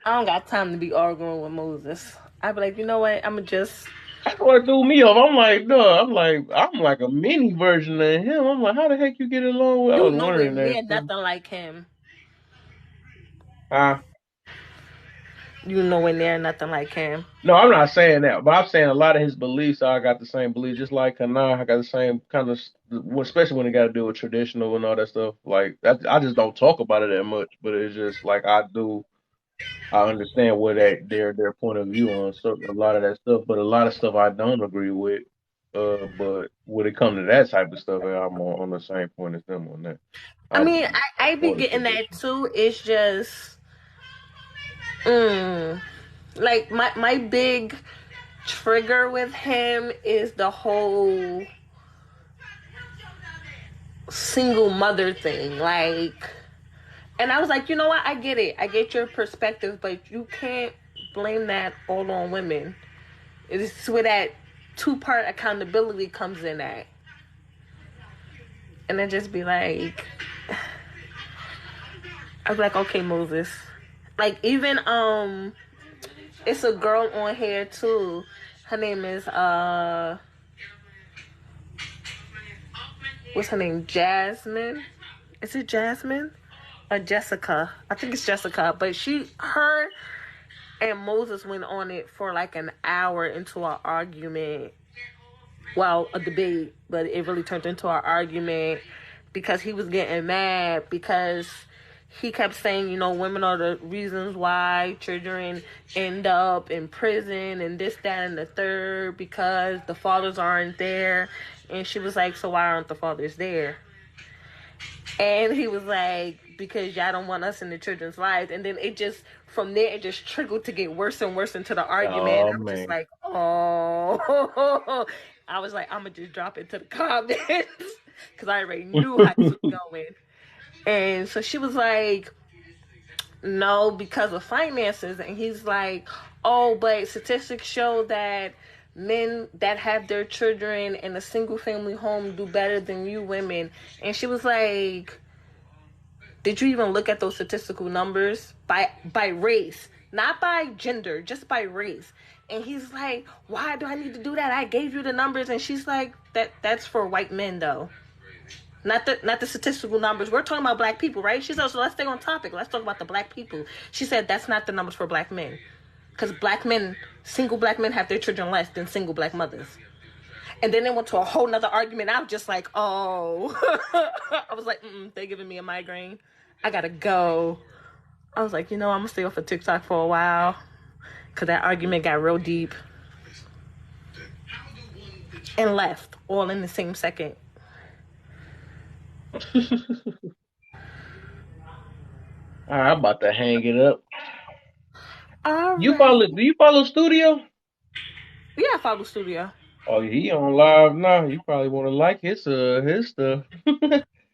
I don't got time to be arguing with Moses. I be like, you know what? I'ma just That's what threw me off. I'm like, no, I'm like a mini version of him. I'm like, how the heck you get along with? I you was nowhere wondering that near too. nothing like him. Uh, You nowhere near nothing like him. no, I'm not saying that, but I'm saying a lot of his beliefs. I got the same beliefs, just like Kana. I got the same kind of, especially when it got to do with traditional and all that stuff. Like that, I just don't talk about it that much, but it's just like I do. I understand where their point of view on a lot of that stuff, but a lot of stuff I don't agree with. But when it comes to that type of stuff, I'm on the same point as them on that. I I'm mean, I be for the getting that tradition. too. It's just mm, like my big trigger with him is the whole single mother thing. Like and I was like, you know what? I get it. I get your perspective, but you can't blame that all on women. It's where that two-part accountability comes in at. And then just be like, I'd be like, okay, Moses. Like even it's a girl on here too. Her name is what's her name? Jasmine. Is it Jasmine? Or Jessica? I think it's Jessica. But her and Moses went on it for like an hour into our argument. Well, a debate, but it really turned into an argument because he was getting mad because he kept saying, women are the reasons why children end up in prison and this, that, and the third because the fathers aren't there. And she was like, so why aren't the fathers there? And he was like, because y'all don't want us in the children's lives. And then from there, it just trickled to get worse and worse into the argument. Oh I was just man. like, oh. I was like, I'm going to just drop into the comments because I already knew how this was going. And so she was like, no, because of finances. And he's like, oh, but statistics show that men that have their children in a single family home do better than you women. And she was like, did you even look at those statistical numbers by race, not by gender, just by race? And he's like, why do I need to do that? I gave you the numbers. And she's like, that's for white men though. Not the statistical numbers. We're talking about black people, right? She said, so let's stay on topic. Let's talk about the black people. She said that's not the numbers for black men. Because single black men have their children less than single black mothers. And then they went to a whole nother argument. I was just like, oh. I was like, they're giving me a migraine. I gotta go. I was like, I'm gonna stay off of TikTok for a while. Because that argument got real deep. And left, all in the same second. All right, I'm about to hang it up. All Do right. you follow Studio? Yeah, I follow Studio. Oh, he on live now. You probably want to like his stuff.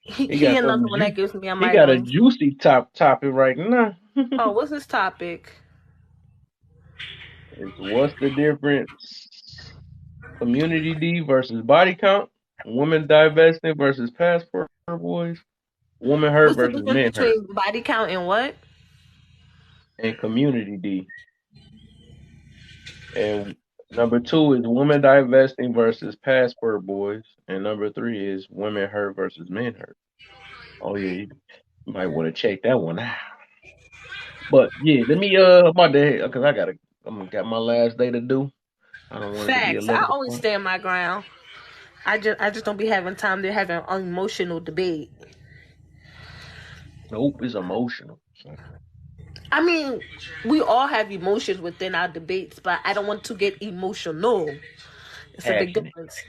He He got another some one that gives me a he got a migraine. juicy topic right now. Oh, what's this topic? What's the difference? Community D versus body count. Women divesting versus passport boys. Woman hurt What's the versus difference men hurt. between body count and what? And community D. And number 2 is women divesting versus passport boys. And number 3 is women hurt versus men hurt. Oh yeah, you might want to check that one out. But yeah, let me about that because I'm got my last day to do. I don't want it to be Facts. I 11 always o'clock. stand my ground. I just don't be having time to have an emotional debate. Nope, it's emotional. So. I mean, we all have emotions within our debates, but I don't want to get emotional. It's a big Passionate. difference.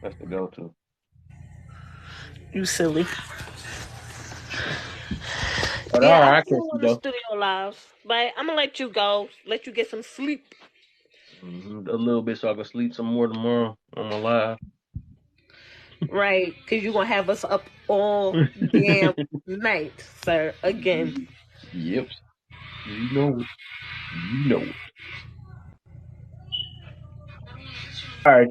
That's the go-to. You silly. But Yeah, all I right, I catch still you want the though. studio live, but I'm gonna let you go. Let you get some sleep. A little bit so I can sleep some more tomorrow on my live. Right, because you're gonna have us up all damn night, sir. Again. Yep. You know it. You know it. All right.